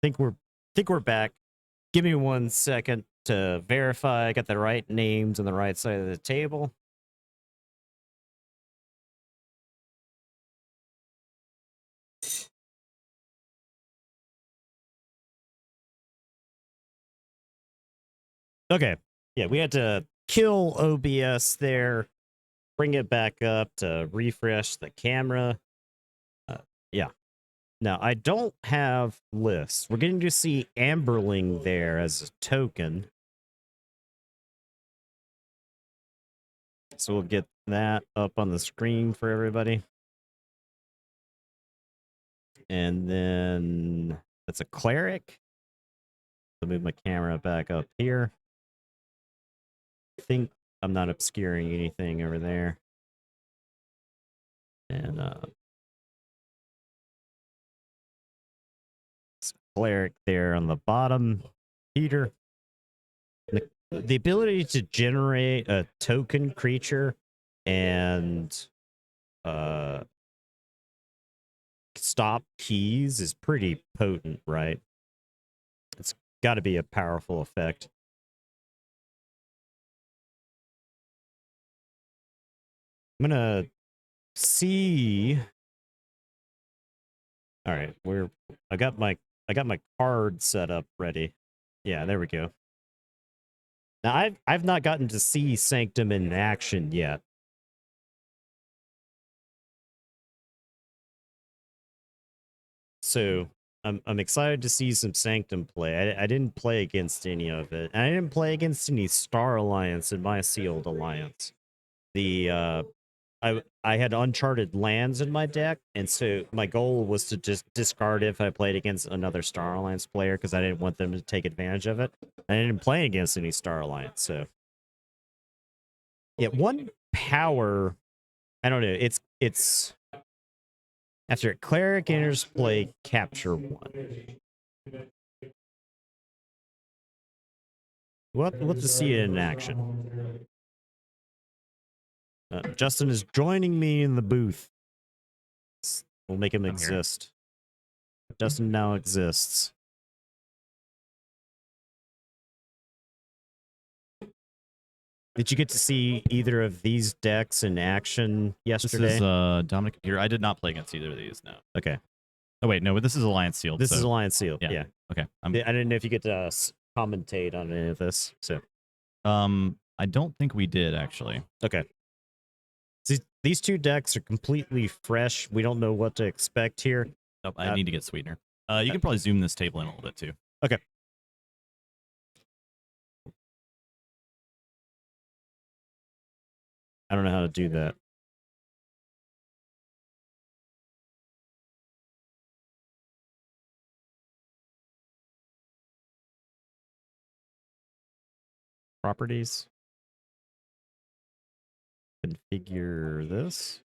Think we're back. Give me 1 second to verify I got the right names on the right side of the table. Okay. Yeah, we had to kill OBS there, bring it back up to refresh the camera. Yeah. Now, I don't have lists. We're getting to see Amberling there as a token. So we'll get that up on the screen for everybody. And then that's a cleric. I'll move my camera back up here. I think I'm not obscuring anything over there. And cleric there on the bottom. Peter. The ability to generate a token creature and stop keys is pretty potent, right? It's got to be a powerful effect. I'm gonna see. All right, I got my card set up ready. Yeah, there we go. Now I've not gotten to see Sanctum in action yet. So I'm excited to see some Sanctum play. I didn't play against any of it. And I didn't play against any Star Alliance in my sealed alliance. The I had Uncharted lands in my deck, and so my goal was to just discard if I played against another Star Alliance player because I didn't want them to take advantage of it. I didn't play against any Star Alliance, so yeah, one power. I don't know. It's after cleric enters play, capture one. We'll have to see it in action. Justin is joining me in the booth. We'll make him exist. Justin now exists. Did you get to see either of these decks in action yesterday? This is Dominic here. I did not play against either of these, no. Okay. Oh, wait, no, but this is Alliance Sealed. This is Alliance Sealed, yeah. Okay. I didn't know if you get to commentate on any of this, so. I don't think we did, actually. Okay. See, these two decks are completely fresh. We don't know what to expect here. Nope, I need to get Sweetener. You can probably zoom this table in a little bit, too. Okay. I don't know how to do that. Properties. Configure this.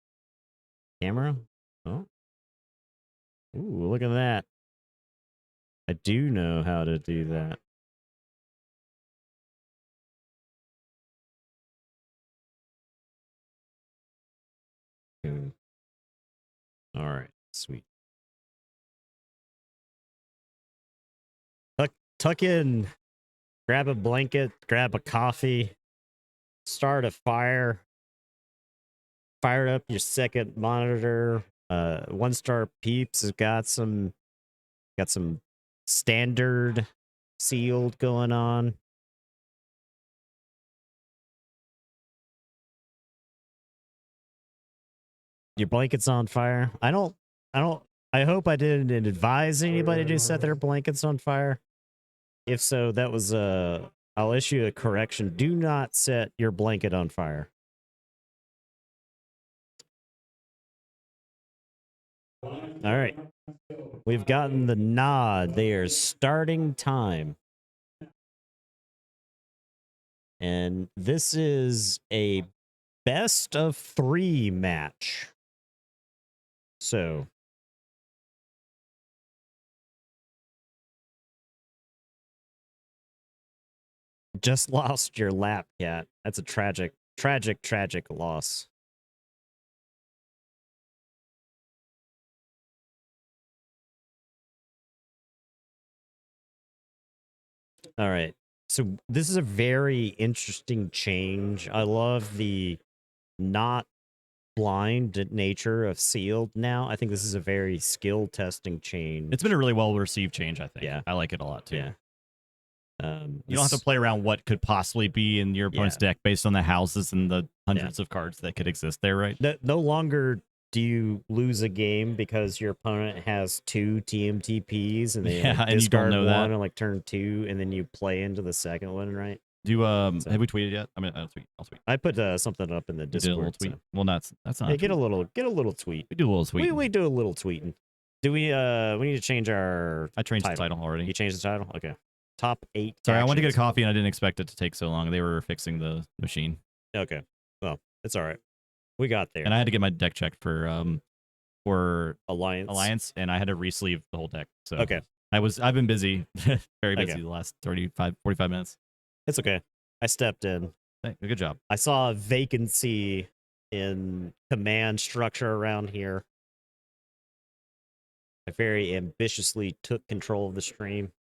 Camera. Oh. Ooh, look at that. I do know how to do that. All right, sweet. Tuck in, grab a blanket, grab a coffee, start a fire, fire up your second monitor. 1-star peeps has got some standard sealed going on. Your blanket's on fire. I hope I didn't advise anybody to set their blankets on fire. If so, that was I'll issue a correction. Do not set your blanket on fire. All right. We've gotten the nod. There's starting time. And this is a best of 3 match. So just lost your lap, cat. That's a tragic loss. All right. So this is a very interesting change. I love the not blind nature of sealed now. I think this is a very skill testing change. It's been a really well received change, I think. Yeah. I like it a lot too. Yeah. You don't have to play around what could possibly be in your opponent's deck based on the houses and the hundreds of cards that could exist there, right? No longer do you lose a game because your opponent has 2 TMTPs and they and you discard don't know one that. on like turn 2 and then you play into the second one, right? Do have we tweeted yet? I mean, I'll tweet. I put something up in the Discord. You did a little tweet. So. Well, that's not. Hey, get a little tweet. We do a little tweet. We do a little tweeting. Do we need to change our I changed the title already. You changed the title? Okay. Top 8 Sorry, actions. I went to get a coffee and I didn't expect it to take so long. They were fixing the machine. Okay. Well, it's all right. We got there. And I had to get my deck checked for Alliance, and I had to re-sleeve the whole deck. So okay. I've been busy, very busy the last 45 minutes. It's okay. I stepped in. Hey, good job. I saw a vacancy in command structure around here. I very ambitiously took control of the stream.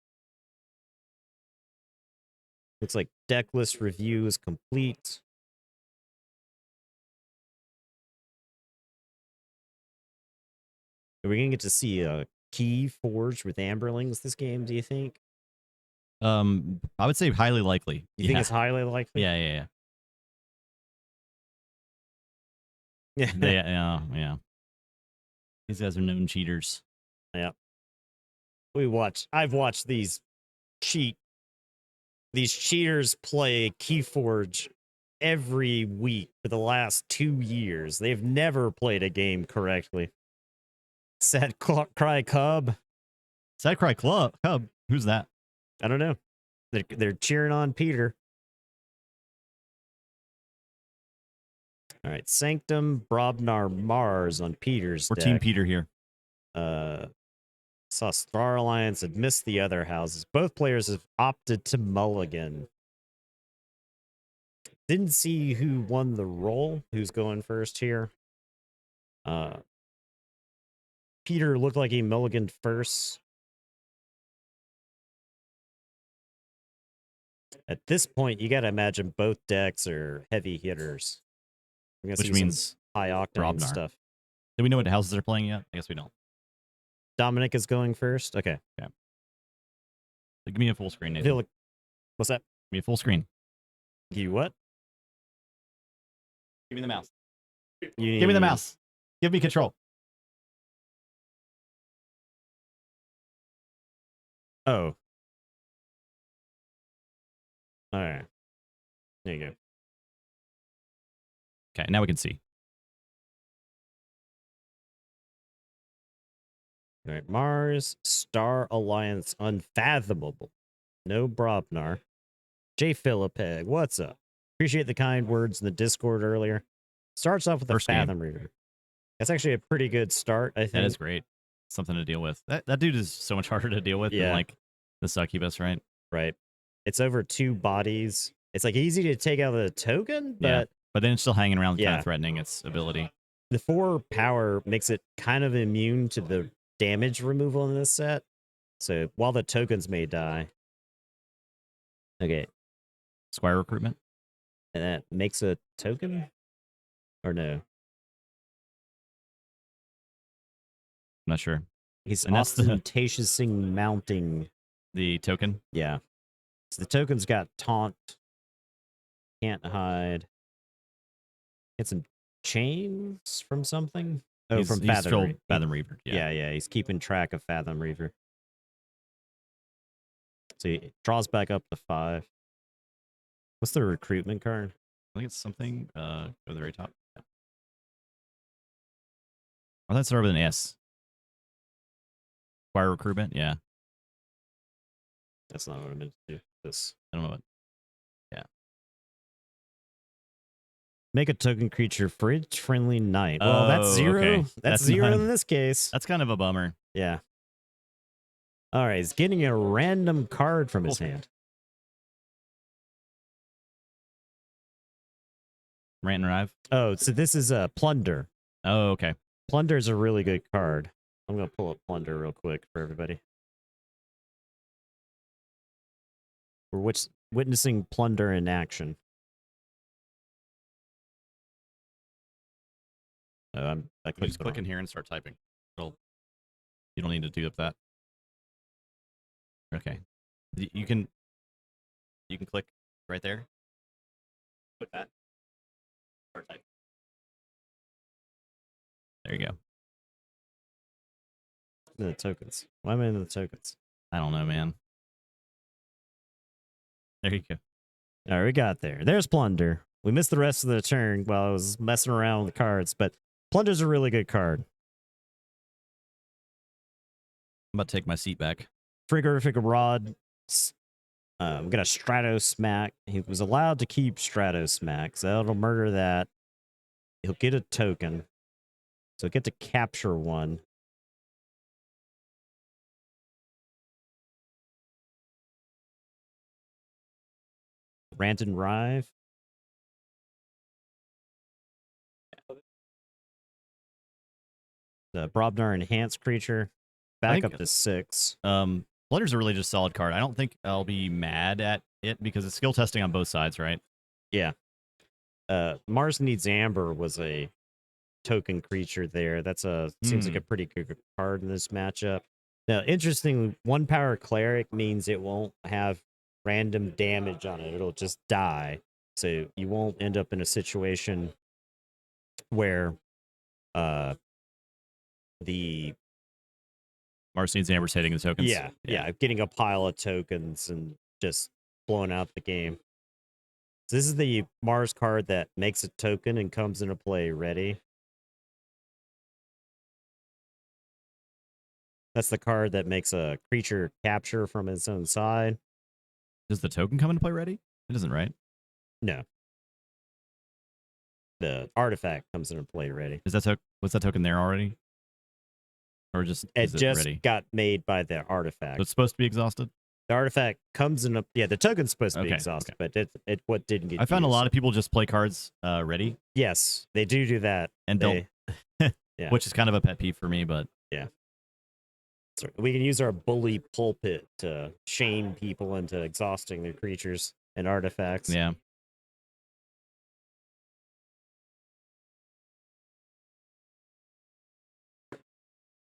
Looks like deck list review is complete. Are we gonna get to see a KEYFORGE with Amberlings this game, do you think? I would say highly likely. You think it's highly likely? Yeah. Yeah. Yeah. These guys are known cheaters. Yeah. I've watched these cheaters play KEYFORGE every week for the last 2 years. They've never played a game correctly. Sad Cry Cub. Sad Cry Cub? Who's that? I don't know. They're cheering on Peter. All right, Sanctum, Brobnar, Mars on Peter's We're deck. Team Peter here. Saw Star Alliance had missed the other houses. Both players have opted to mulligan. Didn't see who won the roll. Who's going first here? Peter looked like he mulliganed first. At this point, you got to imagine both decks are heavy hitters. Which means high octane Brobnar. stuff. Do we know what houses they're playing yet? I guess we don't. Dominic is going first. Okay. Yeah. So give me a full screen, Nathan. What's that? Give me a full screen. You what? Give me the mouse. Give me the mouse. Give me control. Oh. All right. There you go. Okay, now we can see. All right, Mars, Star Alliance, Unfathomable. No Brobnar. J. Philippeg, what's up? Appreciate the kind words in the Discord earlier. Starts off with a Fathom Reader. That's actually a pretty good start, I think. That is great. Something to deal with. That dude is so much harder to deal with than like the succubus, right? Right. It's over 2 bodies. It's like easy to take out the token, but but then it's still hanging around, kind of threatening its ability. The 4 power makes it kind of immune to the damage removal in this set. So while the tokens may die. Okay. Squire recruitment. And that makes a token? Or no? I'm not sure. He's ostentatiously mounting the token. Yeah. So the token's got taunt. Can't hide. Get some chains from something? Oh, from Fathom Reaver. Yeah, he's keeping track of Fathom Reaver. So he draws back up to 5. What's the recruitment card? I think it's something. Go to the very top. Yeah. I thought it started with an S. Squire recruitment, yeah. That's not what I meant to do. This. I don't know what. Yeah. Make a token creature fridge friendly knight. Well, that's 0. Okay. That's 0 in this case. That's kind of a bummer. Yeah. All right, he's getting a random card from his hand. Rant and Rive. Oh, so this is a Plunder. Oh, okay. Plunder is a really good card. I'm going to pull up Plunder real quick for everybody. We're witnessing plunder in action. I just click in here and start typing. You don't need to do that. Okay. You can click right there. Click that. Start typing. There you go. The tokens. Why am I in the tokens? I don't know, man. There you go. All right, we got there. There's plunder. We missed the rest of the turn while I was messing around with the cards, but plunder's a really good card. I'm about to take my seat back. Frigorific Rod. I'm gonna Strato Smack. He was allowed to keep Strato Smack, so that'll murder that. He'll get a token. So he'll get to capture one. Rant and Rive. The Brobnar Enhanced creature. Back up to 6. Blunder's a really just solid card. I don't think I'll be mad at it because it's skill testing on both sides, right? Yeah. Mars Needs Amber was a token creature there. That's seems like a pretty good card in this matchup. Now, interesting, 1 power cleric means it won't have random damage on it. It'll just die. So you won't end up in a situation where the Mars Needs Amber's hitting the tokens. Yeah, getting a pile of tokens and just blowing out the game. So this is the Mars card that makes a token and comes into play ready. That's the card that makes a creature capture from its own side. Does the token come into play ready? It doesn't, right? No. The artifact comes into play ready. Was that token there already? Or just it just ready? Got made by the artifact. So it's supposed to be exhausted? The artifact comes in the token's supposed to be exhausted, but it what didn't get I found used. a lot of people just play cards ready. Yes, they do that. And don't. Which is kind of a pet peeve for me, but yeah. So we can use our bully pulpit to shame people into exhausting their creatures and artifacts. Yeah.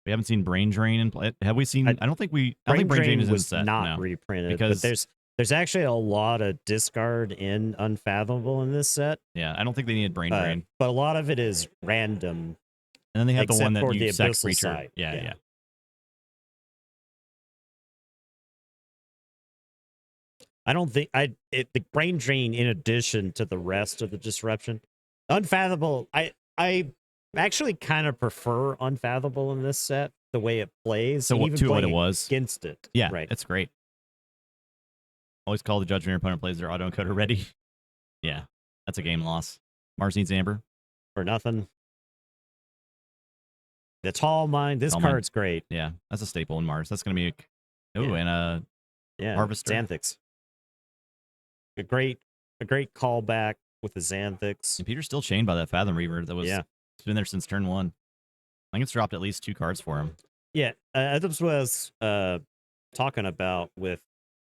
We haven't seen Brain Drain in play. Have we seen? I don't think Brain Drain is was in set, not reprinted because there's actually a lot of discard in Unfathomable in this set. Yeah, I don't think they needed Brain Drain, but a lot of it is random. And then they have the one that you sack creature. Side. Yeah. I don't think the Brain Drain in addition to the rest of the disruption. Unfathomable. I actually kind of prefer Unfathomable in this set, the way it plays. So even what it was against it. Yeah, right. It's great. Always call the judge when your opponent plays their auto encoder ready. Yeah, that's a game loss. Mars Needs Amber. For nothing. The Tall Mind. This card's great. Yeah, that's a staple in Mars. That's going to be and a Harvester. Xanthix. A great callback with the Xanthix. And Peter's still chained by that Fathom Reaver that was it's been there since turn 1. I think it's dropped at least 2 cards for him. Yeah, that's what I was talking about with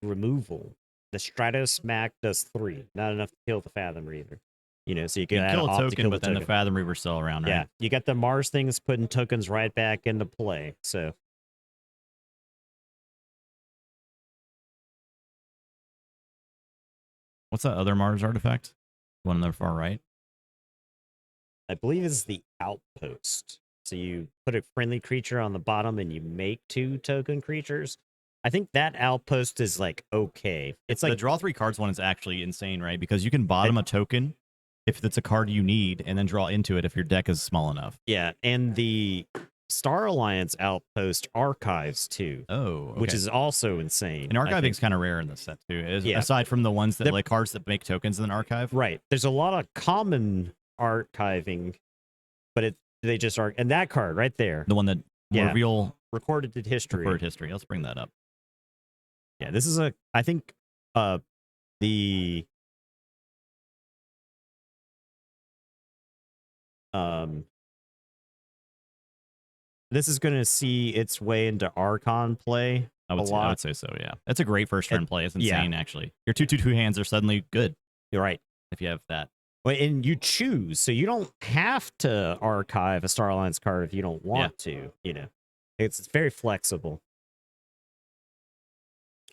removal. The Strato Smack does 3, not enough to kill the Fathom Reaver. So you can kill a token, but then the Fathom Reaver's still around, right? Yeah, you got the Mars things putting tokens right back into play. So what's that other Mars artifact? One on the far right. I believe it's the Outpost. So you put a friendly creature on the bottom and you make 2 token creatures. I think that Outpost is okay. It's the draw 3 cards one is actually insane, right? Because you can bottom a token if it's a card you need and then draw into it if your deck is small enough. Yeah, and the Star Alliance Outpost archives too. Oh, okay. Which is also insane. And archiving is kind of rare in this set too. Aside from the ones that cards that make tokens in an archive. Right. There's a lot of common archiving, but they just are. And that card right there, the one that reveal recorded history. Recorded history. Let's bring that up. Yeah, this is I think the this is going to see its way into Archon play I would say so, yeah. That's a great first turn play. It's insane, actually. Your 2/2/2 hands are suddenly good. You're right. If you have that. Well, and you choose, so you don't have to archive a Star Alliance card if you don't want to, you know. It's very flexible.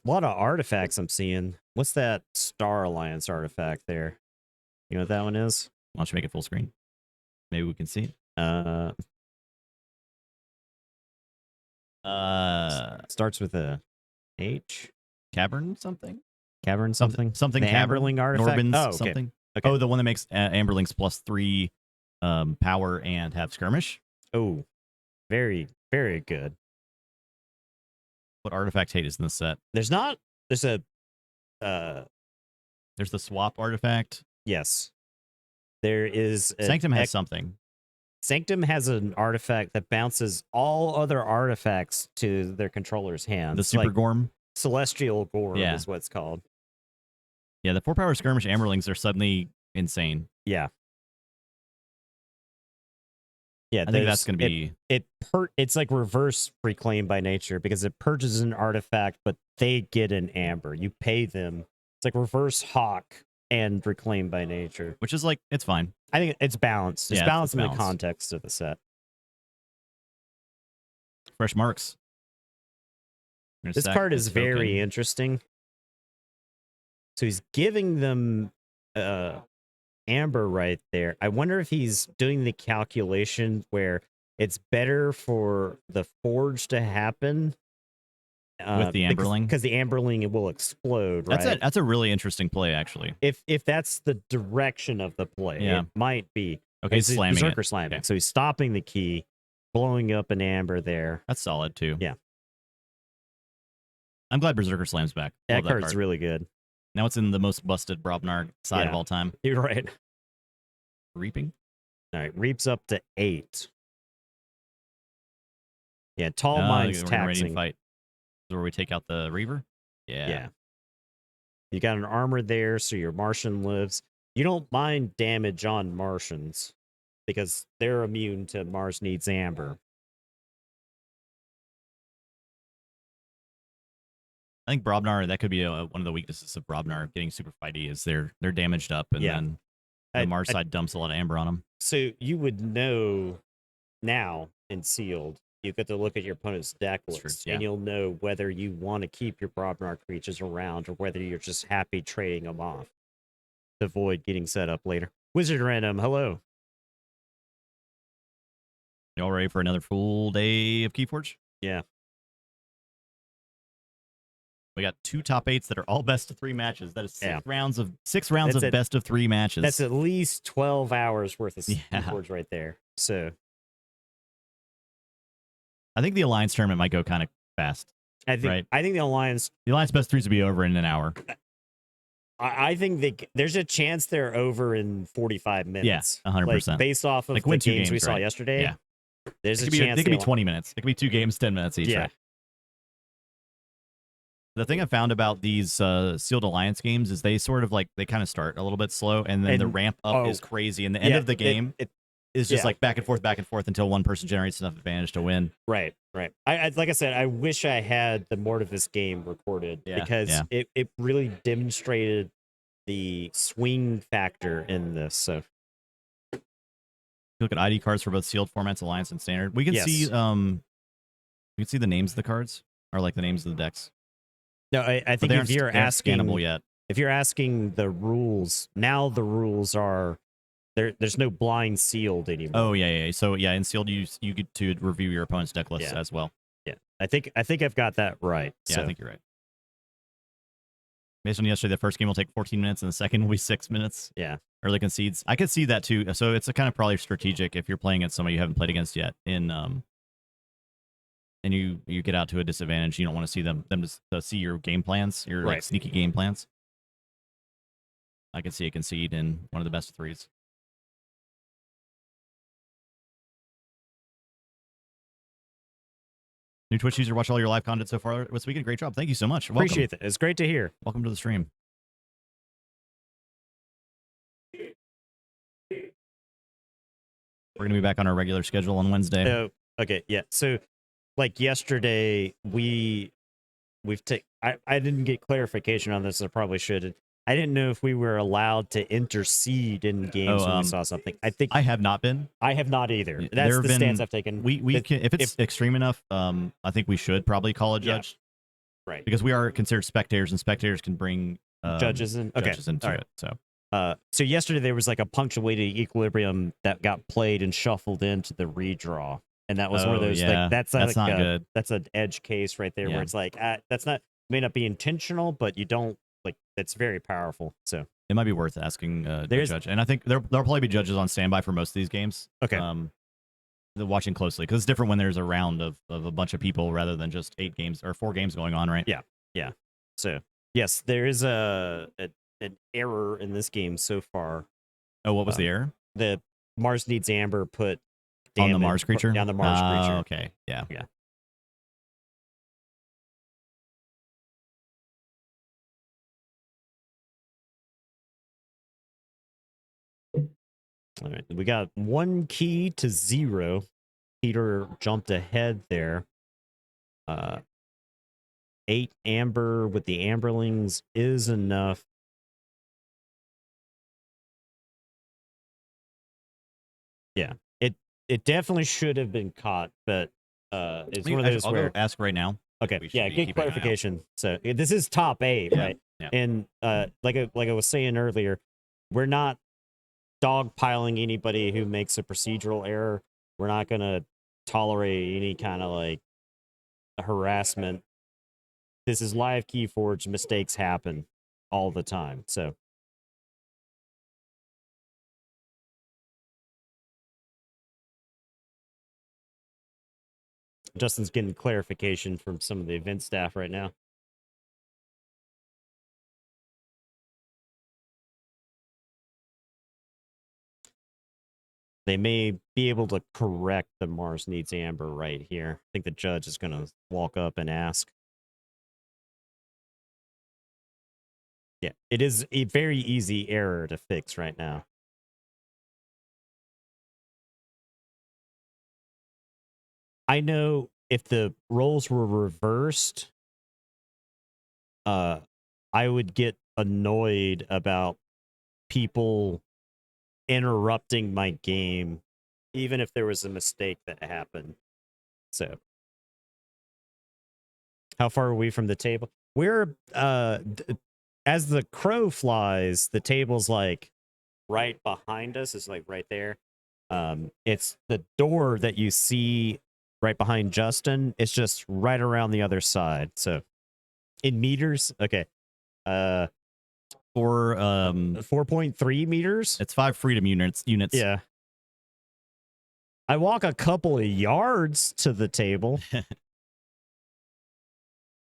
A lot of artifacts I'm seeing. What's that Star Alliance artifact there? You know what that one is? Why don't you make it full screen? Maybe we can see it. Starts with a H. Cavern something? Cavern something? Something the cavern? Amberling artifact? Norbin's oh, okay. something? Okay. Oh, the one that makes Amberlings +3 power and have skirmish? Oh, very, very good. What artifact hate is in this set? There's not... There's a... There's the swap artifact. Yes. There is... Sanctum has something. Sanctum has an artifact that bounces all other artifacts to their controller's hands. The Super Gorm? Celestial Gorm is what it's called. Yeah, the 4-power skirmish Amberlings are suddenly insane. Yeah. Yeah, I think that's going to be... It's like reverse Reclaim by Nature because it purchases an artifact, but they get an Amber. You pay them. It's like reverse Hawk and Reclaim by Nature. Which is like, it's fine. I think it's balanced. It's balanced in the balanced. context of the set. Fresh marks. This card is very interesting. So he's giving them Amber right there. I wonder if he's doing the calculation where it's better for the forge to happen with the Amberling, because the Amberling will explode. Right? That's a really interesting play, actually. If that's the direction of the play, it might be. Okay, he's slamming Berserker slamming. Okay. So he's stopping the key, blowing up an Amber there. That's solid too. Yeah, I'm glad Berserker slams back. That card's really good. Now it's in the most busted Brobnar side of all time. You're right. Reaping. All right, reaps up to 8. Yeah, Tall Mind's taxing. Fight. Where we take out the Reaver? Yeah. You got an armor there, so your Martian lives. You don't mind damage on Martians because they're immune to Mars needs Amber. I think Brobnar, that could be one of the weaknesses of Brobnar getting super fighty is they're damaged up and then the Mars side dumps a lot of Amber on them. So you would know now in Sealed, you get to look at your opponent's deck list, and you'll know whether you want to keep your Brobnar creatures around or whether you're just happy trading them off to avoid getting set up later. Wizard Random, hello. You all ready for another full day of KeyForge? Yeah. We got 2 top 8s that are all best of 3 matches. That is 6 rounds of best of 3 matches. That's at least 12 hours worth of KeyForge right there. So I think the Alliance tournament might go kind of fast. I think the Alliance best 3s will be over in an hour. I think there's a chance they're over in 45 minutes. Yeah, 100%. Like, based off of the games we saw yesterday. Yeah. There's a chance they could be 20 minutes. It could be 2 games, 10 minutes each. Yeah. Right? The thing I found about these Sealed Alliance games is they sort of they kind of start a little bit slow, and then the ramp up is crazy. And the end of the game is just like back and forth until one person generates enough advantage to win. Right. I like I said, I wish I had the Mortivis game recorded because it really demonstrated the swing factor in this. So look at ID cards for both Sealed formats, Alliance and Standard. We can see the names of the cards, or like the names of the decks. No, I think if you're asking, yet. If you're asking the rules, now the rules are there's no blind Sealed anymore. Oh yeah. So in Sealed you get to review your opponent's deck list as well. Yeah, I think I've got that right. Yeah, I think you're right. Based on yesterday, the first game will take 14 minutes and the second will be 6 minutes. Yeah. Early concedes. I could see that too. So it's a kind of probably strategic if you're playing against somebody you haven't played against yet and you get out to a disadvantage. You don't want to see them to see your game plans, your like sneaky game plans. I can see a concede in one of the best of 3s. New Twitch user, watch all your live content so far this weekend. Great job. Thank you so much. Welcome. Appreciate that. It's great to hear. Welcome to the stream. We're going to be back on our regular schedule on Wednesday. Okay, yeah. So, like yesterday, we I didn't get clarification on this. I probably should. I didn't know if we were allowed to intercede in games when we saw something. I think I have not been. I have not either. That's the stance I've taken. We can, if it's extreme enough, I think we should probably call a judge. Yeah, right. Because we are considered spectators, and spectators can bring judges into it. So yesterday there was like a punctuated equilibrium that got played and shuffled into the redraw, and that was one of those. Yeah. Like, that's like not good. That's an edge case right there, where it's like that's not may not be intentional, but you don't like. It's very powerful. So it might be worth asking the judge, and I think there'll probably be judges on standby for most of these games. Okay. Watching closely, because it's different when there's a round of a bunch of people rather than just 8 games or 4 games going on, right? Yeah. So yes, there is an error in this game so far. Oh, what was the error? The Mars Needs Amber put on the Mars creature. On the Mars creature. Okay. Yeah. All right, we got 1 key to 0. Peter jumped ahead there. 8 amber with the amberlings is enough. Yeah, it definitely should have been caught, but it's one of those I'll where go ask right now. Okay, yeah, get clarification. So this is top 8, right? Yeah. And like I was saying earlier, we're not dogpiling anybody who makes a procedural error. We're not gonna tolerate any kind of like harassment. This is live KeyForge. Mistakes happen all the time. So Justin's getting clarification from some of the event staff right now. They may be able to correct the Mars Needs Amber right here. I think the judge is going to walk up and ask. Yeah, it is a very easy error to fix right now. I know if the roles were reversed, I would get annoyed about people interrupting my game, even if there was a mistake that happened. So, how far are we from the table? We're as the crow flies, the table's like right behind us. It's like right there. It's the door that you see right behind Justin. It's just right around the other side. So, in meters, okay. For 4.3 meters. It's 5 freedom units. Yeah. I walk a couple of yards to the table.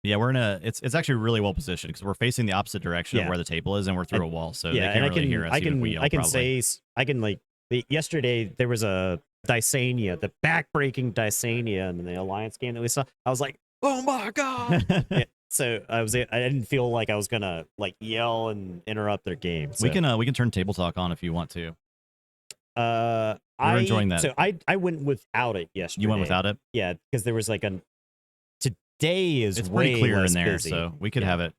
Yeah, we're in a. It's actually really well positioned because we're facing the opposite direction of where the table is, and we're through a wall, so they can't really hear us. I can like yesterday there was a Dysania, the backbreaking Dysania in the Alliance game that we saw. I was like, oh my god! So I didn't feel like I was gonna like yell and interrupt their game. So. We can turn table talk on if you want to. We're enjoying that. So I went without it yesterday. You went without it? Yeah, because there was like today is it's way pretty clear less in there, busy. so we could have it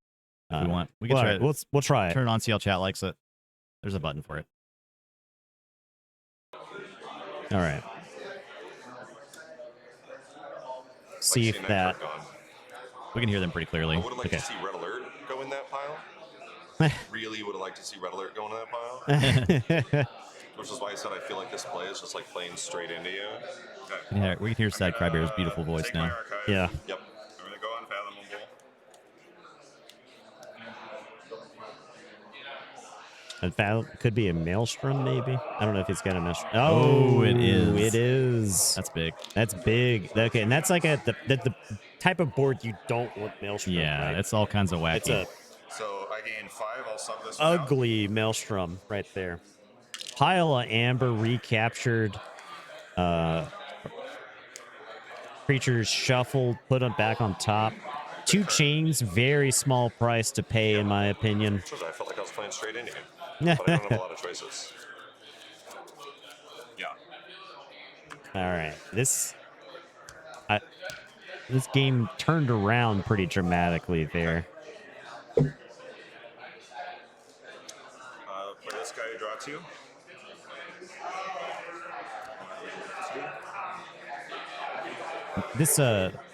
if we want. We can try it. We'll try it. Turn it on, see how chat likes it. There's a button for it. All right. See if that. We can hear them pretty clearly. I would have liked to see Red Alert go in that pile. Really would have liked to see Red Alert go in that pile. Which is why I said I feel like this play is just like playing straight into you. Okay. Yeah, we can hear Sad Crybear's beautiful voice now. Yeah. Yep. I'm going to go Unfathomable. Could be a Maelstrom, maybe. I don't know if he's got a Maelstrom. Oh, it is. It is. That's big. That's big. Okay, and that's like the type of board you don't want Maelstrom. Yeah, right? It's all kinds of wacky. So I gain 5. I'll sub this. Ugly Maelstrom right there. Pile of amber recaptured. Creatures shuffled, put them back on top. 2 chains, very small price to pay, in my opinion. I felt like I was playing straight into you, but I don't have a lot of choices. Yeah. All right, this game turned around pretty dramatically there. For this guy, you draw 2.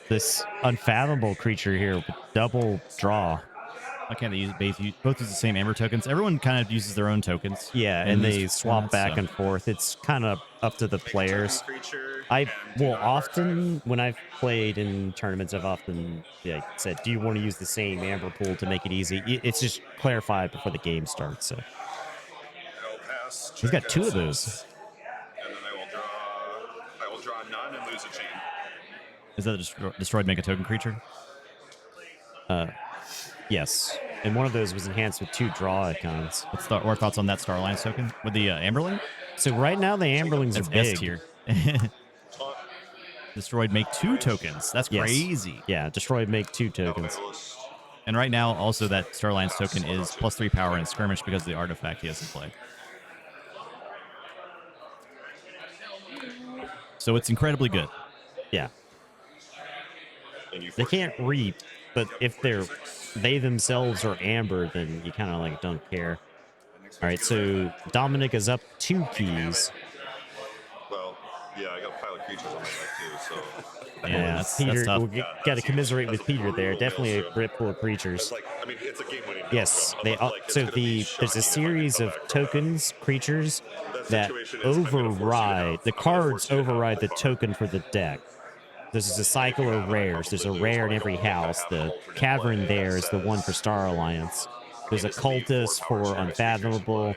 This unfathomable creature here with double draw. Why can't they use both use the same amber tokens? Everyone kind of uses their own tokens. Yeah, and they swap back and forth. It's kind of up to the players. I will often, when I've played in tournaments, I've often said, do you want to use the same amber pool to make it easy? It's just clarified before the game starts. So he's got 2 of those. And then I will draw none and lose a chain. Is that a destroyed make a token creature? Yes. And one of those was enhanced with 2 draw icons. What's our thoughts on that Star Alliance token with the Amberling? So right now the Amberlings are big. S tier. Destroyed make 2 tokens. That's crazy. Yeah, destroyed make 2 tokens. And right now also that Star Alliance token is +3 power in skirmish because of the artifact he has in play. So it's incredibly good. Yeah. They can't reap, but if they themselves are amber, then you kind of like don't care. All right, so Dominic is up 2 keys. Well, yeah, I got a pile of creatures on my deck too, so. Yeah, Peter, tough. we got to commiserate with Peter there. Definitely a grip full of creatures. I mean, it's a game-winning. Yes, they. So there's a series of tokens, creatures that override the cards, override the token for the deck. This is a cycle of rares. There's a rare in every house. The Cavern there is the one for Star Alliance. There's a Cultist for Unfathomable.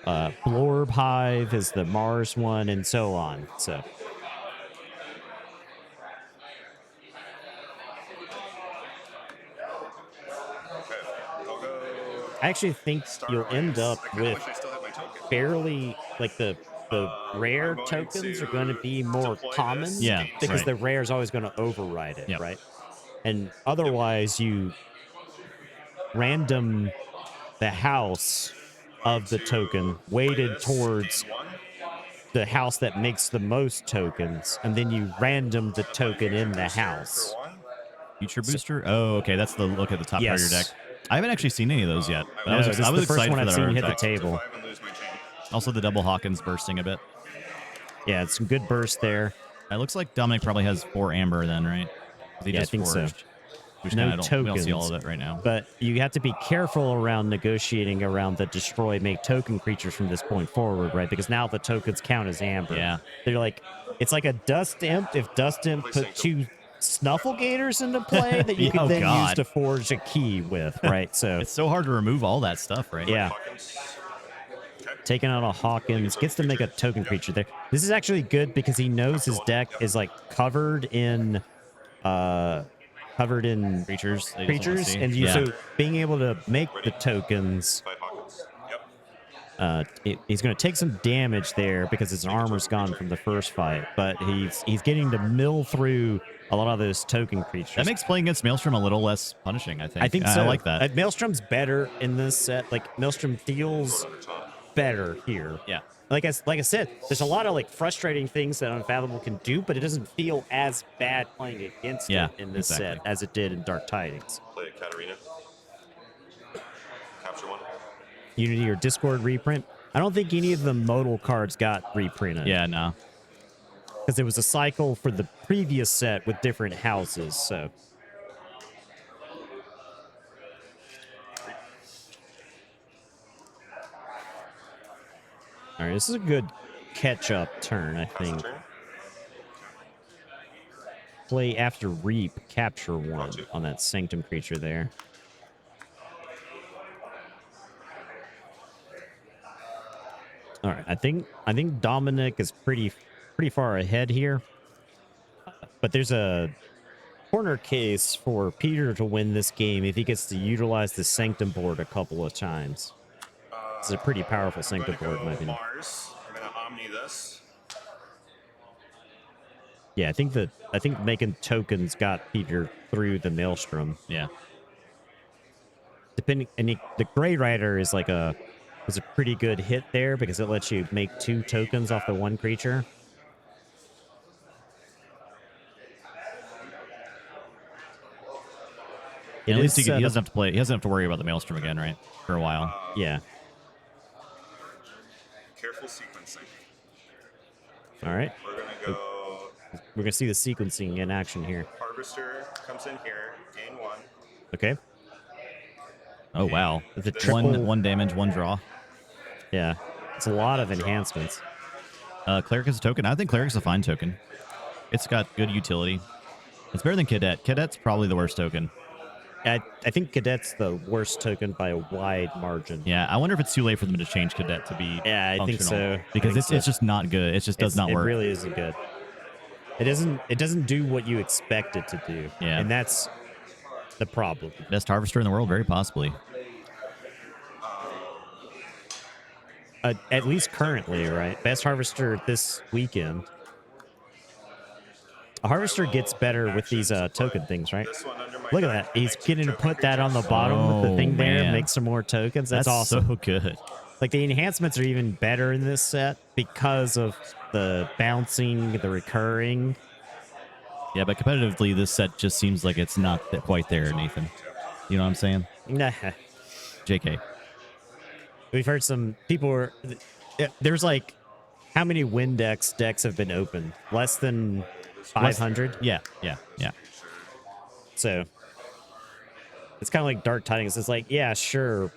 Blorb Hive is the Mars one, and so on. So. I actually think you'll end up with fairly, like the rare tokens are going to be more common. Yeah, because the rare is always going to override it, right? And otherwise, you random the house of the token weighted towards the house that makes the most tokens, and then you random the token in the house. Future booster? Oh, okay. That's the look at the top part of your deck. I haven't actually seen any of those yet. No, I was the excited first one for I've that seen hit artifact. the table. Also, the double Hawkins bursting a bit. Yeah, it's some good burst there. It looks like Dominic probably has 4 amber then, right? Yeah, I think so. No tokens. We don't see all of it right now. But you have to be careful around negotiating around the destroy make token creatures from this point forward, right? Because now the tokens count as amber. Yeah. They're like, it's like a Dust Imp if Dust Imp put 2 Snufflegators into play that you could then use to forge a key with, right? So it's so hard to remove all that stuff, right? Yeah. Taking out a Hawkins gets to make a token creature there. This is actually good because he knows his deck is like covered in creatures, and so being able to make the tokens, he's going to take some damage there because his armor's gone from the first fight, but he's getting to mill through a lot of those token creatures. That makes playing against Maelstrom a little less punishing, I think. I think so. I like that. Maelstrom's better in this set. Like, Maelstrom feels better here. Yeah. Like I said, there's a lot of like frustrating things that Unfathomable can do, but it doesn't feel as bad playing against it in this set as it did in Dark Tidings. Play a Katarina. Capture 1. Unity or Discord reprint. I don't think any of the modal cards got reprinted. Yeah, no. Because it was a cycle for the previous set with different houses, so. All right, this is a good catch-up turn, I think. Play after Reap, capture 1 on that Sanctum creature there. All right, I think Dominic is pretty far ahead here, but there's a corner case for Peter to win this game if he gets to utilize the Sanctum board a couple of times. It's a pretty powerful Sanctum board, in my opinion. I'm gonna Omni this. Yeah, I think making tokens got Peter through the Maelstrom. Yeah. The Grey Rider is like a pretty good hit there because it lets you make 2 tokens off the one creature. At least he doesn't have to play. He doesn't have to worry about the Maelstrom again, right? For a while. Yeah. Careful sequencing. All right. We're gonna go. We're gonna see the sequencing in action here. Harvester comes in here. Gain 1. Okay. Oh wow. The triple... one damage, 1 draw. Yeah. It's a lot of enhancements. Cleric is a token. I think Cleric is a fine token. It's got good utility. It's better than Cadet. Cadet's probably the worst token. I think Cadet's the worst token by a wide margin. Yeah, I wonder if it's too late for them to change Cadet to be I think so. Because it's just not good. It just does not work. It really isn't good. It doesn't do what you expect it to do. Yeah. And that's the problem. Best Harvester in the world, very possibly. At least currently, right? Best Harvester this weekend. A Harvester gets better with these token things, right? Look at that. He's getting to put that on the bottom with the thing there, man. Make some more tokens. That's awesome. So good. Like, the enhancements are even better in this set because of the bouncing, the recurring. Yeah, but competitively, this set just seems like it's not quite there, Nathan. You know what I'm saying? Nah. JK. We've heard some people there's like, how many Windex decks have been opened? Less than 500? Yeah. So it's kind of like Dark Tidings. It's like, yeah, sure,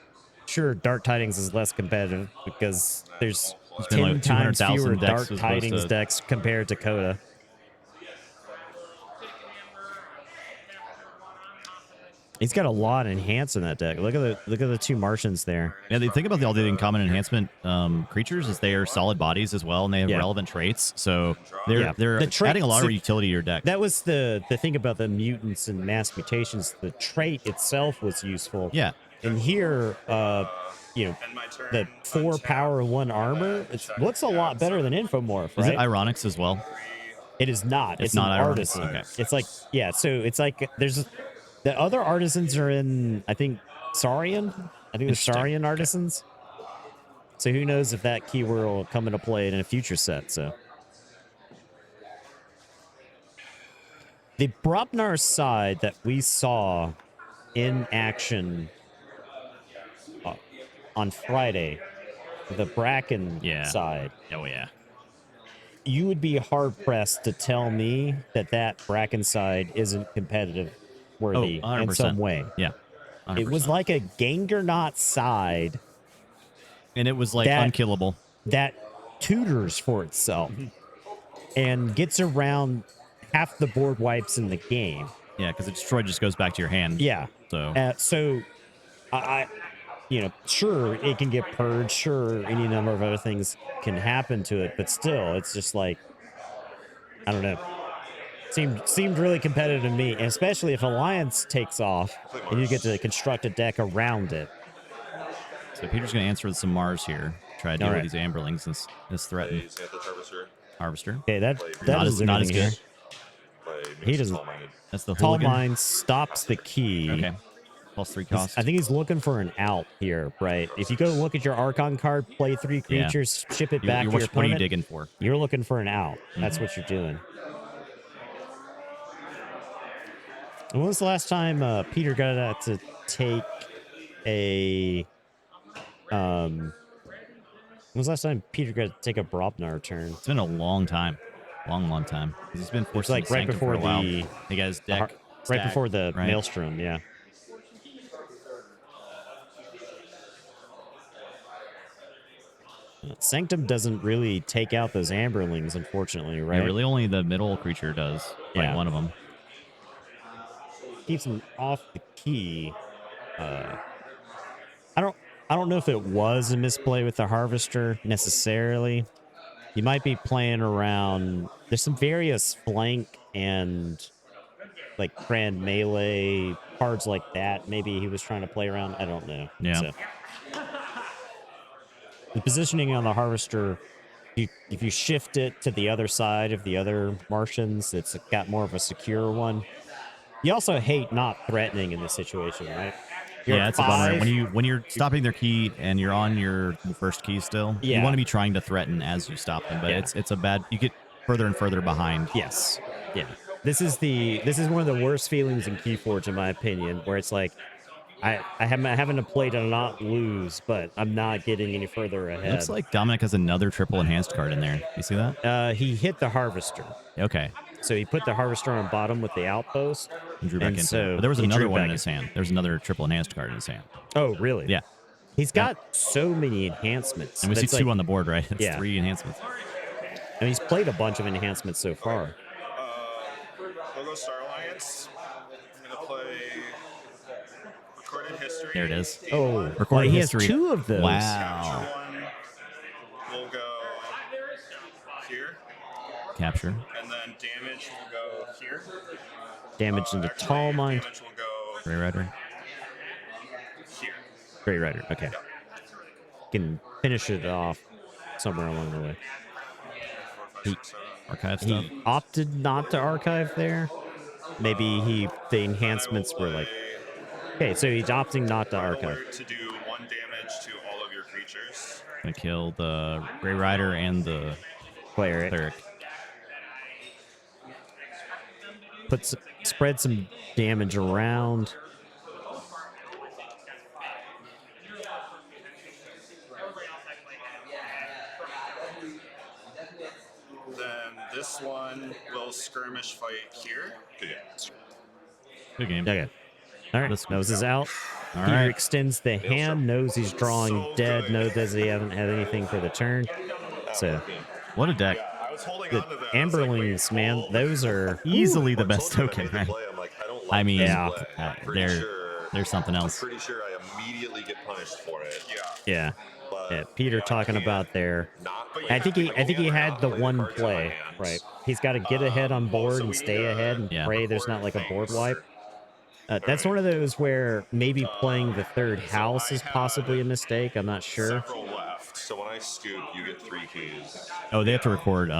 Dark Tidings is less competitive because there's 10 like times fewer decks Dark Tidings decks compared to Coda. He's got a lot of enhance in that deck. Look at the 2 Martians there. Yeah, they think about all the common enhancement creatures is they are solid bodies as well, and they have relevant traits. So they're adding a lot of utility to your deck. That was the thing about the mutants and mass mutations. The trait itself was useful. Yeah. And here, the 4 power 1 armor, it looks a lot better than Infomorph, right? Is it Ironics as well? It is not. It's not an Ironics. artisan. Okay. It's like, yeah, so it's like the other artisans are in, I think, Saurian. I think the Saurian artisans. So who knows if that keyword will come into play in a future set. So the Brobnar side that we saw in action on Friday, the Bracken side. Oh, yeah. You would be hard-pressed to tell me that Bracken side isn't competitive worthy in some way. Yeah. 100%. It was like a Gengarnot side. And it was like unkillable. That tutors for itself and gets around half the board wipes in the game. Yeah, because a destroy just goes back to your hand. Yeah. So I sure, it can get purged. Sure, any number of other things can happen to it, but still, it's just like, I don't know. Seemed really competitive to me, and especially if Alliance takes off and you get to construct a deck around it. So Peter's going to answer with some Mars here. Try to deal with these Amberlings as threatened. Harvester. Okay, that is not as good. He doesn't. That's the Tall hooligan. Mind stops the key. Okay. +3 cost. I think he's looking for an out here, right? If you go look at your Archon card, play 3 creatures, ship it back to your opponent. What are you digging for? You're looking for an out. That's what you're doing. When was the last time Peter got to take a when was the last time Peter got to take a Brobnar turn? It's been a long time. Long time. He's been forced like right before for a while. He got his deck right before the right? Maelstrom, yeah. Sanctum doesn't really take out those Amberlings, unfortunately, right? Yeah, really only the middle creature does. Like one of them. Keeps him off the key. I don't know if it was a misplay with the Harvester necessarily. You might be playing around. There's some various flank and like grand melee cards like that. Maybe he was trying to play around. I don't know. Yeah. So, the positioning on the Harvester, if you shift it to the other side of the other Martians, it's got more of a secure one. You also hate not threatening in this situation, right? Yeah, it's a bummer. When you're stopping their key and you're on your first key still, you want to be trying to threaten as you stop them, but it's a bad. You get further and further behind. Yes. Yeah. this is one of the worst feelings in KeyForge, in my opinion, where it's like I'm having to play to not lose, but I'm not getting any further ahead. Looks like Dominic has another triple enhanced card in there. You see that? He hit the harvester. Okay. So he put the harvester on bottom with the outpost And drew back into so it. But there was another one in his hand. There's another triple enhanced card in his hand. Oh, really? Yeah. He's got so many enhancements. And we see two on the board, right? It's 3 enhancements. And he's played a bunch of enhancements so far. We'll go Star Alliance. I'm going to play Recorded History. There it is. Oh, Recorded he History. has 2 of those. Wow. We'll go here. Capture. And then damage will go here. Damage into Tall Mind. Damage will go Grey Rider. here. Grey Rider. Okay. Can finish it off somewhere along the way. Archive stuff. He opted not to archive there. Maybe the enhancements were like. Okay, so he's opting not to archive. To do 1 damage to all of your creatures. Gonna kill the Grey Rider and the cleric. Spread some damage around. Then this one will skirmish fight here. Good game. Okay. All right. Knows is out. All Peter right. extends the hand. Knows he's drawing dead. Knows that he hasn't had anything for the turn. So. What a deck. The Amberlings, man, those are easily the best token, right? I mean, they're something else. I'm pretty sure I immediately get punished for it. Yeah. Peter talking about there. I think he had the one play, right? He's got to get ahead on board and stay ahead and pray there's not like a board wipe. That's one of those where maybe playing the 3rd house is possibly a mistake. I'm not sure. So when I scoop, you get 3 keys. Oh, they have to record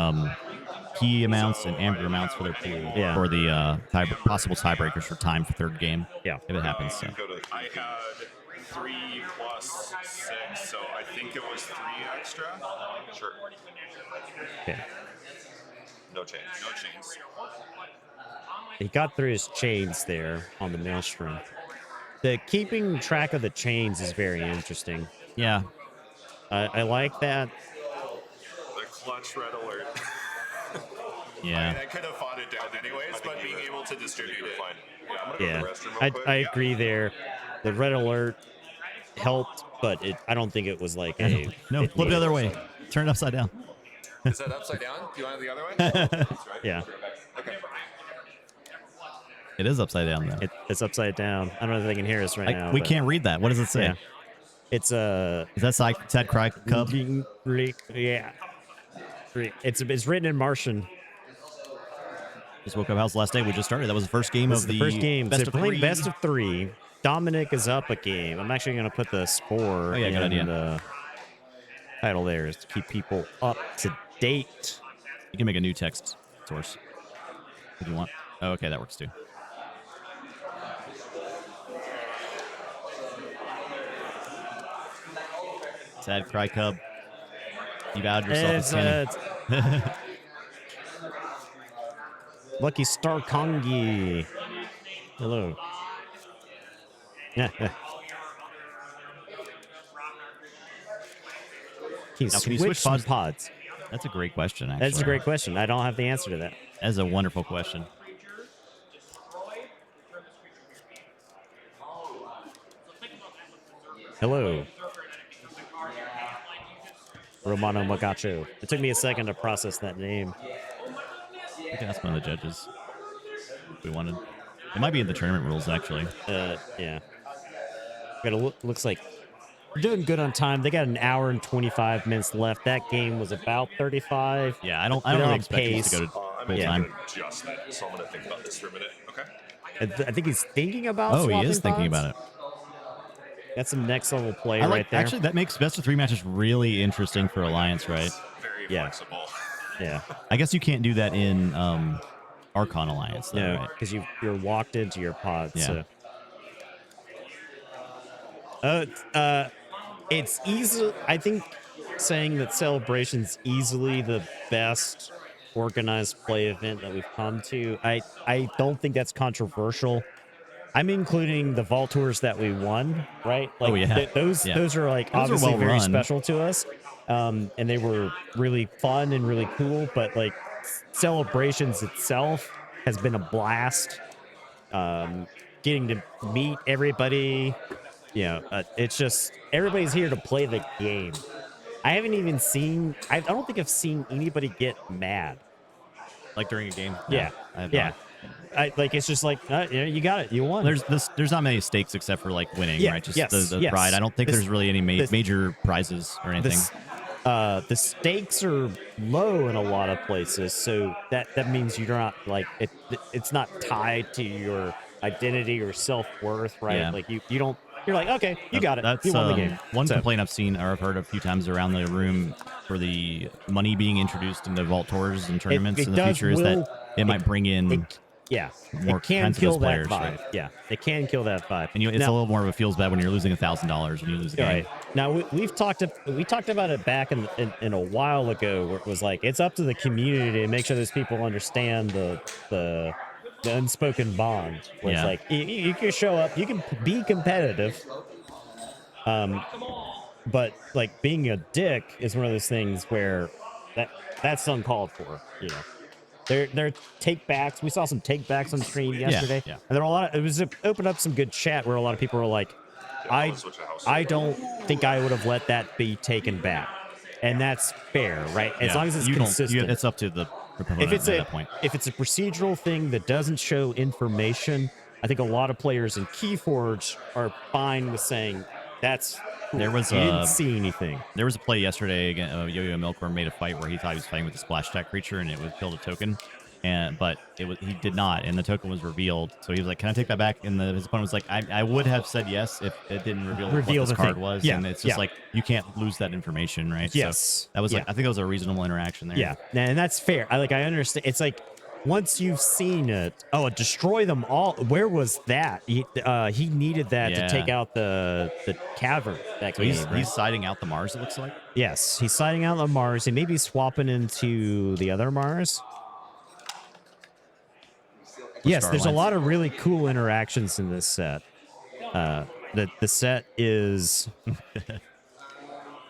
key amounts and amber amounts for their pool for the possible tiebreakers for time for 3rd game. Yeah, if it happens. So. I had 3 plus 6, so I think it was 3 extra. Sure. Okay. No change. No chains. He got through his chains there on the maelstrom. The keeping track of the chains is very interesting. Yeah. I like that. The clutch red alert. Yeah. I mean, I could have fought it down anyways, but being able to distribute it. Yeah, I agree there. The red alert helped, but I don't think it was like a... No, flip the other way. Turn it upside down. Is that upside down? Do you want it the other way? Yeah. Okay. It is upside down, though. It's upside down. I don't know if they can hear us right now. We can't read that. What does it say? Yeah. It's Is that sad cry cub? Yeah. It's written in Martian. Just woke up. How's the last day? We just started. That was the first game of the first game. Best So of playing 3. best of 3. Dominic is up a game. I'm actually going to put the score good idea. in the title there is to keep people up to date. You can make a new text source if you want. Oh, okay, that works too. Sad cry cub. You vowed yourself as Kenny. Lucky Star Kongi. Hello. Can you switch pods? That's a great question, actually. That's a great question. I don't have the answer to that. That's a wonderful question. Hello. Romano Magacho. It took me a second to process that name. You can ask one of the judges if we wanted. It might be in the tournament rules, actually. Yeah. Looks like we're doing good on time. They got an hour and 25 minutes left. That game was about 35. Yeah, I don't really expect pace. to go to full time. Adjust that, so I'm going to think about this for a minute. Okay. I think he's thinking about. Oh, he is thinking about it. That's some next level play right there. Actually, that makes best of 3 matches really interesting for Alliance, right? Very flexible. Yeah. I guess you can't do that in Archon Alliance, though, no, right? because you're walked into your pod. Yeah. So. It's easy. I think saying that Celebration's easily the best organized play event that we've come to. I don't think that's controversial. I'm including the Vault Tours that we won, right? Like, oh yeah, those are like those obviously well very run. special to us, and they were really fun and really cool. But like celebrations itself has been a blast. Getting to meet everybody, it's just everybody's here to play the game. I haven't even seen. I don't think I've seen anybody get mad. Like during a game? No, Yeah, I have yeah. not. It's just like you got it, you won. There's not many stakes except for like winning, Yeah, right? Just yes, the yes. pride. I don't think there's really any major prizes or anything. The stakes are low in a lot of places, so that means you're not like it's not tied to your identity or self-worth, right? Yeah. Like you don't. You're like, okay, you got it. That's You won the game. one complaint I've seen or I've heard a few times around the room for the money being introduced into Vault Tours and tournaments in the future is that it might bring in more it can kinds kill of those that players, vibe. right? Yeah, it can kill that vibe. And it's a little more of a feels bad when you're losing $1,000 when you lose a game. Right. Now we talked about it back in a while ago, where it was like it's up to the community to make sure those people understand the unspoken bond. Where it's like you can show up, you can be competitive, but like being a dick is one of those things where that's uncalled for. They're take backs. We saw some take backs on stream yesterday, and there were it was opened up some good chat where a lot of people were like, I don't think I would have let that be taken back, and that's fair, right? As long as it's consistent. It's up to the proponent at that point. If it's a procedural thing that doesn't show information, I think a lot of players in KeyForge are fine with saying that's cool. You didn't see anything. There was a play yesterday again. Yo-Yo Milkworm made a fight where he thought he was fighting with a splash attack creature and it would killed a token, but he did not, and the token was revealed. So he was like, "Can I take that back?" And his opponent was like, "I would have said yes if it didn't reveal what this card was." Yeah, and it's just like you can't lose that information, right? Yes, so that was like I think that was a reasonable interaction there. Yeah, and that's fair. I understand. It's like once you've seen it, destroy them all. Where was that? He needed that to take out the cavern. So he's siding out the Mars, it looks like. Yes, he's siding out the Mars. He may be swapping into the other Mars. Yes, there's a lot of really cool interactions in this set. The set is the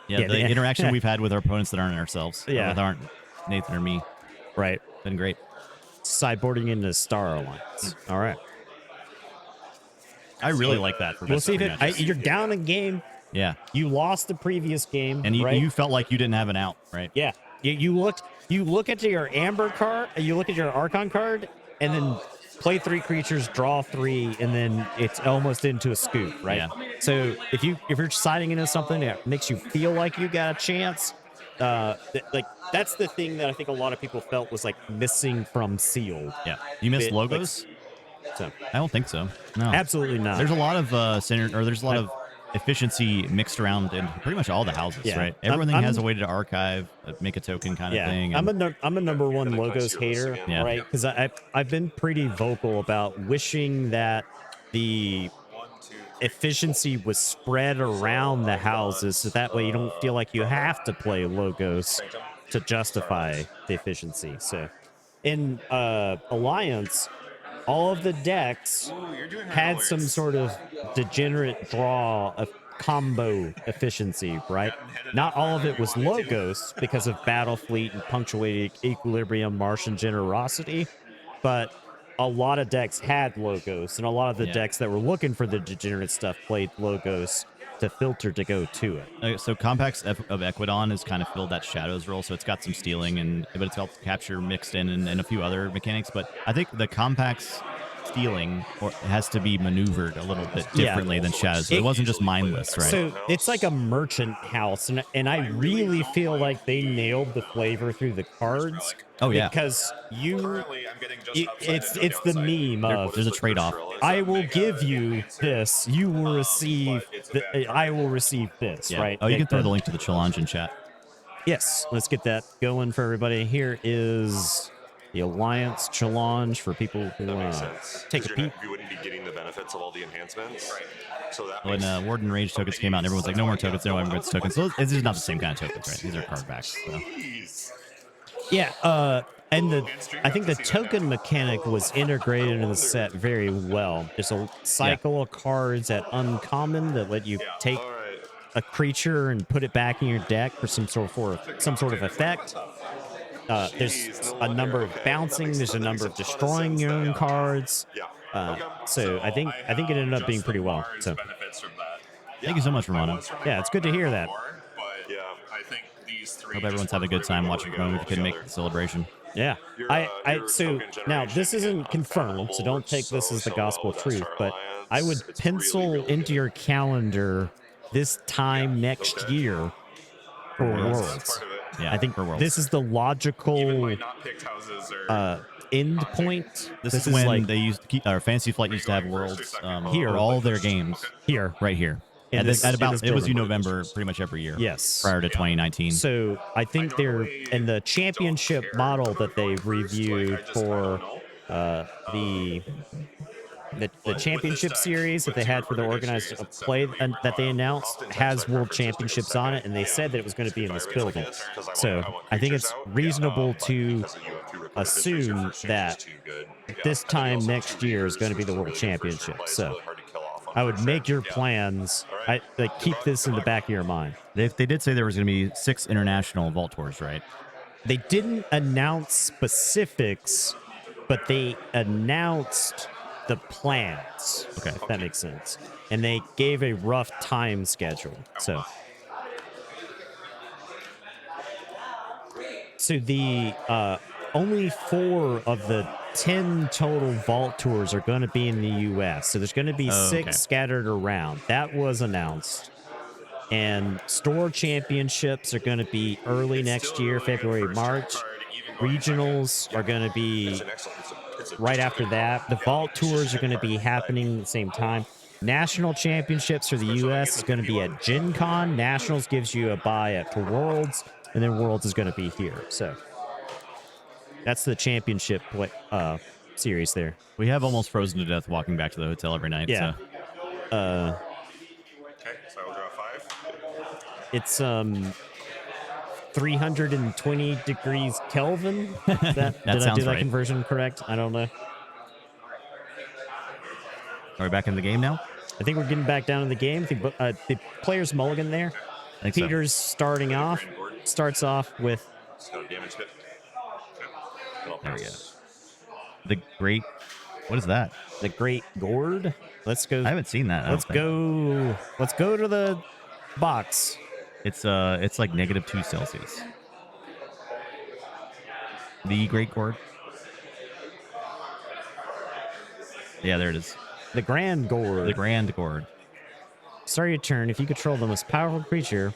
interaction we've had with our opponents that aren't ourselves. That aren't Nathan or me. Right. Been great. Sideboarding into Star Alliance. All right. I really like that. We'll see if you're down a game. Yeah. You lost the previous game, and right? you felt like you didn't have an out, right? Yeah. You look at your Amber card, you look at your Archon card, and then play 3 creatures, draw 3, and then it's almost into a scoop, right? Yeah. So if you're siding into something that makes you feel like you got a chance, that's the thing that I think a lot of people felt was like missing from Sealed. Yeah. You missed logos? So I don't think so. No. Absolutely not. There's a lot of there's a lot of efficiency mixed around in pretty much all the houses, right? Everything has a way to archive, make a token kind of thing. I'm a number one logos hater, right? Because I've been pretty vocal about wishing that the efficiency was spread around the houses, so that way you don't feel like you have to play logos to justify the efficiency. So in Alliance, all of the decks had some sort of degenerate draw of combo efficiency, right? Not all of it was logos because of Battlefleet and Punctuated Equilibrium, Martian Generosity, but a lot of decks had logos, and a lot of the decks that were looking for the degenerate stuff played logos to filter to go to it. So Compacts of Equidon has kind of filled that Shadows role, so it's got some stealing, but it's got capture mixed in and a few other mechanics. But I think the Compacts stealing has to be maneuvered a little bit differently than Shadows. So it wasn't just mindless, right? So it's like a merchant house, and I really feel like they nailed the flavor through the cards. Oh yeah, because it's the meme of there's a trade-off. I will give you this, you will receive I will receive this, right? Oh, you can throw the link to the challenge in chat. Yes, let's get that going for everybody. Here is the Alliance challenge for people who take a peek. You wouldn't be getting the benefits of all the enhancements. So that when Warden Rage tokens came out, everyone's like, no more tokens, no more tokens. So it's just not the same kind of tokens, right? These are card backs. So. Yeah, and I think the token mechanic was integrated into the set very well. There's a cycle of cards at uncommon that let you take a creature and put it back in your deck for some sort of effect. There's a number of bouncing. There's a number of destroying your own cards. So I think it ended up being pretty well. So thank you so much, Romano. Yeah, it's good to hear that. But yeah, I think these three. Hope everyone's having a good time watching from home if you couldn't make the celebration. Yeah. So now this isn't confirmed, so don't take this as the gospel truth, but I would pencil into your calendar this time next year for Worlds. Yeah, I think for Worlds. this is the logical end point. This is when like, they used to or Fantasy Flight used to have Worlds here, all their games here, right here. At about it was November pretty much every year. Yes, prior to 2019. So I think they're in the championship model that they've reviewed for the championship series that they had for the organized play and that they announced has world championships on it, and they said that it was going to be in this building. So I think it's reasonable to assume that this time next year is going to be the world championship. So I would make your plans. Keep this in the back of your mind. They did say there was going to be 6 international vault tours, right? They didn't announce specifics, but they announced the plans. Okay, if that makes sense. And they gave a rough time schedule. So the only 4 of the 10 total vault tours are going to be in the US. So there's going to be 6 scattered around. That was announced. And store championships are going to be early next year, February, March. Regionals are going to be right after that. The vault tours are going to be happening at the same time. National championships for the US is going to be at Gen Con. Nationals gives you a buy for Worlds, and then Worlds is going to be here. So that's the championship series there. We have almost frozen to death walking back to the hotel every night. Yeah. So. Okay, so I will draw 5. It's 320 degrees Kelvin. Did I do that conversion correct? I don't know. Are we back in the game now? I think we're getting back down in the game. The player's mulligan there. Peter's starting off. Starts off with. There we go. The Great. What is that? The Great Gourd. Let's go. I haven't seen that. Let's go to the box. It's like -2 Celsius. The Great Gourd. Yeah, there it is. The Grand Gourd. The Grand Gourd. Start your turn. If you control the most powerful creature,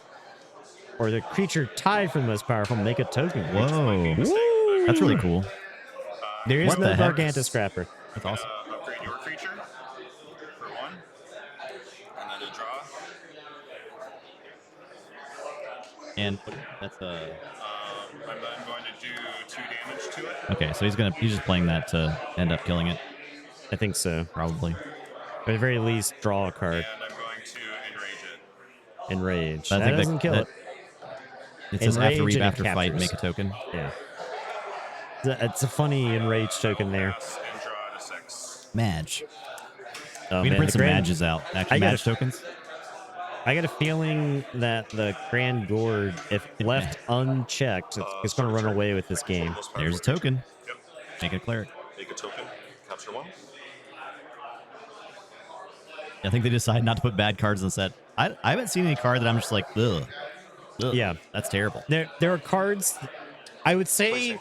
or the creature tied for the most powerful, make a token. Whoa. Woo! That's really cool. There is no Gargantua Scrapper. That's awesome. Upgrade your creature for 1, and then a draw. And that's I'm then going to do 2 damage to it. Okay, so he's just playing that to end up killing it. I think so. Probably. Or at the very least, draw a card. And I'm going to enrage it. Enrage. That doesn't kill it. It says after fight, make a token. Yeah. It's a funny enrage token there. And draw to 6. Madge. We need to print some Madges out. Actually, Madge tokens. I got a feeling that the Grand Gourd, if left unchecked, it's going to run away with this game. There's a token. Yep. Make a cleric. Make a token. Capture 1. I think they decided not to put bad cards in the set. I haven't seen any card that I'm just like, ugh. Yeah, that's terrible. There are cards. I would say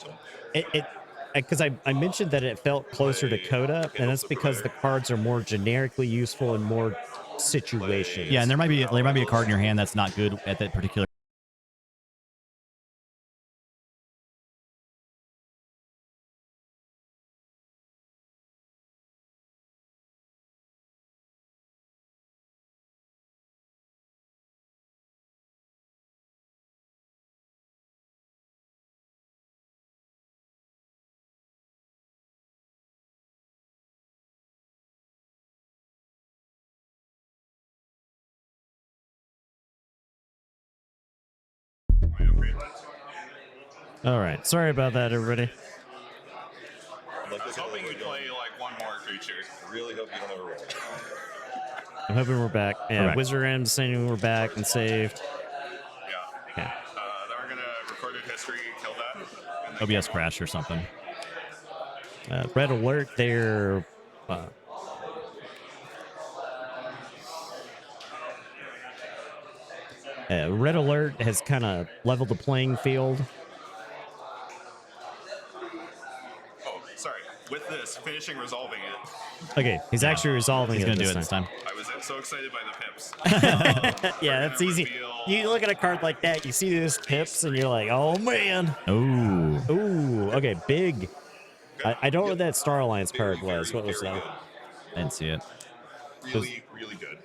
it because I mentioned that it felt closer to Coda, and that's because the cards are more generically useful in more situations. Yeah, and there might be a card in your hand that's not good at that particular All right. Sorry about that, everybody. I was hoping you'd play like one more creature. I really hope you don't ever roll. I'm hoping we're back. Yeah, Correct. Wizard M saying we're back and saved. Yeah. Yeah. Then we're gonna recorded history, kill that. OBS crash or something. Red alert there. Red alert has kind of leveled the playing field. Oh, sorry. With this, finishing resolving it. Okay, he's actually resolving He's it. gonna do it this time. I was so excited by the pips. Yeah, that's easy. You look at a card like that, you see those pips, and you're like, oh man. Oh. Ooh. Okay, big. I don't know what that Star Alliance card was. What was that? Good. I didn't see it. Really, really good.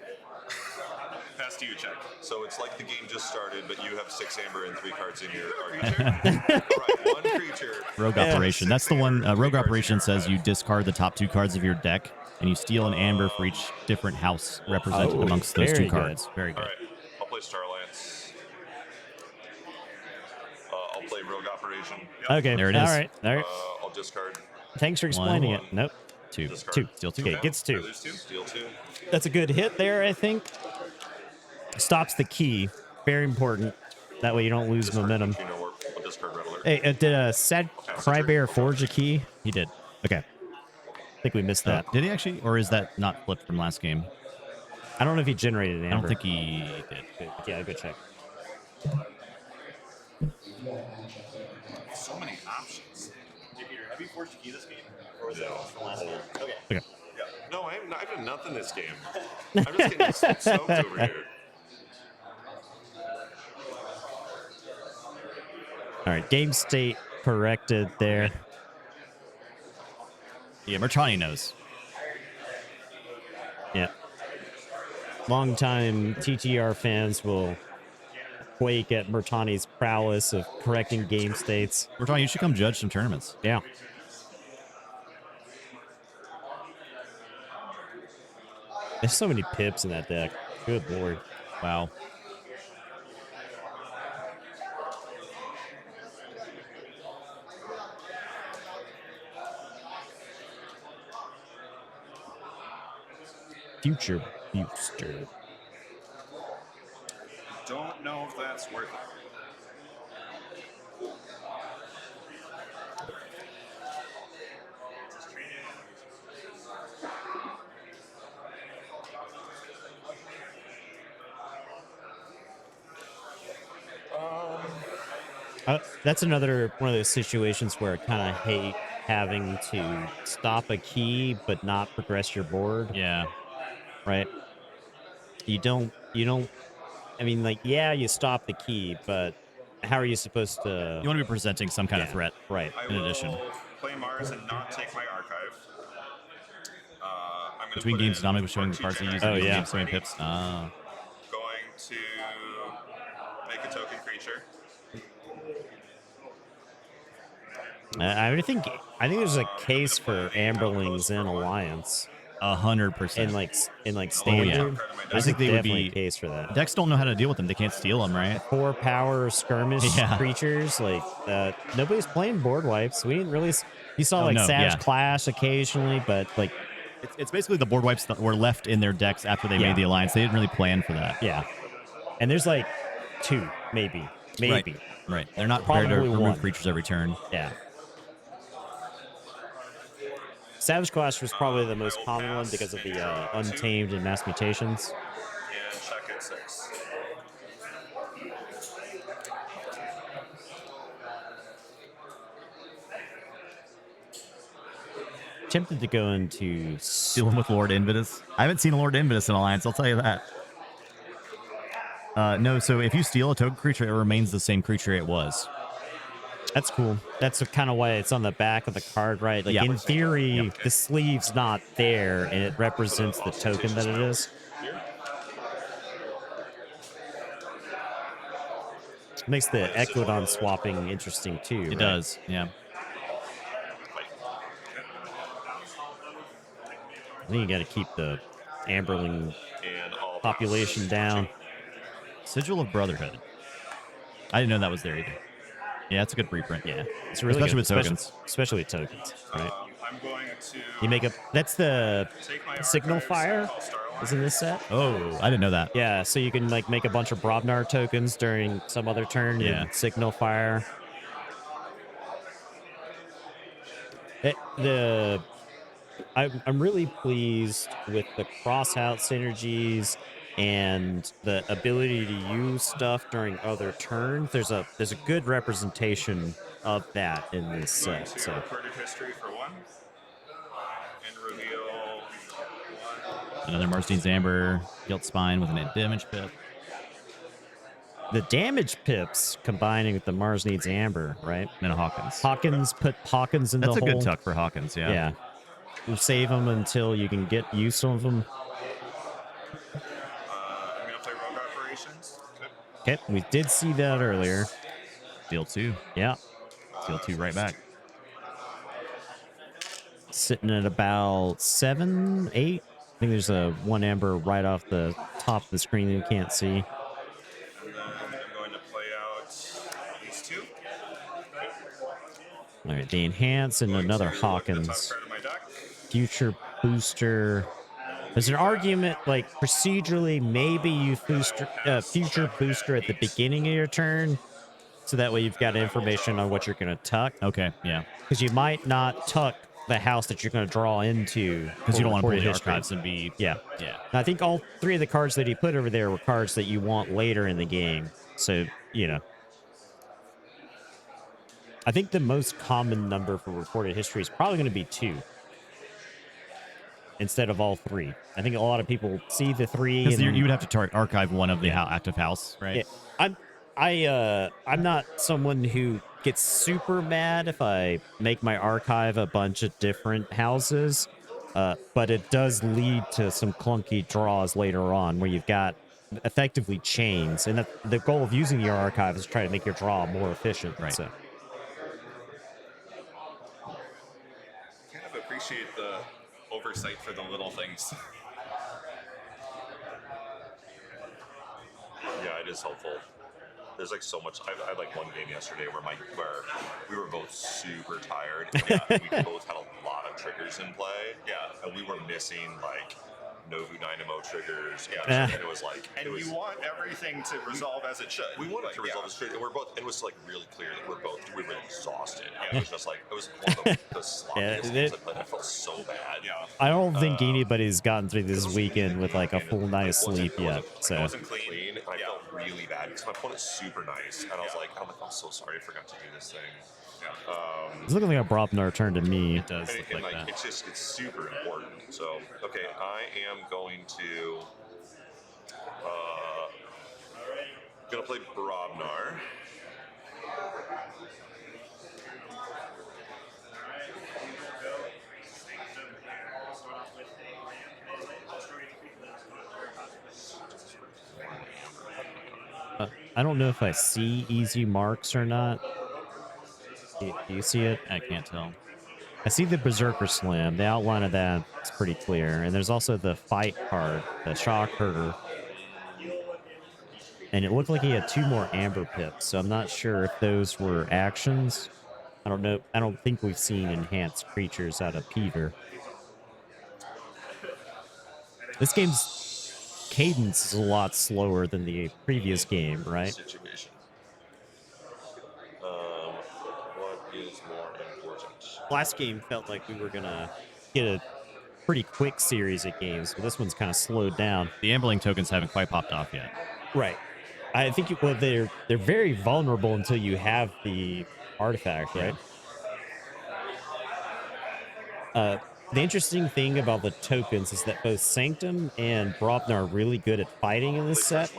Pass to you, check. So it's like the game just started, but you have 6 amber and 3 cards in your creature. All right, 1 creature. Rogue Operation. That's the one. Rogue Operation says you discard the top 2 cards of your deck, and you steal an amber for each different house represented amongst those 2 cards. Very good. All right, I'll play Star Alliance. I'll play Rogue Operation. Yep. Okay, there it is. All right. I'll discard. Thanks for explaining it. Nope. 2. Discard. 2. Steal 2. Okay, gets 2. Lose 2. Steal 2. That's a good hit there, I think. Stops the key. Very important. That way you don't lose momentum. You know, I'll discard Red Alert. Hey, did Sad Crybear forge a key? He did. Okay. I think we missed that. Did he actually? Or is that not flipped from last game? I don't know if he generated an I don't amber. think he did. Yeah, good check. So many options. Have you forged a key this game? Or was that the last game? Okay. Okay. Yeah. No, I've done nothing this game. I'm just getting stoked over here. All right, game state corrected there. Yeah, Merchani knows. Yeah. Longtime TTR fans will quake at Murtani's prowess of correcting game states. Merchani, you should come judge some tournaments. Yeah. There's so many pips in that deck. Good lord. Wow. Future booster. Don't know if that's worth it. That's another one of those situations where I kind of hate having to stop a key but not progress your board. Yeah. Right. You don't, I mean, like, yeah, you stop the key, but how are you supposed to? You want to be presenting some kind of threat. Right. In addition. I will play Mars and not take my archive. I'm Between games, Dominic was showing the cards he used Oh, in yeah. game swimming pips. Going to make a token creature. I think there's a case for Amberlings in Alliance 100%. in like standard. I think they would definitely be a case for that. Decks don't know how to deal with them. They can't steal them, right? 4 power skirmish Yeah. creatures. Like nobody's playing board wipes. We didn't really. You saw Savage Clash occasionally, but like it's basically the board wipes that were left in their decks after they made the alliance. They didn't really plan for that. Yeah, and there's like 2, maybe. Right. They're not prepared to Probably remove 1. creatures every turn. Yeah. Savage Clash was probably the most common one because of the Untamed and Mass Mutations. And check at 6. Tempted to go into Dealing with Lord Invitus. I haven't seen Lord Invitus in Alliance, I'll tell you that. No, so if you steal a token creature, it remains the same creature it was. That's cool. That's kind of why it's on the back of the card, right? Like in theory, the sleeve's not there, and it represents the token that it is. Makes the Eclodon swapping interesting too. It does, yeah. I think you got to keep the Amberling population down. Sigil of Brotherhood. I didn't know that was there either. Yeah, it's a good reprint. Yeah, it's really especially good. with tokens. Especially with tokens, right? I'm going to. You make that's the signal fire is in this set. Oh, I didn't know that. Yeah, so you can like make a bunch of Brobnar tokens during some other turn and signal fire. I'm really pleased with the cross-out synergies and the ability to use stuff during other turns. There's a good representation of that in this set. So recorded history for one, and reveal another Marstein's Amber, Guilt Spine with an damage pip. The damage pips combining with the Mars Needs Amber, right? And a Hawkins. Hawkins, put Hawkins in the hole. That's a good tuck for Hawkins, yeah. Yeah. You save them until you can get use of them. I'm going to play Rogue Operations. Okay, we did see that earlier. Deal 2. Yeah. Deal 2 right back. Sitting at about 7, 8. I think there's a 1 Amber right off the top of the screen that you can't see. And then I'm going to play out these 2. All right, the Enhance and another Hawkins. Future Booster. There's an argument, like, procedurally, maybe you Future Booster at the beginning of your turn, so that way you've got information on what you're going to tuck. Okay, yeah. Because you might not tuck the house that you're going to draw into. Because you don't want to pull the archives and be... Yeah. I think all 3 of the cards that he put over there were cards that you want later in the game. So, you know. I think the most common number for recorded history is probably going to be 2. Instead of all 3. I think a lot of people see the 3. Because you would have to archive one of the active house, right? Yeah. I'm not someone who gets super mad if I make my archive a bunch of different houses, but it does lead to some clunky draws later on where you've got effectively chains, and the goal of using your archive is to try to make your draw more efficient. Right. So. Kind of appreciate the oversight for the little things. Yeah, it is helpful. There's like so much. I had like one game yesterday where we were both super tired. And we both had a lot of triggers in play. Yeah, and we were missing like Novu Dynamo triggers. Yeah, and it was like, and you want everything to resolve as it should. We wanted to resolve as it should, and we're both. It was like really clear that we were really exhausted. Yeah, it was just like it was one of the sloppiest games I played. I felt so bad. Yeah, I don't think anybody's gotten through this weekend with like a full night's sleep yet. So it wasn't clean. I felt really bad because my opponent's super nice, and I was like, I'm so sorry, I forgot to do this thing. It's looking like a Brobnar turn to me. It does look like that. It's super important. So, okay, I am going to play Brobnar. I don't know if I see easy marks or not. Do you see it? I can't tell. I see the Berserker Slam. The outline of that is pretty clear. And there's also the fight card, the Shock Herder. And it looked like he had 2 more Amber Pips, so I'm not sure if those were actions. I don't know. I don't think we've seen enhanced creatures out of Peter. This game's cadence is a lot slower than the previous game, right? Situation. What is more important? Last game felt like we were gonna get a pretty quick series of games, but this one's kind of slowed down. The Ambling tokens haven't quite popped off yet. Right. I think they're very vulnerable until you have the artifact, right? The interesting thing about the tokens is that both Sanctum and Brobnar are really good at fighting in this set.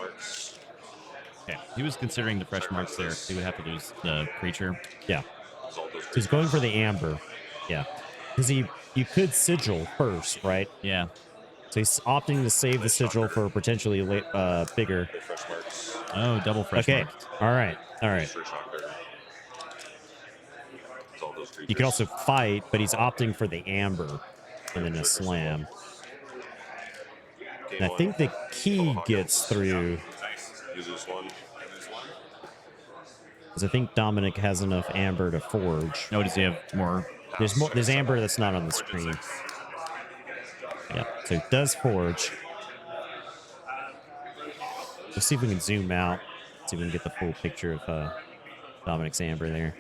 Yeah, he was considering the fresh marks there. He would have to lose the creature. Yeah. He's going for the Amber. Yeah. Because you could Sigil first, right? Yeah. So he's opting to save the Sigil for potentially bigger. Oh, double fresh marks. All right. You could also fight, but he's opting for the Amber and then a slam. And I think the key gets through. Because I think Dominic has enough amber to forge. No, does he have more? There's amber that's not on the screen. Yeah, so it does forge. Let's see if we can zoom out. See if we can get the full picture of Dominic's amber there.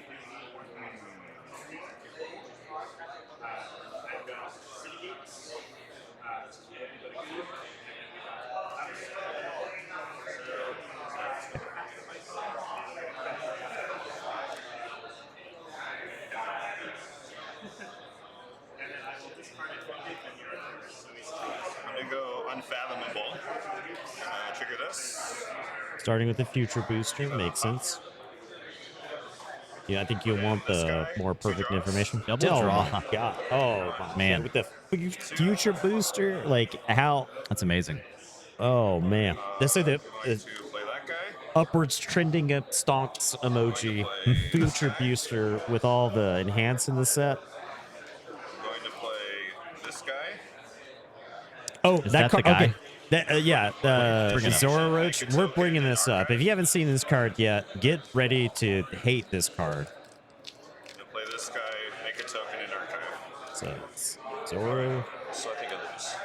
I'm gonna go unfathomable. Trigger this. Starting with the future booster makes sense. Yeah, I think you'll want the more perfect information. Double oh draw. My God. Oh my man. God. With the future booster, like how? That's amazing. Oh man. This is the play that guy. upwards trending up stonks emoji. Future booster with all the enhance in the set. I'm going to play this guy. Oh, Is that that the card. guy? Okay. Yeah, Zora Roach. We're bringing this up. If you haven't seen this card yet, get ready to hate this card. I'm gonna play this guy, make a token in archive. So it's Zoro. So I think I lose.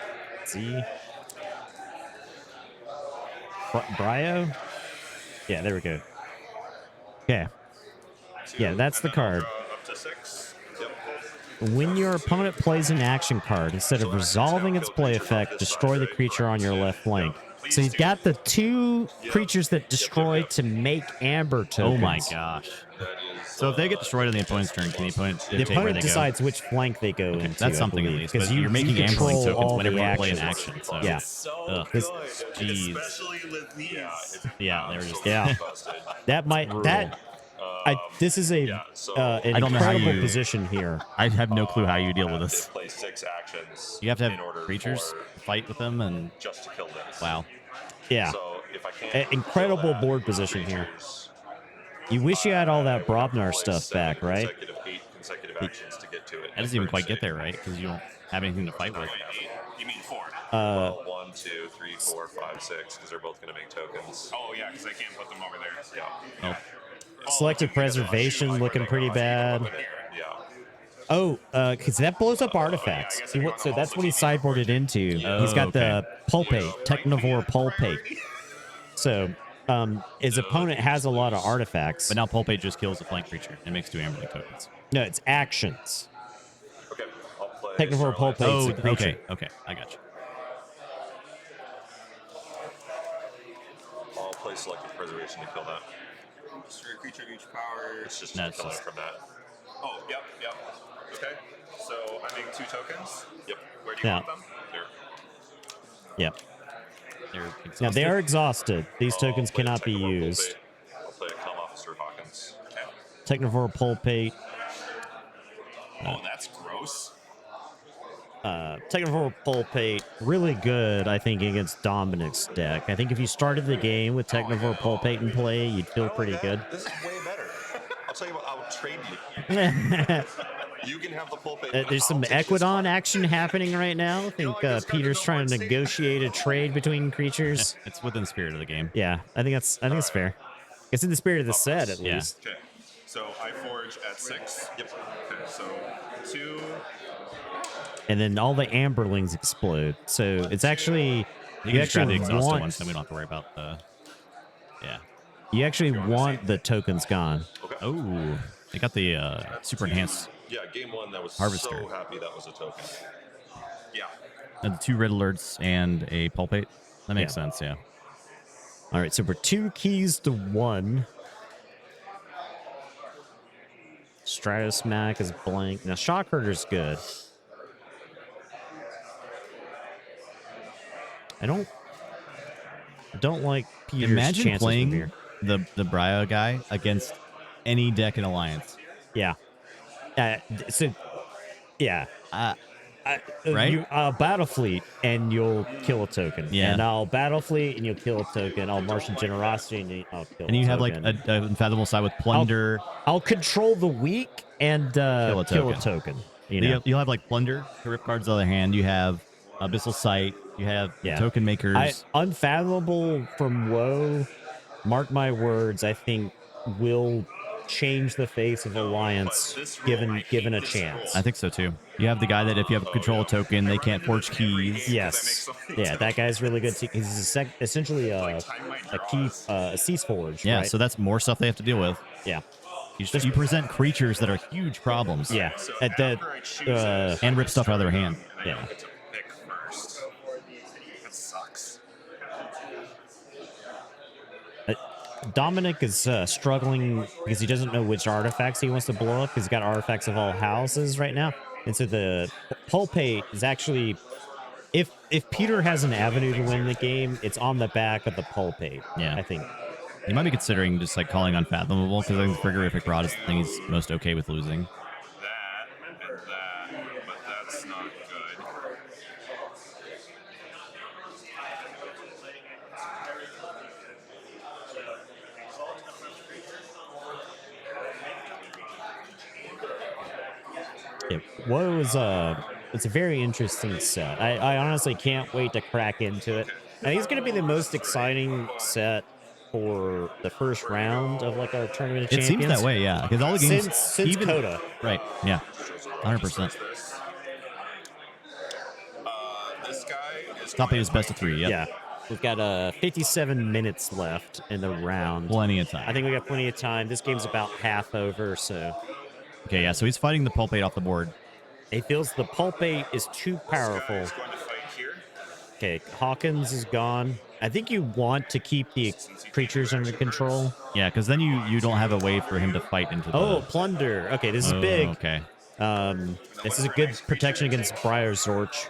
Z. Brio. Yeah, there we go. Okay. Yeah, that's the card. Up to 6. Yep. When your opponent plays an action card, instead of resolving its play effect, destroy the creature on your left flank. So he's got the 2 creatures that destroy to make amber tokens. Oh my gosh. So if they get destroyed on the opponent's turn, can the opponent dictate where opponent they decides go? which flank they go into. That's something at least. Because you're making amber control tokens all whenever the you play an actions. action. So. Yeah. So good. Jeez. Especially with these. Yeah, they were just. Yeah. That might that. This is a an I don't know how incredible you- position here. I have no clue how you deal with this. Play 6 actions. You have to in have order creatures for- fight with them, and just to kill this. wow. Yeah. So if I can't An incredible kill that, board position here. creatures, You wish you had all that I would Brobnar play stuff 7 back, right? 8 consecutive actions to get to it. That doesn't even quite get there, right? Because you don't have anything to fight with. You mean 4? 1, 2, 3, 4, 5, 6, because they're both going to make tokens. Oh yeah, because I can't put them over there. Yeah. Oh, Selective preservation looking pretty bad. Yeah. Oh, because that blows up artifacts. See what? So that's what he sideboarded into. He's got the Pulpate, Technivore Pulpate. So, his opponent has a lot of artifacts. but now Pulpate just kills a flank creature and makes 2 Amberlink tokens. No, it's actions. Okay. I'll play Technivore Pulpate's Oh, a creature. okay, I got you. I'll play selective preservation to kill that. Destroy a creature of each power. It's just No, to it's kill it just- from that. Oh, yep. Okay. So I make 2 tokens. Yep. Where do you want them? There. Yep. They're Now exhausted. they are exhausted. These tokens I'll play cannot be Technivore used. Pulpate. I'll play a Calm Officer Hawkins. Okay. Technivore Pulpate. Oh, that's gross. Technivore Pulpate, really good, I think, against Dominic's deck. I think if you started the game with Technivore Pulpate in play, you'd feel pretty good. This is way better. I'll tell you what, I'll trade you. You can have the Pulpate. There's some Equidon action happening right now. I think Peter's trying to negotiate a trade between creatures. It's within the spirit of the game. Yeah, I think it's fair. It's in the spirit of the set, at Yeah. least. Okay. So I forge at 6. Yep. Okay. So 2. And then all the Amberlings explode. So it's actually You can you just grab the actually exhausted want ones, then we don't have to worry about the. Yeah. you actually want the tokens gone. Okay. Oh, they got the super enhanced Yeah, game 1, that was Harvester. so happy that was a token. Yeah. and the 2 red alerts and a pulpate. That makes Yeah. sense. Yeah. All right, so we're 2 keys to 1. Stratosmack is blank. Now Shockherder's good. I don't like Peter's Imagine chances from playing here. the Brio guy against any deck in Alliance. Yeah. So, yeah. Right? I'll Battlefleet and you'll kill a token. Yeah. And I'll Battlefleet and you'll kill a token. I'll Martian Generosity and I'll kill And you a have like token. a unfathomable side with plunder. I'll control the weak and kill a token. You know? You'll have like plunder to rip cards out of their hand. You have Abyssal Sight. You have Yeah. token makers. Unfathomable from Woe, mark my words, I think will change the face of Alliance given a chance. I think so too. You have the guy that if you have a control token, they can't forge keys. Yes. Yeah, that guy's really good. He's essentially a KEYFORGE, Yeah, right? so that's more stuff they have to deal with. Yeah. You present creatures that are huge problems. Yeah. And rip stuff out of their hand. Yeah. That sucks. Dominic is struggling because he doesn't know which artifacts he wants to blow up because he's got artifacts of all houses right now. And so the Pulpate is actually, if Peter has an avenue to win the game, it's on the back of the Pulpate. Yeah. I think. You might be considering just like calling Unfathomable because I think the Frigorific Rod is the thing he's most okay with losing. That and that, but that's not good. It's a very interesting set. I honestly can't wait to crack into it. I think it's going to be the most exciting set for the first round of like our tournament of champions. It seems that way, yeah. Because all the games since even Coda, right? Yeah, 100%. This guy is Top 8 is best of 3. Yep. Yeah. We've got 57 minutes left in the round. Plenty of time. I think we got plenty of time. This game's about half over, so. Okay, yeah. So he's fighting the Pulpate off the board. He feels the Pulpate is too powerful. Okay, Hawkins is gone. I think you want to keep the creatures under control. Yeah, because then you don't have a way for him to fight into the... Oh, Plunder. Okay, this is big. Okay. This is a good protection against Briar Zorch.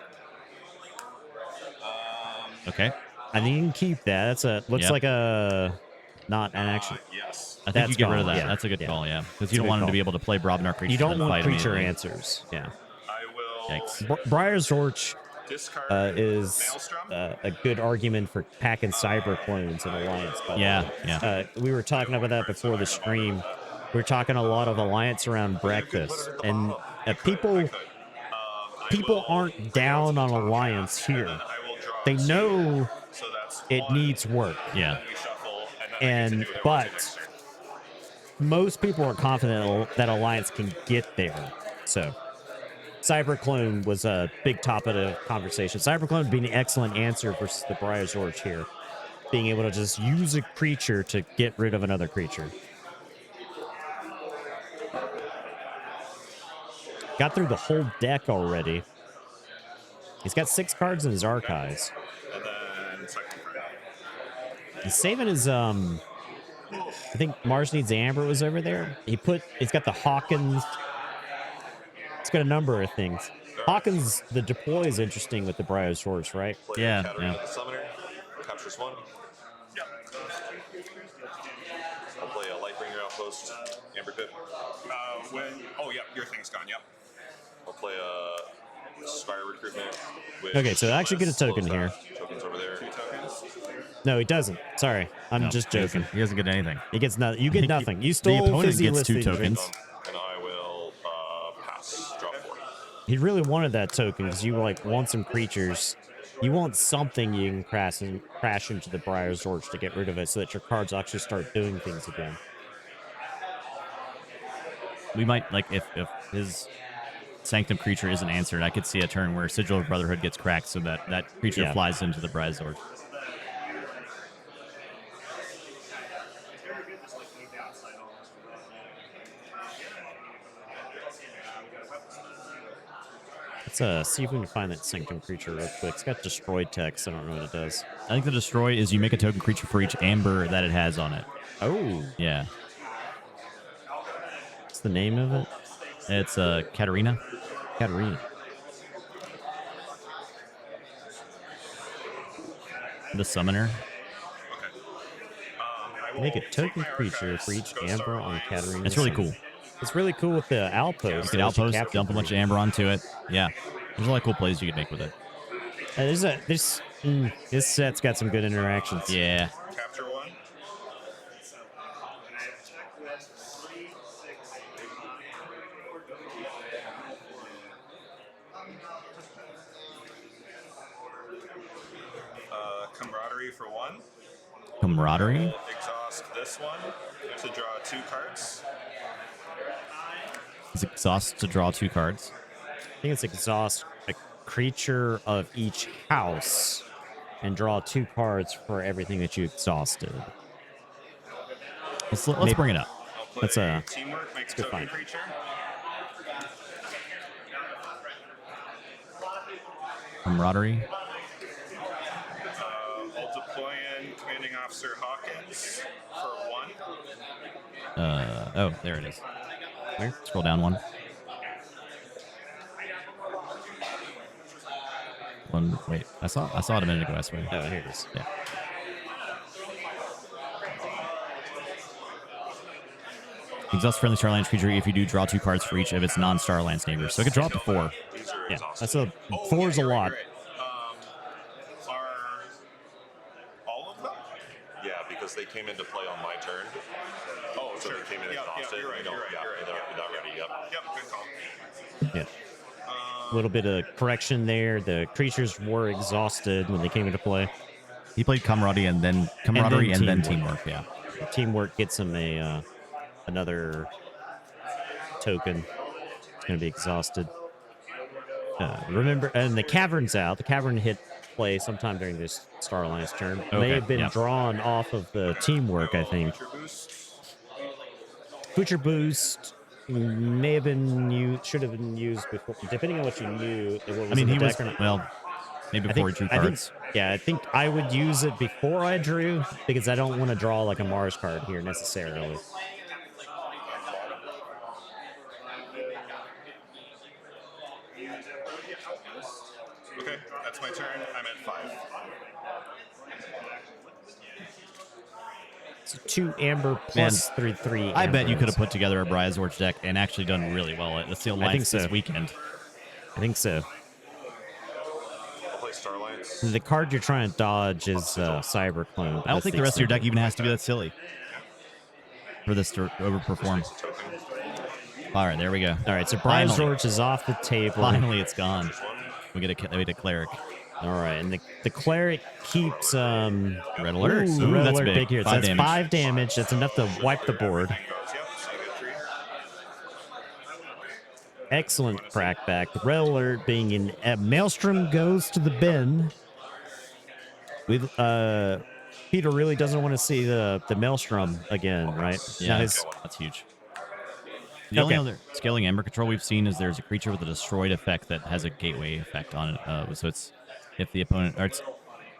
Okay. I think you can keep that. That's looks like a not an action. Yes. I think you get rid of that. Yeah. That's a good call, yeah. Because you don't want him to be able to play Brobnar creatures. You don't want fight creature immediately. answers. Yeah. I will. Yikes. Briar Zorch is a good argument for packing cyber clones in Alliance. Yeah. We were talking about that before the stream. We were talking a lot of Alliance around breakfast, and people aren't down on Alliance here. They know it needs work. Yeah. But most people are confident that Alliance can get there. So Cyberclone was a big topic of the conversation. Cyberclone would be an excellent answer versus the Briar Zorch here. Being able to just use a creature to get rid of another creature. Got through the whole deck already. He's got 6 cards in his archives. He's saving his I think Mars Needs Amber was over there. He's got the Hawkins. It's got a number of things. Hawkins, the deploy is interesting with the Briar Zorch, right? Yeah. Summoner captures 1. I'll play a Lightbringer Outpost, Amber Pit. Your thing's gone. Yep. I'll play a Spire Recruitment. Okay, so I actually get a token here. Tokens over there. 2 tokens. No, he doesn't. Sorry, I'm just joking. He doesn't get anything. He gets nothing. You get nothing. You The stole opponent Fizzy gets 2 Listing. tokens. And I will pass. Drop 4. He really wanted that token because you want some creatures. You want something you can crash into the Briar Zorch to get rid of it so that your cards actually start doing things again. We might, if his Sanctum creature isn't answered, I could see a turn where Sigil of Brotherhood gets cracked so that creature flies into the Briar Zorch. Let's see if we can find that Sanctum creature real quick. It's got destroyed text. I don't know what it does. I think the destroy is you make a token creature for each amber that it has on it. Oh. Yeah. What's the name of it? It's Katarina. Katarina. The summoner. Make a token creature for each amber on Katarina. It's really cool. It's really cool with the outpost. You can outpost, dump a bunch of amber onto it. Yeah. There's a lot of cool plays you can make with it. This set's got some good interactions. Yeah. Capture 1. Camaraderie for 1. Camaraderie? Exhaust this one to draw 2 cards. Is exhaust to draw 2 cards? I think it's exhaust a creature of each house and draw 2 cards for everything that you exhausted. Let's bring it up. That's a teamwork. Make a good token find. creature. Camaraderie. I'll deploy in Commanding Officer Hawkins for 1. Oh, there it is. Where? Scroll down 1. Wait, I saw it a minute ago. I swear. Oh, here it is. Yeah. Exhaust friendly Starlands creature if you do draw 2 cards for each of its non-Starlands neighbors. So it could draw up to 4. Yeah, that's a 4's a lot. Are all of them? Yeah, because they came into play on my turn. Oh, so they came in exhausted. You're right. They're not ready. Yep, good call. Yeah. A little bit of correction there. The creatures were exhausted when they came into play. He played camaraderie and then teamwork. Yeah. Teamwork gets him a another token. It's going to be exhausted. Remember, and the cavern's out. The cavern hit play sometime during this Star Alliance turn. Okay, May have been drawn off of the teamwork, I think. Future boost may have been used, should have been used before, depending on what you knew. I mean, he was maybe before he drew cards. I think I would use it before I drew because I don't want to draw like a Mars card here necessarily. Okay, that's my turn. I'm at 5. So 2 amber plus 3/3. I bet you could have put together a Briazorch deck and actually done really well at the Sealed Alliance this weekend. I think so. I'll play Starlights. The card you're trying to dodge is Cyberclone. I don't think the rest of your deck even has to be that silly for this to overperform. All right, there we go. All right, so Briazorch is off the table. Finally, it's gone. We get a cleric. All right, and the cleric keeps red alert. Ooh, red that's alert big here. So that's 5 damage. That's enough to wipe the board. Excellent crackback. The red alert being in Maelstrom goes to the bin. With Peter really doesn't want to see the Maelstrom again, right? Yeah, that's huge. The only other scaling Ember control we've seen is there's a creature with a destroyed effect that has a gateway effect on it. So it's if the opponent or it's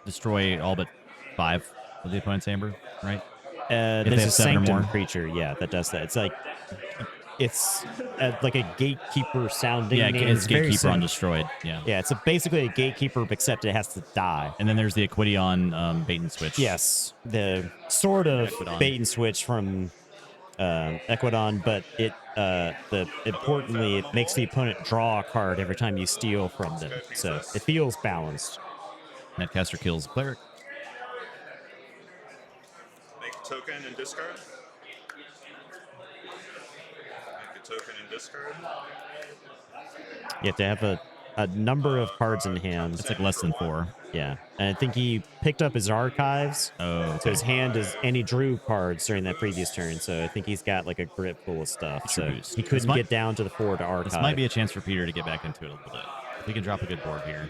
destroy all but 5 of the opponent's Amber, right? There's a Sanctum creature, that does that. It's like like a gatekeeper sounding. Yeah, name. it's gatekeeper on destroyed. Yeah, it's basically a gatekeeper, except it has to die. And then there's the Equidion bait and switch. Yes, the sort of Equidon. Bait and switch from Equidon, but importantly, it makes the opponent draw a card every time you steal from them. So it feels balanced. Netcaster kills cleric. Make a token and discard. Make a token and discard. You have to have a number of cards in hand. It's like less than 4. Yeah, and I think he picked up his archives. Oh, okay. So his hand and he drew cards during that previous turn. So I think he's got like a grip full of stuff. So he couldn't get down to the 4 to archive. This might be a chance for Peter to get back into it a little bit. If he can drop a good board here.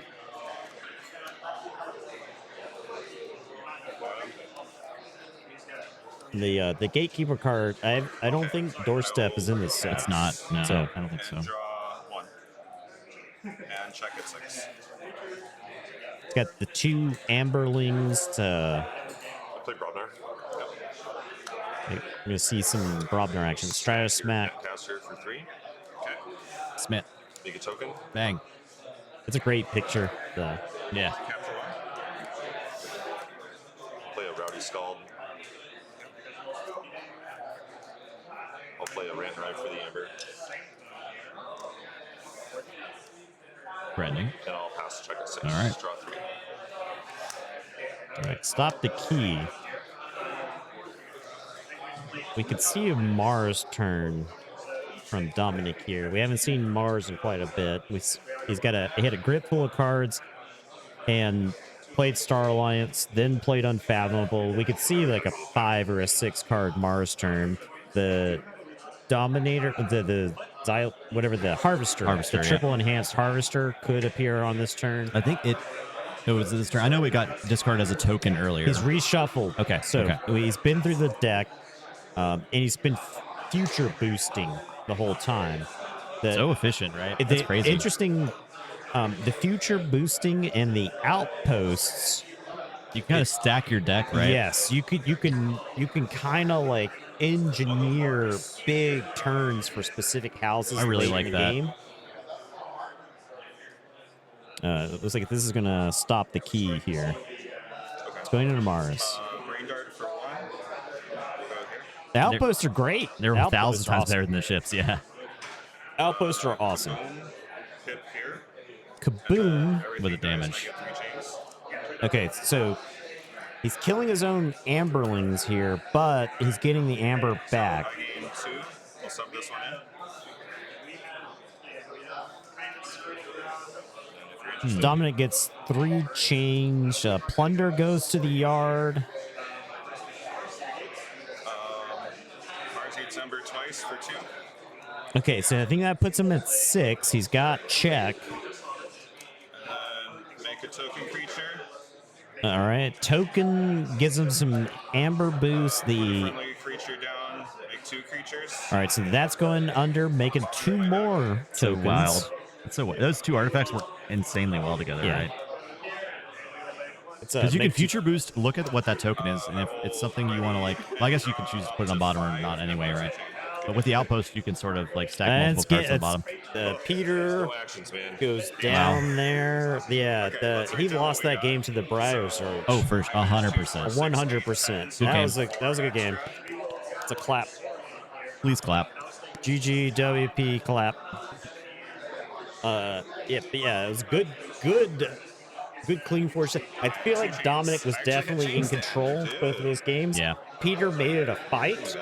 The gatekeeper card, I don't think Doorstep is in this set. It's not. No, so, I don't think so. Draw 1 and check at 6. Got the 2 Amberlings to. Play Brobnar. You're gonna see some Brobnar action. Stratus Smack. Caster for 3. Okay. Smith. Make a token. Bang. It's a great picture. Yeah. Capture 1. Play a Rowdy Scald. I'll play a Rant Ride for the Amber. Threatening. And I'll pass check at 6. All right. Draw 3. All right, stop the key. We could see a Mars turn from Dominic here. We haven't seen Mars in quite a bit. He had a grip full of cards and played Star Alliance, then played Unfathomable. We could see like a 5 or a 6 card Mars turn. The Dominator, whatever the Harvester, the triple enhanced Harvester could appear on this turn. I think it was this turn. I know it got discarded as a token earlier. He's reshuffled. Okay. So he's been through the deck, and he's been future boosting the whole time. So efficient, right? That's crazy. Interesting. The future boosting and the outposts. You kind of stack your deck, right? Yes, you can kind of like engineer big turns for specific houses. I really like in the that. game. It looks like this is gonna stop the key here. It's going into Mars. The outposts are great. They're 1,000 times better than the ships. Yeah. Outposts are awesome. Kaboom with the damage. Okay, so he's killing his own Amberlings here, but he's getting the Amber back. Dominic gets 3 change. Plunder goes to the yard. Okay, so I think that puts him at 6. He's got check. Make a token creature. All right, token gives him some amber boost. The creature down, make 2 creatures. All right, so that's going under, making 2 more tokens. So wild. So those 2 artifacts work insanely well together, right? Because you can future boost. Look at what that token is, and if it's something you want to like, well, I guess you can choose to put it on bottom or not anyway, right? But with the outpost, you can sort of like stack multiple cards on the bottom. Peter goes down there. Yeah, he lost that game to the Briars. Oh, for 100%. 100%. That was a good game. It's a clap. Please clap. GG WP clap. Yeah, it was good clean force. I feel like Dominic was definitely in control both of those games. Yeah. Peter made it a fight.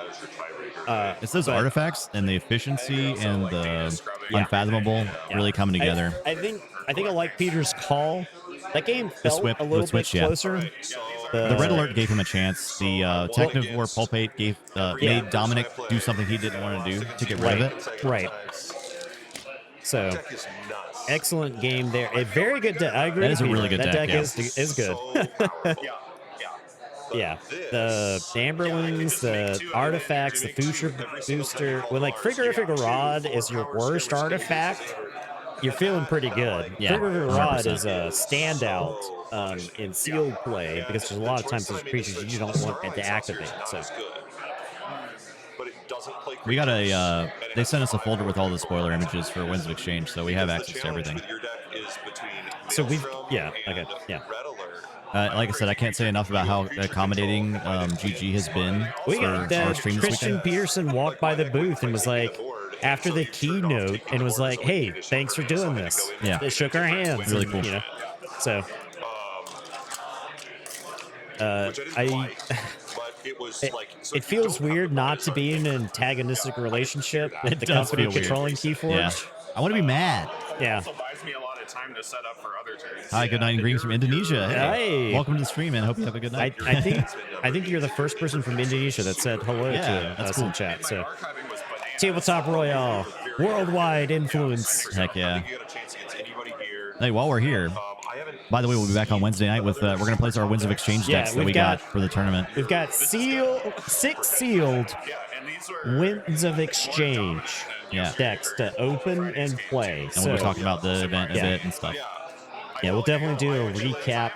It's those artifacts and the efficiency and the unfathomable really coming together. I think I like Peter's call. That game felt a little bit closer. The red alert gave him a chance. The Technovore Pulpate made Dominic do something he didn't want to do to get rid of it. Right. So, excellent game there. A very good deck. I agree. That is a really good deck. That deck is good. Yeah, the Amberlings, the artifacts, the future booster. When like Frigorific Rod is your worst artifact, you're feeling pretty good. Yeah, Frigorific Rod is a standout in sealed play because there's a lot of times there's creatures you don't want to activate. So we got they sent us a folder with all the spoiler images for Winds of Exchange, so we have access to everything. So like I said, I can't say enough about how accommodating GG has been for our stream this Christian weekend. Peterson walked by the booth and was like, after the keynote, and was like, "Hey, thanks for doing this." Yeah, they shook our hands. Really and, cool. You know, so it feels weird not to be in an antagonistic relationship with the company controlling KeyForge. Yeah. I want to be mad. Yeah. Hi, good night and greetings from Indonesia. Hey. Welcome to the stream, man. Hope you have a good night. I think you're the first person from Indonesia that said hello to us in chat. So, Tabletop Royale, worldwide influence. Heck yeah. Hey, while we're here, by the way, we'll be back on Wednesday night with we're going to place our Winds of Exchange decks that we got for the tournament. We've got 6 sealed Winds of Exchange decks to open and play. And we'll be talking about the event a bit and stuff. Yeah, we'll definitely do a recap.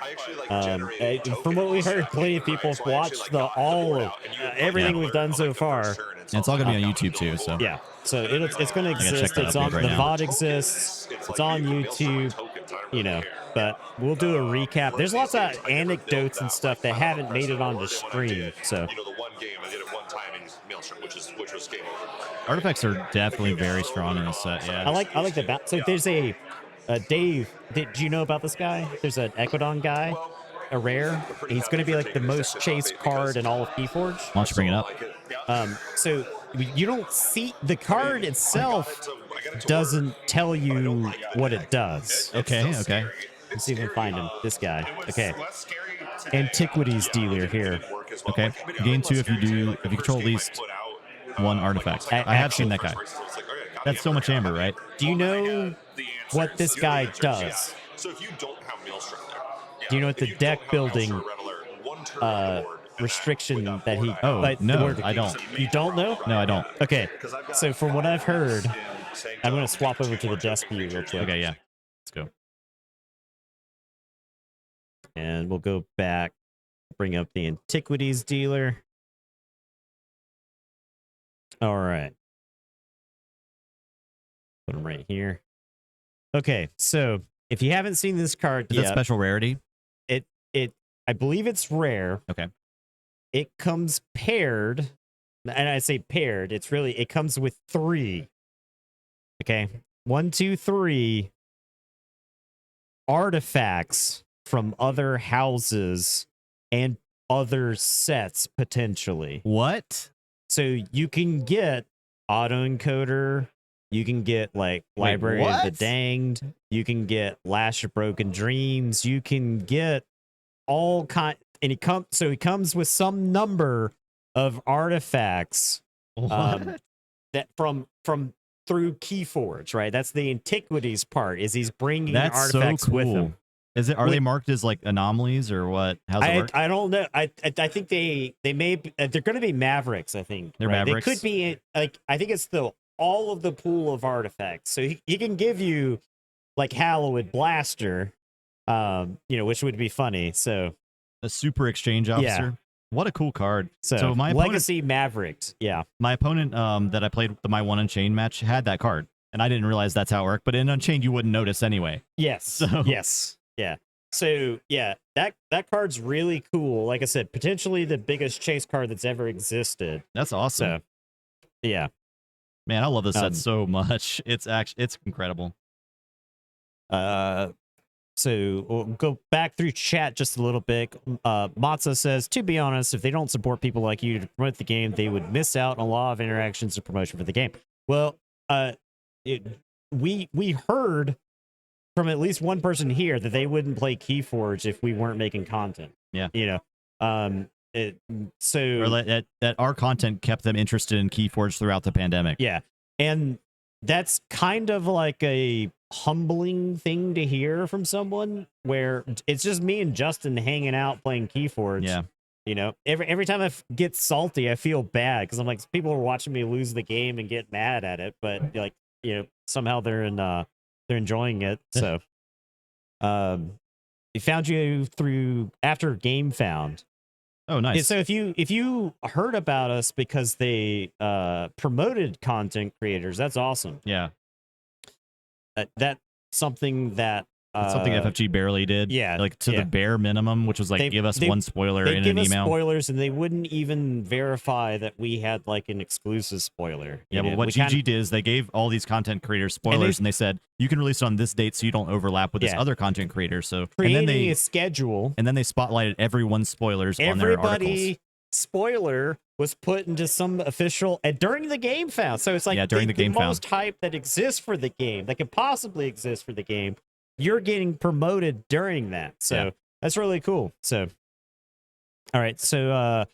From what we heard, plenty of people have watched all of everything we've done so far. And it's all going to be on YouTube too. So yeah, so it's going to exist. It's on the VOD exists. It's on YouTube. You know, but we'll do a recap. There's lots of anecdotes and stuff that haven't made it onto stream. So artifacts are definitely very strong in this set. Yeah, I like the so there's a Dave. Did you know about this guy? There's an Equidon guy, a rare. He's going to be like the most chased card in all of KeyForge. Why don't you bring it up? So you don't see the card itself doesn't tell you what it does. Okay. Let's see if we can find him. This guy. Okay. Antiquities dealer here. Okay. Gain 2 if you control at least one artifact. I have seen that guy. That's so much amber, right? Do you know what this guy does? So if you don't have Maelstrom there, do you know what the deck building restriction that he? Oh no, I don't. You don't know? No, I don't. Okay, so from what I've heard, I'm going to swap over to the desk view real quick. Okay, yeah, let's go. And we'll go back, bring up the antiquities dealer. All right. Put them right here. Okay, so if you haven't seen this card yet, is that special rarity? I believe it's rare. Okay. It comes paired, and I say paired, it comes with 3. Okay. 1, 2, 3 artifacts from other houses and other sets potentially. What? So you can get autoencoder, you can get like Library of the Danged, you can get Lash of Broken Dreams, you can get all kind, and he comes with some number of artifacts that from through KeyForge, right? That's the antiquities part. Is he's bringing artifacts with him? Is it? Are they marked as like anomalies or what? How's it work? I don't know. I think they may they're going to be Mavericks. I think they're Mavericks. They could be like, I think it's all of the pool of artifacts. So he can give you like Hallowed Blaster, which would be funny. So a super exchange officer. Yeah. What a cool card. So my Legacy Mavericks. Yeah. My opponent that I played my one Unchained match had that card, and I didn't realize that's how it worked. But in Unchained, you wouldn't notice anyway. Yes. So. Yes. Yeah. So yeah, that card's really cool. Like I said, potentially the biggest chase card that's ever existed. That's awesome. So, yeah. Man, I love this set so much. It's incredible. So we'll go back through chat just a little bit. Matza says, to be honest, if they don't support people like you to promote the game, they would miss out on a lot of interactions and promotion for the game. Well, we heard from at least one person here that they wouldn't play KeyForge if we weren't making content. Yeah. Or that our content kept them interested in KeyForge throughout the pandemic. Yeah. And that's kind of like a humbling thing to hear from someone, where it's just me and Justin hanging out playing KeyForge. Yeah. Every time I get salty, I feel bad because I'm like, people are watching me lose the game and get mad at it, but somehow they're enjoying it. So we found you through after Game Found. Oh, nice. And so if you heard about us because they promoted content creators, that's awesome. Yeah. That's something that something FFG barely did. Yeah, like to the bare minimum, which was like give us one spoiler in an email. Spoilers, and they wouldn't even verify that we had like an exclusive spoiler. Yeah, but what GG did is they gave all these content creators spoilers, and they said you can release it on this date so you don't overlap with this other content creator. So creating a schedule, and then they spotlighted everyone's spoilers on their articles. Spoiler was put into some official during the Game Found. So it's like during the most hype that exists for the game, that could possibly exist for the game. You're getting promoted during that. So that's really cool. So, all right. So,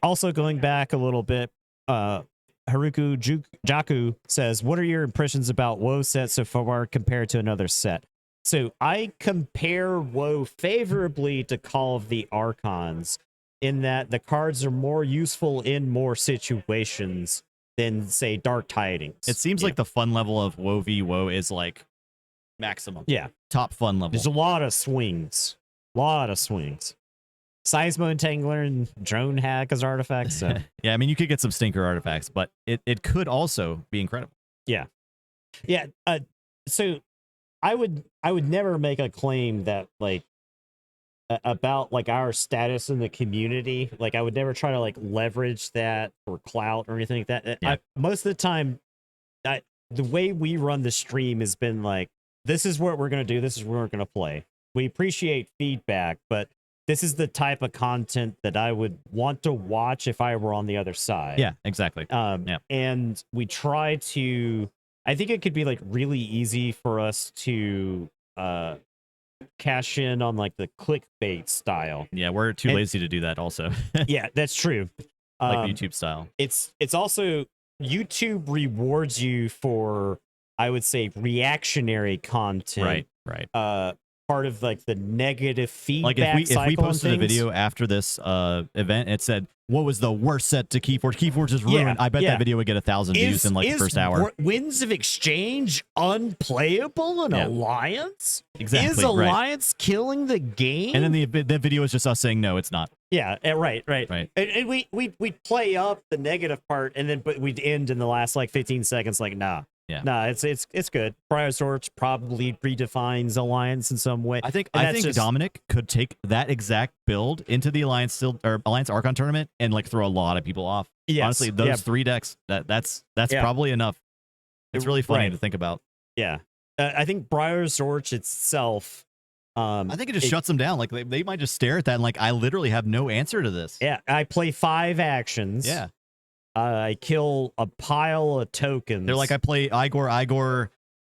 also going back a little bit, Haruku Jaku says, what are your impressions about WoW set so far compared to another set? So I compare WoW favorably to Call of the Archons in that the cards are more useful in more situations than, say, Dark Tidings. It seems like the fun level of WoW v WoW is like maximum. Yeah. Top fun level. There's a lot of swings. Seismo Entangler and Drone Hack as artifacts. So. Yeah, I mean, you could get some stinker artifacts, but it could also be incredible. Yeah. Yeah. So I would never make a claim that like about like our status in the community. Like I would never try to like leverage that for clout or anything like that. Yeah. Most of the time, the way we run the stream has been like, this is what we're going to do. This is what we're going to play. We appreciate feedback, but this is the type of content that I would want to watch if I were on the other side. Yeah, exactly. And we try to, I think it could be like really easy for us to cash in on like the clickbait style. Yeah, we're too lazy to do that also. Yeah, that's true. Like YouTube style. It's also YouTube rewards you for, I would say, reactionary content. Right. Part of like the negative feedback. Like if we posted a video after this event, it said, "What was the worst set to KeyForge? KeyForge is ruined." I bet that video would get 1,000 views in like the first hour. Winds of Exchange unplayable in Alliance? Exactly. Is Alliance killing the game? And then the video is just us saying, "No, it's not." Yeah, right. And we'd play up the negative part, and then but we'd end in the last like 15 seconds, like, nah. Yeah. Nah, it's good. Bryosorch probably redefines Alliance in some way. I think Dominic could take that exact build into the Alliance Archon tournament and like throw a lot of people off. Yes. Honestly, those 3 decks, that's probably enough. It's really funny to think about. Yeah. I think Bryosorch itself, I think it just shuts them down. Like they might just stare at that and like, I literally have no answer to this. Yeah, I play 5 actions. Yeah. I kill a pile of tokens. They're like, I play Igor,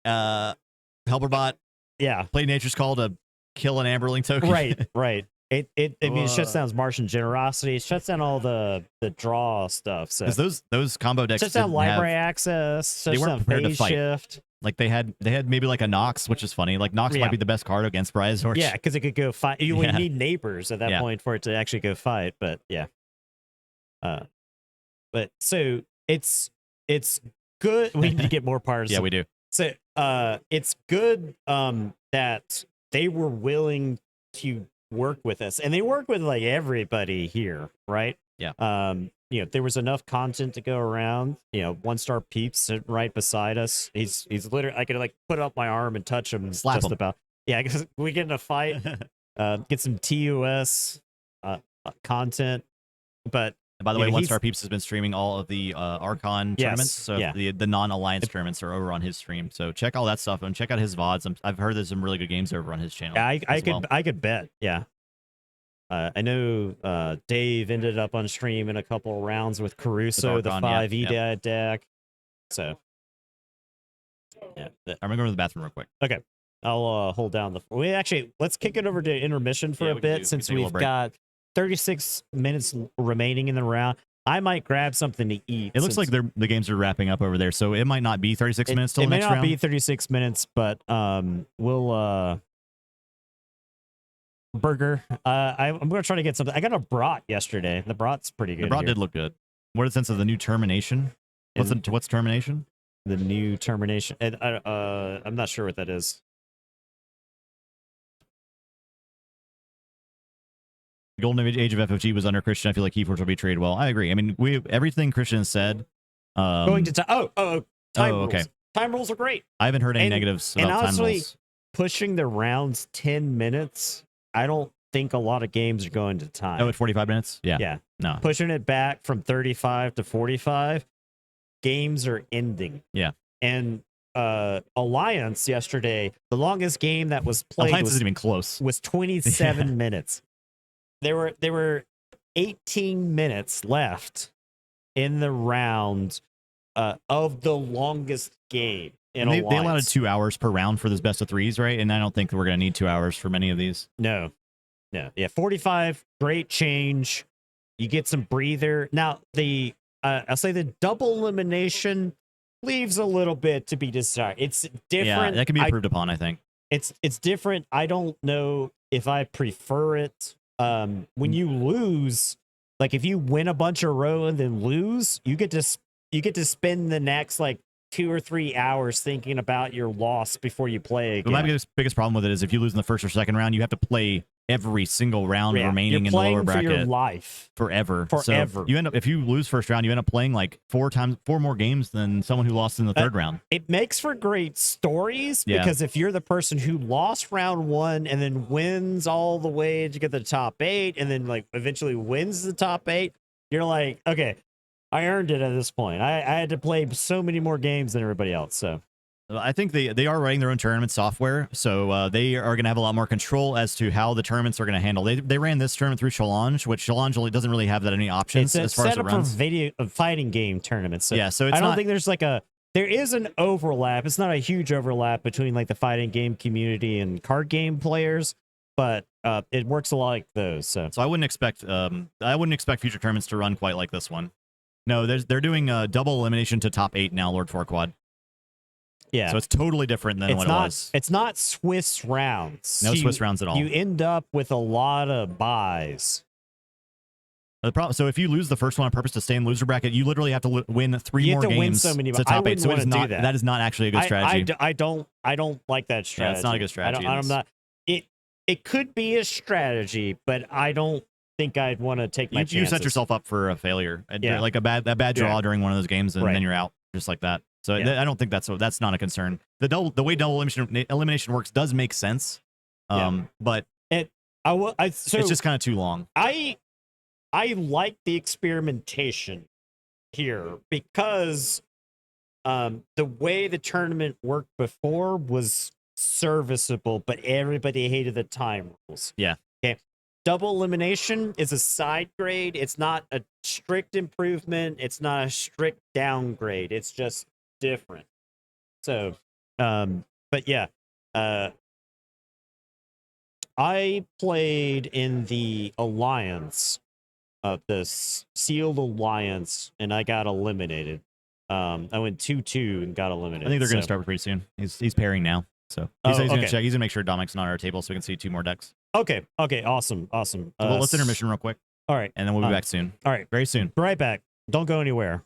Helperbot. Yeah. Play Nature's Call to kill an Amberling token. Right. It shuts down Martian Generosity. It shuts down all the draw stuff. So those combo decks shuts down library access. They weren't prepared to fight. Shift. Like they had maybe like a Nox, which is funny. Like Nox might be the best card against Bryosorch. Yeah, because it could go fight. You would need neighbors at that point for it to actually go fight. But yeah. But so it's good. We need to get more parts. Yeah, we do. So it's good that they were willing to work with us, and they work with like everybody here, right? Yeah. There was enough content to go around. 1-star Peeps sitting right beside us. He's literally, I could like put up my arm and touch him. Slap just him. about. Yeah, because we get in a fight, get some TUS content, but. And by the way, 1-star Peeps has been streaming all of the Archon tournaments. So the non-Alliance tournaments are over on his stream. So check all that stuff and check out his VODs. I've heard there's some really good games over on his channel. Yeah, I could bet. Yeah. I know Dave ended up on stream in a couple of rounds with Caruso, the 5E deck. So yeah, I'm gonna go to the bathroom real quick. Okay. I'll hold down let's kick it over to intermission for a bit since we've got 36 minutes remaining in the round. I might grab something to eat. It looks like the games are wrapping up over there, so it might not be 36 minutes till the next round. It may not be 36 minutes, but we'll burger. I'm gonna try to get something. I got a brat yesterday. The brat's pretty good. The brat did look good. What is the sense of the new termination? What's termination? The new termination. And I'm not sure what that is. The golden age of FFG was under Christian. I feel like KeyForge will be traded well. I agree. I mean, everything Christian said. Going to time. Time rules. Okay. Time rules are great. I haven't heard any negatives about honestly, time rules. Pushing the rounds 10 minutes, I don't think a lot of games are going to time. Oh, at 45 minutes? Yeah. No. Pushing it back from 35 to 45, games are ending. Yeah. And Alliance yesterday, the longest game that was played isn't even close. Was 27 minutes. There were 18 minutes left in the round of the longest game in Alliance. They allotted 2 hours per round for this best of threes, right? And I don't think we're going to need 2 hours for many of these. No. Yeah, 45, great change. You get some breather. Now, I'll say the double elimination leaves a little bit to be desired. It's different. Yeah, that can be improved upon, I think. It's different. I don't know if I prefer it. When you lose, like if you win a bunch of row and then lose, you get to spend the next like 2 or 3 hours thinking about your loss before you play again. My biggest problem with it is if you lose in the first or second round, you have to play every single round remaining in the lower bracket. For your life. Forever. So you end up, if you lose first round, you end up playing like 4 more games than someone who lost in the third round. It makes for great stories because if you're the person who lost round 1 and then wins all the way to get the top 8 and then like eventually wins the top 8, you're like, okay, I earned it at this point. I had to play so many more games than everybody else. So I think they are writing their own tournament software, so they are going to have a lot more control as to how the tournaments are going to handle. They ran this tournament through Challenge, which Challenge doesn't really have that many options as far as it runs. It's set up for fighting game tournaments. So yeah, so it's I don't think there's like there is an overlap. It's not a huge overlap between like the fighting game community and card game players, but It works a lot like those. So I wouldn't expect future tournaments to run quite like this one. No, they're doing double elimination to top 8 now, Lord 4 quad. Yeah. So it's totally different than what it was. It's not Swiss rounds. No Swiss rounds at all. You end up with a lot of buys. So if you lose the first one on purpose to stay in loser bracket, you literally have to win 3 more games to top 8. So it is not, that is not actually a good strategy. I don't like that strategy. Yeah, it's not a good strategy. I'm not. It could be a strategy, but I don't think I'd want to take my chances. You set yourself up for a failure. Like a bad draw during one of those games, and then you're out just like that. So I don't think that's not a concern. The way double elimination works does make sense, but it's just kind of too long. I like the experimentation here because the way the tournament worked before was serviceable, but everybody hated the time rules. Yeah. Okay. Double elimination is a side grade. It's not a strict improvement. It's not a strict downgrade. It's just different. So, but yeah, I played in the Alliance, the Sealed Alliance, and I got eliminated. I went 2-2 and got eliminated. I think they're going to start pretty soon. He's pairing now, so he's going to check. He's going to make sure Dominic's not on our table so we can see 2 more decks. Okay, awesome. Well, let's intermission real quick. All right, and then we'll be back soon. All right, very soon. Be right back. Don't go anywhere.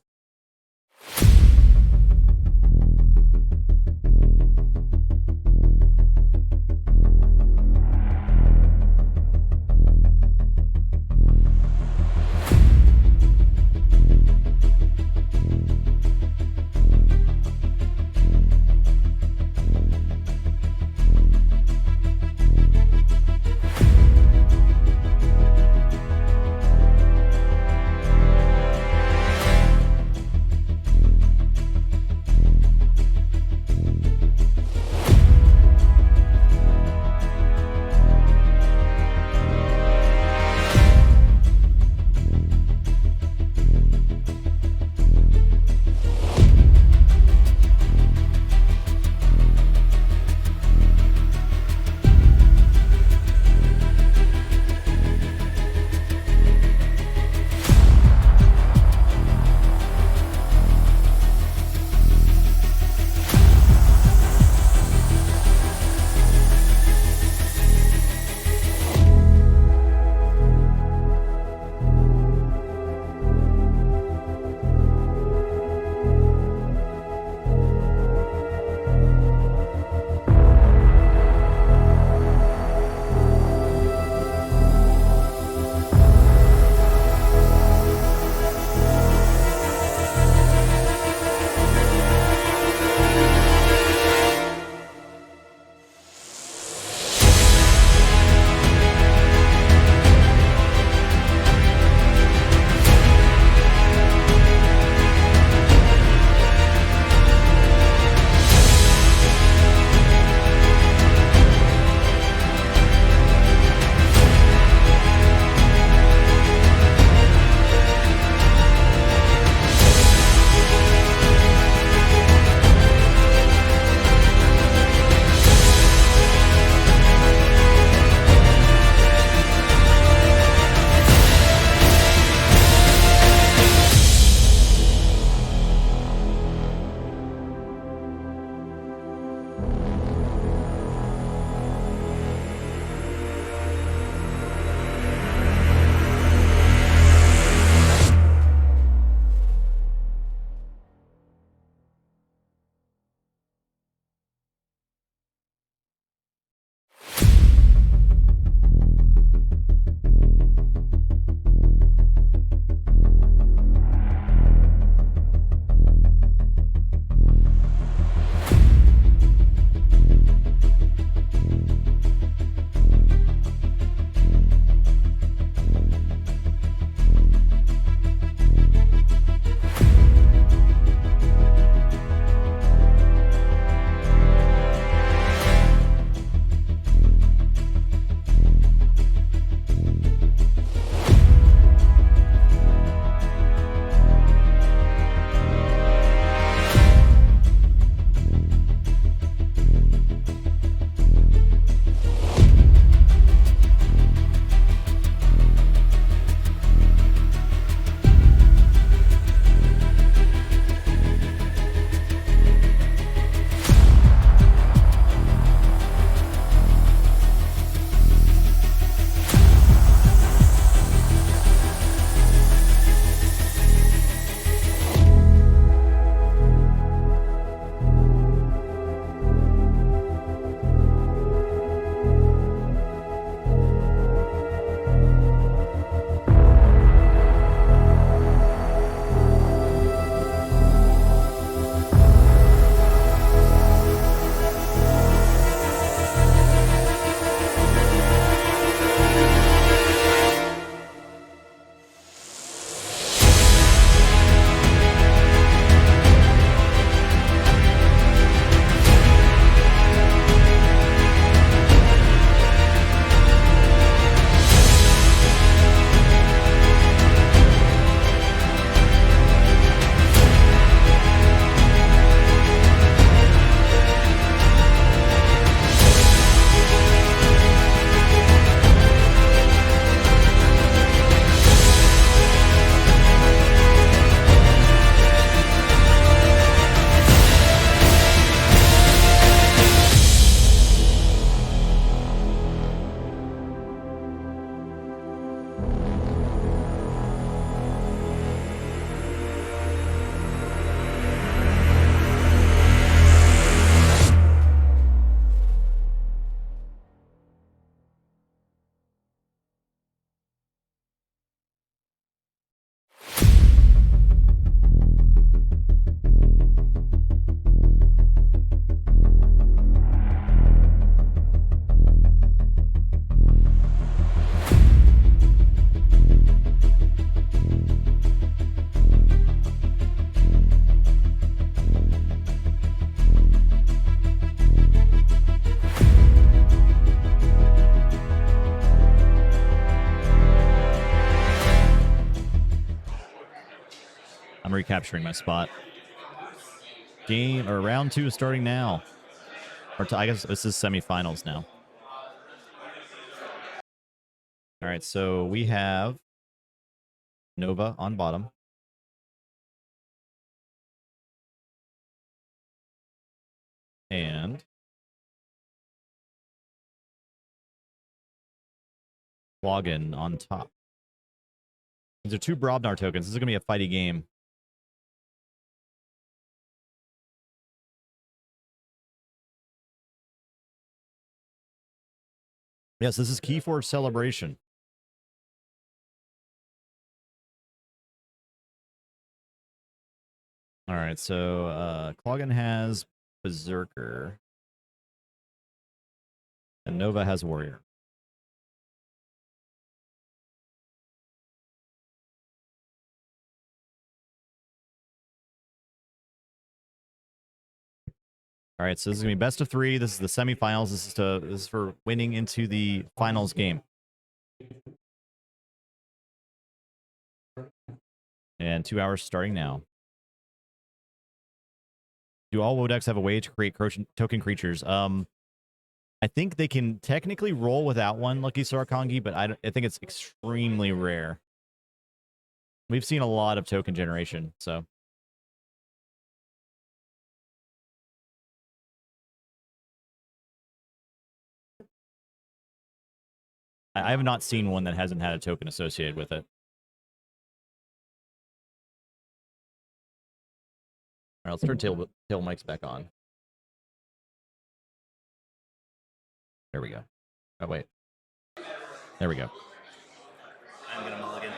I'm recapturing my spot. Game or round 2 is starting now. Or I guess this is semifinals now. All right, so we have Nova on bottom. And Login on top. These are 2 Brobnar tokens. This is going to be a fighty game. Yes, this is KeyForge Celebration. All right, so Cloggin has Berserker. And Nova has Warrior. All right, so this is gonna be best of 3. This is the semifinals. This is for winning into the finals game. And 2 hours starting now. Do all WoW decks have a way to create token creatures? I think they can technically roll without one, Lucky Sarakongi, but I think it's extremely rare. We've seen a lot of token generation, so. I have not seen one that hasn't had a token associated with it. All right, let's turn tail mics back on. There we go. Oh, wait. There we go. I'm going to mulligan.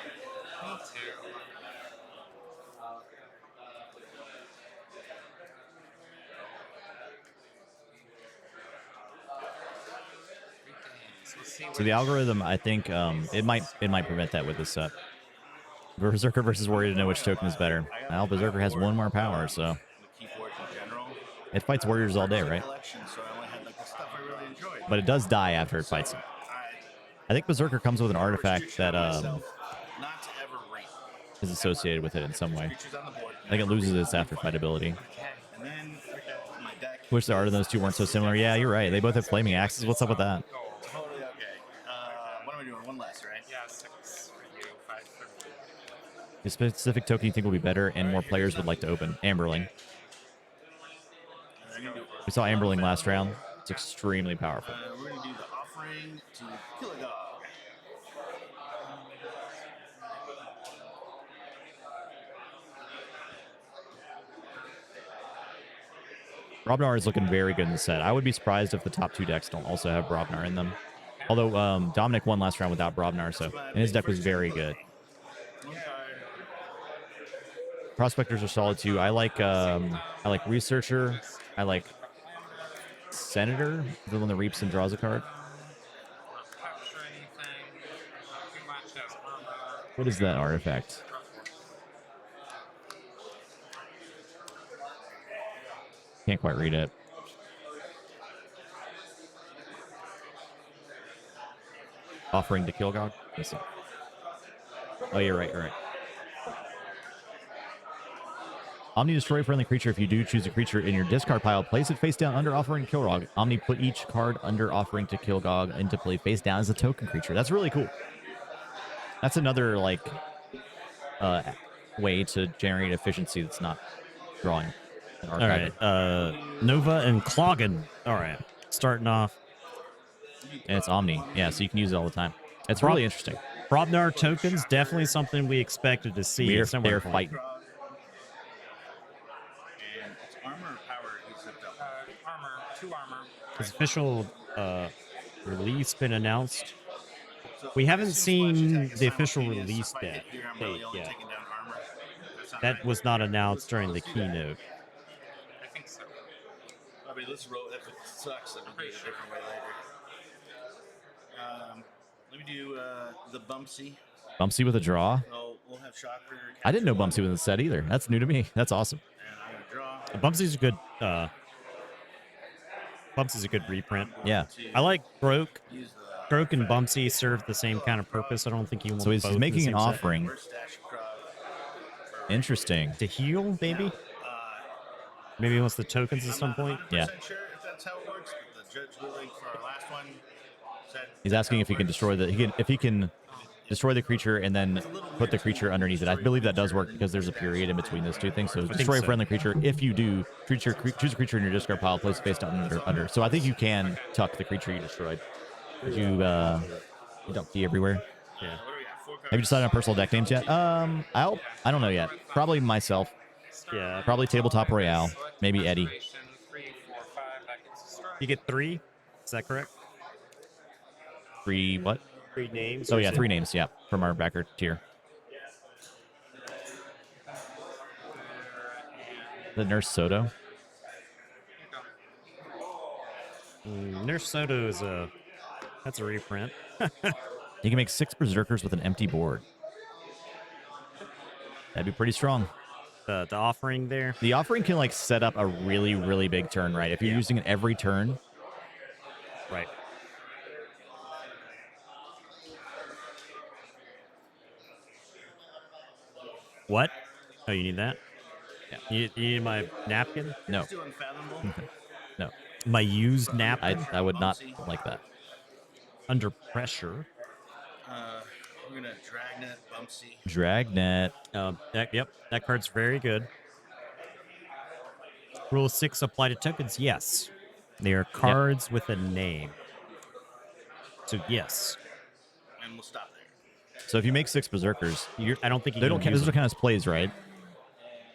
So the algorithm, I think, it might prevent that with this set. Berserker versus Warrior to know which token is better. Well, Berserker has 1 more power, so it fights Warriors all day, right? But it does die after it fights them. I think Berserker comes with an artifact that is associated with it in some way. I think it loses its after fight ability. Wish the art of those 2 weren't so similar. Yeah, you're right. They both have flaming axes. What's up with that? Totally okay. What am I doing? 1 less, right? Yeah, 6 for you, 5 for me. The specific token you think will be better and more players would like to open? Amberling. We saw Amberling last round. It's extremely powerful. We're going to do the offering to kill a dog. Brobnar is looking very good in the set. I would be surprised if the top 2 decks don't also have Brobnar in them. Although Dominic won last round without Brobnar, so and his deck was very good. Prospectors are solid too. I like Researcher. I like Senator, the one that reaps and draws a card. What is that artifact? Can't quite read it. Offering to kill God? Oh, you're right, you're right. Omni destroy friendly creature. If you do choose a creature in your discard pile, place it face down under offering to kill Gog. Omni put each card under offering to kill Gog into play face down as a token creature. That's really cool. That's another like way to generate efficiency that's not drawing. All right, Nova and Cloggin. All right, starting off. And it's Omni. Yeah, so you can use it all the time. It's really interesting. Brobnar tokens, definitely something we expected to see. They're fighting. And it's armor or power? Armor. 2 armor. Has official release been announced? We haven't seen the official release date yet. That was not announced during the keynote. I think so. I mean, let's roll. If it sucks, then we'll do it a different way later. Let me do the Bumpsy. Bumpsy with a draw? Oh, we'll have Shocker. I didn't know Bumpsy was in the set either. That's new to me. That's awesome. And I'm going to draw. Bumpsy's a good Bumpsy's a good reprint. Yeah. I like Broke. Broke and Bumpsy serve the same kind of purpose. I don't think you want So he's both making in an the same offering. Interesting. to heal, maybe. Maybe he wants the tokens at some point. Yeah. Sure if that's how it works, but the judge ruling for our last one said He's asking if he can destroy if he can destroy the creature and then put the creature underneath it. I believe that does work because there's a period in between those two things. So destroy a friendly creature. If you do, choose a creature in your discard pile, place it face down under. So I think you can tuck the creature you destroyed. But you don't key everywhere. Yeah. Have you decided on personal deck names yet? I don't know yet. Probably myself. Yeah. Probably Tabletop Royale. Maybe Eddie. You get 3. Is that correct? 3 what? 3 names. Oh yeah, 3 names. Yeah, from our backer tier. The Nurse Soto. Nurse Soto is that's a reprint. You can make 6 Berserkers with an empty board. That'd be pretty strong. The offering there. The offering can like set up a really, really big turn, right? If you're using it every turn. Right. What? Oh, you need that? Yeah. You need my napkin? No. No. My used napkin? I would not like that. Under pressure. We're gonna Dragnet, Bumpsy. Dragnet. Yep, that card's very good. Rule 6 apply to tokens. Yes, they are cards with a name. So yes. And we'll stop there. So if you make 6 Berserkers, I don't think they don't count. Those are kind of plays, right?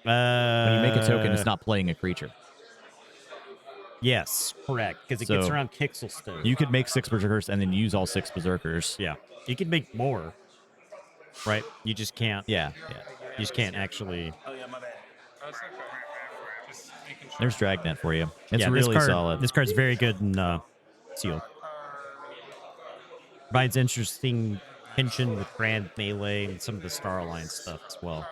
When you make a token, it's not playing a creature. Yes, correct. Because it gets around Kixelstone. You could make 6 Berserkers and then use all 6 Berserkers. Yeah, you could make more. Right? You just can't. Yeah. You just can't actually. Oh yeah, my bad. There's Dragnet for you. It's really solid. This card's very good in Seal. Provides interesting tension with Grand Melee and some of the Star Alliance stuff as well.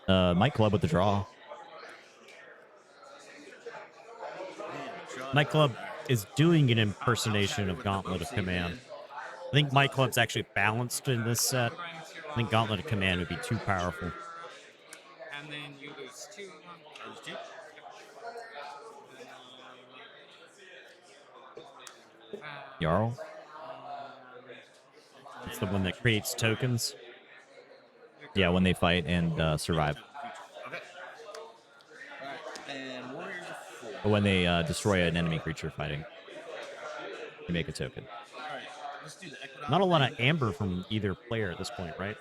Might Club with the draw. Might Club is doing an impersonation of Gauntlet of Command. I think Might Club's actually balanced in this set. I think Gauntlet of Command would be too powerful. And then you lose 2. Jarl. It's the one that creates tokens. Yeah, when they fight and survive. Okay. Alright, and Warriors of 4. Or when they destroy an enemy creature fighting. You make a token. Alright, let's do the Equinox. Not a lot of amber from either player at this point, right?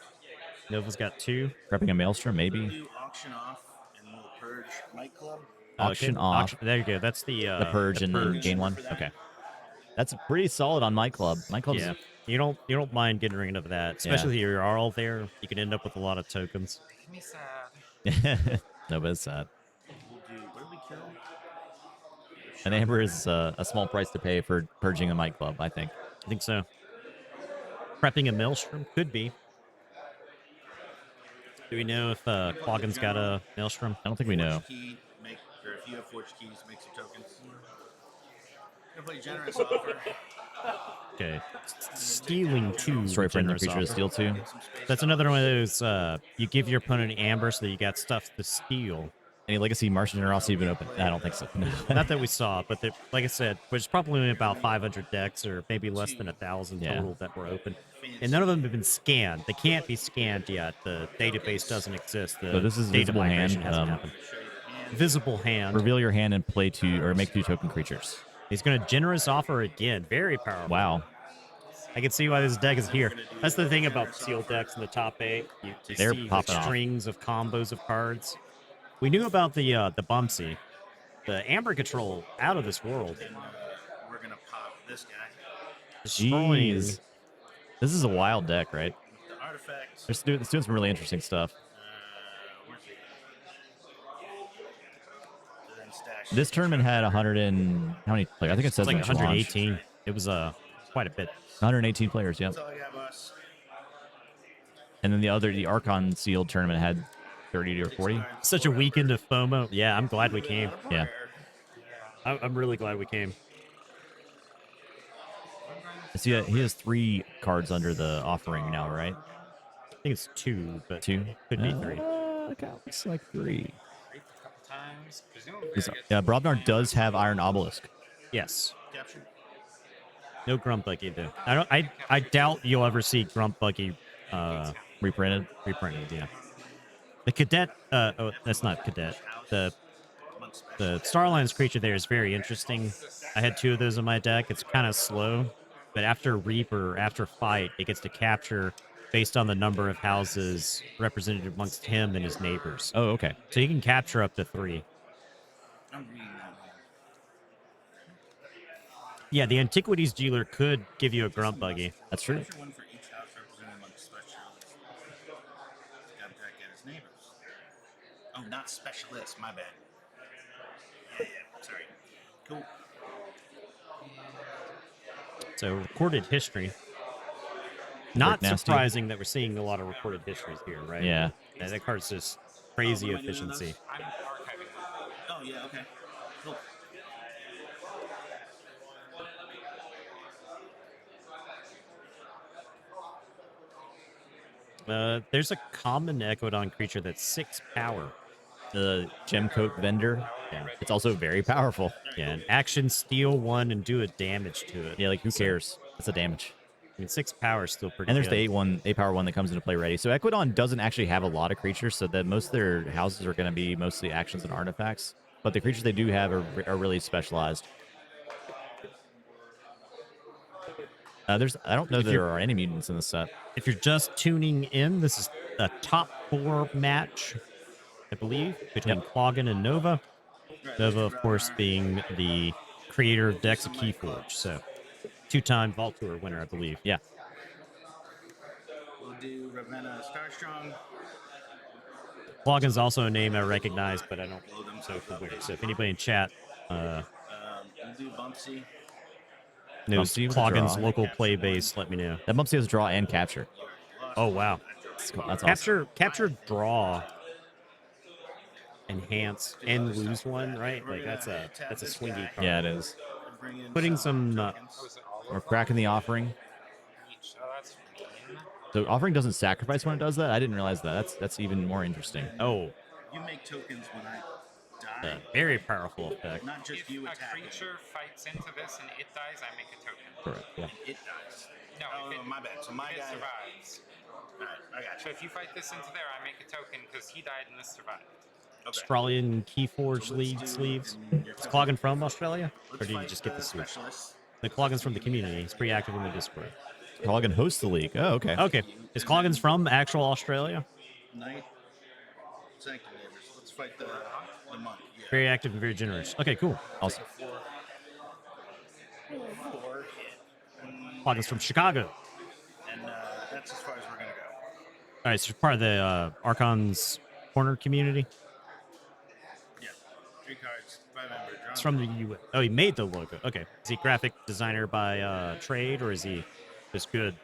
Nova's got 2. Prepping a Maelstrom, maybe. We'll do Auction Off, and we'll purge Might Club. Auction Off. There you go. That's the Purge and then gain 1. Okay. That's pretty solid on Might Club. Might Club's You don't mind getting rid of that, especially if you're all there. You can end up with a lot of tokens. Make me sad. No, but it's sad. We'll do, where do we kill? An amber is a small price to pay for purging a Might Club, I think. I think so. Prepping a Maelstrom could be. Do we know if Quaggan's got a Maelstrom? I don't think we know. Forge key, or if you have Forge keys, make some tokens. Gonna play Generous Offer. Okay. Stealing 2. Destroy friendly Generous creature to Offer. steal 2. That's another one of those, you give your opponent amber so that you got stuff to steal. Any Legacy Martian Generosity been open? I don't think so. No. Not that we saw, but like I said, there's probably about 500 decks or maybe less than 1,000 total that were open. And none of them have been scanned. They can't be scanned yet. The database doesn't exist. The So this is data visible migration hand. hasn't happened. Visible hand. Reveal your hand and play 2 or make 2 token creatures. He's going to Generous Offer again. Very powerful. Wow. I can see why this deck is here. That's the thing about sealed decks in the top 8. You They're see popping off. strings of combos of cards. We knew about the Bumpsy. The Amber Control, out of this world. And we're gonna pop this guy. Destroying. Jeez. This is a wild deck, right? The artifact. It's doing some really interesting stuff. Where's he? Then stash. This tournament had 100 and how many players? I think it says It's like when it launched. 118. It was quite a bit. 118 players, yep. That's all I got, boss. And then the Archon sealed tournament had 30 or 40. Such a weekend of FOMO. Yeah, I'm glad we came. Yeah. I'm really glad we came. See, he has 3 cards under the offering now, right? think it's 2, but 2. could be 3. It looks like 3. A couple times. Presumably, I get Yeah, Brobnar does have Iron Obelisk. Yes. Capture. No Grunt Buggy though. I doubt you'll ever see Grunt Buggy Reprinted. Yeah. The Cadet that's not Cadet. The Star Alliance creature there is very interesting. I had 2 of those in my deck. It's kind of slow, but after Reaper, after fight, it gets to capture based on the number of houses represented amongst him and his neighbors. Oh, okay. So you can capture up to 3. I'm reading that. Yeah, the Antiquities dealer could give you a Grunt Buggy. That's true. Capture one for each house representing among specialists. Got back at his neighbors. Oh, not specialists. My bad. Yeah. Sorry. Cool. So recorded history. Not nasty. surprising that we're seeing a lot of recorded histories here, right? Yeah. That card's just crazy what am I doing with efficiency. I'm archiving them. Oh, yeah, okay. Cool. There's a common Ecodon creature that's 6 power. The Gemcoat Vendor. Yeah. It's also very powerful. Yeah, and action steal 1 and do a damage to it. Yeah, like who cares? That's a damage. I mean, 6 power is still pretty And there's good. the 8 power one that comes into play ready. So Ecodon doesn't actually have a lot of creatures, so that most of their houses are going to be mostly actions and artifacts. But the creatures they do have are really specialized. I don't know that there are any mutants in the set. If you're just tuning in, this is a top 4 match, I believe, between Cloggin and Nova. Nova, of course, being the creator of decks of KeyForge. So 2-time Vault Tour winner, I believe. Yeah. We'll do Ravenna Starstrong. Cloggin's also a name I recognize, but I don't so familiar. So if anybody in chat We'll do Bumpsy. knows Bumpsy with a Cloggin's draw. local play base, let me know. That Bumpsy has draw and capture. Oh, wow. That's awesome. Capture, draw, enhance, and lose 1, right? Like that's a swingy card. Yeah, it is. Bring in Putting some Oh, is it all We're of cracking the offering. each? Oh, that's mean. So offering doesn't sacrifice when it does that. I didn't realize that. That's even more interesting. Oh, You make tokens when I die. very powerful effect. Not just If you a attack it. creature fights into this and it dies, I make a token. Correct. Yeah. It dies. No, Oh, if it, my bad. So my if it guy. survives. Alright, I got So you. if you fight this into there, I make a token because he died and this survived. Okay. Australian KeyForge So let's lead do- sleeves. and you're Is Cloggin from Australia? Or Let's did you fight just get the sleeve? specialists. The Cloggin's from the community. He's pretty active in the Discord. Cloggin hosts the league. Oh, okay. Okay. Is Cloggin's from actual Australia? Knight. Sanctivators. Let's fight the monk. Yeah. Very active and very generous. Okay, cool. Awesome. 4 hit. Cloggin's from Chicago. And that's as far as we're gonna go. All right, so you're part of the Archon's Corner community. Yeah. 3 cards. 5 member. It's from the U.S. Oh, he made the logo. Okay. Is he graphic designer by trade, or is he just good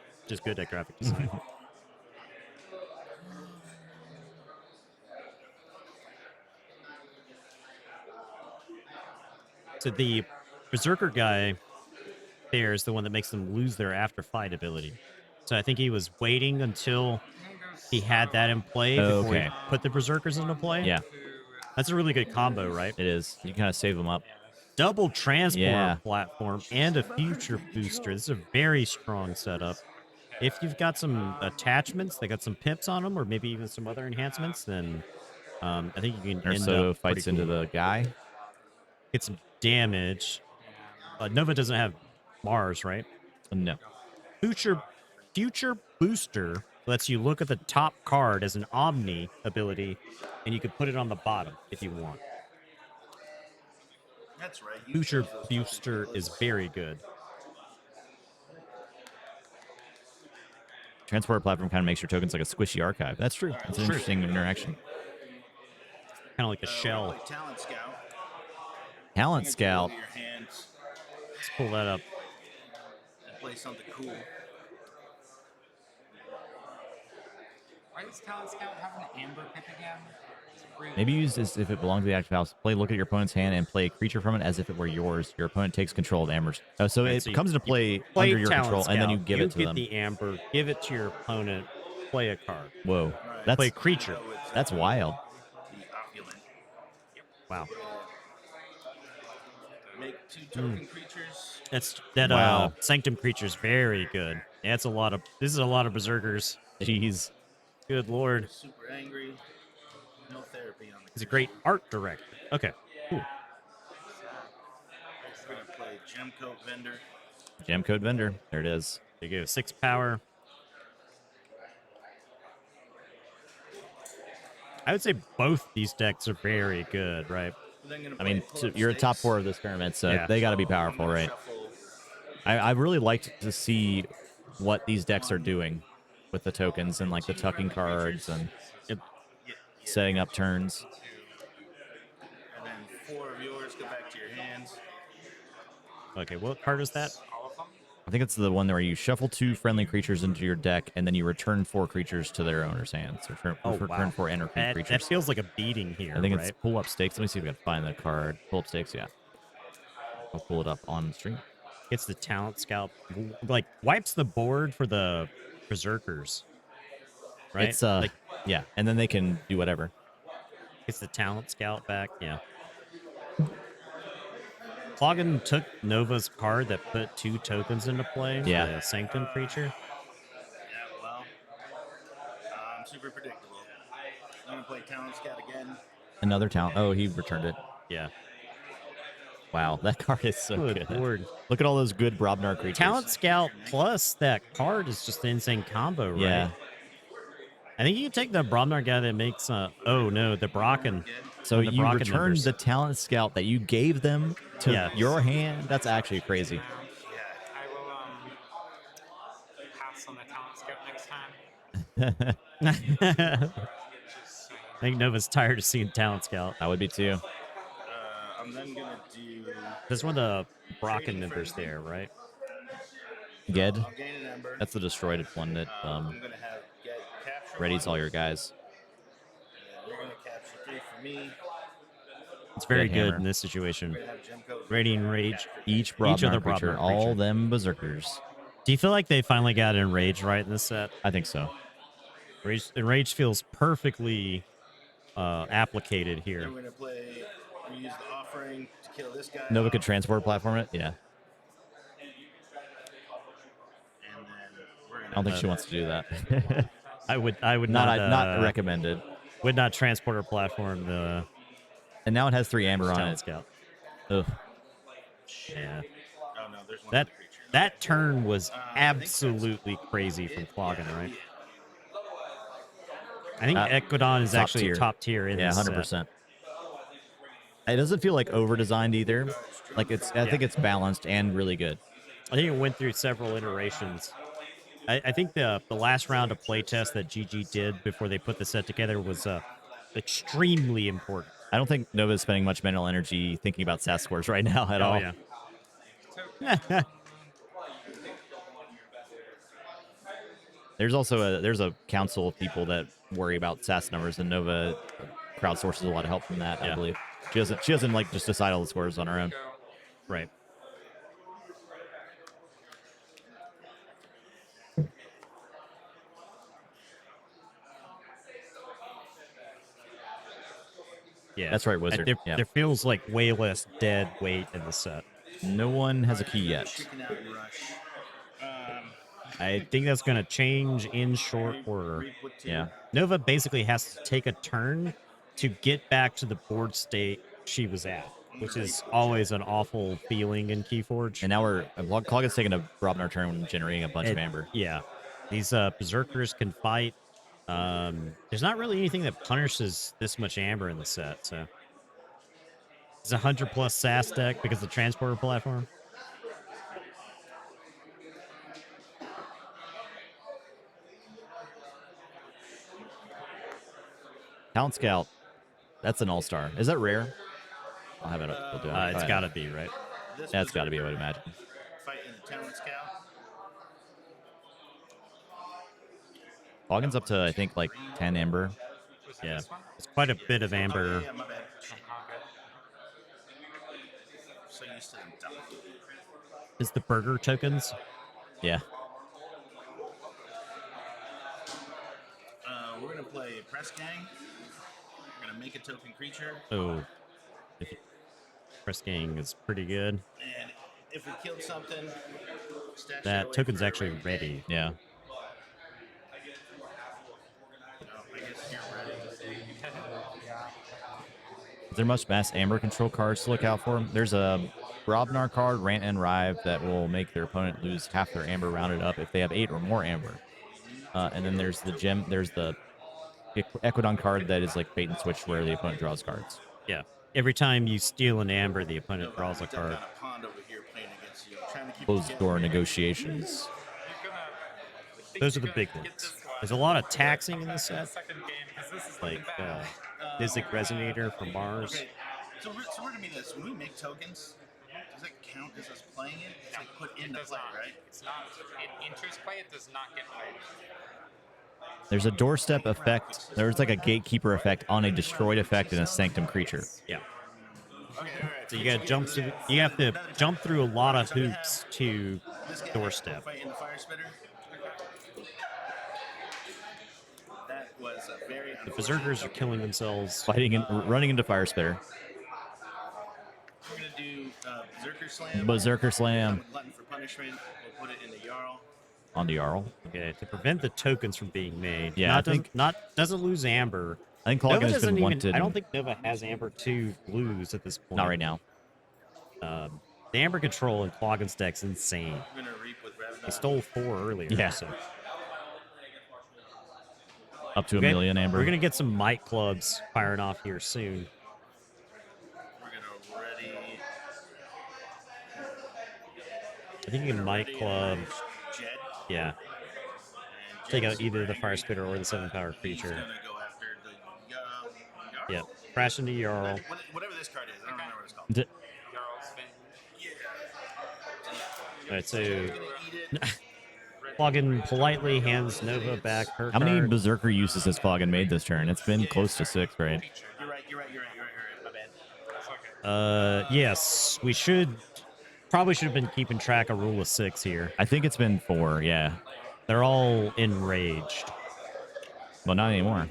at graphic design? So the Berserker guy there is the one that makes them lose their after fight ability. So I think he was waiting until he had that in play before he Okay. put the Berserkers into play. Yeah, That's a really good combo, right? it is. You kind of save them up. Double transport Yeah. platform and a future booster. This is a very strong setup. If you've got some attachments, they got some pips on them, or maybe even some other enhancements, then I think you can end Urso up fights pretty into cool. the guy. Get some damage. Nova doesn't have Mars, right? No. Future booster lets you look at the top card as an Omni ability, and you can put it on the bottom if you want. That's right. You Future chose those booster is very good. Transport platform kind of makes your tokens like a squishy archive. That's true. That's an interesting interaction. Kind of like a shell. Play Talent Scout. Talent Bring it Scout. to your hands Let's pull that up. and play something cool. Why does Talent Scout have an amber pip again? It's really Maybe use this if it belongs to the active house. Look at your opponent's hand and play a creature from it as if it were yours. Your opponent takes control of Ambers. So Right, it so you comes into play Play under your Talent control, and then you Scout, give it to get them. the amber, give it to your opponent, play a card. Whoa, Right. Play a creature. Go with, that's wild. The opulent. Wow. Make 2 token creatures. That Wow. Sanctum creature is very good. Yeah, it's a lot of. This is a lot of berserkers. Jeez. Good lord. Super angry. No therapy on the. He's a great art director. Okay. Cool. We're gonna play Gem Coat Vendor. Gem Code Vendor. There it is. There you go. 6 power. I would say both these decks are very good, right? I mean, you're a top 4 of this tournament, so Yeah. they got to be powerful, right? I really liked to see what these decks are doing with the tokens and like the tucking cards and setting up turns. And then 4 of yours go back to your hands. Okay, what card is that? All of them? I think it's the one where you shuffle 2 friendly creatures into your deck and then you return 4 creatures to their owner's hands. Return 4 enderpeak That creatures. feels like a beating here. I think right? it's pull up stakes. Let me see if I can find the card. Pull up stakes, yeah. I'll pull it up on stream. It's the talent scalp, like wipes the board for the berserkers, right? It's like yeah, and then they can do whatever. it's the talent scout back. Yeah. Cloggin took Nova's card that put 2 tokens into play. Yeah. The Sanctum creature. Yeah, well, I'm super predictable. I'm gonna play Talent Scout again. Another talent. Oh, he returned it. Yeah. Wow, that card is so good. Lord. Look at all those good Brobnar creatures. Talent scout plus that card is just an insane combo, right? Yeah. I think you can take the Brobnar guy that makes oh no, the Brocken. So the you Brocken returned members. the talent scout that you gave them to your hand. That's actually crazy. Yeah, I will pass on the talent scout next time. I think Nova's tired of seeing talent scout. I would be too. I'm then gonna do. There's one of the Brocken members there, right? Ged. I'll gain an ember. That's the destroyed one that I'm gonna have get capture. readies one. all your guys. You're gonna capture 3 for me. It's very Dead good hammer. in this situation. We're gonna have Gem Coat Radiant Vendor Rage. capture 3. Each Each other Brobnar creature, Brobnar all creature. them berserkers. Do you feel like they finally got Enrage right in this set? I think so. Enrage feels perfectly applicated Then here. we're gonna play. We use the offering to kill this guy. Nova off, could transport platform it. Yeah. And then we're gonna. I don't think she wants to do that. I would not not not recommended. would not transporter platform the And now it has 3 amber on talent it. scout. Ugh. Yeah. Oh no, there's one That other creature. that turn was I think absolutely crazy from Cloggin, Yeah, right? yeah. I think Equidon is top actually tier. top tier in Yeah, this 100%. It doesn't feel like over designed either. Like I think it's balanced and really good. I think it went through several iterations. I think the last round of playtest that GG did before they put the set together was extremely important. I don't think Nova's spending much mental energy thinking about SAS scores right now at all. Yeah. There's also a council of people that worry about SAS numbers, and Nova crowdsources a lot of help from that. I believe she doesn't like just decide all the scores on her own. Right. Yeah, That's right, Wizard. There feels like way less dead weight in the set. No one has a key yet. Chicken out and rush. I think that's going to change in short order. Reap with 2. Yeah. Nova basically has to take a turn to get back to the board state she was at, which is always an awful feeling in KeyForge. And now Clog is taking a Brobnar turn and generating a bunch of amber. Yeah. These berserkers can fight. There's not really anything that punishes this much amber in the set, so it's a 100+ SAS deck because of the transporter platform. Talent Scout. That's an all-star. Is that rare? I'll have it up. We'll do it. It's got to be, right? That's got to be, I would imagine. Fighting the Talent Scout. Loggin's up to, I think, like 10 amber. Yeah. It's quite a bit of amber. Yeah, my bad. So used to them dying. Is the burger tokens? Yeah. play Press Gang. We're gonna make a token creature. Oh, Press Gang is pretty good. And if we killed something, stash that token's actually ready. Yeah. I guess you're ready. Is there much mass amber control cards to look out for? There's a Robnar card, Rant and Rive, that will make their opponent lose half their amber rounded up if they have 8 or more amber. And then there's the gem. There's the Equidon card that is like bait and switch where the opponent draws cards. Yeah. Every time you steal an amber, the opponent draws a card. Closed door negotiations. Those are the big ones. There's a lot of taxing in this set. Like Physic Resonator from Mars. Okay. So we're gonna be this. When we make tokens, does that count as us playing it? It's like put in the play, right? It's not. It enters play. It does not get played. There's a doorstep effect. There's like a gatekeeper effect on a destroyed effect in a sanctum creature. Yeah. Okay, all right. So you gotta jump through. You have to jump through a lot of hoops to doorstep. Fight in the fire spitter. That was a very The berserkers are killing themselves. Fighting and running into fire spitter. We're gonna do Berserker Slam. Berserker Slam. Glutton for punishment. We'll put it in the Jarl. On the Jarl. Okay, to prevent the tokens from being made. Yeah, I think doesn't lose amber. I think Nova Cloggin has doesn't been even. wanted. I don't think Nova has amber to lose at this point. Not right now. The amber control in Cloggin's deck's insane. We're gonna reap with Ravna. He stole 4 earlier. Yeah. So. Up to a million amber. We're gonna get some might clubs firing off here soon. We're gonna ready. I think you can might club. Jed. Yeah. And Take Jed's out either the super fire angry. spitter or the 7-power He's creature. gonna go after the Jarl. Yep. Crash into Jarl. Whatever this card is, I don't remember what it's called. Jarl's been All right, so Gonna eat it. Cloggin politely hands Nova back her How many card. berserker uses has Cloggin made this turn? It's been close to 6, right? You're right. My bad. Yes, we should probably should have been keeping track of rule of 6 here. I think it's been 4, yeah. They're all enraged. Well, not anymore.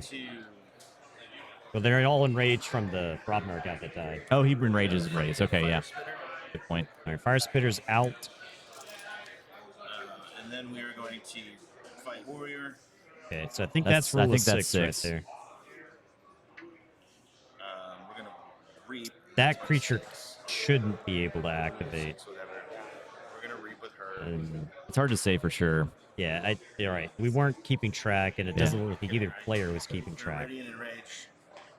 Well, they're all enraged from the Robnar guy that died. Oh, he enrages raise. Okay, yeah. Good point. All right, Fire Spitter's out. And then we are going to fight Warrior. Okay, so I think That's- that's I rule think of that's 6 right 6. there. We're gonna reap. That creature shouldn't be able to activate. Whatever. We're gonna reap with her. It's hard to say for sure. Yeah, you're right. We weren't keeping track, and it Yeah. doesn't look like either player was keeping track. Ready and enraged.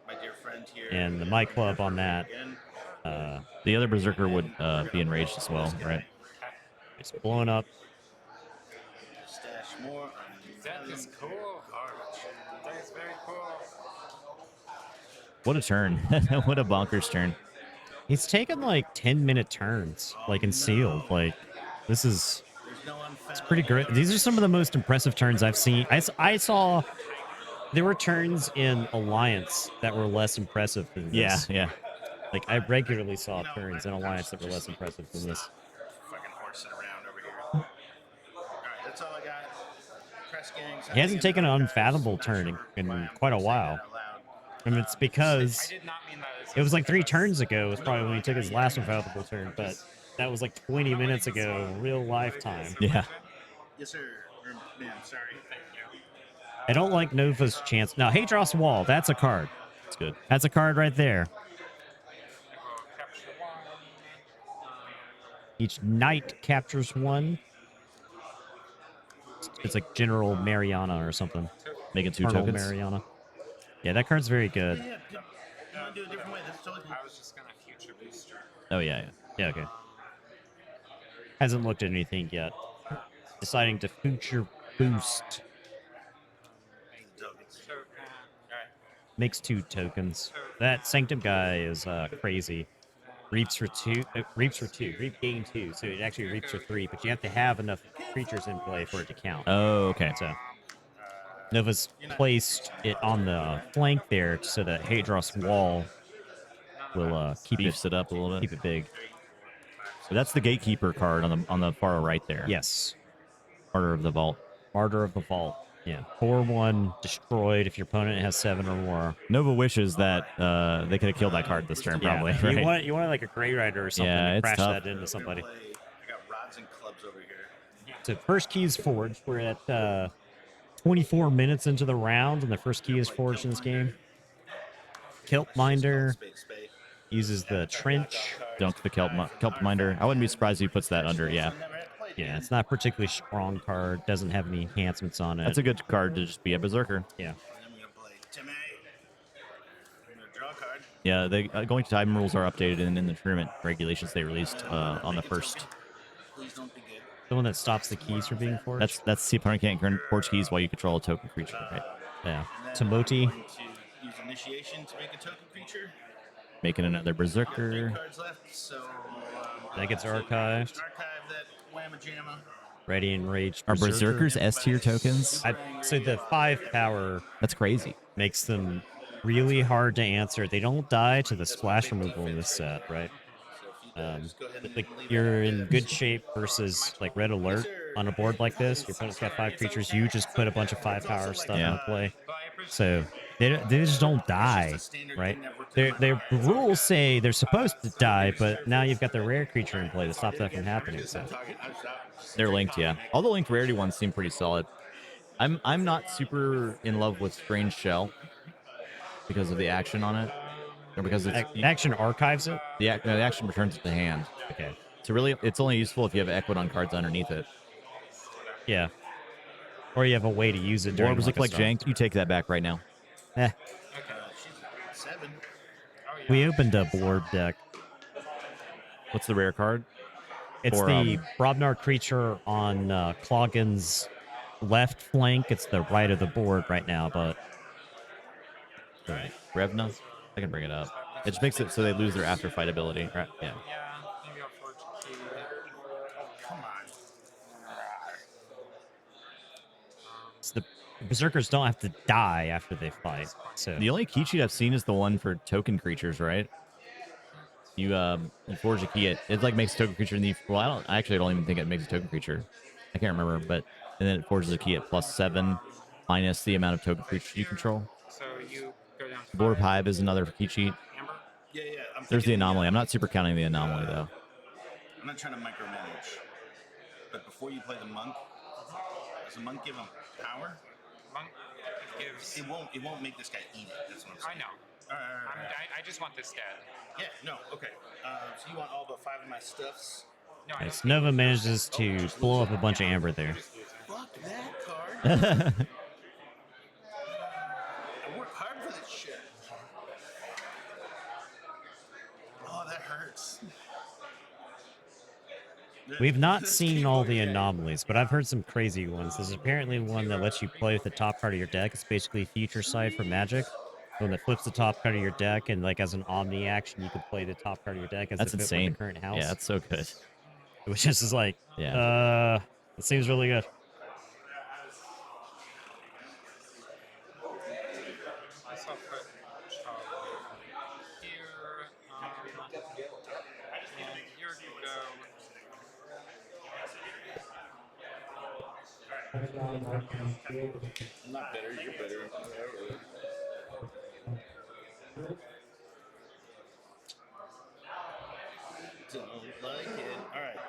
My dear friend here. And the mic club on that. Again. The other berserker would be enraged as well, right? It's blowing up. Stash more. That is cool. Garbage. That is very cool. What a turn. What a bonkers turn. He's taken like 10-minute turns, like in sealed. Like, this is There's no it's pretty great. These are some of the most impressive turns I've seen. I saw there were turns in Alliance that were less impressive than this. Yeah. Like, I regularly saw turns in Alliance that were less impressive than this. fucking horsing around over here. All right, that's all I got. Press gangs. He hasn't taken an unfathomable turn in quite a while. I mean, it's I because did not mean that as it was like 3 turns ago was probably when he took his last unfathomable turn, but that was like 20 minutes ago, real lifetime. Yeah. Yes, sir. Ma'am, sorry. Thank you. I don't like Nova's chance. Now, Hadros Wall, that's a card. It's good. That's a card right there. capture one. Each knight captures 1. It's like General Mariana or something. Making 2 Colonel tokens. Mariana. Yeah, that card's very good. Yeah, you want to do it a different way? That's totally cool. I was just gonna future booster. Oh, yeah. Yeah, okay. Hasn't looked at anything yet. Deciding to future boost. Tokens. So, Makes 2 tokens. That Sanctum guy is crazy. Reaps for 2. Reap gain 2. So it actually reaps for 3, but you have to have enough creatures in play for it to count. Oh, okay. So Nova's placed it on the flank there so that Hadros Wall will keep Beefs it up a little keep bit. it big. So that's the gatekeeper card on the far right there. Yes. Order of the Vault. Martyr of the Vault. Yeah, 4/1 destroyed if your opponent has 7 or more. Nova wishes that they could have killed that card this turn, probably. Yeah, Right? you want like a Grey Rider or something Yeah, to it's crash tough. that into somebody. I got rods and clubs over here. So first key is forged. We're at 24 minutes into the round, and the first key is forged in this game. Kelp Minder uses the trench. Dunk the Kelp Minder. I wouldn't be surprised if he puts that under. Yeah. Yeah, it's not a particularly strong card. Doesn't have any enhancements on it. That's a good card to just be a berserker. Yeah. Yeah, they going to time rules are updated, and in the tournament regulations they released on the first. The one that stops the keys from being forged. That's the opponent can't forge keys while you control a token creature. Right? Yeah. Tamoti. Use initiation to make a token creature. Making another berserker. That gets archived. Ready and Rage. Are berserkers S tier tokens? So the 5 power. That's crazy. Makes them really hard to answer. They don't die to the splash removal in this set, right? Like you're in good shape versus like Red Alert on a board like this. Your opponent's got 5 creatures. You just put a bunch of 5 power stuff into play. So they just don't die, right? Their rules say they're supposed to die, but now you've got the rare creature in play to stop that from happening. So they're linked, yeah. All the linked rarity ones seem pretty solid. I'm not super in love with Strange Shell because of the action on it, or because it's action archives it. The action returns it to hand. Okay. So really, it's only useful if you have Equidon cards underneath it. Yeah. Or you have a way to use it during. Orbs look like jank. You take that back right now. We opened a board deck. What's the rare card? It's the Brobnar creature on Cloggen's left flank. It's the right of the board right now, but right. Revna. I can bring it up. It just makes it so they lose their after fight ability. Right? Yeah. Maybe I'll forge a key. Come on. So the berserkers don't have to die after they fight. So the only key cheat I've seen is the one for token creatures, right? You forge a key. It like makes a token creature in the. Well, I don't even think it makes a token creature. I can't remember, but and then it forges a key at +7 minus the amount of token creatures you control. So you go down. Board Hive is another key cheat. Amber? Yeah. There's the anomaly. I'm not super counting the anomaly though. I'm not trying to micromanage, but before you play the monk, does the monk give him power? Monk gives. It won't make this guy eat it. That's what I'm saying. I know. I just want this dead. Yeah, no, okay. So you want all but 5 of my stuffs? No, nice. Nova manages to blow up a bunch of amber there. Fuck that card. I work hard for this shit. Oh, that hurts. We've not seen all the anomalies, but I've heard some crazy ones. There's apparently one that lets you play with the top card of your deck. It's basically future sight for Magic. One that flips the top card of your deck, and like as an omni action, you can play the top card of your deck as that's if insane. It were the current house. Yeah, that's so good. Which is like, it seems really good. I'm not better, you're better. Don't like it. Alright,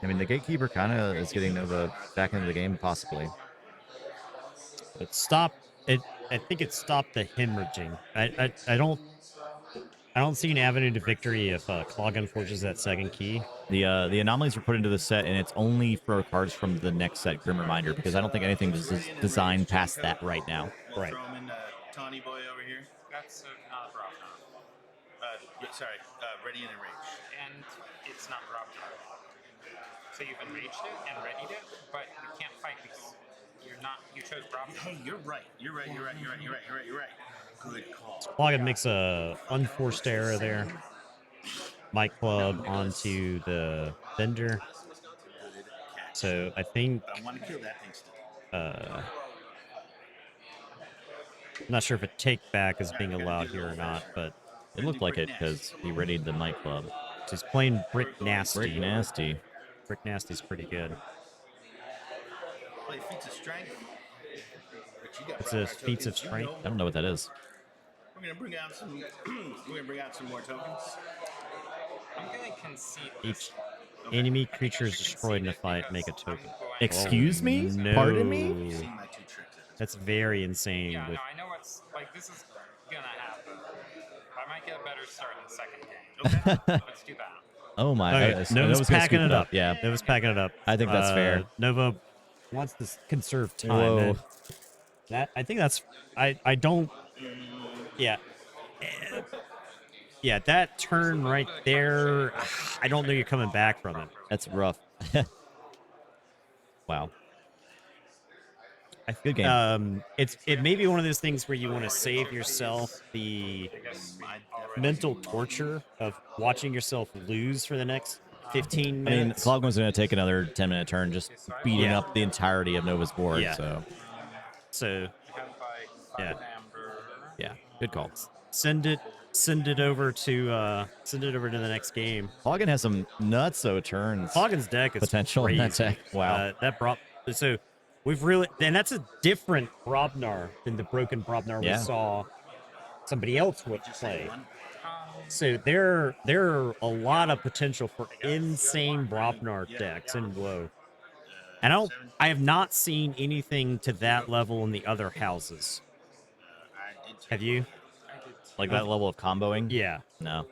I mean, the Gatekeeper kind of is getting Nova back into the game, possibly. It stopped. I think it stopped the hemorrhaging. I don't see an avenue to victory if Cloggen forges that second key. The anomalies were put into the set, and it's only for cards from the next set, Grim Reminder, because I don't think anything is designed past that right now. Right. Throw him in Tawny Boy over here. That's not a Brobnar. Ready and Enraged. And it's not Brobnar. So you've enraged it and readied it, but you can't fight because you chose Brobnar. Hey, you're right. You're right. Good call. Cloggen makes a unforced error there. Mic Club onto the Bender. So I think I want to kill that thing still. I'm not sure if a take back is being allowed here or not, but It looked like it because he readied the nightclub. He's playing Brick Nasty. Brick Nasty. Brick Nasty's pretty good. Play feats of strength. It's a feats of strength. I don't know what that is. We're gonna bring out some. We're gonna bring out some more tokens. I'm gonna concede. Each enemy creature is destroyed in a fight. Make a token. Excuse me? No. Pardon me? You've seen my 2 tricks. That's very insane. Yeah, with... no, I know what's like. This is gonna happen. I might get a better start in the second game. Okay, let's do that. Oh my! Okay, Nova's packing it up. Yeah, Nova's packing it up. I think that's fair. Nova wants to conserve time. Whoa. That I think that's I don't. Yeah. Yeah, that turn right there. I don't know you're coming back from it. That's rough. Wow. Good game. It may be one of those things where you want to save yourself the mental torture of watching yourself lose for the next 15 minutes. I mean, Clogman's going to take another 10-minute turn just beating up the entirety of Nova's board. Yeah. So yeah. Yeah. Good call. Send it over to the next game. Cloggan has some nutso turns. Cloggan's deck is potential crazy. in that deck. Wow. That brought so. We've really, and that's a different Brobnar than the broken Brobnar we saw somebody else would play. So there are a lot of potential for insane Brobnar decks in WoW. And I have not seen anything to that level in the other houses. Have you? Like that level of comboing? Yeah. No.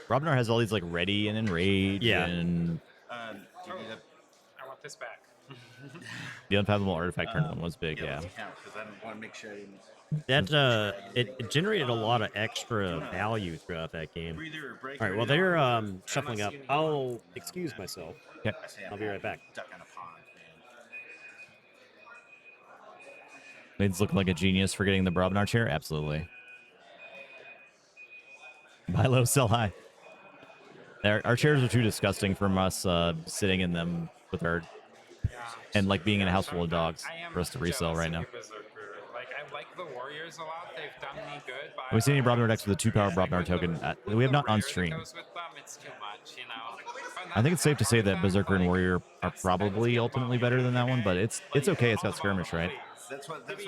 Brobnar has all these like ready and enrage and I want this back. the Unfathomable Artifact turn one was big, yeah. That it generated a lot of extra value throughout that game. All right, well they're shuffling up. I'll excuse myself. Okay. I'll be right back. Lane's looking like a genius for getting the Brobnar chair. Absolutely. Buy low, sell high. Our chairs are too disgusting from us sitting in them with our and like being in a house full of dogs for us to resell right now. Like I like the Warriors a lot. They've done me good. Have we seen any Brobnar decks with a 2-power Brobnar token? We have not on stream. It's too much, you know. I think it's safe to say that Berserker and Warrior are probably ultimately better than that one, but it's okay. It's got skirmish, right? That's what I was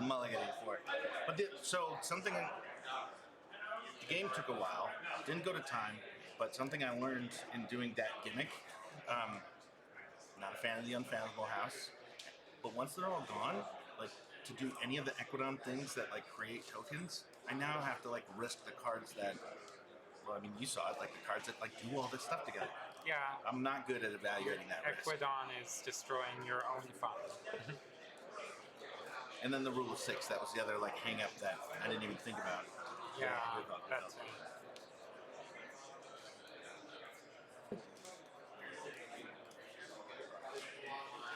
mulliganing for. But so something. The game took a while. Didn't go to time, but something I learned in doing that gimmick. Not a fan of the Unfathomable House, but once they're all gone, like to do any of the Equidom things that like create tokens, I now have to like risk the cards that, well, I mean, you saw it, like the cards that like do all this stuff together. Yeah. I'm not good at evaluating that risk. Equidon is destroying your own fun. And then the rule of 6, that was the other like hang up that I didn't even think about. Yeah, that's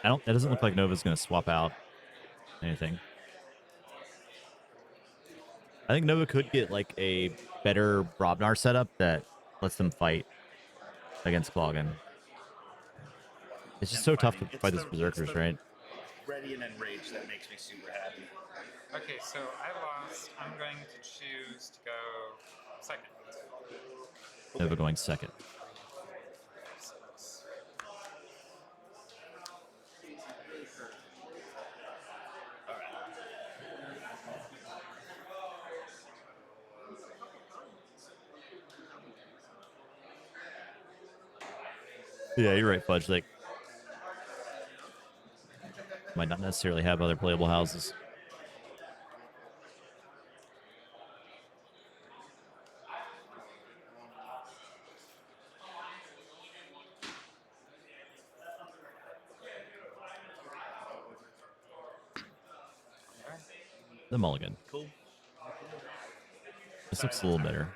That doesn't look like Nova's going to swap out anything. I think Nova could get like a better Brobnar setup that lets them fight against Cloggan. It's just so tough to fight these Berserkers, right? Ready and enraged that makes me super happy. Okay, so I lost. I'm going to choose to go second. Nova going second. Yeah, you're right, Fudge. Like, might not necessarily have other playable houses. The mulligan. Cool. This looks a little better.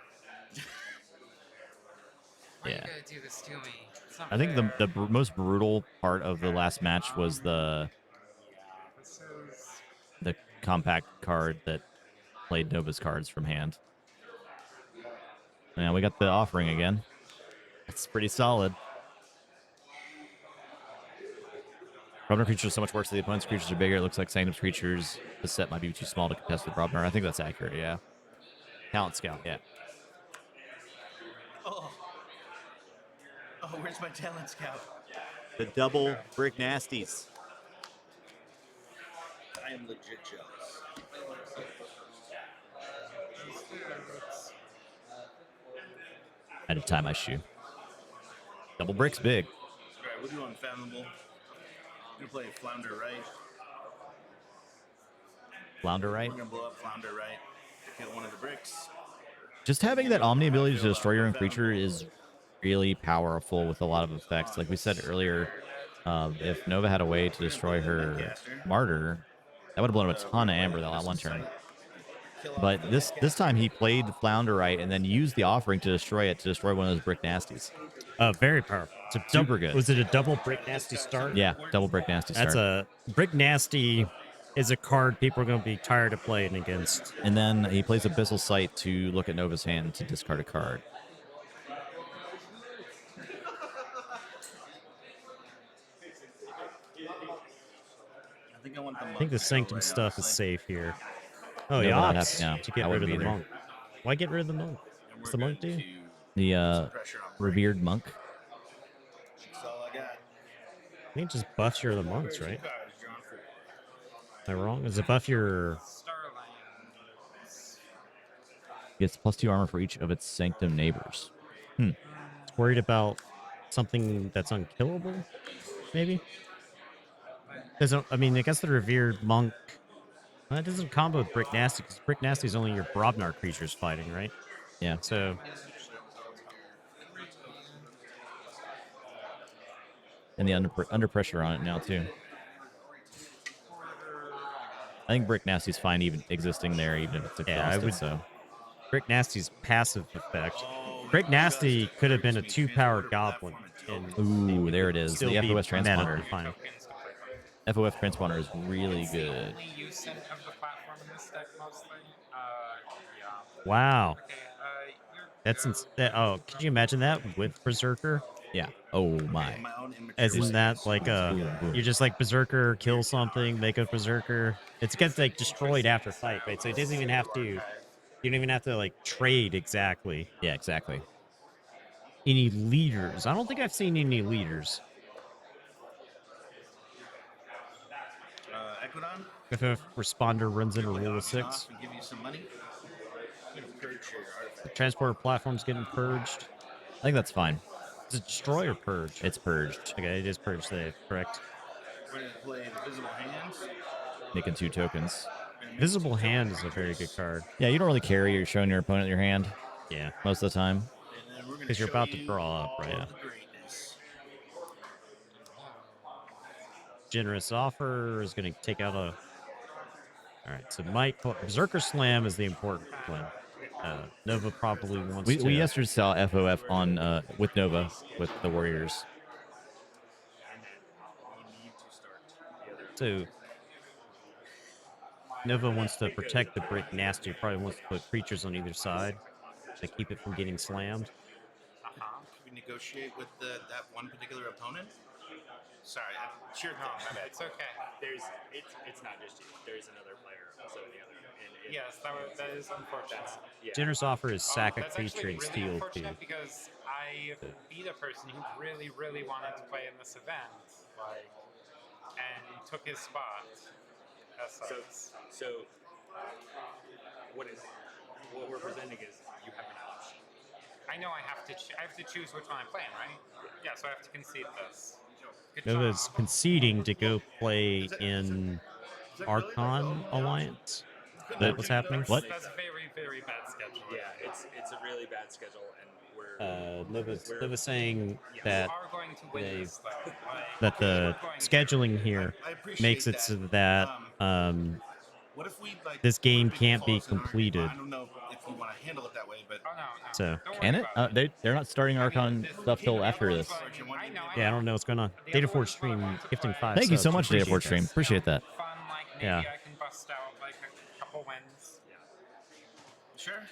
Why Yeah. you gotta do this to me? It's not I think fair. the most brutal part of the last match was the This is the compact card that played Nova's cards from hand. Now we got the offering again. That's pretty solid. Brobnar creatures are so much worse. The opponent's creatures are bigger. It looks like Sanctum's creatures. The set might be too small to contest with Brobnar. I think that's accurate, yeah. Talent Scout, yeah. Oh, where's my talent scout? The double brick nasties. I am legit jealous. I had to tie my shoe. Double bricks big. All right, we'll do Unfathomable. We're gonna play Flounder Right. Flounder right. We're gonna blow up Flounder Right to kill one of the bricks. Just having that Omni ability to destroy your own creature is really powerful with a lot of effects. Like we said earlier, if Nova had a way to destroy her Martyr, that would have blown up a ton of Amber that one turn. But this time he played Flounder right and then used the offering to destroy one of those brick nasties. Very powerful. Super good. Was it a double brick nasty start? Yeah, double brick nasty start. That's a brick nasty is a card people are going to be tired of playing against. And then he plays Abyssal Sight to look at Nova's hand to discard a card. I think the Sanctum stuff is safe here. Oh, No, yeah, to get rid of the monk. Why get rid of the monk? What's the monk do? The revered monk. That's all I got. I think it just buffs your other monks, right? Am I wrong? Does it buff your... Gets +2 armor for each of its Sanctum neighbors. It's worried about something that's unkillable, maybe? I mean, I guess the revered monk... That doesn't combo with Brick Nasty, because Brick Nasty is only your Brobnar creatures fighting, right? Yeah. So... And the under pressure on it now, too. I think Brick Nasty's fine even existing there, even if it's exhausted, so... Brick Nasty's passive effect. Brick Nasty could have been a 2-power goblin. Ooh, there it is. The FOS transponder. Fine. FOF transponder is really good. Wow. That's oh, could you imagine that with Berserker? Yeah. Oh my. As in that, like, you're just like Berserker, kill something, make a Berserker. It gets like destroyed after fight, right? So it doesn't even have to. You don't even have to like trade exactly. Yeah, exactly. Any leaders? I don't think I've seen any leaders. Equidon? If a responder runs in a rule of 6. Give you some money. The transporter platform's getting purged. I think that's fine. Is it destroy or purge? It's purged. Okay, it is purged today, correct. We're going to play the Visible Hands. Making 2 tokens. Visible Hand is a very good card. Yeah, you don't really care. You're showing your opponent your hand. Yeah. Most of the time. Because you're about to draw up, right? Yeah. Generous offer is going to take out a... Alright, so Berserker Slam is the important one. Nova probably wants to... We yesterday saw FOF on with Nova, with the Warriors. So... Nova wants to protect the Brick Nasty. Probably wants to put creatures on either side to keep it from getting slammed. Can we negotiate with that one particular opponent? Sorry, sure. No, it's okay. It's not just you. There's another player also the other. And yes, that is unfortunate. Yeah. Generous offer is sack a That's creature and really steal 2. unfortunate because I beat a person who really, really wanted to play in this event, and took his spot. So what we're presenting is you have an option. I know I have to choose which one I'm playing, right? Yeah, so I have to concede this. Nova's conceding to go play in Archon Alliance. Is that what's happening? What? That's a very, very bad schedule. Yeah, it's a really bad schedule, and Nova's saying that You are going to win this, though. that the scheduling here makes it so that what if we, this game can't be completed. I don't know if you want to handle it that way, but So Can it? They're not starting Archon stuff till after this. yeah, I don't know what's going on. Dataforge stream gifting 5. Thank you so subs. much, Appreciate Dataforge stream. this. Appreciate that. Fun, like maybe Yeah. I can bust out like a couple wins. sure.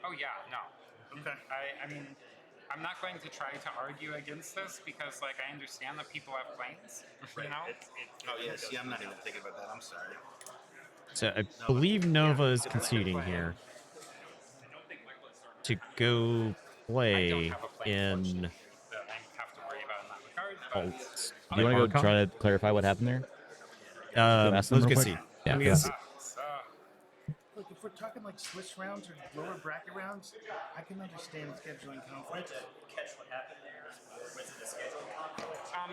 Oh yeah, no. Okay. I mean, I'm not going to try to argue against this because like I understand that people have planes, you know. Oh yes, yeah. I'm not even thinking about that. I'm sorry. So I believe Nova is conceding here. to go I don't play have a playing in. fortunate that I have to worry about in that regard. Oh, But Do you want to go Archon? try to clarify what happened there? Ask them Let's real go quick? see. Yeah. Let me go see. Look, if we're talking like Swiss rounds or lower bracket rounds, I can understand scheduling conflicts.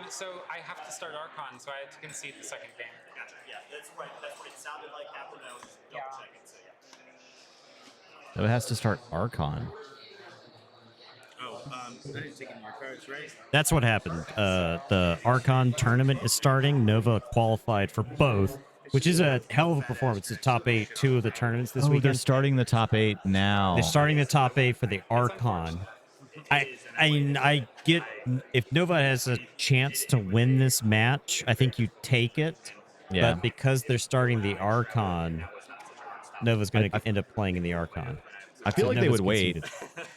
So I have to start Archon, so I had to concede the second game. Gotcha. Yeah, that's right. That's what it sounded like happened. I was just double checking. So yeah. So it has to start Archon. Oh, I didn't take any of your cards, right? That's what happened. The Archon tournament is starting. Nova qualified for both, which is a hell of a performance. The top 8, 2 of the tournaments this Oh, weekend. they're starting the top 8 now. They're starting the top 8 for the Archon. I get if Nova has a chance to win this match, I think you take it. Yeah. But because they're starting the Archon, Nova's going to end up playing in the Archon. I feel So like they Nova's would wait. conceded.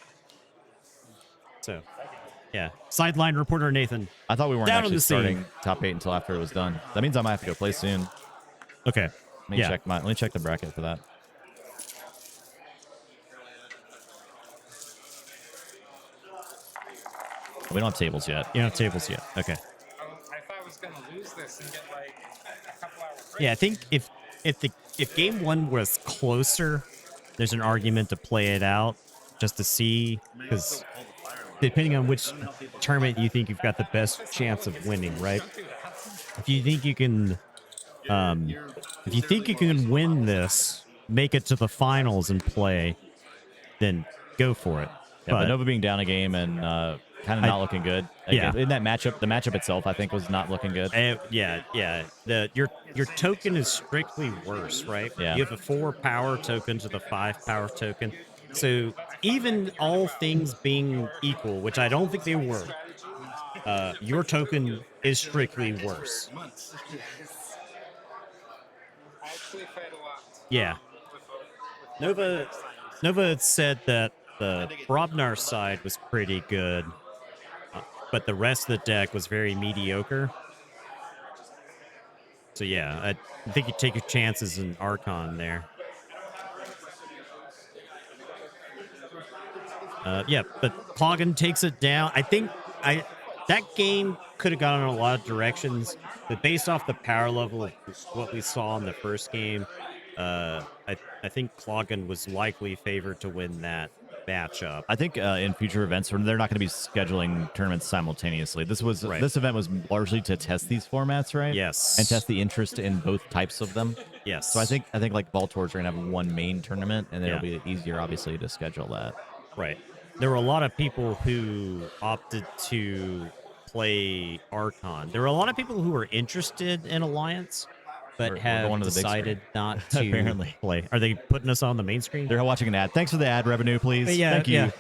So, yeah. Sideline reporter Nathan. I thought we weren't Down on actually the scene. starting top 8 until after it was done. That means I might have to go play soon. Okay. Let me check the bracket for that. We don't have tables yet. You don't have tables yet. Okay. I thought I was going to lose this and get like a couple hours break. Yeah, I think if game 1 was closer, there's an argument to play it out just to see, because depending on which tournament you think you've got the best chance of winning, right? If you think you can, win this, make it to the finals and play, then go for it. Yeah, but Nova being down a game and kind of not looking good. Yeah. In that matchup, the matchup itself, I think, was not looking good. Yeah. Your token is strictly worse, right? Yeah. You have a 4 power token to the 5 power token. So even all things being equal, which I don't think they were, your token is strictly worse. I actually played a lot. Yeah. Nova had said that the Brobnar side was pretty good, but the rest of the deck was very mediocre. So yeah, I think you take your chances in Archon there. Yeah, but Cloggin takes it down. I think that game could have gone in a lot of directions, but based off the power level of what we saw in the first game, I think Cloggin was likely favored to win that matchup. I think in future events, they're not going to be scheduling tournaments simultaneously. This event was largely to test these formats, right? Yes. And test the interest in both types of them. Yes. So I think like Ball Tours are going to have one main tournament, and it'll be easier, obviously, to schedule that. Right. There were a lot of people who opted to play Archon. There were a lot of people who were interested in Alliance, but have decided not to apparently play. Are they putting us on the main screen? They're watching an ad. Thanks for the ad revenue, please. Yeah, Thank you. yeah.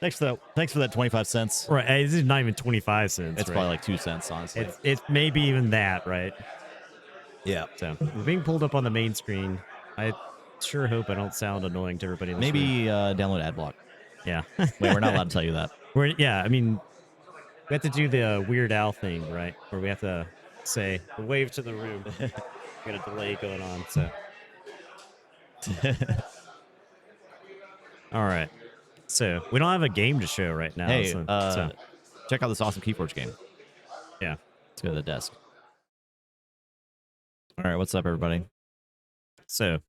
Thanks for that 25 cents. Right. This is not even 25 cents. It's probably like 2 cents, honestly. It's maybe even that, right? Yeah. So we're being pulled up on the main screen. I sure hope I don't sound annoying to everybody in this room. Maybe download AdBlock. Yeah. Wait, we're not allowed to tell you that. I mean, we have to do the Weird Al thing, right? Where we have to say, wave to the room. We got a delay going on, so. All right. So, we don't have a game to show right now. Hey, so. Check out this awesome KeyForge game. Yeah. Let's go to the desk. All right, what's up, everybody? So,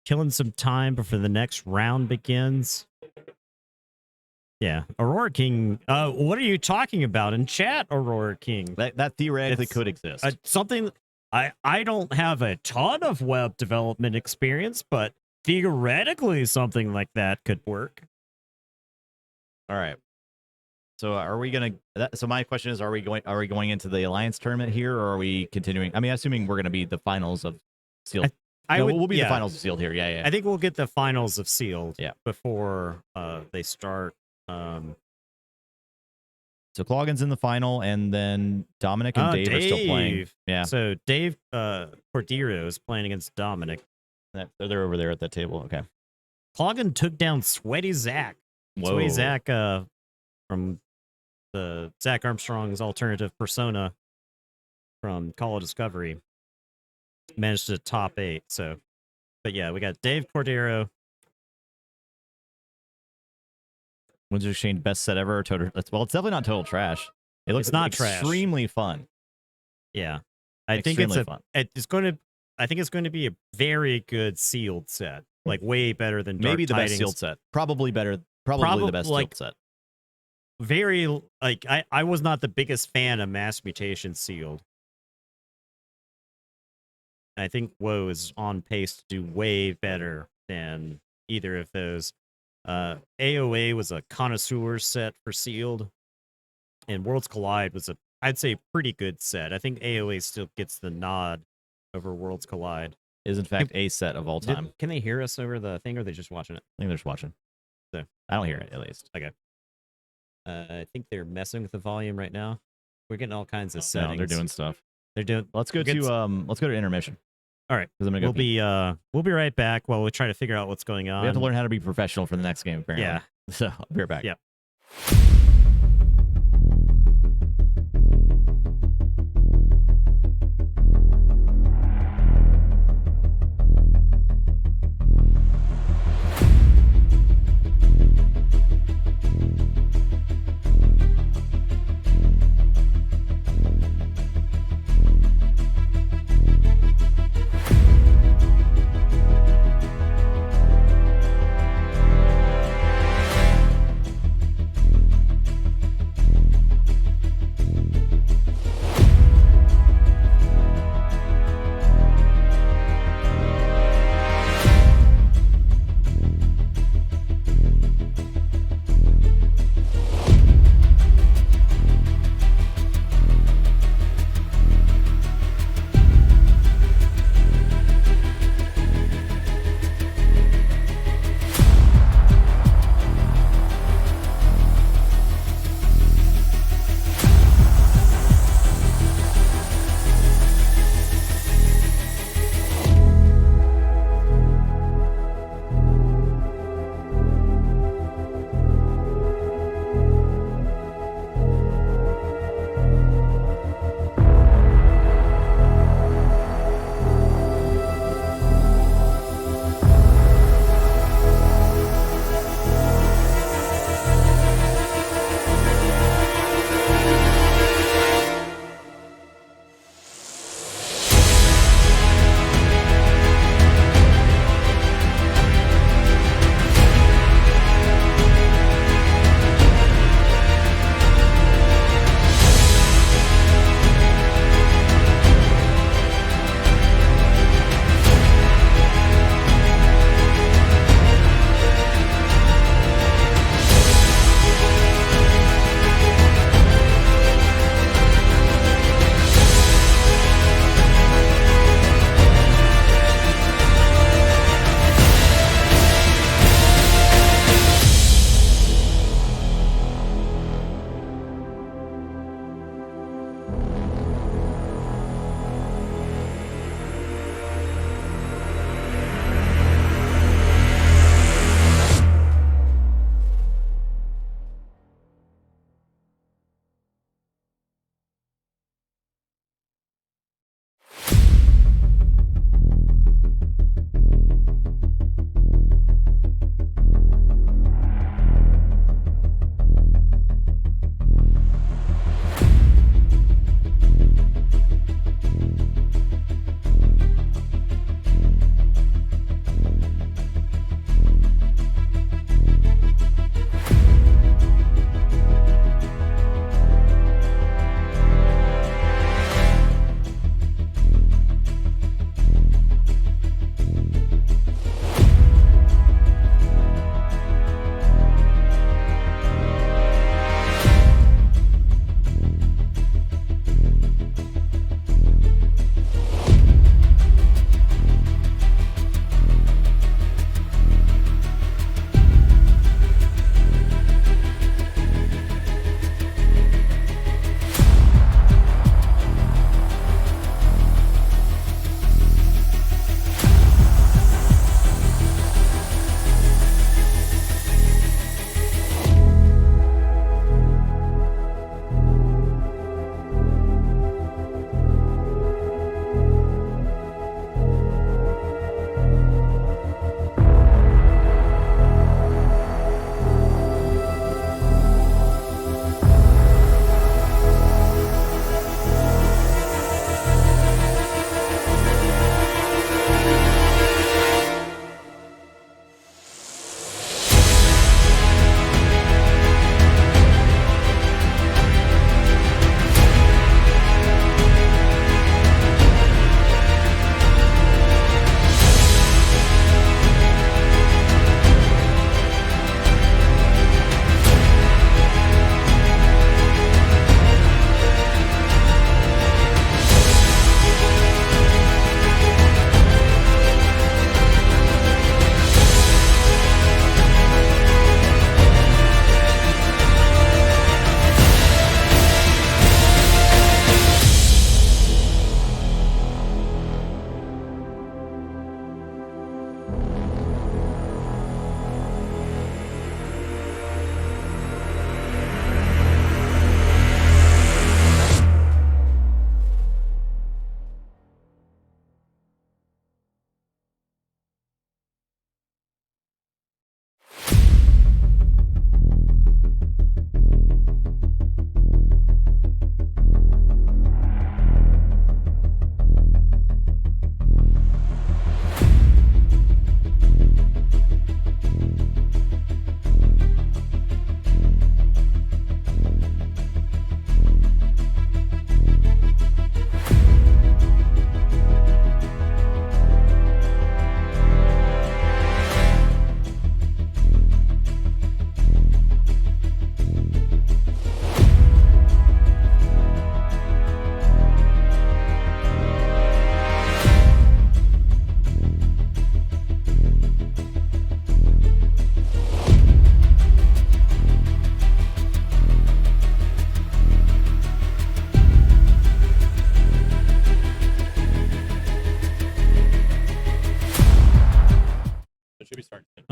killing some time before the next round begins. Yeah, Aurora King. What are you talking about in chat, Aurora King? That theoretically could exist. Something. I don't have a ton of web development experience, but theoretically something like that could work. All right. So are we gonna? So my question is, are we going into the Alliance tournament here, or are we continuing? I mean, assuming we're gonna be the finals of Sealed. We'll be the finals of Sealed here. Yeah. I think we'll get the finals of Sealed. Yeah. Before they start. So Cloggin's in the final, and then Dominic and Dave are still playing. Yeah. So Dave Cordero is playing against Dominic. They're over there at that table. Okay. Cloggin took down Sweaty Zach. Whoa. Sweaty Zach from the Zach Armstrong's alternative persona from Call of Discovery. Managed to top 8. So, but yeah, we got Dave Cordero Wizards Exchange best set ever. Total. Well, it's definitely not total trash. It looks not trash. Extremely fun. Yeah, I think fun. It's going to. I think it's going to be a very good sealed set. Like way better than Dark maybe the Tidings. best sealed set. Probably better. Probably the best sealed set. Very like I was not the biggest fan of Mass Mutation sealed. I think WoW is on pace to do way better than either of those. AOA was a connoisseur set for sealed, and Worlds Collide was I'd say pretty good set. I think AOA still gets the nod over Worlds Collide. Is in fact a set of all time. Can they hear us over the thing, or are they just watching it? I think they're just watching. So I don't hear it, at least. Okay. I think they're messing with the volume right now. We're getting all kinds of settings. No, they're doing stuff. They're doing. Let's go to intermission. All right. I'm gonna go we'll be right back while we try to figure out what's going on. We have to learn how to be professional for the next game, apparently. Yeah. So I'll be right back. Yep.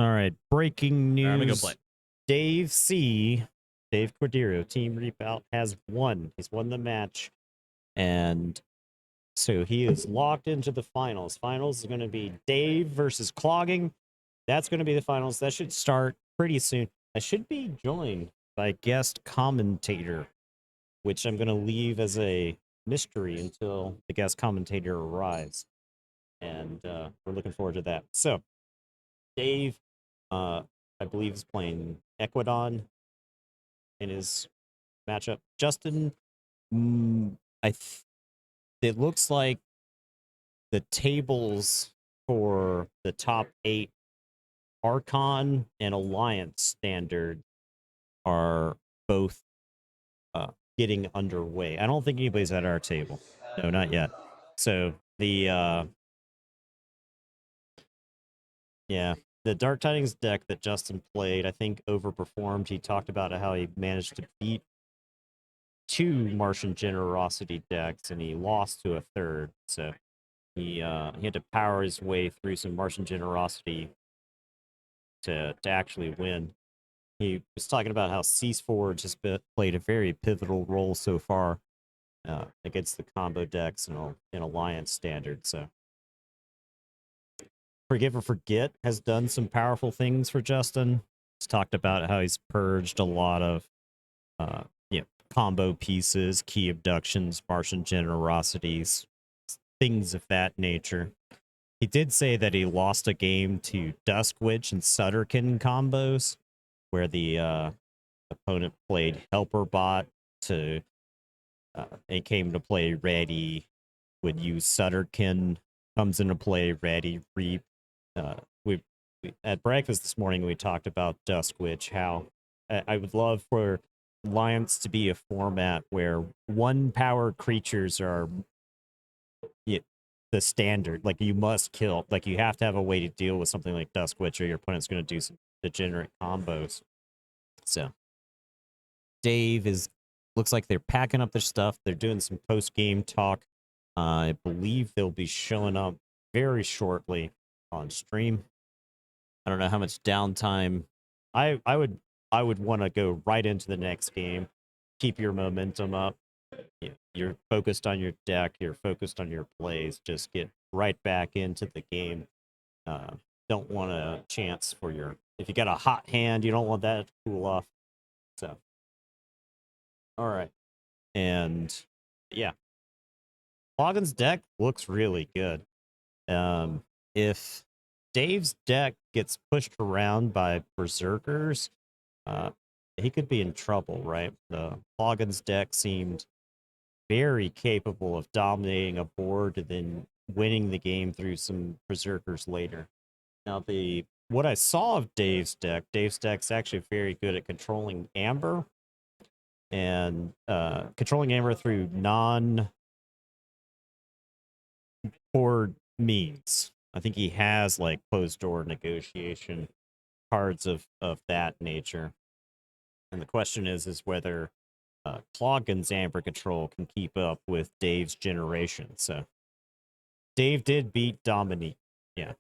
All right, breaking All right, I'm gonna go news. play. Dave Cordero, Team Reapout, has won. He's won the match. And so he is locked into the finals. Finals is going to be Dave versus Clogging. That's going to be the finals. That should start pretty soon. I should be joined by guest commentator, which I'm going to leave as a mystery until the guest commentator arrives. And we're looking forward to that. So, Dave, I believe, is playing Equidon in his matchup. Justin, it looks like the tables for the top 8 Archon and Alliance standard are both getting underway. I don't think anybody's at our table. No, not yet. So the Dark Tidings deck that Justin played, I think, overperformed. He talked about how he managed to beat 2 Martian Generosity decks, and he lost to a third. So he had to power his way through some Martian Generosity to actually win. He was talking about how KEYFORGE has played a very pivotal role so far against the combo decks in Alliance Standard. So Forgive or Forget has done some powerful things for Justin. He's talked about how he's purged a lot of combo pieces, key abductions, Martian Generosities, things of that nature. He did say that he lost a game to Dusk Witch and Sutterkin combos, where the opponent played Helper Bot to it came to play ready, would use Sutterkin, comes into play ready, Reap. We at breakfast this morning we talked about Dusk Witch, how I would love for Alliance to be a format where 1 power creatures are the standard. Like, you must kill. Like, you have to have a way to deal with something like Dusk Witch, or your opponent's going to do some degenerate combos. So Dave looks like they're packing up their stuff. They're doing some post-game talk. I believe they'll be showing up very shortly on stream. I don't know how much downtime. I would want to go right into the next game. Keep your momentum up. You're focused on your deck. You're focused on your plays. Just get right back into the game. Don't want a chance for if you got a hot hand, you don't want that to cool off. So, all right. And yeah, Loggin's deck looks really good. If Dave's deck gets pushed around by Berserkers, he could be in trouble, right? The Loggin's deck seemed very capable of dominating a board and then winning the game through some Berserkers later. Now, what I saw of Dave's deck's actually very good at controlling Amber, and controlling Amber through non-board means. I think he has like closed door negotiation cards of that nature. And the question is whether Cloggin's Amber control can keep up with Dave's generation. So Dave did beat Dominique. Yeah.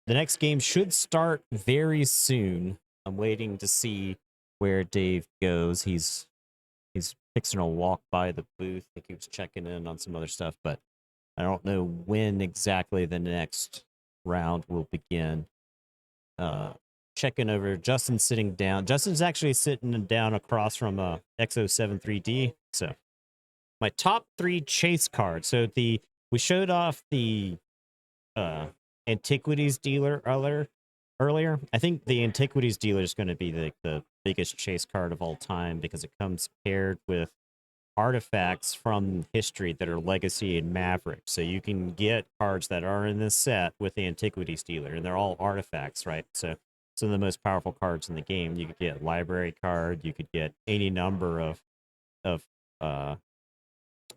The next game should start very soon. I'm waiting to see where Dave goes. He's fixing to walk by the booth. I think he was checking in on some other stuff, but I don't know when exactly the next round will begin. Checking over. Justin's sitting down. Justin's actually sitting down across from XO73D. So my top 3 chase cards. So we showed off the Antiquities dealer earlier. I think the Antiquities dealer is going to be the biggest chase card of all time, because it comes paired with artifacts from history that are Legacy and Maverick. So you can get cards that are in this set with the Antiquities dealer, and they're all artifacts, right? So some of the most powerful cards in the game. You could get library card. You could get any number of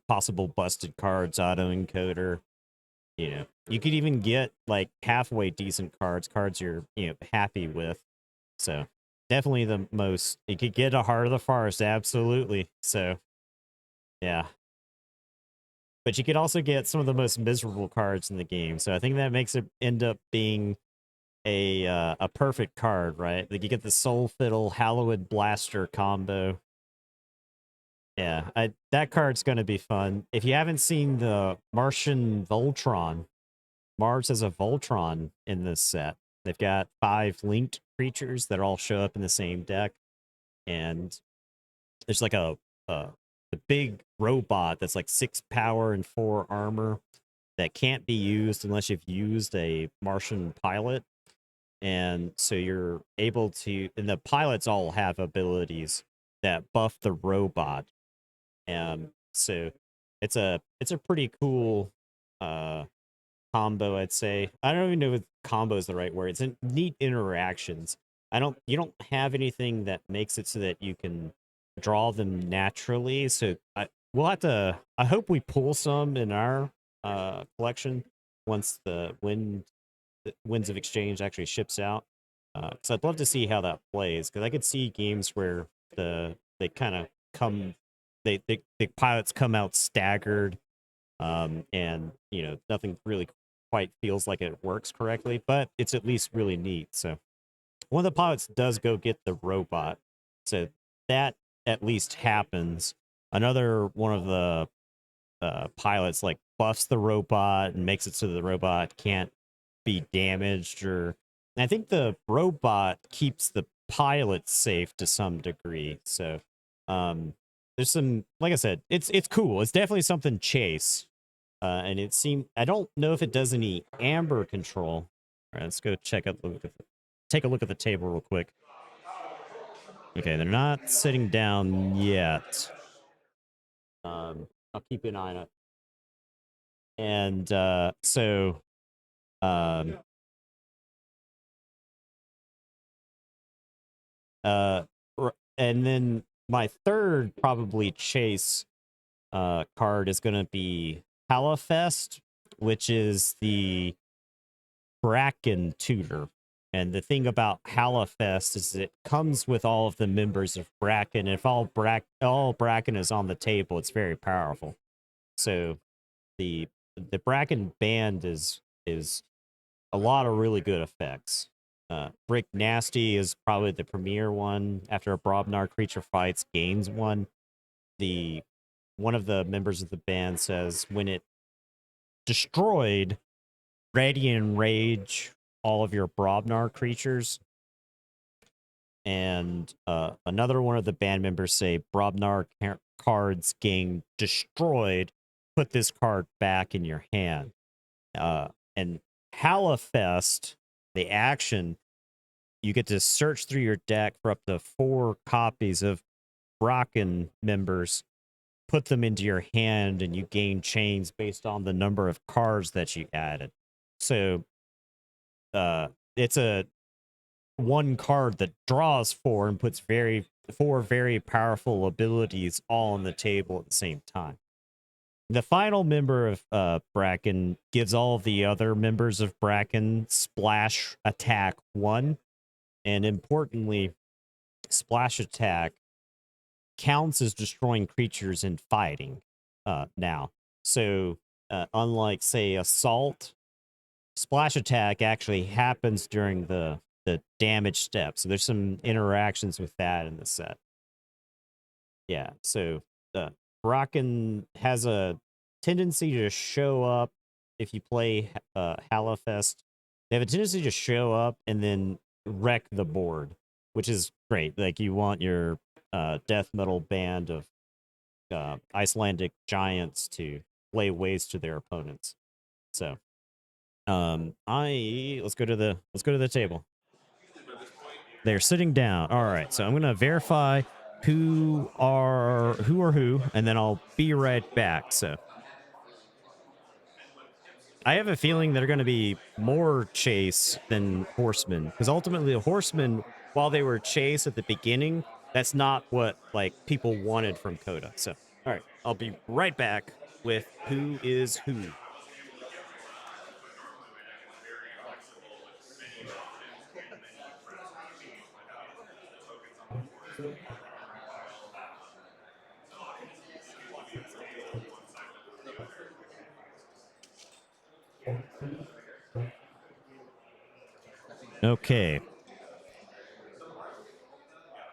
possible busted cards, auto encoder. You could even get like halfway decent cards you're happy with. So definitely the most. You could get a Heart of the Forest, absolutely. So yeah, but you could also get some of the most miserable cards in the game. So I think that makes it end up being a perfect card, right? Like you get the Soul Fiddle Hallowed Blaster combo. Yeah, that card's gonna be fun. If you haven't seen the Martian Voltron, Mars has a Voltron in this set. They've got 5 linked creatures that all show up in the same deck, and there's like a big robot that's like 6 power and 4 armor that can't be used unless you've used a Martian pilot. And so you're able to, and the pilots all have abilities that buff the robot. And so it's a pretty cool combo, I'd say. I don't even know if combo is the right word. It's neat interactions. You don't have anything that makes it so that you can draw them naturally. So we'll have to, I hope we pull some in our collection once the Winds of Exchange actually ships out. Because I'd love to see how that plays. Because I could see games where they kind of come, the pilots come out staggered, and nothing really quite feels like it works correctly. But it's at least really neat. So one of the pilots does go get the robot, so that at least happens. Another one of the pilots like buffs the robot and makes it so the robot can't be damaged, or I think the robot keeps the pilot safe to some degree. So there's some, like I said, it's cool. It's definitely something chase. And it seemed, I don't know if it does any amber control. All right, let's go take a look at the table real quick. Okay, they're not sitting down yet. I'll keep an eye on it. And so and then my third probably chase card is going to be Halifest, which is the Bracken tutor. And the thing about Halifest is it comes with all of the members of Bracken. If all Bracken is on the table, it's very powerful. So the Bracken band is a lot of really good effects. Brick Nasty is probably the premier one. After a Brobnar creature fights, gains one. One of the members of the band says when it destroyed, Radiant Rage all of your Brobnar creatures. And another one of the band members say Brobnar cards gain destroyed, put this card back in your hand. And Halifest, the action, you get to search through your deck for up to 4 copies of Bracken members, put them into your hand, and you gain chains based on the number of cards that you added. So it's a 1 card that draws 4 and puts 4 very powerful abilities all on the table at the same time. The final member of Bracken gives all of the other members of Bracken splash attack 1. And importantly, splash attack counts as destroying creatures in fighting now. So unlike, say, assault, splash attack actually happens during the damage step. So there's some interactions with that in the set. Yeah, so Bracken has a tendency to show up if you play Halifest. They have a tendency to show up and then wreck the board, which is great. Like, you want your death metal band of Icelandic giants to lay waste to their opponents. So let's go to the table. They're sitting down. All right, so I'm gonna verify who, and then I'll be right back. So I have a feeling they're going to be more chase than horsemen, because ultimately the horsemen, while they were chase at the beginning, that's not what like people wanted from Coda. So all right, I'll be right back with who is who. Okay.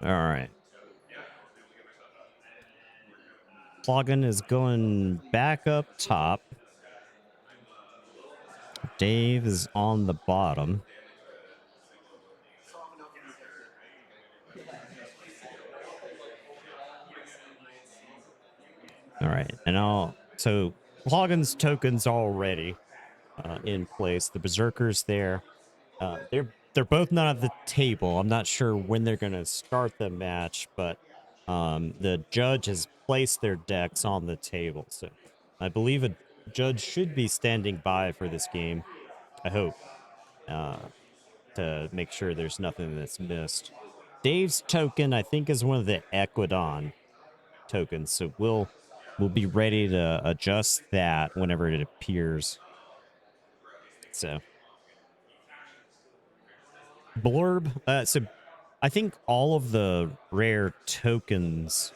All right. Plugin is going back up top. Dave is on the bottom. All right, and so Pluggin's tokens already in place. The Berserkers there. They're both not at the table. I'm not sure when they're gonna start the match, but the judge has placed their decks on the table. So I believe a judge should be standing by for this game. I hope. To make sure there's nothing that's missed. Dave's token, I think, is one of the Equidon tokens, so we'll be ready to adjust that whenever it appears. So Blorb, so I think all of the rare tokens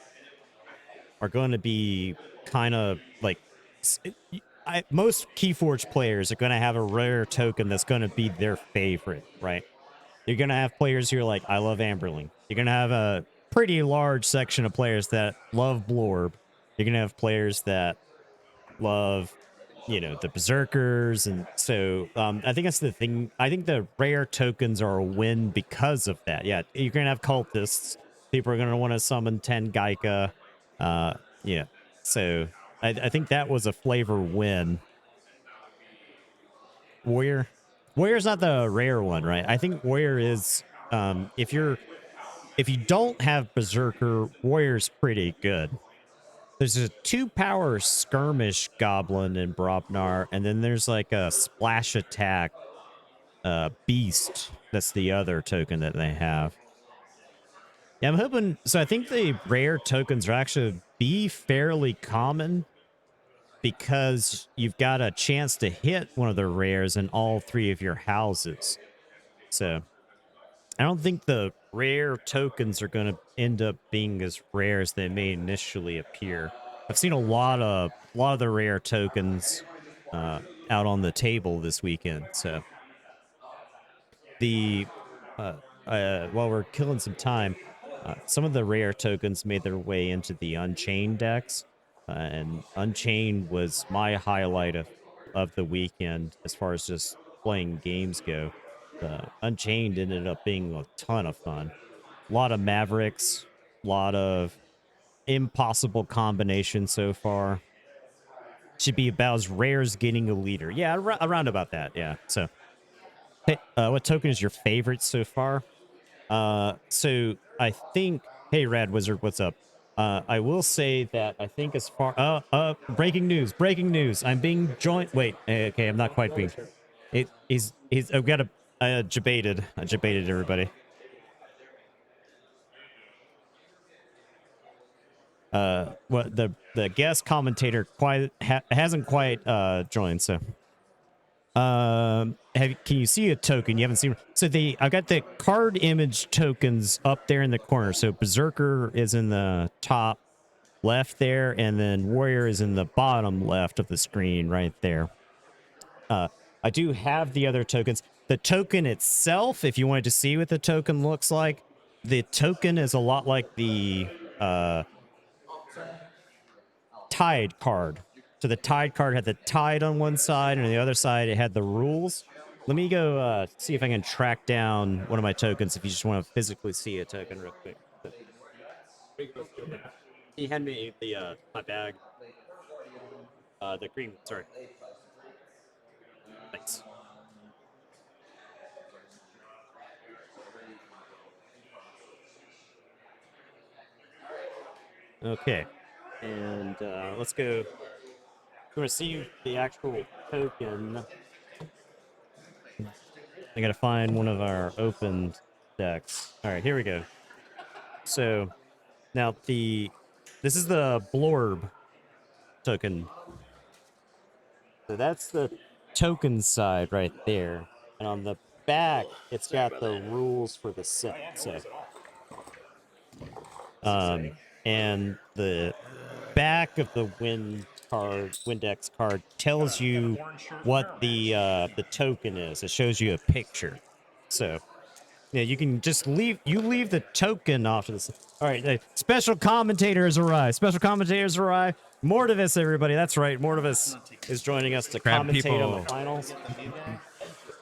are going to be kind of like most KeyForge players are going to have a rare token that's going to be their favorite, right? You're going to have players who are like, I love Amberling. You're going to have a pretty large section of players that love Blorb. You're going to have players that love, you know, the Berserkers. And so I think that's the thing. I think the rare tokens are a win because of that. Yeah, you're going to have cultists. People are going to want to summon 10 Gaika. Yeah, so I think that was a flavor win. Warrior's not the rare one, right? I think Warrior is if you don't have Berserker, Warrior's pretty good. There's a 2-power skirmish goblin in Brobnar, and then there's like a splash attack beast. That's the other token that they have. Yeah, I'm hoping. So I think the rare tokens are actually be fairly common because you've got a chance to hit one of the rares in all 3 of your houses. So I don't think the rare tokens are going to end up being as rare as they may initially appear. I've seen a lot of the rare tokens out on the table this weekend. So the while we're killing some time, some of the rare tokens made their way into the Unchained decks, and Unchained was my highlight of the weekend as far as just playing games go. Unchained ended up being a ton of fun. A lot of Mavericks, a lot of impossible combinations so far. Should be about as rare as getting a leader. Yeah, around about that. Yeah. So, hey, what token is your favorite so far? So I think. Hey, Rad Wizard, what's up? I will say that I think as far. Breaking news! Breaking news! I'm being joined. Wait. Okay, I'm not quite being. He's. I've got a. Debated. I debated everybody. What the guest commentator hasn't quite joined, so can you see a token you haven't seen? So I've got the card image tokens up there in the corner. So Berserker is in the top left there, and then Warrior is in the bottom left of the screen right there. I do have the other tokens. The token itself, if you wanted to see what the token looks like, the token is a lot like the Tide card. So the Tide card had the Tide on one side, and on the other side it had the rules. Let me go see if I can track down one of my tokens if you just want to physically see a token real quick. He handed me the my bag. The green, sorry. Thanks. Okay. And let's go. We're going to see the actual token. I got to find one of our open decks. All right, here we go. So now this is the Blorb token. So that's the token side right there. And on the back, it's got the rules for the set. So, and the back of the Windex card tells you what the token is. It shows you a picture. So yeah, you can just leave the token off to this. All right, special commentators arrive. Special commentators arrive. Mortivis, everybody. That's right. Mortivis is joining us to Crab commentate on people. the finals.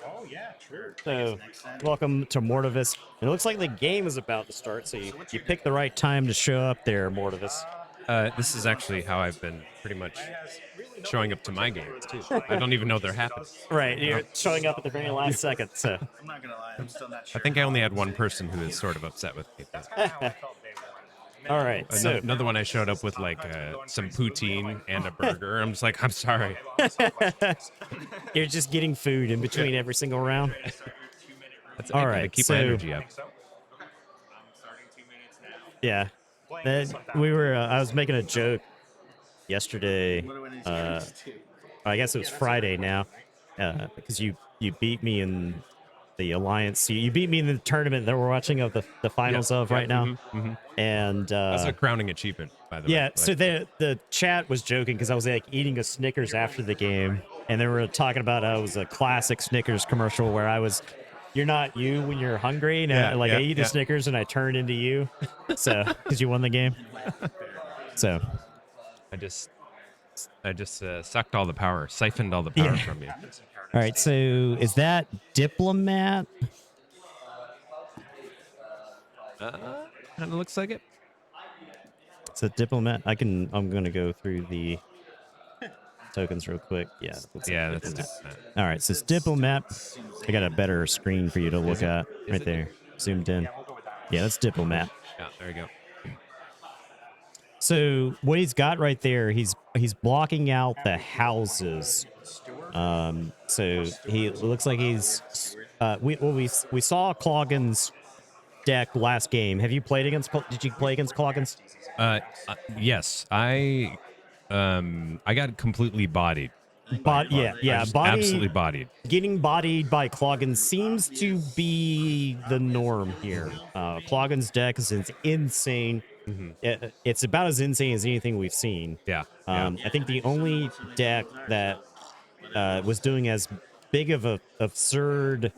Oh yeah, true. So welcome to Mortivis. It looks like the game is about to start, so you picked the right time to show up there, Mortivis. This is actually how I've been pretty much showing up to my games too. I don't even know they're happening. Right, you're showing up at the very last second. So I'm not gonna lie, I'm still not sure. I think I only had one person who is sort of upset with me. That's kind of how I felt day one. all right, so Another one I showed up with like some poutine and a burger. I'm just like, I'm sorry. you're just getting food in between every single round. That's All I right, keep my so- energy up. I'm starting 2 minutes now. Yeah. I was making a joke yesterday. I guess it was Friday now, because you beat me in the alliance. You beat me in the tournament that we're watching of the finals of right now. And That's a crowning achievement, by the way. yeah, so the chat was joking because I was like eating a Snickers after the game, and they were talking about how it was a classic Snickers commercial where I was, "You're not you when you're hungry," and I eat the Snickers and I turn into you, so because you won the game. So I just sucked all the power, siphoned all the power from you. all right, so is that Diplomat? Kind of looks like it. It's a Diplomat. I'm gonna go through the tokens real quick. Yeah, looks Yeah, like that's Diplomat. All right, so it's Diplomat. I got a better screen for you to look at right there, zoomed in. Yeah, that's Diplomat. Yeah, there you go. So what he's got right there, he's blocking out the houses. So he looks like he's we saw Cloggen's deck last game. Have you played against? Did you play against Cloggen's? Yes, I got completely bodied. Body, Absolutely bodied. Getting bodied by Cloggen seems to be the norm here. Cloggen's deck is insane. It's about as insane as anything we've seen. Yeah. I think the only deck that was doing as big of a absurd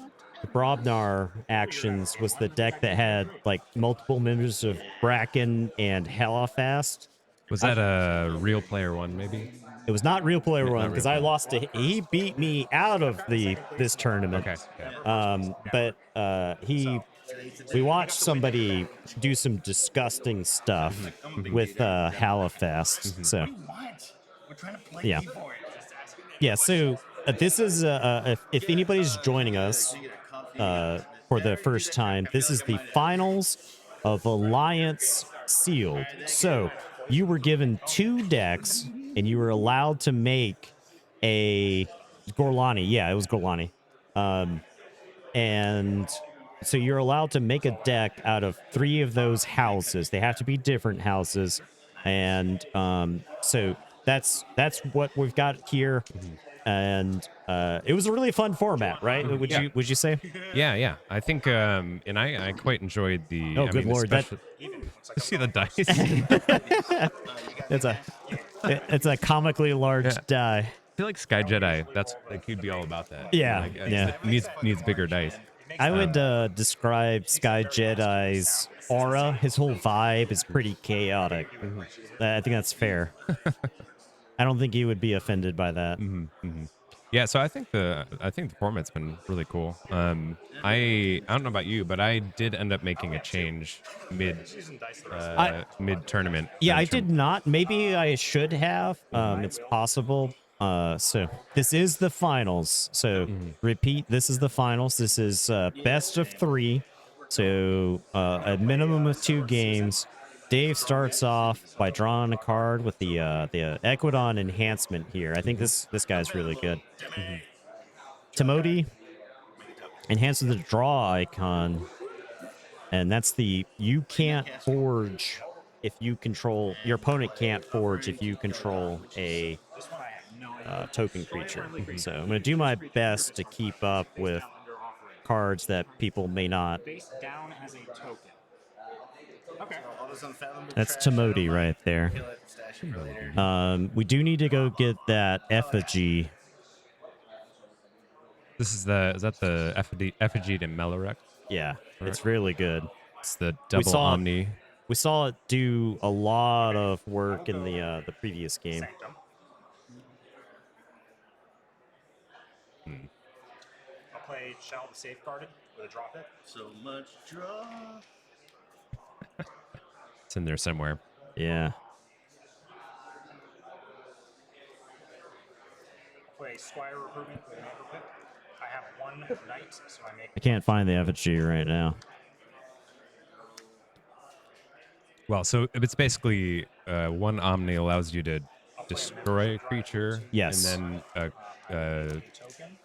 Brobnar actions was the deck that had like multiple members of Bracken and Hellafast. Was that a real player one, maybe? It was not real player one Real because I player. lost to. He beat me out of this tournament. Okay. Yeah. But we watched somebody do some disgusting stuff with Hellafast. So We're trying to play Yeah. KEYFORGE. yeah, so this is if anybody's joining us for the first time, this is the finals of Alliance Sealed. So you were given 2 decks and you were allowed to make a Gorlani. Yeah, it was Gorlani. And so you're allowed to make a deck out of 3 of those houses. They have to be different houses. And so that's what we've got here. And it was a really fun format, right? Would you say? Yeah. I think, and I quite enjoyed the. Oh, good lord! See the dice. It's a comically large die. I feel like Sky Jedi. That's like he'd be all about that. Yeah, Like, yeah. Needs bigger dice. I would describe Sky Jedi's aura. His whole vibe is pretty chaotic. I think that's fair. I don't think he would be offended by that. Yeah, so I think the format's been really cool. I don't know about you, but I did end up making a change mid tournament. Yeah, I did not. Maybe I should have. It's possible. So this is the finals. So repeat, this is the finals. This is best of 3. So a minimum of 2 games. Dave starts off by drawing a card with the Equidon enhancement here. I think this guy's really good. Timoti enhances the draw icon, and that's the you can't forge if you control your opponent can't forge if you control a token creature. So I'm going to do my best to keep up with cards that people may not. Face down as a token. Okay. That's Timoti right there. We do need to go get that effigy. This is the effigy to Melarek? Yeah, Right. it's really good. It's the double Omni. We saw it do a lot of work in the previous game. Sanctum. I'll play Shell the Safeguarded with a drop it. So much draw. It's in there somewhere. Yeah. I'll play Squire Recruitment with an Amber Pit. I have one knight, so I make. I can't find the effigy right now. Well, so it's basically one Omni allows you to destroy a creature. Yes. And then Token.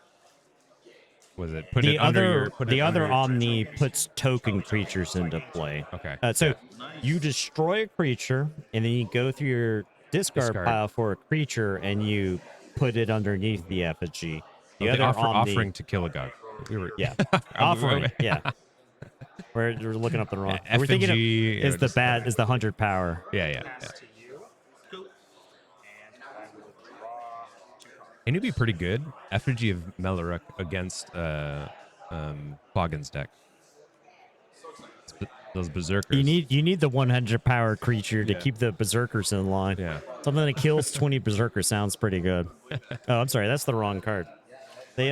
was it put The it under other your put the it other under, Omni puts token creatures into play. Okay. So yeah. you destroy a creature, and then you go through your discard pile for a creature, and you put it underneath the effigy. The other Omni, offering to kill a god. We were yeah, offering, yeah. We're looking up the wrong. We're thinking of, is the 100 power. Yeah. Pass to you. And I will draw 2 cards. And it'd be pretty good. Effigy of Melarek against Quaggan's deck. Those berserkers. You need the 100 power creature to keep the berserkers in line. Yeah. Something that kills 20 berserkers sounds pretty good. Oh, I'm sorry, that's the wrong card. The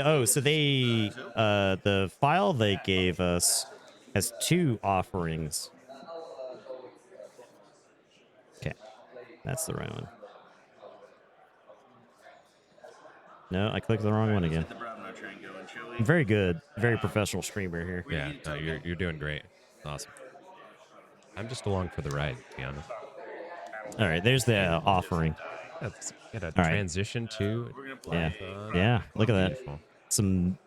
file they gave us has 2 offerings. Okay, that's the right one. No, I clicked the wrong one again. I'm very good, very professional streamer here. Yeah, no, you're doing great. Awesome. I'm just along for the ride, to be honest. All right, there's the offering. That's got a All right. transition too. Yeah, yeah. Look at that. Beautiful. Some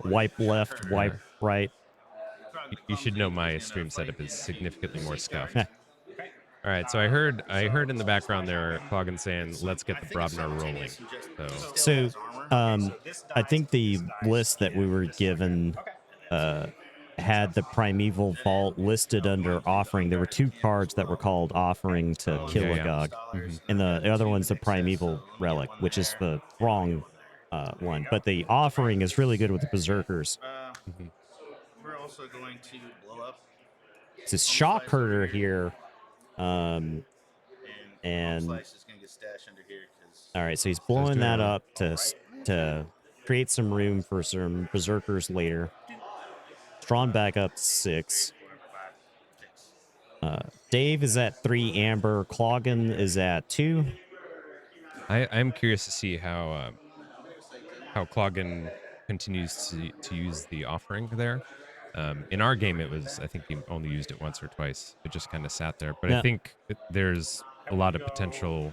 wipe left, wipe right. You should know my stream setup is significantly more scuffed. All right, so I heard in the background there Quaggan saying, "Let's get the Brobnar rolling." So, I think the list that we were given had the Primeval Vault listed under offering. There were 2 cards that were called offering to Killigog, and the other one's the Primeval Relic, which is the wrong one. But the offering is really good with the Berserkers. We're also going to blow up. It's a Shock Herder here. And Slice is gonna get stashed under here all right, so he's blowing that up to create some room for some berserkers later. Drawn back up to 6. Dave is at 3 amber. Cloggin is at 2. I'm curious to see how Cloggin continues to use the offering there. In our game, I think he only used it once or twice. It just kind of sat there. But I think there's a lot of potential,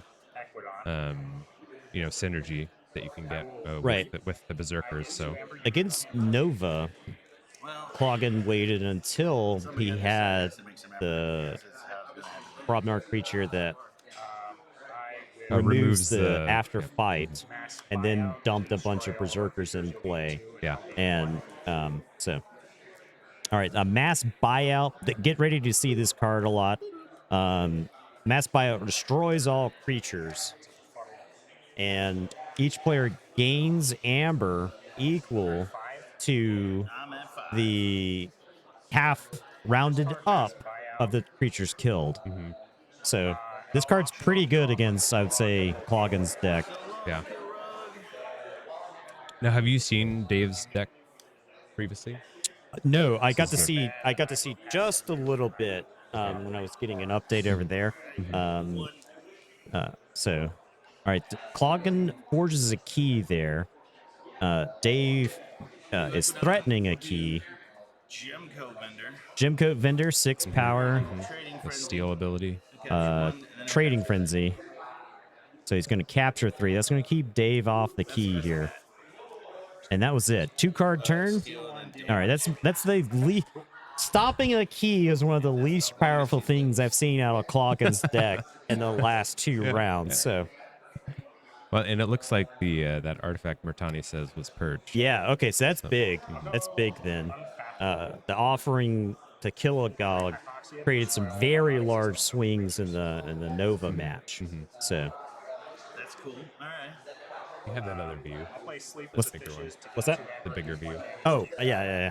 synergy that you can get with the berserkers. So against Nova, Cloggin waited until he had the Brobnar creature that removes the after fight, and then dumped a bunch of berserkers in play. Yeah, and all right, a mass buyout. Get ready to see this card a lot. Mass buyout destroys all creatures, and each player gains amber equal to the half rounded up of the creatures killed. So this card's pretty good against, I would say, Cloggin's deck. Yeah. Now, have you seen Dave's deck previously? No, I got to see just a little bit when I was getting an update over there. So, all right, Cloggin forges a key there. Dave is threatening a key. Gemcoat Vendor, 6 power. The steal ability. Trading Frenzy. So he's going to capture 3. That's going to keep Dave off the key here. And that was it. 2-card turn. All right, that's the least. Stopping a key is one of the least powerful things I've seen out of Cloggin's deck in the last 2 rounds. So, well, and it looks like that artifact Murtani says was purged. Yeah. Okay. So that's big. That's big. Then the offering to Killigog created some very large swings in the Nova match. So that's cool. All right. have that other view. I'll play Sleepless What's- bigger one? Fishes to What's get that? to The bigger view. Oh, yeah.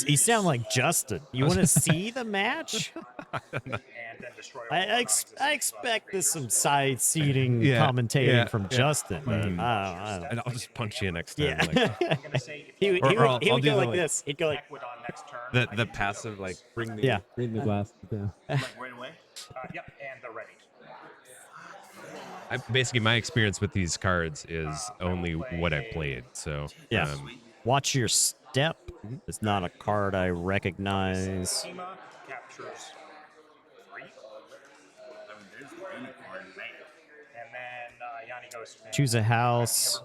You sound like Justin. You want to see the match? and then destroy all I non-existent expected some side seating Yeah, commentating yeah, from yeah. Justin, but Mhm. I don't. And I'll just punch you next time. Yeah. Like, I'm gonna say if he you would, Or he would, I'll- he I'll would do go the, like like- this. He'd go like, Equidon next turn. I the get 2 passive tokens. bring the Yeah. the glass down. Like right away. Yep, and the ready. Basically, my experience with these cards is only what I played. So Yeah. Watch your step. Mhm. It's not a card I recognize. Kima captures 3, I mean, there's the unicorn, man. and then Yanni goes to Choose a house.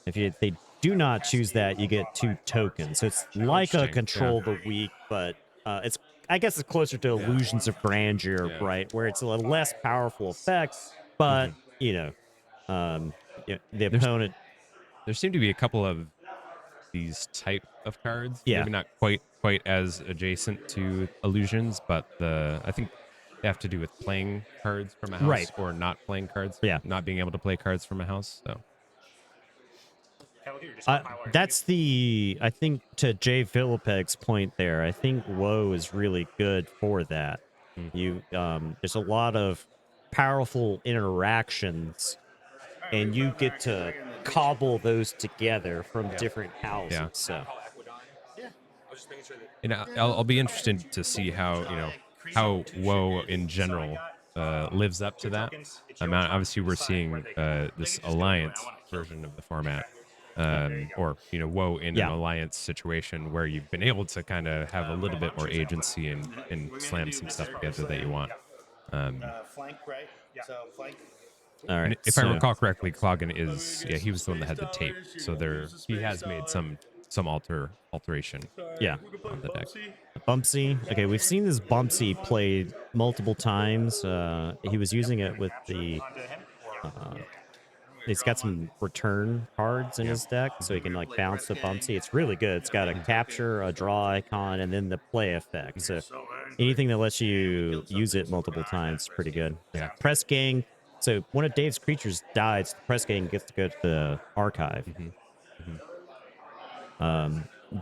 If they do not choose that, you get 2 tokens. So it's like a Interesting, control the weak, but it's I guess it's closer to illusions of grandeur, Yeah. right? Where it's a less powerful effect, but Mm-hmm. the opponent. There seem to be a couple of these type of cards. Yeah. Maybe not quite as adjacent to illusions, but I think they have to do with playing cards from a house Right. or not playing cards. Yeah. Not being able to play cards from a house. So That's I think to Jay Philippeg's point there, I think WoW is really good for that. There's a lot of powerful interactions, and you get to cobble those together from different houses. Yeah. So and I'll be interested to see how how WoW in general lives up to that. Obviously, we're seeing this alliance version of the format, or WoW in an alliance situation where you've been able to kind of have a little bit more agency and slam some stuff together that you want. Flank, right? So flank. all right. And if I recall correctly, Cloggin he was the one that had the tape, so he has made some alteration Yeah. on the deck. Bumpsy. Okay, we've seen this Bumpsy played multiple times. He was using it with the. He's got some return cards in his deck, so he can like bounce the Bumpsy. It's really good. It's got a capture, a draw icon, and then the play effect. So anything that lets you use it multiple times is pretty good. Yeah. Press gang. So one of Dave's creatures dies. The press gang gets to go to the archive.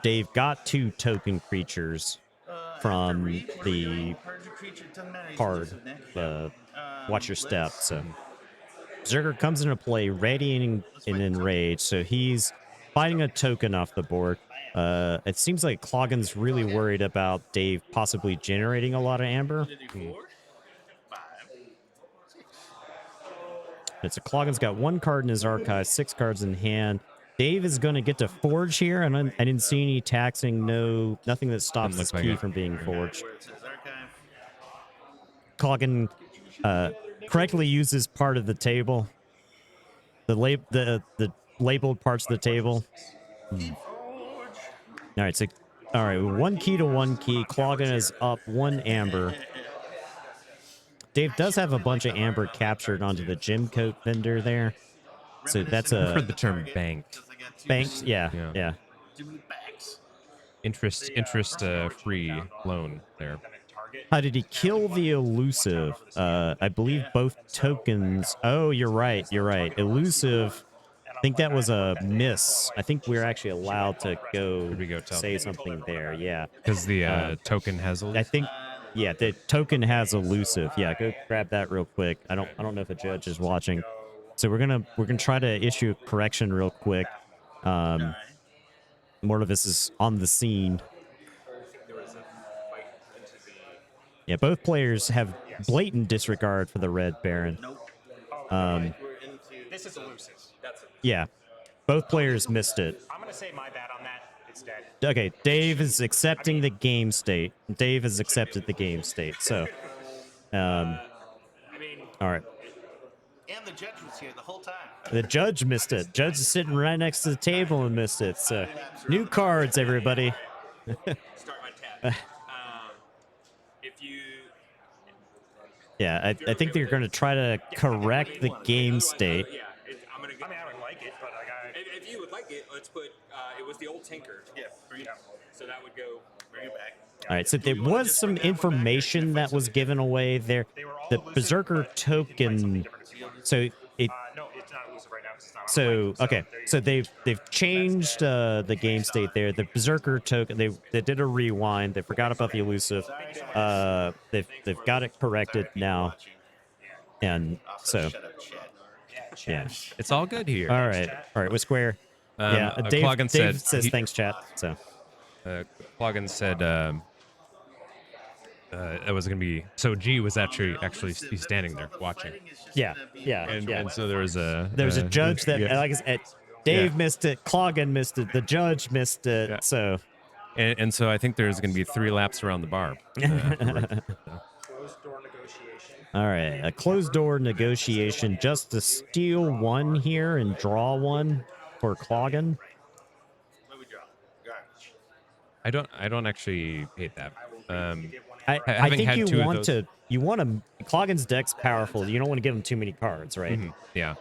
Dave got 2 token creatures from the card. Watch your step. So Zerger comes into play, ready and enraged. So he's fighting a token off the board. It seems like Cloggin's really worried about Dave possibly generating a lot of amber. It's a Cloggin's got 1 card in his archive, 6 cards in hand. Dave is going to get to forge here, and I didn't see any taxing, nothing that stops this key from being forged. Cloggin correctly uses part of the table, the labeled parts of the table. All right, so 1 key to 1 key. Cloggin is up 1 amber. Dave does have a bunch of amber captured onto the gym coat vendor there. So that's I've heard the term banked. Banked? Yeah. Interest free loan there. How did he kill the elusive? I believe both tokens. Oh, you're right. Elusive. I think that was a miss. I think we're actually allowed to go say something there. Yeah. Because the token has elusive? I think, yeah, the token has elusive. Yeah, go grab that real quick. I don't know if a judge is watching. So we're gonna try to issue a correction real quick. Mortivis is on the scene. Yeah, both players have blatant disregard for the Red Baron. This is elusive. Yeah, both players missed it. I'm gonna say my bad on that. It's dead. Okay, Dave is accepting the game state. Dave has accepted the game state. So, all right. And the judge was here the whole time. The judge missed it. Judge is sitting right next to the table and missed it. So, new cards, everybody. Start my tab. If you Yeah, I think they're going to try to correct the game state. Yeah, I'm gonna. I would like it, but If you would like it, let's put. It was the old Tinker. Yeah, bring it up. So that would go. Bring it back. All right, so there was some information that was given away there. The Berserker token. So it's not elusive right now because it's not on So play. okay, there you so go. they've changed the game state there. The Berserker token, they did a rewind. They forgot about the elusive. They've got it corrected now, and so Shut up, chat. yeah. It's all good here. All right, with Square. Yeah, Dave Cloggin says he- thanks, chat. So Cloggin said it was gonna be so G was actually he's standing there watching. yeah, And so there was a judge that yeah. like I said, Dave missed it, Cloggin missed it, the judge missed it. Yeah. So and so I think there's gonna be 3 laps around the bar. Closed door negotiation. all right, a closed door negotiation just to steal one here and draw one for Cloggin. What we draw? Garbage. I don't actually hate that. I having think had you 2 of want those- to Cloggin's deck's powerful. You don't want to give him too many cards, right? Mhm, yeah.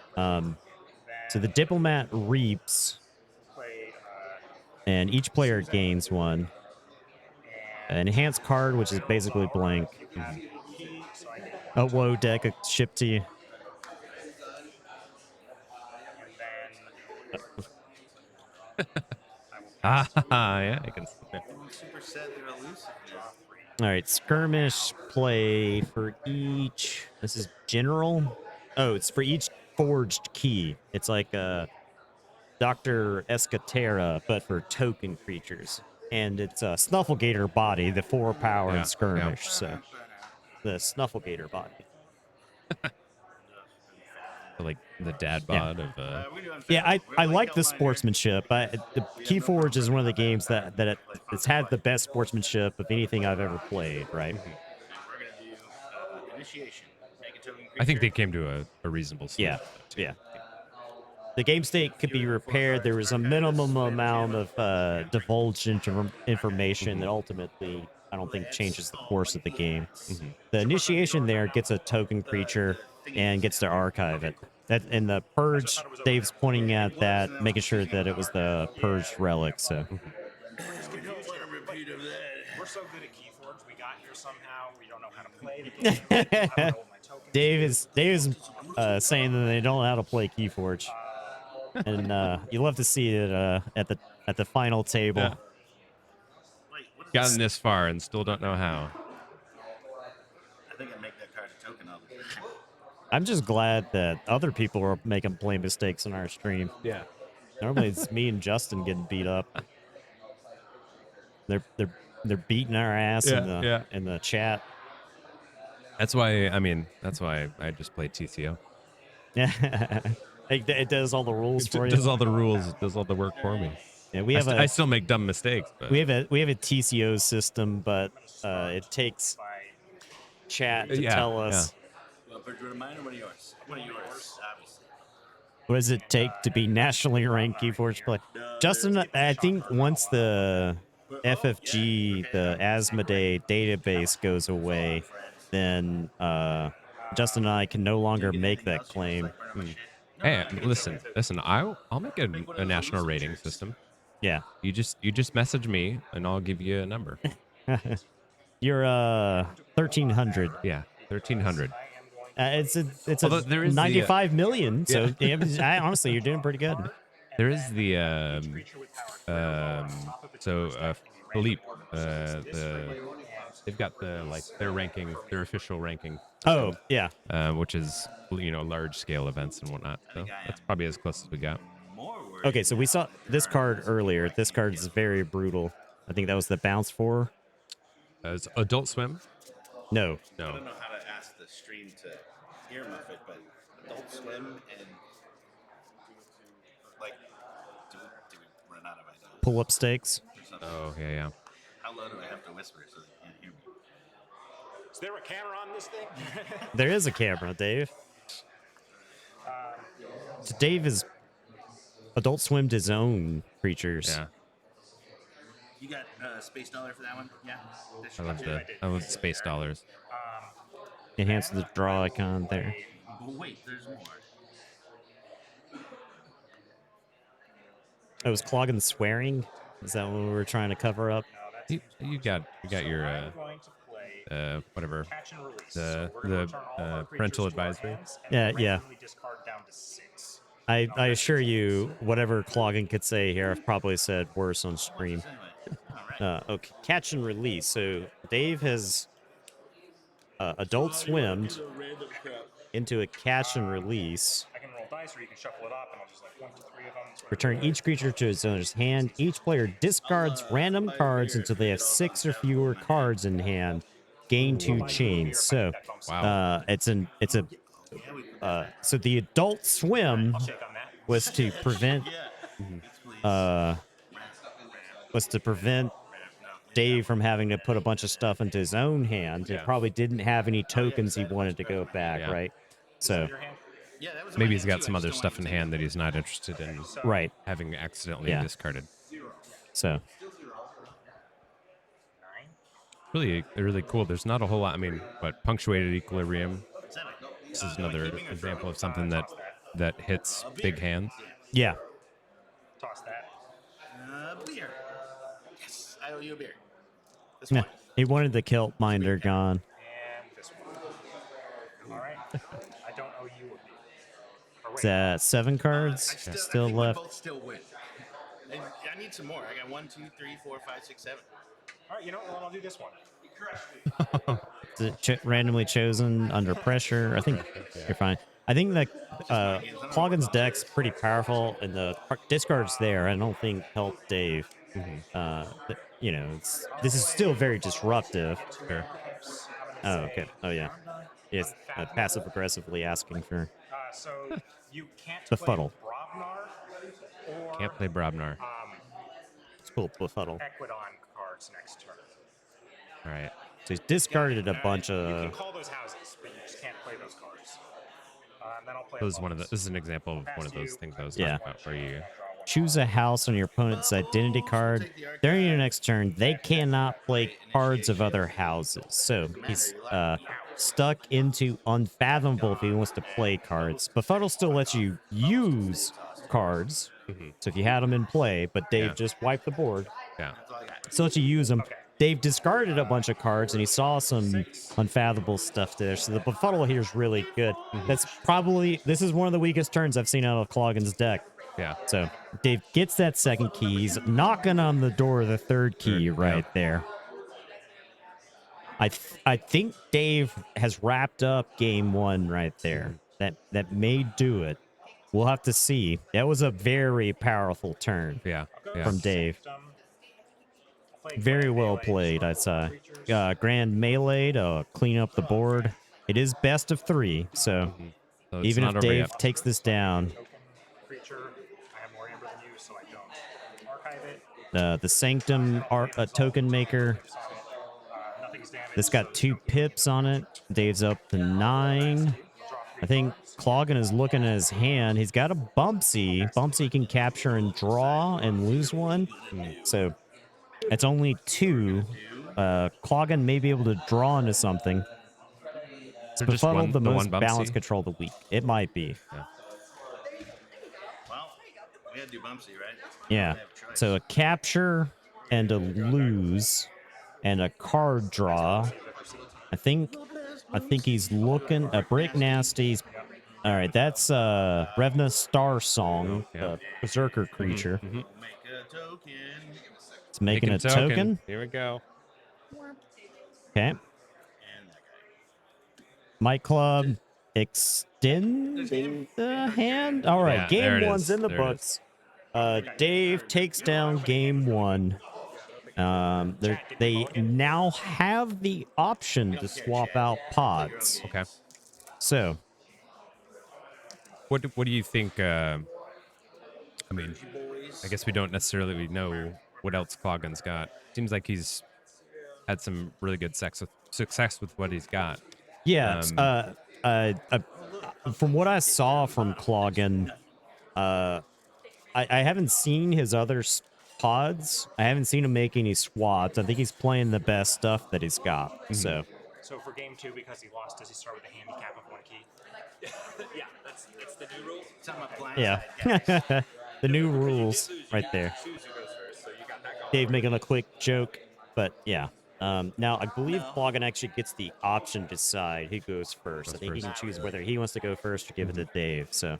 So the Diplomat reaps, Play, and each player gains one. An enhanced card, which is basically blank. key, so I can, A woe deck shipped to you. and then Yeah, I can see that. Super set they're elusive. All right, skirmish play for each. This is general. Oh, it's for each forged key. It's like Dr. Escatera, but for token creatures. And it's a Snufflegator body, the 4 power Yeah, and skirmish. So the Snufflegator body. Like the dad bod of Yeah, I like the sportsmanship. The KeyForge is one of the games that it's had the best sportsmanship of anything I've ever played, right? We're gonna do initiation. Make a token I think they creature. came to a reasonable solution. Yeah. The game state could be repaired. There was a minimum amount of divulged information that ultimately I don't think changes the course of the game. The initiation there gets a token creature and gets to archive it. That and the purge, Dave's pointing at that, making sure that it was the purged relic. So we're so good at KeyForge, we got here somehow. We don't know how to play the game. I don't know what my tokens Dave is saying that they don't know how to play KeyForge, and you love to see it at the final table. Yeah. Gotten this far and still don't know how. I think I make that card a token all the time. I'm just glad that other people are making play mistakes in our stream. Yeah. Normally it's me and Justin getting beat up. They're beating our ass in the chat. That's why I just play TCO. Yeah, it does all the rules for It you. does all the rules. It does all the work for me. Yeah, we have I still make dumb mistakes, but we have a TCO system, but it takes chat to tell us Well, Bridgewater, mine or one of yours? One of yours, obviously. what does it take to be nationally ranked KeyForge play. Justin, I think once the FFG, the Asmodee database goes away, then Justin and I can no longer make that claim. Hey, listen. I'll make a national rating system. Yeah. You just message me and I'll give you a number. You're 1300. Yeah, 1300. It's Although there is 95 million. So honestly, you're doing pretty good. There is the Philippe. They've got their ranking, their official ranking. Oh yeah. Which is large scale events and whatnot. So that's probably as close as we got. Okay, so we saw this card earlier. This card is very brutal. I think that was the bounce 4. It's Adult Swim. No. I don't know how to ask the stream to earmuff it, but Adult Swim and do we run out of ideas? Pull up stakes. Oh yeah. How low do I have to whisper so they can't hear me? Is there a camera on this thing? There is a camera, Dave. So Dave is Adult Swimmed his own creatures. Yeah. You got Space Dollar for that one? Yeah. I love the space dollars. Enhance the draw icon there. But wait, there's more. Oh, was Cloggin swearing? Is that what we were trying to cover up? You got your whatever the parental advisory. Yeah. Discard down to 6. I assure you, whatever Cloggin could say here, I've probably said worse on stream. Okay, catch and release. So Dave has Adult Swimmed into a catch and release. I can roll dice, or you can shuffle it up, and I'll just like 1 to 3 of them. Return each creature to its owner's hand. Each player discards random cards until they have 6 or fewer cards in hand. Gain 2 chains. So, Wow. so the Adult Swim was to prevent Dave from having to put a bunch of stuff into his own hand. He probably didn't have any tokens he wanted to go back, right? So maybe he's got some other stuff in hand that he's not interested in having accidentally Yeah. discarded. So really, really cool. There's not a whole lot. I mean, but punctuated equilibrium. This is another example of something that hits big hands. Yeah. Toss that. Beer. Yes, I owe you a beer. This Yeah. one. He wanted the Kilt Minder gone. And this one. All right. I don't owe you a beer. Or wait, Is that 7 cards I still think left? We both still win. And I need some more. I got 1, 2, 3, 4, 5, 6, 7. all right, you know what? I'll do this one. Is it randomly chosen under pressure? I think you're fine. I think that Cloggin's deck's pretty powerful, and the discard's there. I don't think help Dave. You know, this is still very disruptive. Sure. Oh, okay. Oh, yeah. Yes, passive aggressively asking for So you can't Befuddle. play Brobnar or Can't play Brobnar. It's cool, Befuddle. Equidon cards next turn. All right. So he's discarded a bunch You can of. call those houses, but you just can't play those cards. And then I'll play. This is an example of one of those things I was Yeah. talking about where you Choose a house on your opponent's identity card. During your next turn, they cannot play cards of other houses. So he's stuck into unfathomable if he wants to play cards. Befuddle still lets you use cards. So if you had them in play, but Dave just wiped the board. yeah. Still lets you use them. Dave discarded a bunch of cards and he saw some unfathomable stuff there. So the Befuddle here is really good. This is one of the weakest turns I've seen out of Cloggin's deck. Yeah. So Dave gets that second key. He's knocking on the door of the third key right there. I think Dave has wrapped up game 1 right there. That may do it. We'll have to see. That was a very powerful turn from Dave. Very well played, I'd say. Grand melee to clean up the board. It is best of 3, so So it's even not if over Dave yet. takes this down, Creature. I have more amber than you, so I don't. Archive it. the Sanctum token maker. Nothing's damaged. This got 2 pips on it. Dave's up to 9. I think Cloggin is looking at his hand. He's got a Bumpsy. Bumpsy can capture and draw and lose 1. So it's only 2. Cloggin may be able to draw into something. Is there just Befuddle, one- the the most one Bumpsy? balanced control of the week. It might be. Well, we gotta do Bumpsy, right? Yeah. So a capture and a lose and a card draw. I think he's looking a Brick Nasty's. All right, that's Revna Star Song, the Berserker creature. Make a token. It's making a token. Here we go. Okay. And that guy. Might Club extending the hand. All right, Yeah, there game it 1's is. in the There it books. Dave takes down game 1. They now have the option to swap out pods. Okay. So What do you think? I mean, I guess we don't necessarily know what else Cloggin's got. Seems like he's had some really good success with what he's got. yeah, from what I saw from Cloggin, I haven't seen his other pods. I haven't seen him make any swaps. I think he's playing the best stuff that he's got. So So for game 2, because he lost, does he start with a handicap of 1 key? Yeah, that's the new rule. It's on my blind yeah, side, guys. the new rules right there. Choose who goes first, so you got that going. Dave making a quick joke, but yeah. Now, I believe Cloggin actually gets the option to decide who goes first. I think he can choose whether he wants to go first or give it to Dave. So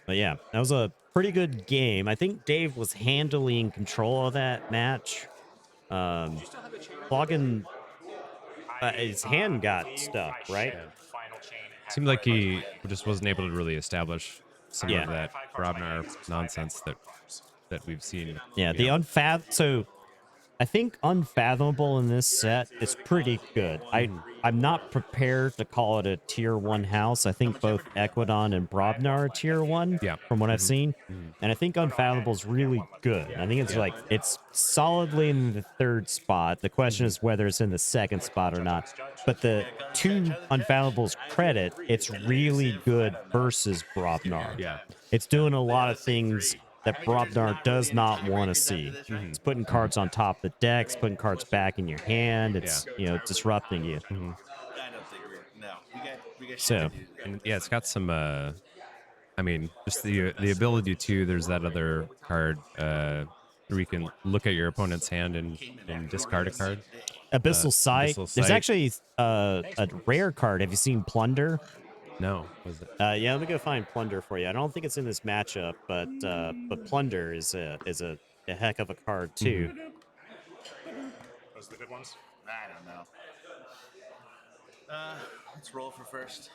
But yeah, that was a pretty good game. I think Dave was handily in control of that match. Logan, his hand got stuck, right? Seemed like he just wasn't able to really establish some Yeah. of that Brobnar nonsense that we've seen. Yeah, the so I think Unfathomable in this set is pretty good. I'm not prepared to call it a tier 1 house. I think both Equidon and Brobnar are tier 1 Yeah. from what I've seen. And I think Unfathomable is really good. I think it's like it's solidly in the 3rd spot. The question is whether it's in the 2nd spot or not. But the to Unfathomable's credit, it's really good versus Brobnar. Yeah. It's doing a lot of things that Brobnar does not want to see. It's putting cards on top of the decks, putting cards back in your hand. It's, you know, disrupting you. I don't think no. We got So, and yeah, it's got some I mean, just the ability to, there's that other card where you can look at your opponent's hand and discard a card. Abyssal Sight. Abyssal There's Sight. actually a rare card. Have you seen Plunder? No, was it? Yeah, let me go find Plunder for you. I don't think it's in this matchup, but Plunder is a heck of a card too. Those are the good ones. I don't know. Let's roll for first.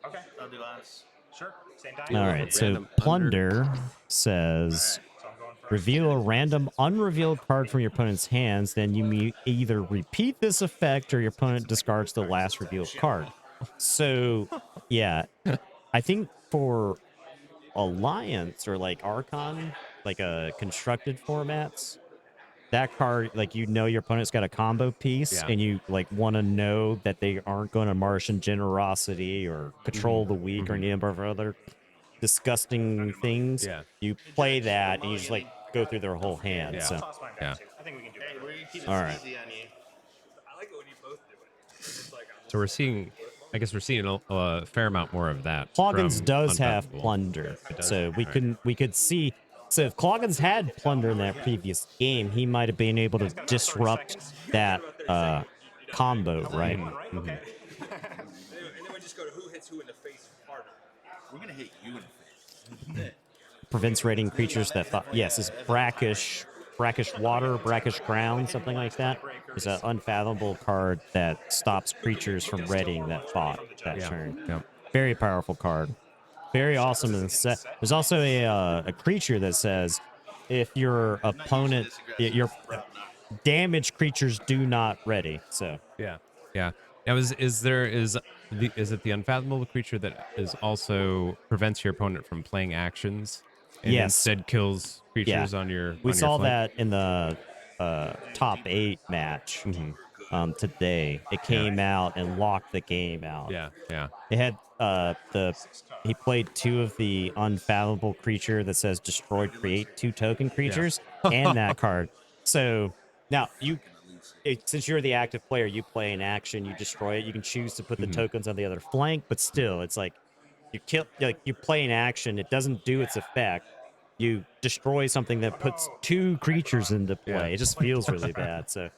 Okay. I'll do odds. Sure. Same die. All right, so Random Plunder says So I'm going first. reveal a random unrevealed card from your opponent's hands. Then you either repeat this effect or your opponent discards the last revealed card. So, yeah, I think for Alliance or like Archon, like a constructed formats, that card, like, you know, your opponent's got a combo piece, Yeah. and you like want to know that they aren't going to Martian Generosity or Control the Weak or any number of other disgusting things. Yeah. You play that and you just like go through their whole hand. Yeah. So, Toss mine Yeah. down too. I think we can do Hey, it. we're gonna keep it All right. easy on you. I like it when you both do it. It's like So we're seeing, I guess we're seeing a fair amount more of that. Cloggins from does have Unfathomable. Plunder, It does? so we All right. could see. So if Cloggins had Plunder in that previous game, he might have been able to disrupt that combo, right? Right? Okay. and then we just go to who hits who in the face harder. We're gonna hit you in the face. Prevents raiding creatures that thought, yes, is brackish water, brackish ground, something like that. It's an unfathomable card that stops creatures from raiding that thought that Yeah. turn. Yeah. Very powerful card. Very awesome in the set. There's also a creature that says if your opponent, your damaged creatures do not ready. So Yeah. Yeah. Now is it the unfathomable creature that is also prevents your opponent from playing actions and Yes. instead kills creatures on your we on saw your flank? that in the top 8 match today. It came out and locked the game out. Yeah. Yeah. It had he played 2 of the unfathomable creature that says destroy create 2 token creatures and that card. So now since you're the active player, you play an action, you destroy it. You can choose to put the tokens on the other flank, but still, it's like you play an action. It doesn't do its effect. You destroy something that puts 2 creatures into play. Yeah. It just feels really bad. So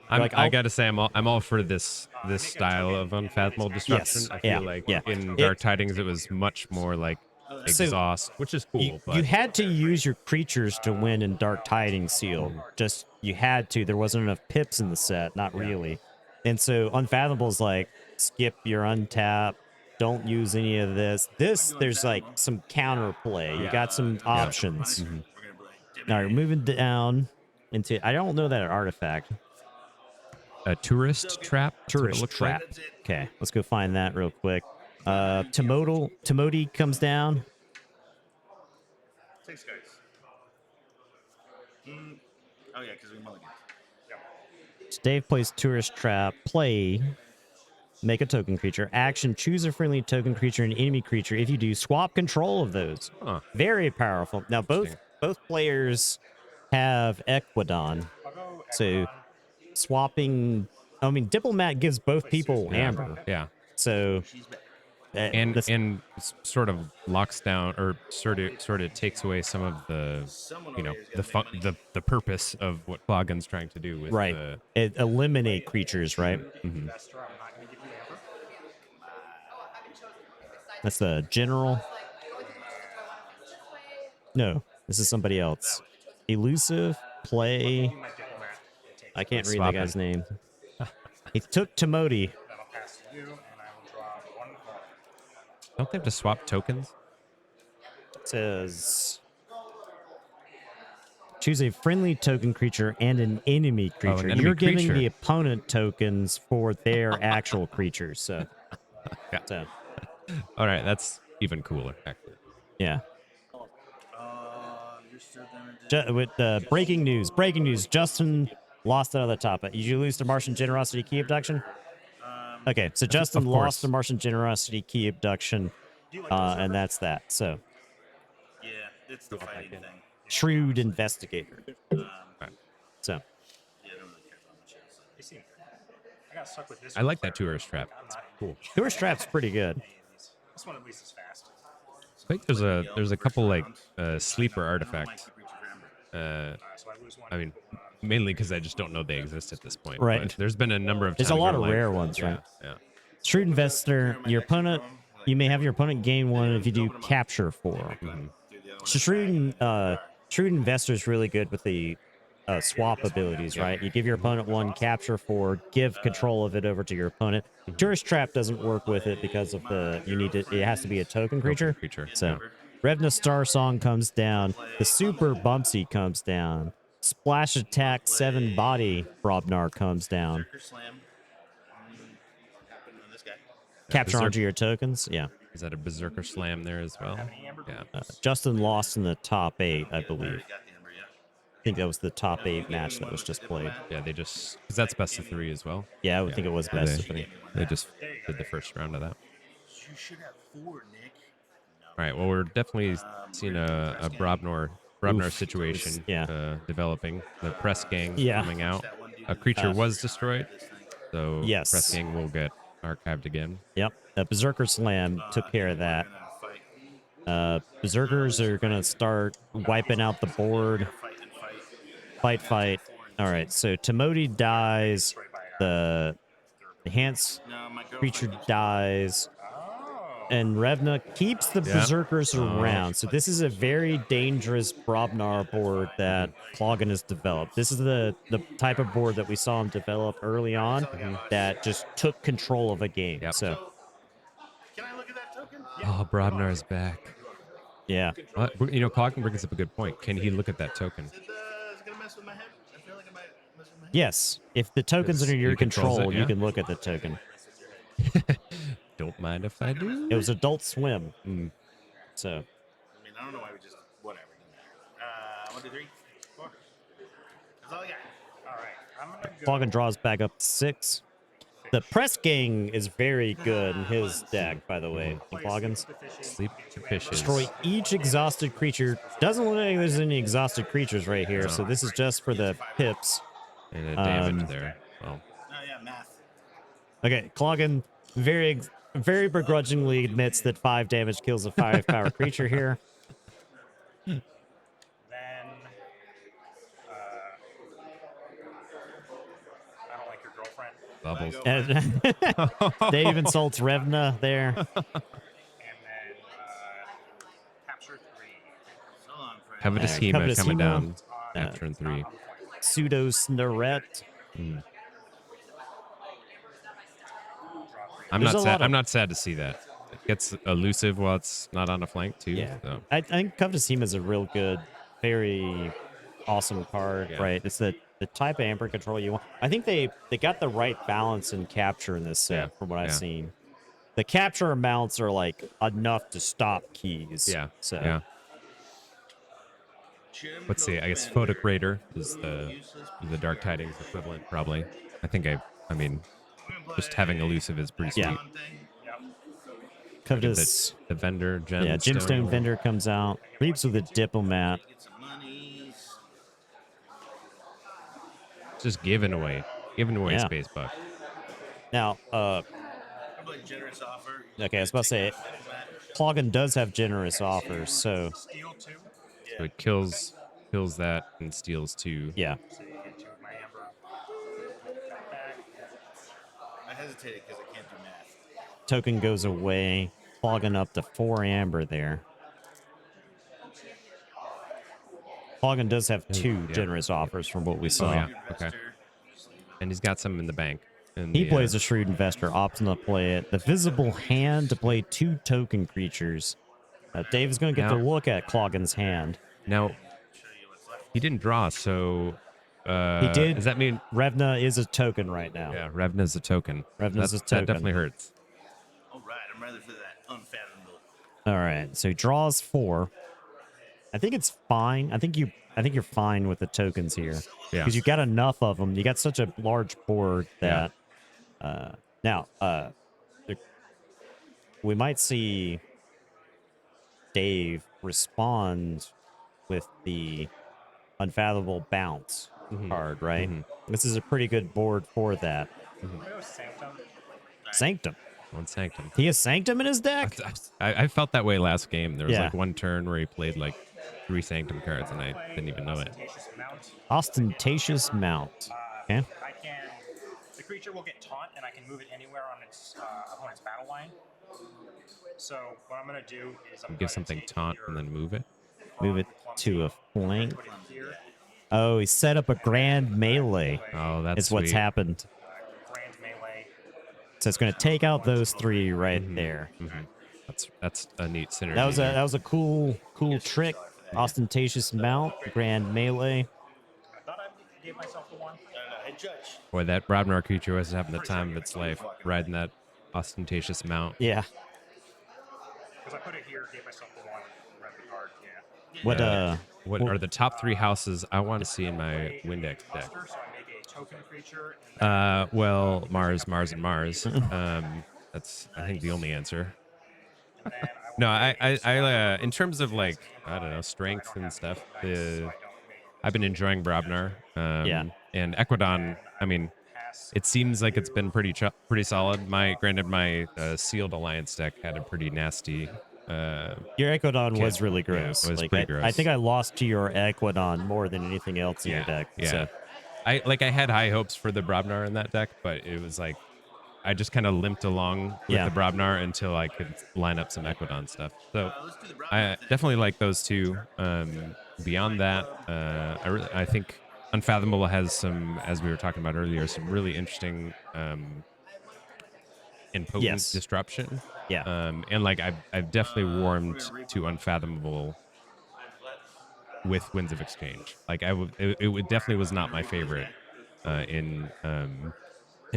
I gotta say, I'm all for this style of unfathomable destruction. Yes, I feel yeah, like yeah. in Dark Tidings it was much more like exhaust, which is cool. You but had to use your creatures to win in Dark Tidings Seal. Just you had to. There wasn't enough pips in the set, not really. And so Unfathomable is like skip your untap. Don't use any of this. There's like some counterplay. You got some options. We're gonna be like, All right, moving down into. I don't know that artifact. a tourist trap. That's what it Tourist looks trap. like. Okay, let's go find that real quick. Tomodi comes down. 6 guys. Oh yeah, because we mulligan. So Dave plays Tourist Trap. Play. Make a token creature. Action. Choose a friendly token creature and enemy creature. If you do, swap control of those. Huh. Very powerful. Now both Interesting. players have Equidon. So swapping. I mean, Diplomat gives both people Amber. Yeah. So And sort of locks down or sort of takes away some of the the purpose of what Cloggin's trying to do with right. It eliminate creatures, right? Best draw. I'm not going to give you Amber. That's the general. No, this is somebody else. Elusive play. My diplomat takes I can't read swap the it. guy's name. He took Timoti. that'll pass to you, and I will draw 1 card. Don't they have to swap tokens? It says choose a friendly token creature and an enemy Oh, creature. an enemy You're giving creature. the opponent tokens for their actual creatures. So, Yeah. so All right, that's even cooler, actually. yeah. You're still gonna do. With breaking news. Breaking news. Justin lost out of the top. Did you lose to Martian Generosity Key Abduction? Okay, so Justin of lost to course. Martian Generosity Key Abduction, and that's that. So Yeah, it's the fighting thing. shrewd investigator. So Yeah, I don't really care about much else. They seem I got stuck with this I one like that forever. tourist trap. It's cool. tourist trap's pretty good. This one at least is fast. I think there's a couple like sleeper artifacts. So I lose 1. I mean, mainly because I just don't know they exist at this point. Right. But there's been a number of There's times a lot where, of like, rare ones, yeah, right? Yeah. Shrewd investor. Your opponent. You may have your opponent gain 1 if you do capture 4. So shrewd investor is really good with the swap abilities, right? You give your opponent 1, capture 4, give control of it over to your opponent. Tourist trap doesn't work with it because of it has to be a token creature. So Revna Star Song comes down. The Super Bumpsy comes down. Splash Attack 7 Body Brobnar comes down. Berserker Slam. This guy. Capture Berserk- onto your tokens. Yeah. Is that a Berserker Slam there as well? Yeah. Justin lost in the top 8, I believe. Got the Ember, yeah. I think that was the top 8 match that was just played. Yeah, they just because that's best of 3 as well. Yeah, I would think it was best they, of 3. They just did the first round of that. You should have 4, Nick. All right. Well, we're definitely seeing a Brobnar situation developing. The press gang coming out. A creature was destroyed, so Yes. press gang will get archived again. Yep. Berserker Slam took care of that. Berserkers are going to start wiping out the board. Fight. All right, so Timoti dies. The enhanced creature dies. And Revna keeps the Berserkers around. So this is a very dangerous Brobnar board that Cloggin has developed. This is the type of board that we saw him develop early on that just took control of a game. Yep. So Can I look at that token? Oh, Brobnar is back. yeah. You know, Cloggin brings up a good point. Can he look at that token? Is it gonna mess with my head? I feel like it might mess with my head. Yes. If the token's Because under your he controls control, it, yeah. you can look at the token. Don't mind if I do. It was Adult Swim. So I mean, I don't know why we just whatever. 1, 2, 3, 4. That's all I got. All right. I'm going to go. Cloggin draws back up to 6. The press gang is very good in his deck, by the way. Cloggin's. Sleep fishes. Destroy each exhausted creature. Doesn't look like there's any exhausted creatures right here, so this is just for the pips. And a damage there. Well, Oh yeah, math. Okay, Cloggin very begrudgingly admits that 5 damage kills a 5-power creature here. Then I don't like your girlfriend. bubbles. And Dave insults Revna there. And then capture 3. So long, friend. Covetous Hema Covetous coming Hema. down after turn 3. Pseudo Snarette. I'm There's a lot of- I'm not sad to see that. It gets elusive while it's not on a flank too. Yeah. So. I think Covetous Hema is a real good, very awesome card, right? It's the type of Amber control you want. I think they got the right balance in capture in this set from what I've seen. The capture amounts are like enough to stop keys. Yeah. So Yeah. Let's see. I guess Photic Raider is the Dark Tidings equivalent, probably. I mean, just having elusive is pretty sweet. Yeah. Covetous. The vendor, gemstone. Yeah, Gemstone Vendor comes out. Leaps with a Diplomat. Get some monies. Just giving away space buck. Now, I'm like generous offer. okay, I was about to say, Cloggin does have generous offers, so Steal 2. So it kills that and steals 2. yeah. So you get 2 of my Amber. Back. I hesitated because I can't do math. Token goes away. Cloggin up to 4 Amber there. Cloggin does have 2 yeah. generous offers from what we saw. Oh yeah. Okay. And he's got some in the bank. He plays a shrewd investor, opting to play it. The visible hand to play 2 token creatures. Dave is going to get to look at Cloggin's hand. Now, he didn't draw, so he did. Does that mean Revna is a token right now? Yeah, Revna's a token. Revna's a token. That definitely hurts. All right, I'm ready for that unfathomable. All right, so he draws 4. I think it's fine. I think you're fine with the tokens here. Yeah. Because you got enough of them. You got such a large board that we might see Dave respond with the Unfathomable Bounce card, right? This is a pretty good board for that. Sanctum. One Sanctum. He has Sanctum in his deck? I felt that way last game. There was like one turn where he played like 3 Sanctum cards, and I didn't even know it. Ostentatious Mount. Okay. The creature will get taunt, and I can move it anywhere on its opponent's battle line. So what I'm going to do is give something taunt and then move it. Move it to a flank. Oh, he set up a grand melee. Oh, that's what's happened. Grand melee. So it's going to take out those 3 right there. That's a neat synergy. That was a cool trick. Ostentatious Mount, grand melee. I thought I gave myself the 1. Hey, Judge. Boy, that Brobnar creature was having the time of its life riding that ostentatious mount. Yeah. Because I put it here, gave myself the 1, read the card. Yeah. What are the top 3 houses I want to see in my Windex deck? So I make a token creature. Well, Mars, and Mars. That's I think the only answer. No, I in terms of like I don't know strength and stuff. I've been enjoying Brobnar. And Equidon. I mean, it seems like it's been pretty solid. Granted, my Sealed Alliance deck had a pretty nasty. Your Equidon was really gross. Yeah, it was like, pretty gross. I think I lost to your Equidon more than anything else in your deck. Yeah. So. I had high hopes for the Brobnar in that deck, but it was like I just kind of limped along with the Brobnar until I could line up some Equidon stuff. So I definitely like those 2. Beyond that, I think Unfathomable has some, as we were talking about earlier, some really interesting and potent disruption. Yeah. And like I've definitely warmed to Unfathomable with Winds of Exchange. Like it definitely was not my favorite in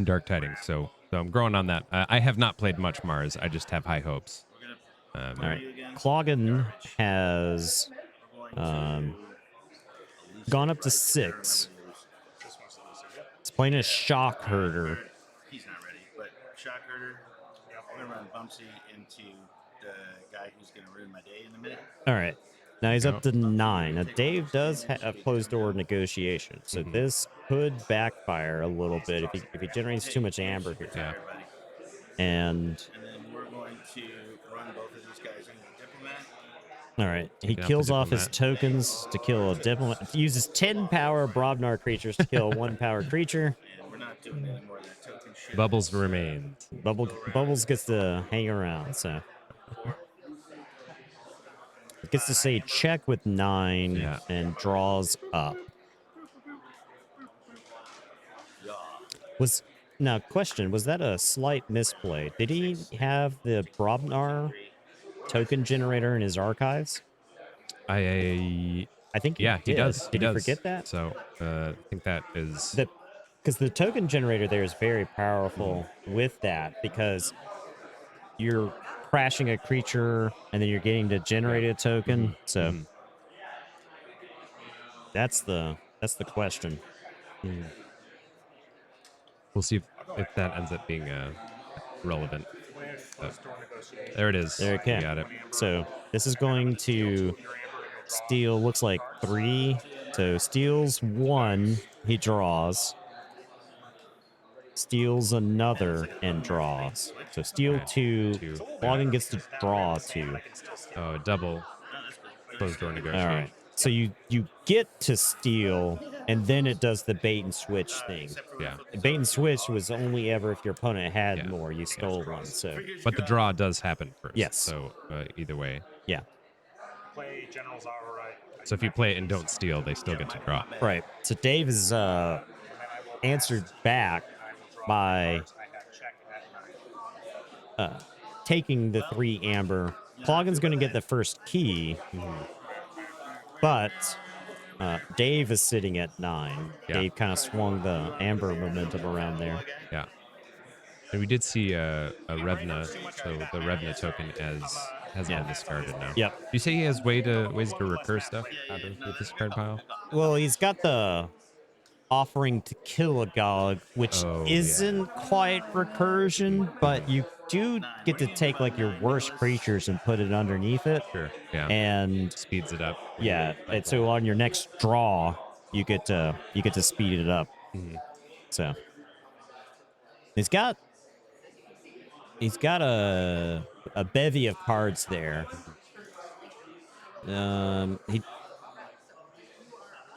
Dark Tidings. So I'm growing on that. I have not played much Mars. I just have high hopes. All right. Cloggin has gone up to 6. It's playing a Shock Herder. He's not ready, but Shock Herder. I'm gonna run Bumsy into the guy who's gonna ruin my day in a minute. All right. Now he's up to 9. Now Dave does have closed door negotiation, so this could backfire a little bit if he generates too much amber here. Yeah. And And then we're going to run both of these guys into the Diplomat. all right, he Taking out kills the off his Diplomat. tokens to kill a diplomat. Uses 10 power Brobnar creatures to kill 1 power creature. And we're not doing any more of that token shit. Bubbles remains. Bubbles gets to hang around, so it gets to say check with 9 and draws up. Question, was that a slight misplay? Did he have the Brobnar token generator in his archives? I think he does. Did you forget that? So I think that is because the token generator there is very powerful with that, because you're crashing a creature and then you're getting to generate a token. So that's the question. We'll see if that ends up being relevant. There it is. There it can. Got it. So this is going to steal, looks like 3. So steals 1, he draws. Steals another and draws. So steal 2. Loggin gets to draw 2. Oh, double closed door negotiation. All right. So you get to steal, and then it does the bait and switch thing. Yeah. Bait and switch was only ever if your opponent had more. You stole one. So, but the draw does happen first. Yes. So either way. Yeah. play generals outright. So if you play it and don't steal, they still get to draw. Right. So Dave is answered back by taking the 3 amber. Cloggen's going to get the first key, but Dave is sitting at 9. Yeah. Dave kind of swung the amber momentum around there. Yeah. And we did see a Revna, so the Revna token has been discarded now. Yep. You say he has ways to recur stuff out of the discard pile? Well, he's got the offering to kill a Gog, which isn't quite recursion, but you do get to take like your worst creatures and put it underneath it. Sure. Yeah. And speeds it up. Yeah. And so on your next draw, you get to speed it up. So he's got a bevy of cards there.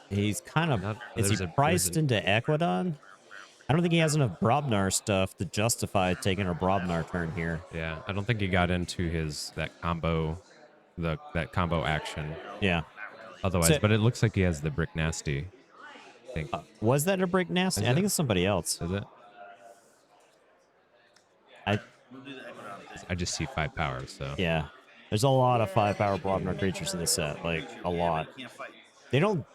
He's kind of is he priced into Equidon? I don't think he has enough Brobnar stuff to justify taking a Brobnar turn here. Yeah, I don't think he got into that combo action. Yeah. Otherwise, but it looks like he has the Brick Nasty. I think. Was that a Brick Nasty? I think it's somebody else. Is it? I just see 5 power, so. Yeah. There's a lot of 5-power Brobnar creatures in this set, like a lot. They don't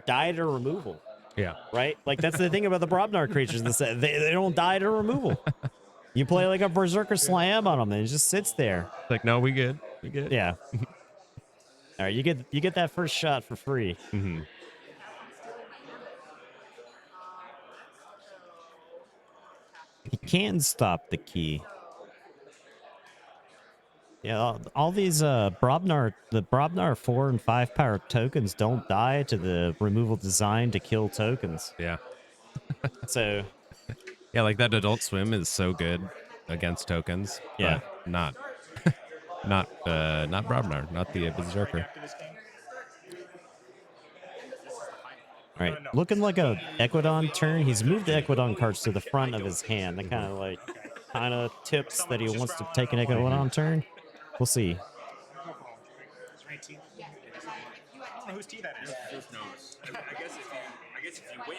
die to removal. Yeah. Right? Like that's the thing about the Brobnar creatures in this set. They don't die to removal. You play like a Berserker Slam on them and it just sits there. Like, no, we good. We good. Yeah. All right, you get that first shot for free. He can stop the key. Yeah, all these the Brobnar 4 and 5 power tokens don't die to the removal design to kill tokens. Yeah. So yeah, like that Adult Swim is so good against tokens. Yeah. But not not Brobnar, not the Berserker. All right, looking like a Equidon turn. He's moved the Equidon cards to the front of his hand. That kind of tips that he wants to take an Equidon turn. We'll see. I don't know whose tea that is. I guess if you win,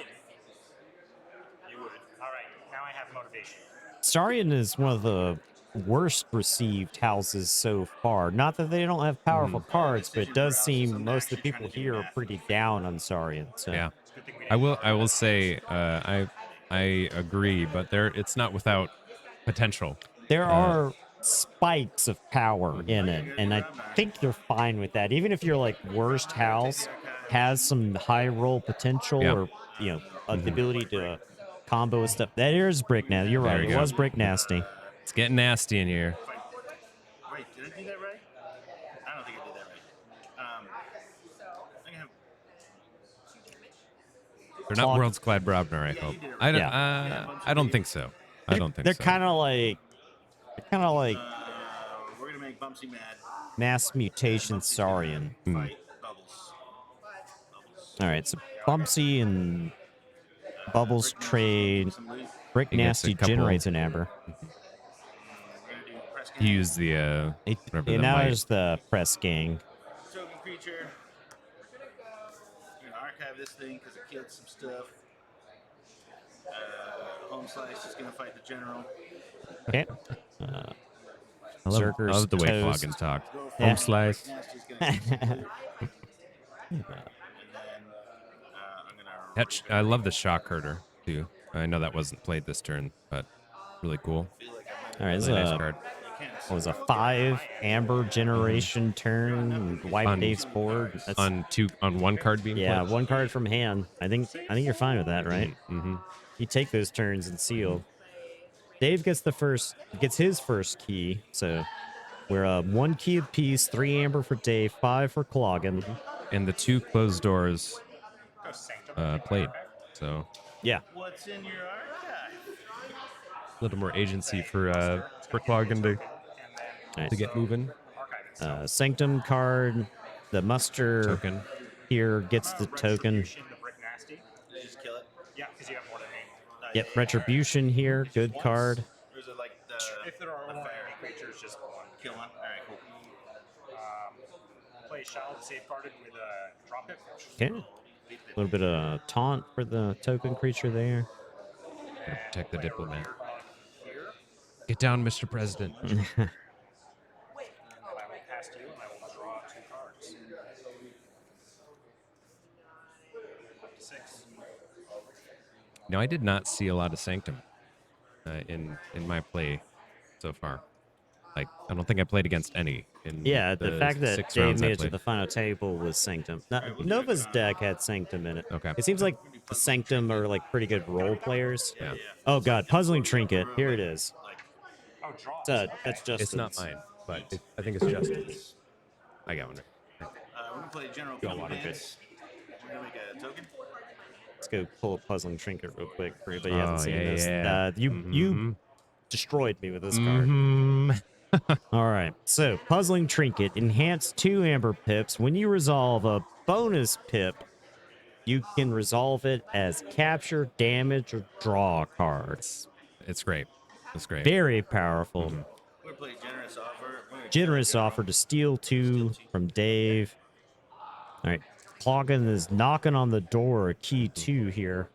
you would. All right, now I have motivation. Starion is one of the worst received houses so far. Not that they don't have powerful cards, but it does seem most of the people here are pretty down on Starion. So. Yeah, I will say I agree, but it's not without potential. There are spikes of power in it, and I think you're fine with that. Even if your like worst house has some high roll potential or the ability to combo and stuff. That is Brick Nasty. You're right. It was Brick Nasty. It's getting nasty in here. Wait, did I do that right? I don't think I did that right. They're not World's Clad Brobnar, I hope. I don't think so. I don't think they're so. We're gonna make Bumpsy mad. Mass Mutation Saurian. Fight Bubbles. All right, so Bumpsy and Bubbles trade. Brick Nasty generates an amber. He used the now there's the press gang. Token creature. You're gonna archive this thing because it killed some stuff. Home Slice is gonna fight the general. Okay. I love the way Cloggin talk. Home Slice. I love the Shock Herder too. I know that wasn't played this turn, but really cool. All right, this really is nice card. What was a 5 amber generation turn? Wipe Dave's board. That's, on one card being played? one card from hand. I think you're fine with that, right? You take those turns and seal. Dave gets his first key. So we're 1 key apiece, 3 amber for Dave, 5 for Cloggin. And the 2 closed doors played. So yeah. What's in your archive? a little more agency for Cloggin to get moving. Sanctum card, the muster Token. here gets the token. The Brick Nasty. Just kill it. Yeah, because you have more than me. Yep, Retribution here, good card. Or is it like If there are more enemy creatures, just one. kill one? All right, cool. Play play Shroud safeguarded with a drop it. Okay. A little bit of taunt for the token creature there. Gotta protect the Play a diplomat. Revered Monk here, Get down, Mr. President. and then I will cast you, and I will draw 2 cards. Up to 6. No, I did not see a lot of Sanctum in my play so far. Like, I don't think I played against any in Yeah, the fact that 6 Dave rounds I made it to played. the final table with Sanctum. Now, Nova's deck had Sanctum in it. Okay. It seems like the Sanctum are like pretty good role players. Yeah. Oh god, Puzzling Trinket. Here it is. Oh, draws. That's Justin's. It's not mine, but I think it's Justin's. I got one. We're gonna play General Got one, Defense. We're gonna make a token. Let's go pull a Puzzling Trinket real quick for anybody who Oh, hasn't seen yeah, this. yeah. You destroyed me with this card. Mhm. All right, so Puzzling Trinket, enhance 2 Amber Pips. When you resolve a bonus pip, you can resolve it as capture, damage, or draw a card. It's great. It's great. Very powerful. We're gonna play Generous Offer. Generous offer to steal 2 from Dave. All right, Cloggin is knocking on the door, key 2 here.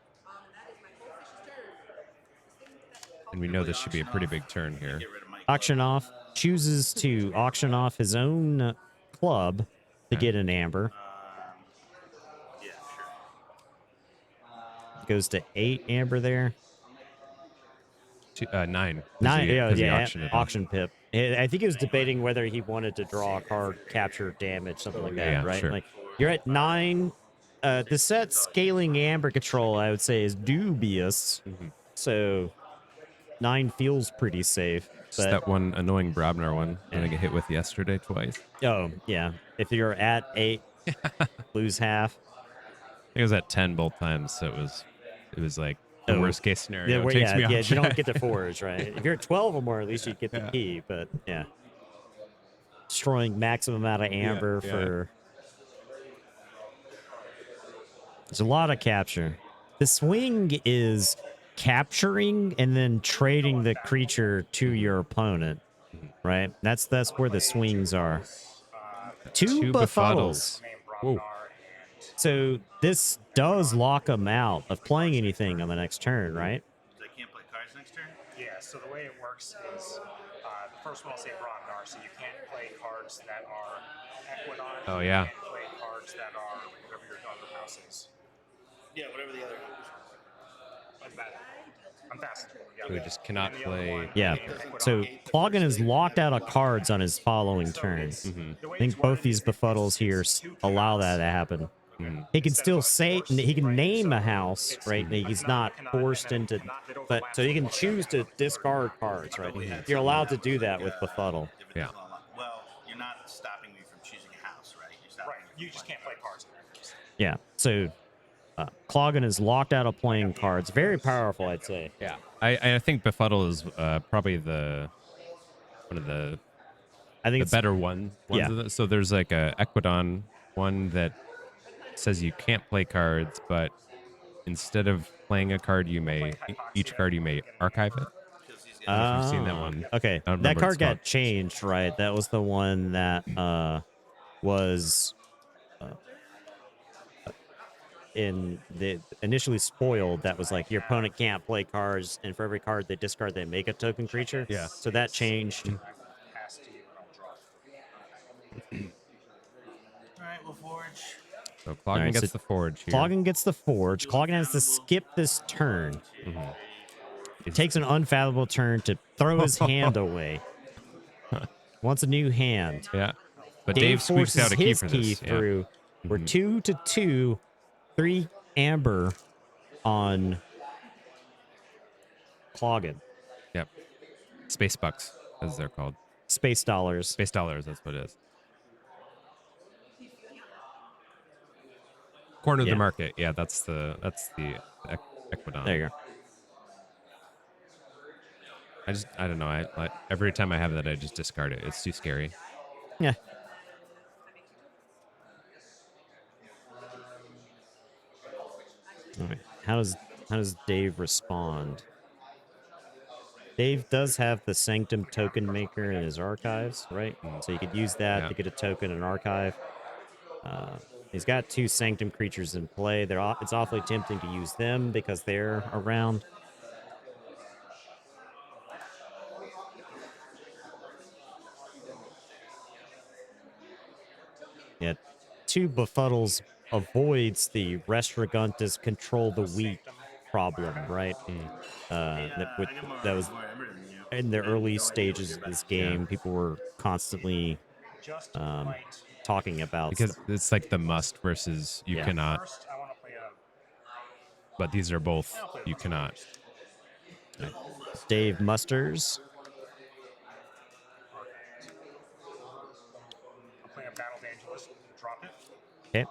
And we know this should be a pretty big turn here. Auction off, chooses to auction off his own club to get an amber. Yeah, sure. Goes to 8 amber there. 9. 9, yeah, auctioned it off. auction pip. I think he was debating whether he wanted to draw a card, capture, damage, something like that, Yeah, right? sure. Like you're at 9. The set scaling amber control, I would say, is dubious. So 9 feels pretty safe. It's But that one annoying Brabner one that I get hit with yesterday twice. oh yeah, if you're at 8, lose half. It was at 10 both times, so it was like the Oh. worst case scenario. Yeah, It takes me yeah, off you don't track. get the forge, right? If you're at 12 or more, at least you get the Yeah. key. But yeah, destroying maximum amount of amber yeah. for. There's a lot of capture. The swing is capturing and then trading the creature to your opponent, right? That's where the swings are. Two befuddles. Whoa. So this does lock them out of playing anything on the next turn, right? They can't play cards next turn. Yeah, so the way it works is the first one will say Brognar, so you can't play cards that are Equidon. Oh, yeah. You can't play cards that are whatever your other house is. Yeah, whatever the other. Like that. I'm fast. Yeah. So we just cannot And the other play. one, Yeah. Equidon. So Cloggin is locked out of cards on his following turn. I think both these befuddles here allow that to happen. He can still say he can name a house, right? He's not forced into, but so he can choose to discard cards, right? You're allowed to do that with befuddle. Yeah. Well, you're not stopping me from choosing a house, right? You're stopping Right, you just can't play cards. Yeah. So Cloggin is locked out of playing cards. Very powerful, I'd say. Yeah. I think Befuddle is probably one of the I think the it's better ones yeah. of so there's like a Equidon one that says you can't play cards, but instead of playing a card, each card you may archive it. If you've seen that one. Okay, I don't that remember what card it's got called. changed, right? That was the one that was in the initially spoiled. That was like your opponent can't play cards, and for every card they discard, they make a token creature. Yeah. So that changed. Pass to you and I'll draw. All right, we'll forge. So Cloggin Alright, gets so the forge here. Cloggin gets the forge. Cloggin has to skip this turn. It takes an unfathomable turn to throw his hand away. Wants a new hand. Yeah. But Dave squeaks forces out a key his for key this. Yeah. through. We're 2-2, 3 amber on Cloggin. Yep. Space bucks, as they're called. Space dollars. Space dollars, that's what it is. Corner of Yeah. the market. Yeah, that's the Equidon. There you go. I don't know. I every time I have that, I just discard it. It's too scary. Yeah. All right. How does Dave respond? Dave does have the Sanctum token maker in his archives, right? So you could use that Yeah. to get a token and archive. He's got 2 Sanctum creatures in play. It's awfully tempting to use them because they're around. Yeah, 2 Befuddles avoids the Restraguntus control the weak problem, right? That was in the early stages of this game. People were constantly Just um, might. talking about Because it's like the must versus you Yeah. cannot. First, I want to play a. But these are both I'll play you Lust cannot. first. Dave Musters. I'm playing a Battle Evangelist. Drop it. Okay.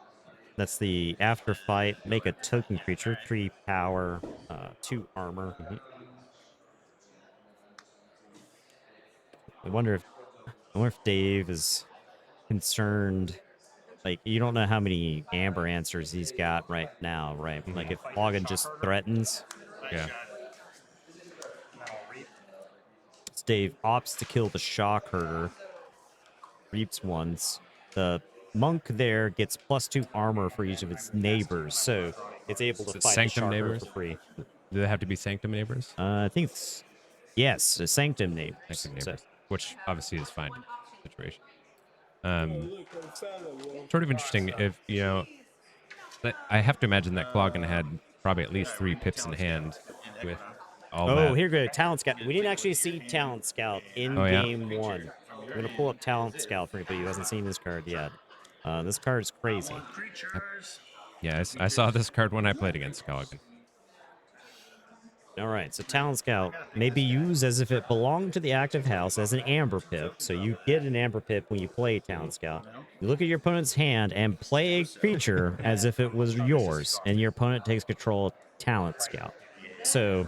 That's the after fight. Make a token creature, 3 power, 2 armor. I wonder if Dave is concerned. Like, you don't know how many Amber Answers he's got right now, right? Like, if Logan just threatens, Yeah. Dave opts to kill the Shock Herder, reaps once. The monk there gets +2 armor for each of its neighbors, so it's able to Is it fight the Sanctum Shock Herder neighbors? for free. Do they have to be Sanctum neighbors? I think it's yes, a Sanctum neighbors. Sanctum So- neighbors, which obviously is fine in this situation. Sort of interesting if I have to imagine that Cloggin had probably at least 3 pips in hand with all Oh, that. here we go. Talent Scout. We didn't actually see Talent Scout in Oh, yeah? game 1. I'm going to pull up Talent Scout for anybody who hasn't seen this card yet. This card is crazy. Yeah, I saw this card when I played against Cloggin. All right, so Talent Scout may be used as if it belonged to the active house as an Amber Pip. So you get an Amber Pip when you play Talent Scout. You look at your opponent's hand and play a creature as if it was yours, and your opponent takes control of Talent Scout. So,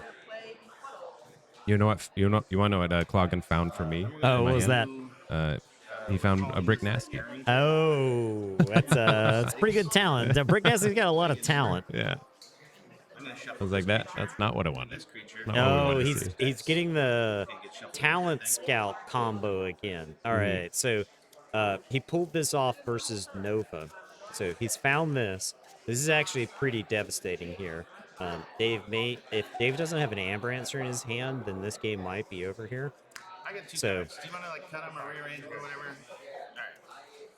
You know what? You want to know what Cloggin found for me? oh, in my what was that? hand? He found a Brick Nasty. Oh, that's pretty good talent. Brick Nasty's got a lot of talent. Yeah. I was like, that's not what I wanted. Not what we Oh, wanted to he's see. getting the Talent Scout combo again. All right, so he pulled this off versus Nova. So he's found this. This is actually pretty devastating here. If Dave doesn't have an Amber Answer in his hand, then this game might be over here. I got 2 So- cards. Do you want to like cut them or rearrange or whatever?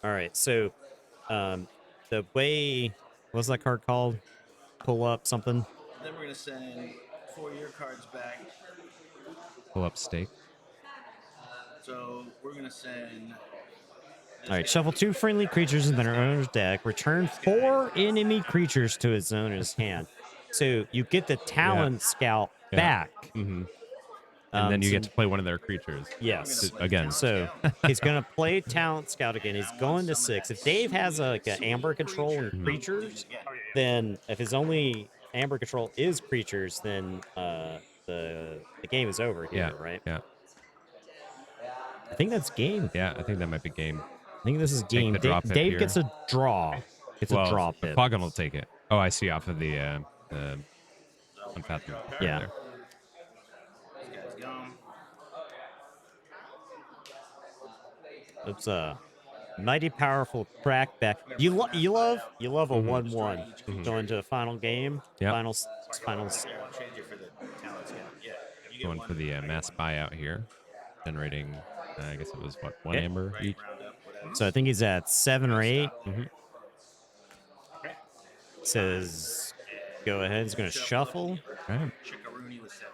All right, so the way what's that card called? Pull up something. Then we're gonna send 4 of your cards back. Pull up stake. So we're gonna send. All right, shuffle 2 friendly creatures in their owner's deck. Return 4 enemy creatures to its owner's hand. So you get the Talent Scout back. Mm-hmm. And then you so- get to play one of their creatures. Yes. Again. So he's going to play Talent Scout again. He's going to 6. If Dave has an Amber Control and creatures, then if his only Amber Control is creatures, then the game is over here, right? Yeah. I think that's game. Yeah, I think that might be game. I think this is game. the draw pip Dave here. gets a draw. It's a draw pip. Cloggin will take it. Oh, I see. Off of the Unfathomable. Yeah. There. It's a mighty powerful crackback. You love a 1/1 going to a final game. Yep. Finals. Going for the mass buyout here, generating. I guess it was what 1 amber each. So I think he's at 7 or 8. Says, go ahead. He's going to shuffle. Right. Chickaroonie with 7.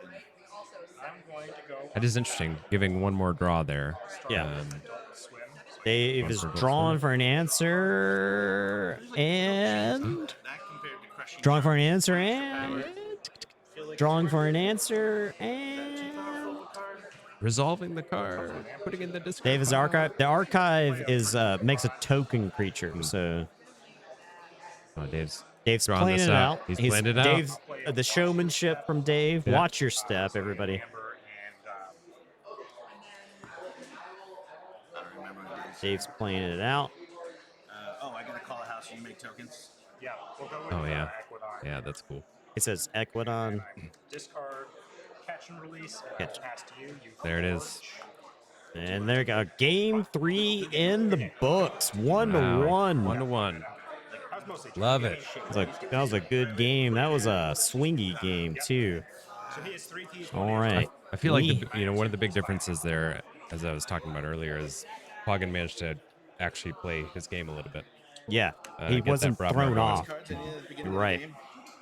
I'm going to go. That is interesting. Giving one more draw there. Yeah. Swim. Dave is drawing for an answer and drawing for an answer and drawing for an answer and Resolving the card. Putting in the discard. Dave is archive. The archive is makes a token creature. So Oh, Dave's playing this it out. He's playing it out. Dave's the showmanship from Dave. Yeah. Watch your step, everybody. Amber and Dave's playing it out. I gotta call a house. You make tokens. yeah, we'll go with Oh yeah. Equidon. Yeah, that's cool. It says Equidon. Discard, catch and release, and Catch. pass to you. You There it is. And there you go. Game 3 in the books. 1-1. 1-1. Love it. That was a good game. That was a swingy game too. So he has 3 keys. All right. I feel like one of the big differences there, as I was talking about earlier, is Cloggin managed to actually play his game a little bit. Yeah, he get that wasn't Bravo thrown going. off. You're right.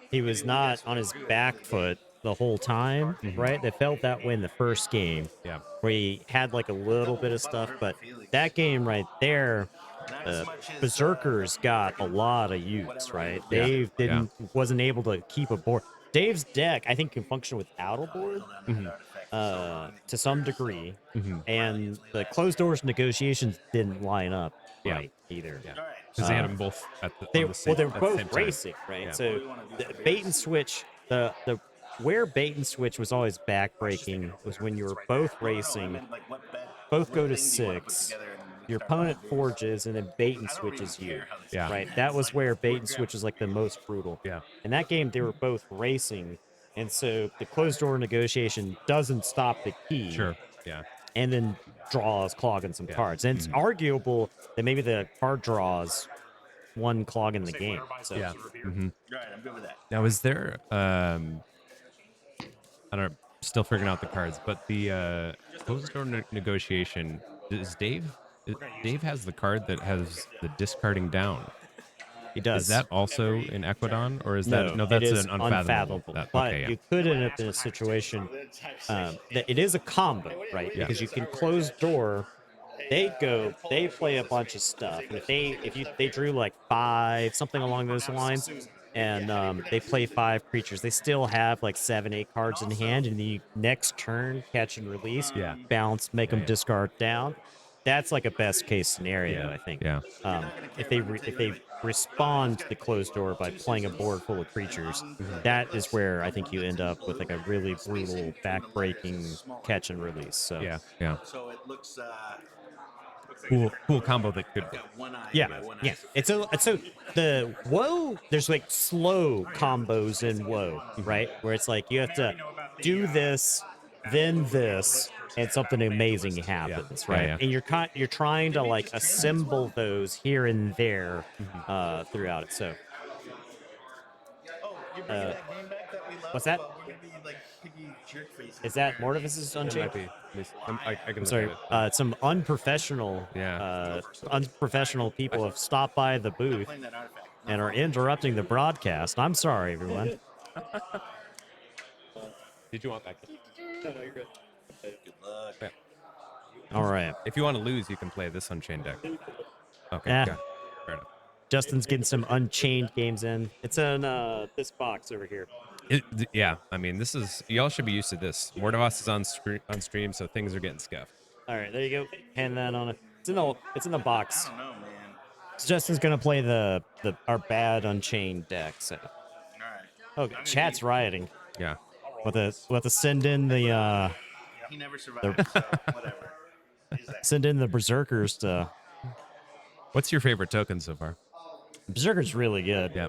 He was not on his back foot the whole time, right? They felt that way in the first game. Yeah. Where he had like a little bit of stuff, but that game right there, Berserkers got a lot of use, right? Yeah. Dave wasn't able to keep a board. Dave's deck, I think, can function without a board to some degree, and the closed doors negotiations didn't line up right either. Yeah. Because they had them both at the They on the same, were at the both same time. racing, right? Yeah. So the bait and switch, the where bait and switch was always backbreaking was when you were both racing, both go to 6, your opponent forges, and then bait and switches you. Yeah. Right. That was where bait and switch is like the most brutal. Yeah. In that game, they were both racing, and so the closed door negotiation doesn't stop the key. Sure. Yeah. And then draws clogging some cards, and it's arguable that maybe the card draws one clog in the game. So Yeah. Right, I'm good with that. Now, is there I don't know, still figuring out the cards, but the closed door negotiation, is Dave has the card that has the discarding down. he does. Is that also in Equidon, or is no, that no? That's it is an unfathomable. but Okay, yeah. you could end up in a situation that it is a combo, right? Yeah. Because you can close door. They play a bunch of stuff, and if they drew like 5, something along those lines, and they play 5 creatures, they still have like 7, 8 cards in hand, and the next turn catch and release, Yeah. bounce, make them discard down. That's like a best case scenario, I think. Yeah. If they respond to the closed door by playing a board full of creatures, that is where I think you end up with like a really brutal backbreaking catch and release. So Yeah. Yeah. So it looks Cool combo that could. got one eye. yeah, one eye. yeah. It's so the woe. There's like slow combos in woe, right? Where it's like you have to do this, then this, and something amazing happens, right? Yeah. And you're trying to like assemble those here and there throughout it. So Oh, you're bringing that game back that we love. what's that? about we're gonna be like piggy jerk faces. Is that Mortivis's It might Unchained? be. I can I'm look sorry. at it. Some unprofessional, unprofessional people have stopped by the booth Playing that artifact. and are interrupting the broadcast. I'm sorry, everyone. Did you want that? Good luck. Yeah. All right. If you want to lose, you can play this Unchained deck. Okay. Yeah. Yeah. Fair enough. Justin's getting some Unchained games in. It's in this box over here. Yeah, I mean, this is y'all should be used to this. Mordovas is on stream, so things are getting scuffed. All right, there you go. Hand that on it. It's in the box. I don't know, man. So Justin's gonna play our bad Unchained deck. So. All right. Oh, chat's rioting. Yeah. We'll have to send in the He never survived, so whatever. send in the Berserkers to. What's your favorite token so far? Berserker's really good. Yeah.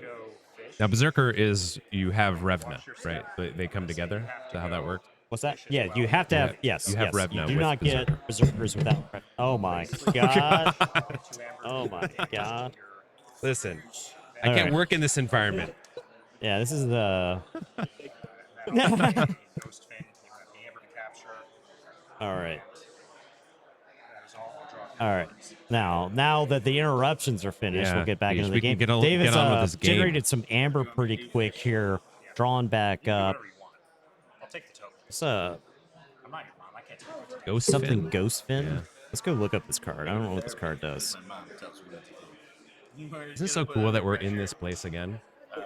Now, Berserker is you have Revna, right? They come together. Is that how that works? What's that? Yeah, you have to have. Yes, you have yes. Revna You do with not get Berserkers without. Oh my god! Oh my god! Listen, I All can't right. work in this environment. Yeah, this is the. Ghost Fin, you have Amber to capture. All right. That is all I'll draw. All right. Now that the interruptions are finished, Yeah, we'll get back we into the game. can get David's on with this game. generated some amber pretty quick here, drawn back up. Whatever you want. I'll take the token. It's I'm not your mom. I can't take what to do. Ghost something Fin. Ghost Fin. Yeah. Let's go look up this card. I don't know what this card does. My mom tells me what to do. Isn't it so cool that we're in this place again,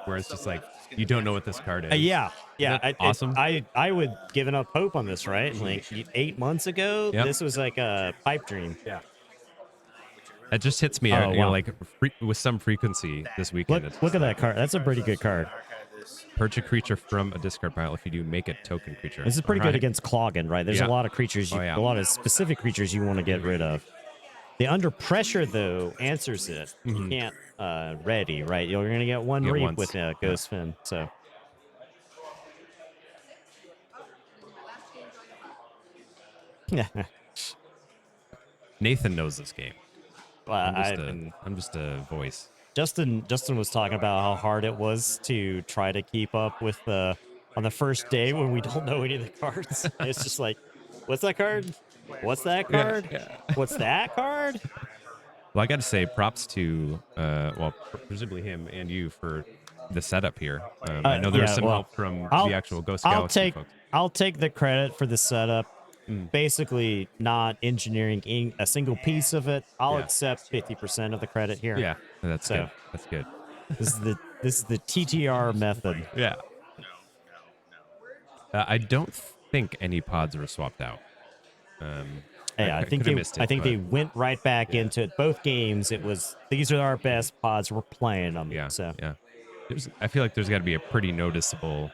where it's just like you don't know what this card is? Yeah. that awesome? I would given up hope on this, right? Like 8 months ago, Yep. this was like a pipe dream. Yeah. It just hits me, Oh, wow. like with some frequency this weekend. Look at that card. That's a pretty good card. Purge a creature from a discard pile. If you do, make a token creature. This is pretty All good right. against Cloggin, right? There's Yeah. a lot of creatures, Oh, yeah. a lot of specific creatures you want to get rid of. The under pressure though answers it. You can't ready, right? You're gonna get one Get reap once. with Ghost Fin. So Nathan knows this game. I'm I just a voice. Justin was talking about how hard it was to try to keep up with on the first day when we don't know any of the cards. It's just like, what's that card? What's that card? Yeah. What's that card? Well, I got to say, props to presumably him and you for the setup here. I know there was some help from the actual Ghost Galaxy folks. I'll take the credit for the setup. Mm. Basically, not engineering a single piece of it. I'll accept 50% of the credit here. Yeah, that's good. That's good. This is the TTR method. Yeah. I don't think any pods were swapped out. I think they went right back into it. Both games, it was these are our best pods. We're playing them. Yeah. So yeah. I feel like there's got to be a pretty noticeable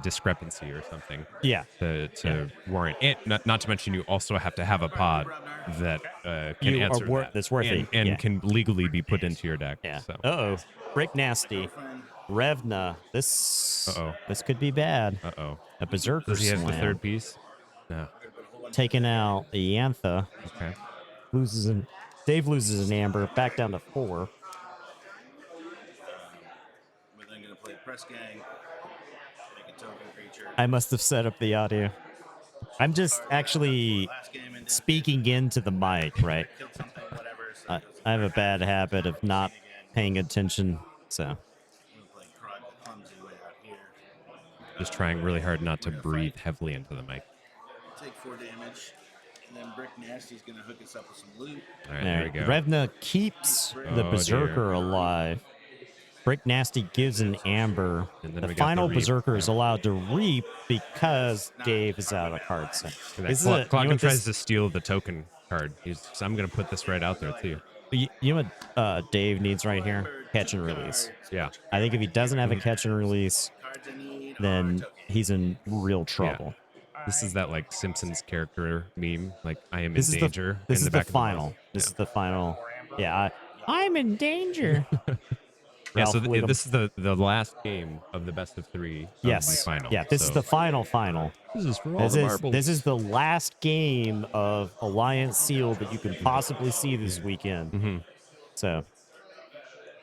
discrepancy or something. Yeah. To warrant it. Not to mention, you also have to have a pod that can answer that. That's worthy and can legally be put into your deck. Yeah. So. Uh-oh. Brick Nasty. Revna. This could be bad. Uh-oh. A Berserker Does he have the Slam. third piece? No. Taking out the Yantha. Okay. Dave loses an Amber. Back down to 4. We're then going to play Press Gang. Make a token creature. I must have set up the audio. I'm just actually speaking into the mic, right? I have a bad habit of not paying attention, so. Just trying really hard not to breathe heavily into the mic. Take 4 damage, and then Brick Nasty's going to hook us up with some loot. All right, there we go. Revna keeps the Berserker alive. Brick Nasty gives an Amber. The final Berserker is allowed to reap because Dave is out of cards. So Cloggin tries to steal the token card. So I'm going to put this right out there, too. You know what Dave needs right here? Catch and release. Yeah. I think if he doesn't have a catch and release, then he's in real trouble. Yeah. This is that like Simpsons character meme. Like, I am in danger. This is the final. This is the final. Yeah. I'm in danger. Yeah, so this is the last game of the best of 3 of the final. Yeah, this is the final. This is for all the marbles. This is the last game of Alliance Sealed that you can possibly see this weekend. Mm-hmm. So.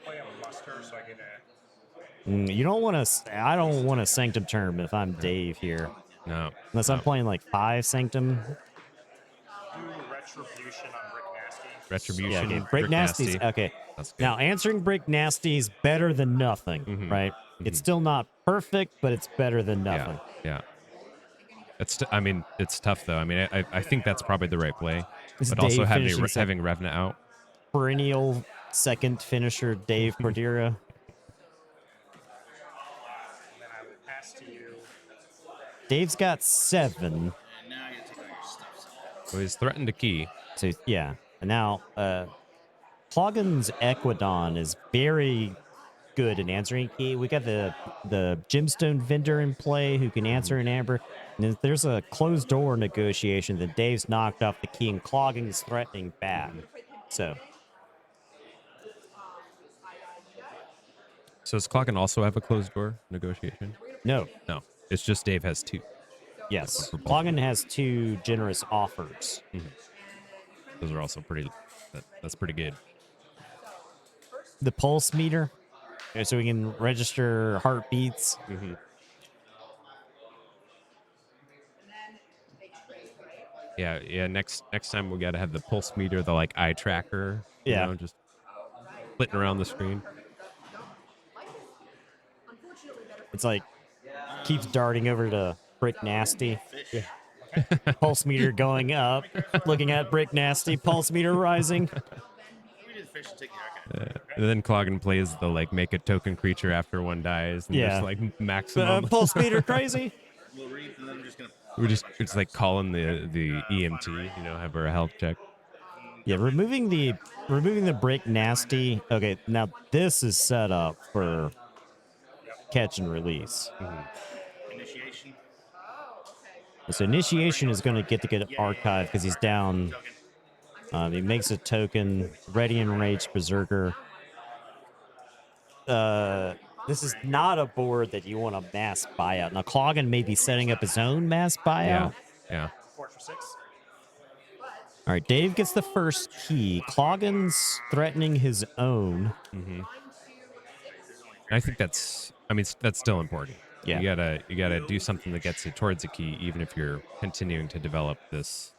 Play a muster so I get a... You don't want to... I don't want a Sanctum term if I'm Dave here. No. Unless I'm playing like 5 Sanctum. Do Retribution on Brick Nasty. Retribution. Yeah, okay. Brick Nasty's... Okay. Now, answering Brick Nasty is better than nothing, right? It's still not perfect, but it's better than nothing. Yeah. It's tough, though. I mean, I think that's probably the right play. It's but Dave also having Revna out. Perennial second finisher, Dave Cordera. And then I will pass to you. Dave's got 7. So he's threatened a key. So, yeah. And now, Cloggin's Equidon is very good in answering key. We got the gemstone vendor in play who can answer an Amber. And there's a closed door negotiation that Dave's knocked off the key and Cloggin is threatening back. So does Cloggin also have a closed door negotiation? No. It's just Dave has 2. Yes. Cloggin has 2 generous offers. Mm-hmm. Those are also pretty... That's pretty good. The pulse meter, so we can register heartbeats. Mm-hmm. Yeah. Next time we got to have the pulse meter, the like eye tracker. You know, just flitting around the screen. It's like keeps darting over to Brick Nasty. Yeah. Pulse meter going up, looking at Brick Nasty. Pulse meter rising. And then Cloggin plays the like make a token creature after one dies and just like maximum pulse meter crazy. We're just like calling the EMT, have her health check. Yeah, removing the Brick Nasty. Okay, now this is set up for catch and release. Initiation. So initiation is going to get archived because he's down. He makes a token, ready enraged berserker. This is not a board that you want a mass buyout. Now Cloggin may be setting up his own mass buyout. Yeah. 4 for 6. All right, Dave gets the first key. Cloggen's threatening his own. I think that's. I mean, that's still important. Yeah. You gotta do something that gets you towards a key, even if you're continuing to develop this.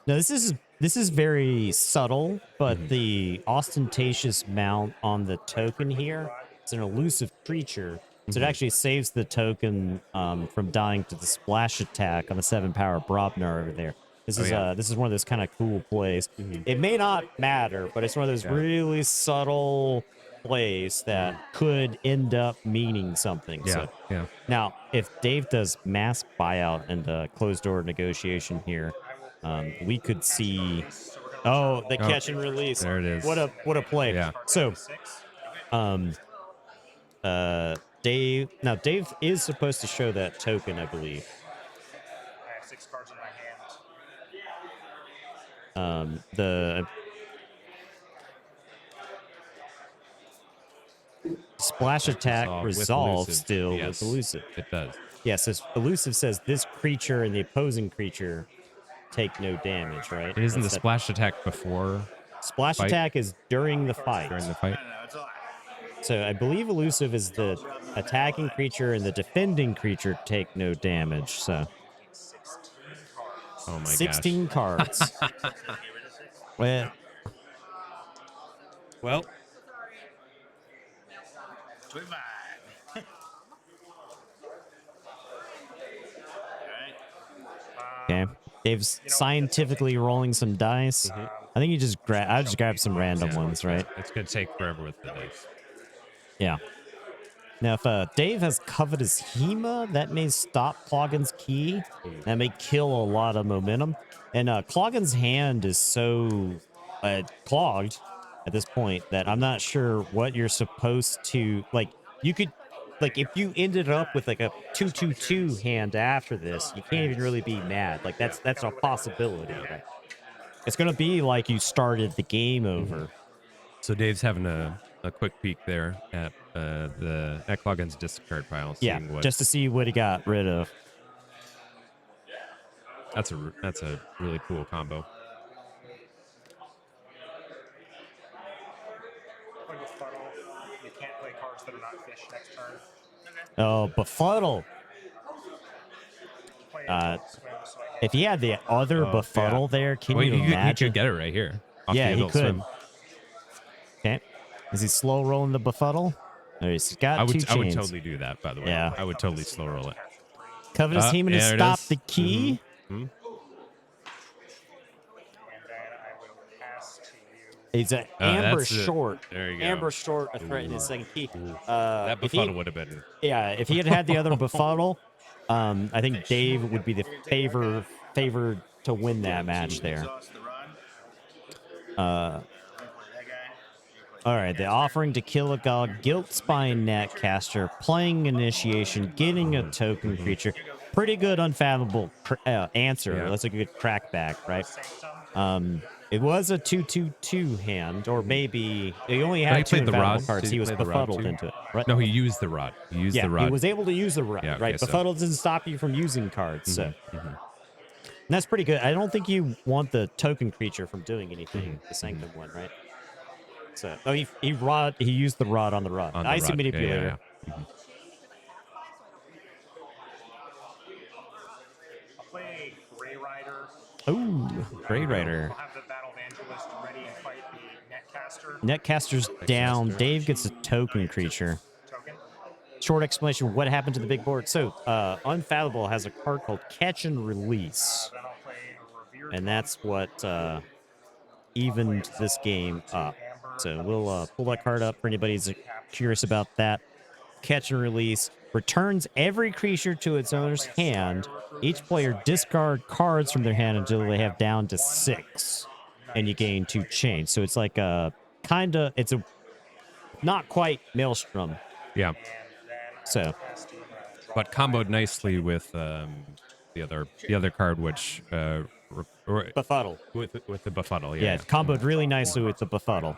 No, this is very subtle, but the ostentatious mount on the token here, it's an elusive creature, so it actually saves the token from dying to the splash attack on the 7-power Brobnar over there. This is one of those kind of cool plays. It may not matter, but it's one of those really subtle plays that could end up meaning something. Yeah, So yeah. now, if Dave does mass buyout and closed door negotiation here, we could see. Oh, the catch and release. There it is. What a play. Yeah. So, Dave. Now, Dave is supposed to show that token, I believe. I have 6 cards in my hand. The splash attack resolves still with elusive. It does. Yes, yeah, so elusive says this creature and the opposing creature take no damage, right? And isn't the splash attack before? Splash fight? attack is during the fight. During the fight. So I believe elusive is the attacking creature and the defending creature take no damage. So Oh my 16 cards. well, okay. Dave's scientifically rolling some dice. I think you just I just grab some random ones, right? It's gonna take forever with the dice. Yeah. Now, if Dave has Covetous Hema, that may stop Cloggen's key. That may kill a lot of momentum. And Cloggen's hand is so clogged at this point that I'm not sure what you're supposed to... Like, you could... Like, if you ended up with, like, a 2/2/2 hand after this, you can't even really be mad. Like, that's a possibility. Right? It's going to be like you started the game over. So Dave's having a quick peek there at the Cloggen's discard pile. Yeah, just to see what he got rid of. That's a really cool combo. You can't play cards that are not fish next turn. Oh, befuddle. If he had the other befuddle there, can you imagine? He could get it right here. Yeah, he could. Okay. Is he slow rolling the befuddle? Oh, he's got two chains. I would totally do that, by the way. Yeah. I would totally slow roll it. Covetous Hema to stop the key. He's an Amber Short. There you go. Amber Short, a threat in his second key. That befuddle would have been. Yeah, if he had had the other befuddle, I think Dave would be the favored to win that match there. All right, the offering to kill a god, Guilt Spine Netcaster, playing Initiation, getting a token creature. Pretty good unfathomable answer. Yeah. That's a good crackback, right? It was a 2/2/2 hand, or maybe he only had two unfathomable cards. He was befuddled into it. Right? No, he used the rod. He used the rod. He was able to use the rod, Yeah, right? okay, Befuddled doesn't stop you from using cards, so. And that's pretty good. I don't think you want the token creature from doing anything, the Sanctum one, right? So, oh, he used the rod on the rod. Icy Manipulator. Yeah. I'll play Grey Rider. Ooh, Grey Rider. I'll have the Battle Evangelist ready and fight the Netcaster. Netcaster's down. Dave gets a token creature. Token. Short explanation, what happened to the big board? So, Unfathomable has a card called Catch and Release. Then I'll play Revered. And that's what evened this game up. So we'll pull that card up for anybody who's curious about that. Catch and Release returns every creature to its owner's hand. Each player discard cards from their hand until they have down to 6, and you gain 2 chains. So it's like a it's a not quite Maelstrom. Yeah. So, but comboed nicely with the other card, which Befuddle with the befuddle. Yeah, it's comboed really nicely with the befuddle.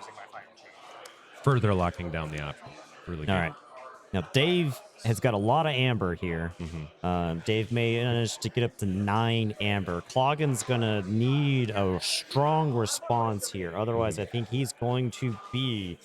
Further locking down the option. Really good. All right. Now, Dave has got a lot of amber here. Dave managed to get up to 9 amber. Cloggen's going to need a strong response here. Otherwise, I think he's going to be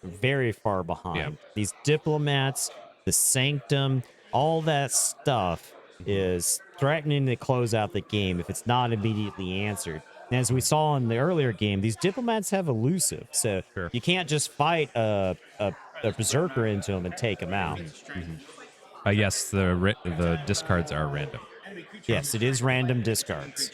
very far behind. These diplomats, the sanctum, all that stuff is threatening to close out the game if it's not immediately answered. And as we saw in the earlier game, these diplomats have elusive, so you can't just fight a berserker into him and take him out. Yes, the discards are random. Yes, it is random discards.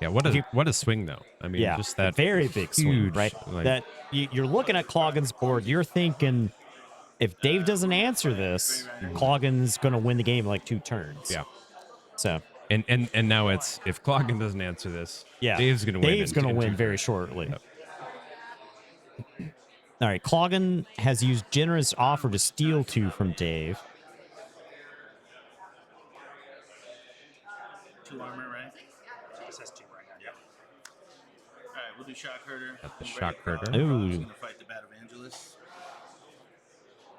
Yeah, what a swing though. I mean, just that very big swing, right? Like, that you're looking at Cloggen's board, you're thinking, if Dave doesn't answer this, Cloggen's going to win the game in like 2 turns. Yeah. So and now it's, if Cloggen doesn't answer this, Dave's going to win. Dave's going to win very shortly. Yep. All right, Cloggen has used generous offer to steal 2 from Dave. 2 armor, right? It says 2 right now. Yep. All right, we'll do shock herder. Got the shock herder. Ooh. He's gonna fight the Bat Evangelist.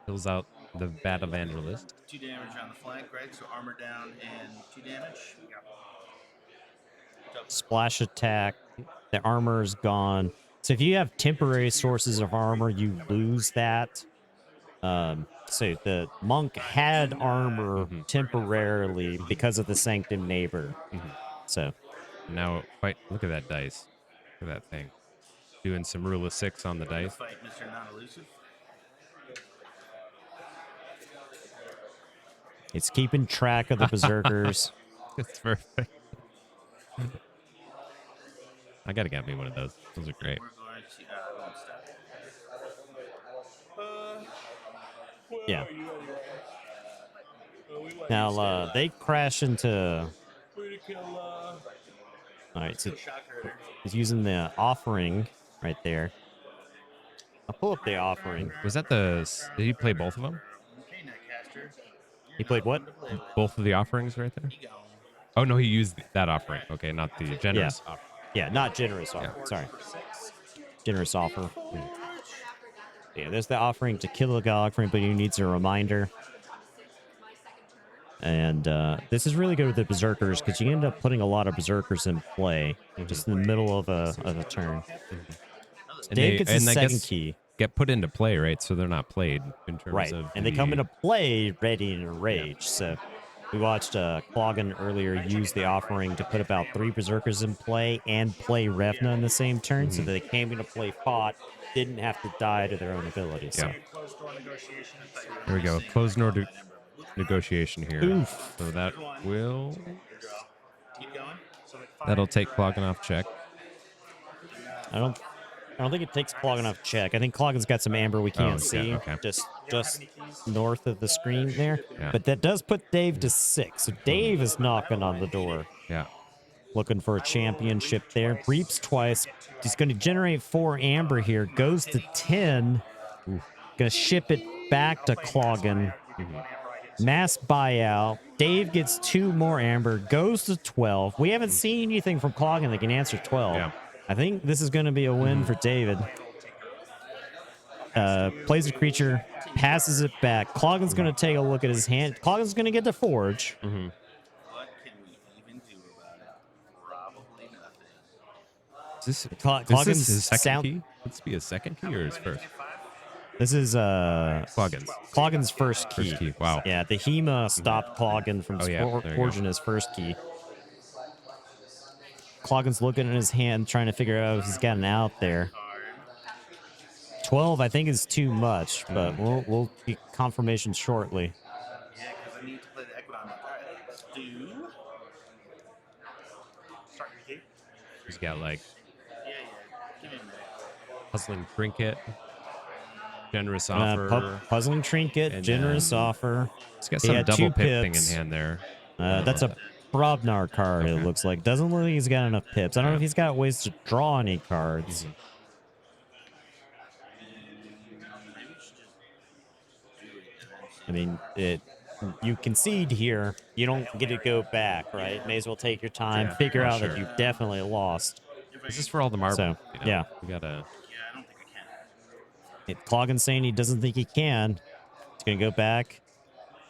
Fills out the Bat Evangelist. 2 damage on the flank, right? So armor down and 2 damage. Splash attack. The armor is gone. So if you have temporary sources of armor, you lose that. So the monk had armor temporarily because of the Sanctum Neighbor. So now, look at that dice. Look at that thing. Doing some rule of 6 on the dice. Fight Mr. Non-elusive. It's keeping track of the berserkers. It's perfect. I gotta get me one of those. Those are great. We're going to, Yeah. Now they crash into. All right, so he's using the offering right there. I'll pull up the offering. Was that the? Did he play both of them? He played what? Both of the offerings right there. Oh no, he used that offering. Okay, not the generous offer. Yeah, not generous offer. Yeah. Sorry. Generous offer. Yeah, there's the offering to kill a god for anybody who needs a reminder. And this is really good with the berserkers because you end up putting a lot of berserkers in play just in the middle of a turn. Dave gets his second key. Get put into play, right? So they're not played in terms of. And they come into play ready in a rage. Yeah. So we watched Cloggen earlier use the offering to put about 3 berserkers in play and play Revna in the same turn, so that they came into play fought, didn't have to die to their own abilities. Yeah. There we go. Closed door negotiation here. Oof. So that will. That'll take Cloggen off check. I don't think it takes Cloggen off check. I think Cloggen's got some amber we can't see. Okay. Just north of the screen there. Yeah. But that does put Dave to 6. So Dave is knocking on the door. Yeah. Looking for a championship there. Reaps twice. He's going to generate 4 amber here. Goes to 10. Going to ship it back to Cloggen. Mass buyout. Dave gets 2 more amber. Goes to 12. We haven't seen anything from Cloggen that can answer 12. Yeah. I think this is going to be a win for David. Plays a creature, passes it back. Cloggen's going to take a look at his hand. Cloggen's going to get the forge. What can we even do about it? Probably nothing. Is this Cloggen's his second key? Would this be his second key or his first? This is Cloggen's. Cloggen's first key. First key. Wow. Yeah, the Hema stopped Cloggen from forging his first key. Cloggen's looking at his hand, trying to figure out if he's got an out there. 12, I think, is too much, but we'll get confirmation shortly. Yeah, because I need to play the Equidon. All right, let's do. Start your key. He's got like Yeah. Give me a minute. puzzling trinket, generous offer. Puzzling trinket, and generous offer. He's got He some had double 2 pip thing pips. in hand there. That's a Brobnar card, Okay. it looks like. Doesn't look like he's got enough pips. I don't know if he's got ways to draw any cards. I mean, you concede here. You don't get to go back, right? May as well take your time, figure out that you've definitely lost. This is for all the marble. So, you know? yeah. We gotta. Yeah, I don't think I can. Cloggen's saying he doesn't think he can. He's gonna go back.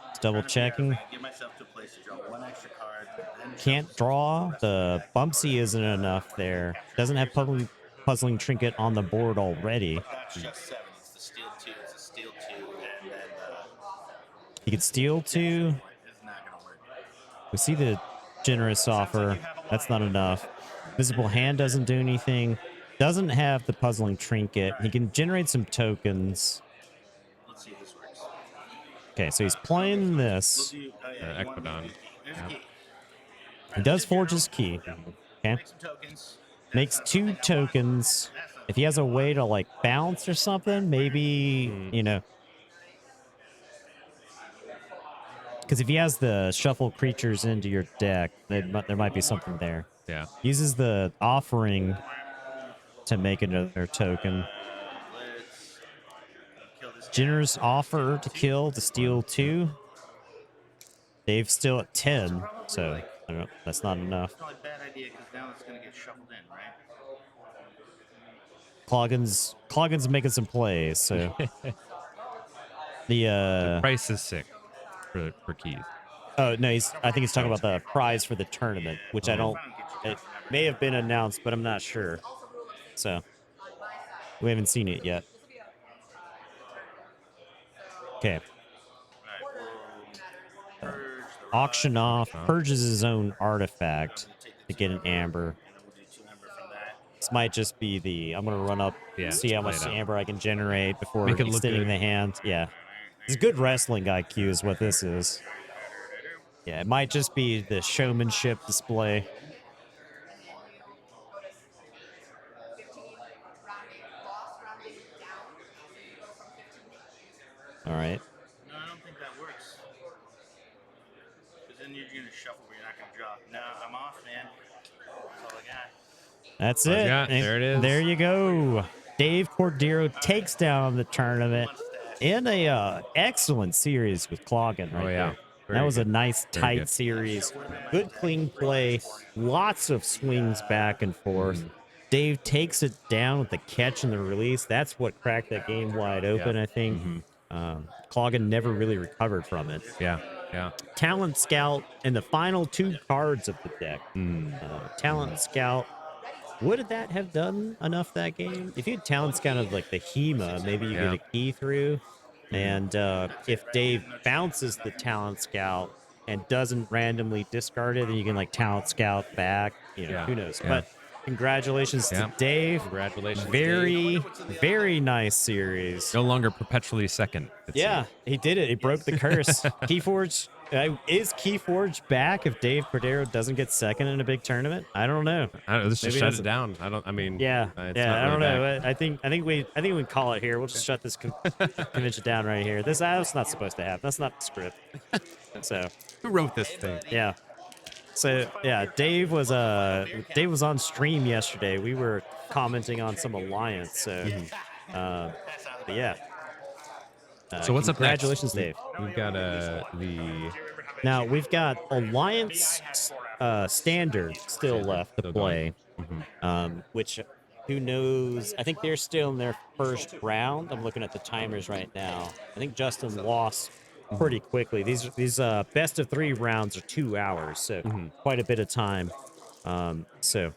He's double checking. Get myself to a place to draw one extra card. Then Can't draw. The Bumpsy isn't enough there. Doesn't have puzzling trinket on the board already. That's just 7. It's the steal 2. It's a steal 2, and then He could steal 2. it's not gonna work. We see the generous offer. That's not enough. Visible hand doesn't do anything. Doesn't have the puzzling trinket. He can generate some tokens. Let's see if this works. Okay, so he's playing this. Equidon. There's a key. He does forge his key. Okay. Make some tokens. Makes 2 tokens. If he has a way to like bounce or something, maybe, you know. Because if he has the shuffle creatures into your deck, there might be something there. Yeah. Uses the offering to make another token. Let's kill this guy. Generous offer to kill to steal 2. Dave's still at 10, so I don't know, that's not enough. It's not a bad idea because now it's gonna get shuffled in, right? Cloggen's making some plays, so the Price is sick for keys. oh no, I think he's talking about the prize for the tournament, which I don't. It may have been announced, but I'm not sure. So we haven't seen it yet. Okay. Auction off, purges his own artifact to get an amber. This might just be the I'm gonna run up, see how much amber I can generate before extending the hand. Yeah, it's good wrestling IQ is what this is. Yeah, it might just be the showmanship display. All right. No, I don't think that works. Because then you're gonna shuffle, but you're not gonna draw. No, I'm off, man. That's all I got. That's it. There it is. There you go. Dave Cordero takes down the tournament in a excellent series with Cloggen right there. That was a nice, tight series. Good, clean play. Lots of swings back and forth. Dave takes it down with the catch and the release. That's what cracked that game wide open, I think. Cloggen never really recovered from it. Yeah. Talent Scout and the final 2 cards of the deck. Talent Scout. Would that have done enough that game? If you had Talent Scout of like the Hema, maybe you get a key through. And if Dave bounces the Talent Scout and doesn't randomly discard it, then you can like Talent Scout back. You know, who knows? But congratulations to Dave. Congratulations. Very nice series. No longer perpetually second. He did it. He broke the curse. KeyForge. Is KeyForge back if Dave Cordero doesn't get second in a big tournament? I don't know. Let's just shut it down. I don't know. I don't know. I think we can call it here. We'll just shut this convention down right here. That's not supposed to happen. That's not the script. So who wrote this thing? Yeah. So yeah, Dave was on stream yesterday. We were commenting on some alliance. So but yeah. So what's up next? Congratulations, Dave. We've got Now we've got Alliance Standard still left to play, which who knows? I think they're still in their first round. I'm looking at the timers right now. I think Justin lost pretty quickly. These best of 3 rounds are 2 hours, so quite a bit of time. So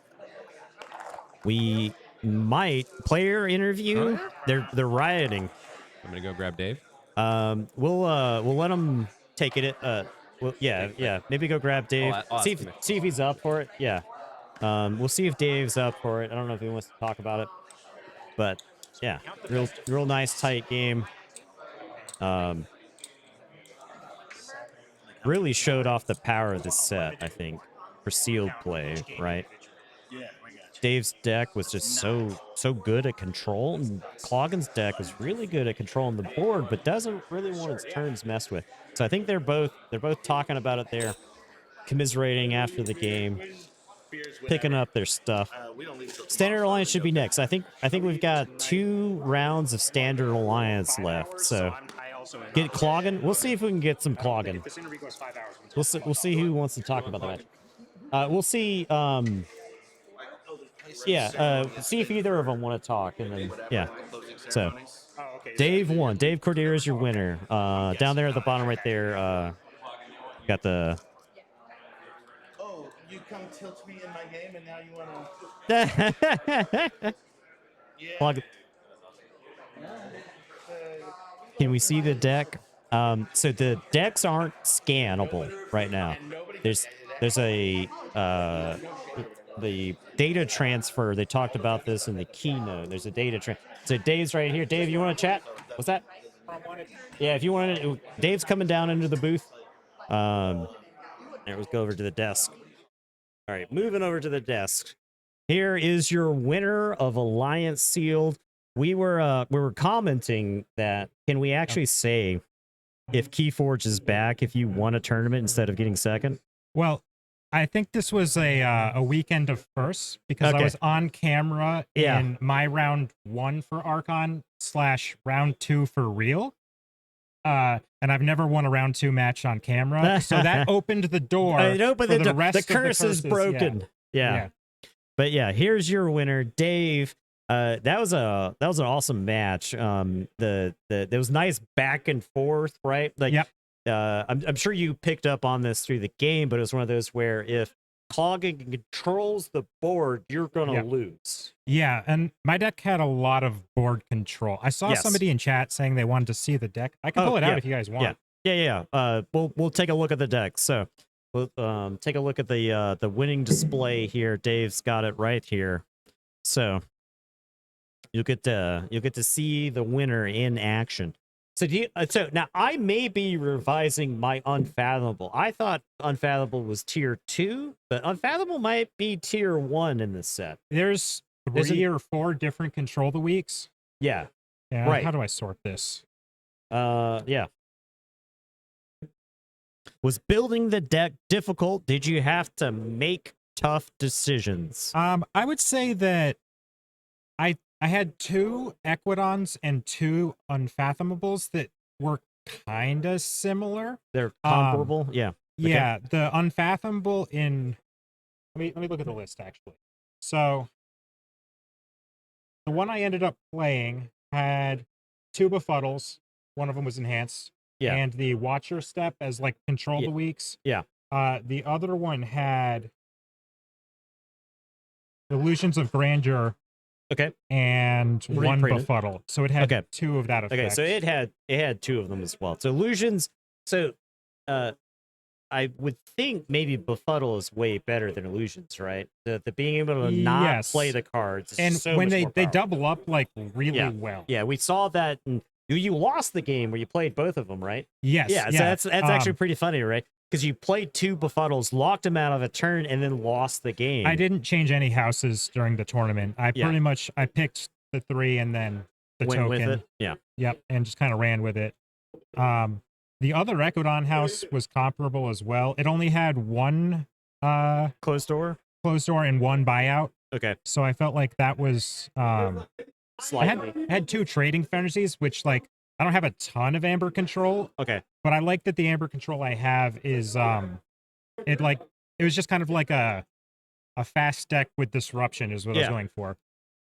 we might player interview. They're rioting. I'm gonna go grab Dave. We'll let him take it. Maybe go grab Dave. See if he's up for it. Yeah. We'll see if Dave's up for it. I don't know if he wants to talk about it, but yeah, real nice tight game. Really showed off the power of this set, I think, for sealed play, right? Yeah. Dave's deck was just so good at control, and Cloggen's deck was really good at controlling the board, but doesn't really want its turns messed with. So I think they're both talking about it there, commiserating after the game, picking up their stuff. Standard Alliance should be next. I think we've got 2 rounds of Standard Alliance left. So get Cloggen. We'll see if we can get some Cloggen. We'll see who wants to talk about the match. We'll see. See if either of them want to talk, and then so Okay. Dave won. Dave Cordier is your winner. Down there at the bottom right there, got the... Oh, you come tilt me in my game, and now you want to... Yeah. Plug. Can we see the deck? So the decks aren't scannable right now. There's a the data transfer. They talked about this in the keynote. There's a data transfer. So Dave's right here. Dave, you want to chat? What's that? Yeah, if you want to. Dave's coming down into the booth. There, let's go over to the desk. All right, moving over to the desk. Here is your winner of Alliance Sealed. We were commenting that, can we actually say if KeyForge is back if you won a tournament instead of getting second? Well, I think this was a weekend of firsts because I was on camera in my round 1 for Archon / round 2 for real. And I've never won a round 2 match on camera. So that opened the door. It opened for the door. rest The of curse is curses. broken. Yeah. But yeah, here's your winner, Dave. That was an awesome match. There was nice back and forth, right? Like, I'm sure you picked up on this through the game, but it was one of those where if Clogging controls the board, you're gonna lose. Yeah, and my deck had a lot of board control. I saw somebody in chat saying they wanted to see the deck. I can pull it out if you guys want. Yeah. We'll take a look at the deck. So we'll take a look at the winning display here. Dave's got it right here. So you'll get to see the winner in action. So so now I may be revising my Unfathomable. I thought Unfathomable was tier 2, but Unfathomable might be tier 1 in this set. There's 3 or 4 different control the weeks. Yeah. Right. How do I sort this? Yeah. Was building the deck difficult? Did you have to make tough decisions? I would say that I had 2 Equidons and 2 Unfathomables that were kind of similar. They're comparable, yeah. Yeah, the Unfathomable in... Let me look at the list, actually. So, the one I ended up playing had 2 Befuddles. One of them was enhanced. Yeah. And the Watcher Step as, like, control the weeks. Yeah. The other one had Illusions of Grandeur. Okay. And 1 Befuddle. So it had 2 of that effect. Okay, so it had 2 of them as well. So Illusions, so I would think maybe Befuddle is way better than Illusions, right? The being able to not play the cards is and so when much they double up like really well. Yeah, we saw that. You lost the game where you played both of them, right? Yes. Yeah, so that's actually pretty funny, right? Because you played 2 Befuddles, locked them out of a turn, and then lost the game. I didn't change any houses during the tournament. I pretty much I picked the 3 and then the Went token. with it. Yeah. Yep, and just kind of ran with it. The other Ecodon house was comparable as well. It only had 1 closed door and 1 buyout. Okay. So I felt like that was slightly. I had 2 trading fantasies, which like I don't have a ton of Amber control. Okay. But I like that the Amber control I have is it was just kind of like a fast deck with disruption is what I was going for.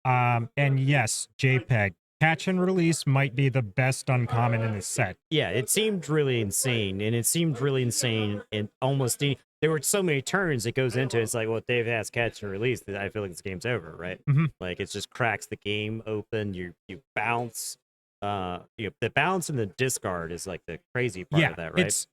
And yes, JPEG. Catch and release might be the best uncommon in this set. Yeah, it seemed really insane, and it seemed really insane in almost there were so many turns it goes into. It's like, well, if Dave has catch and release, I feel like this game's over, right? Like it just cracks the game open. You bounce. The bounce and the discard is like the crazy part of that, right? It's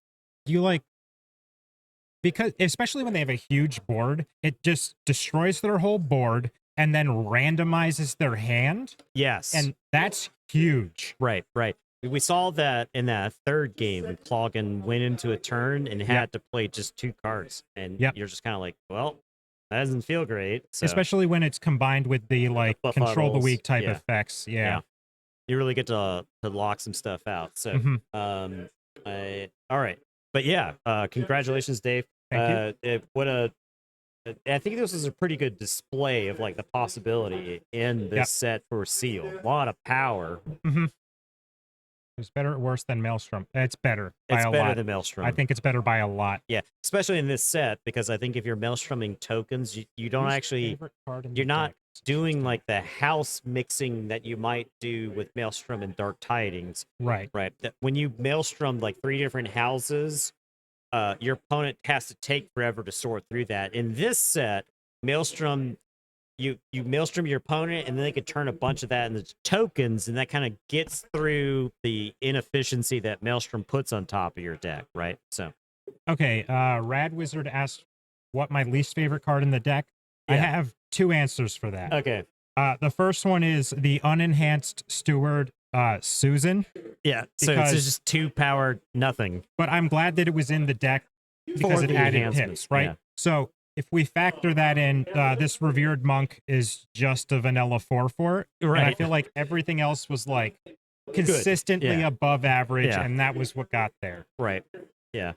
because especially when they have a huge board, it just destroys their whole board and then randomizes their hand. Yes. And that's huge. Right. We saw that in that 3rd game when Cloggin went into a turn and had to play just 2 cards. And you're just kind of like, well, that doesn't feel great. So. Especially when it's combined with the like control the weak type effects. Yeah. You really get to lock some stuff out. So, all right. But yeah, congratulations, Dave. Thank you. I think this is a pretty good display of like the possibility in this set for Seal. A lot of power. It's better or worse than Maelstrom? It's better. It's by a better lot. than Maelstrom. I think it's better by a lot. Yeah, especially in this set because I think if you're Maelstroming tokens, you don't actually. You're not doing like the house mixing that you might do with Maelstrom and Dark Tidings. Right. Right. That when you Maelstrom like 3 different houses, your opponent has to take forever to sort through that. In this set, Maelstrom, you Maelstrom your opponent, and then they could turn a bunch of that into tokens, and that kind of gets through the inefficiency that Maelstrom puts on top of your deck, right? So, okay. Rad Wizard asked what my least favorite card in the deck. I have 2 answers for that. Okay. The first one is the unenhanced steward, Susan. Yeah, so it's just 2 power, nothing. But I'm glad that it was in the deck because it added hits, right? Yeah. So if we factor that in, this revered monk is just a vanilla 4/4. Right. And I feel like everything else was like consistently above average, and that was what got there. Right. Yeah.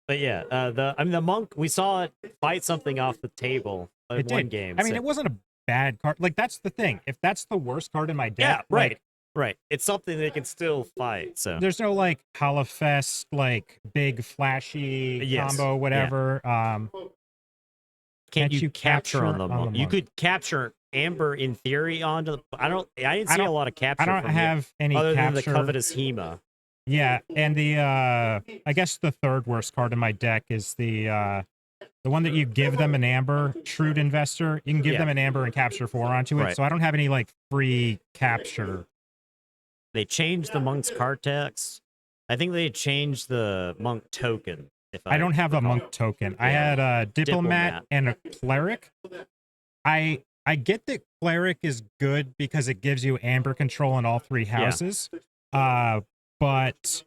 But yeah, the monk, we saw it fight something off the table in one game. I mean, it wasn't a bad card. Like, that's the thing. If that's the worst card in my deck, right. Right. It's something they can still fight. So there's no like Halafest, like big flashy combo, whatever. Can't you capture on the monk? You could capture Amber in theory onto the. I didn't see a lot of capture. I don't have any other capture. than the Covetous Hema. Yeah, and the I guess the third worst card in my deck is the one that you give them an Amber, Shrewd Investor. You can give them an Amber and capture 4 onto it. Right. So I don't have any like free capture. They changed the monk's card text. I think they changed the monk token. I don't have a monk token. I had a diplomat and a cleric. I get that cleric is good because it gives you Amber control in all 3 houses. But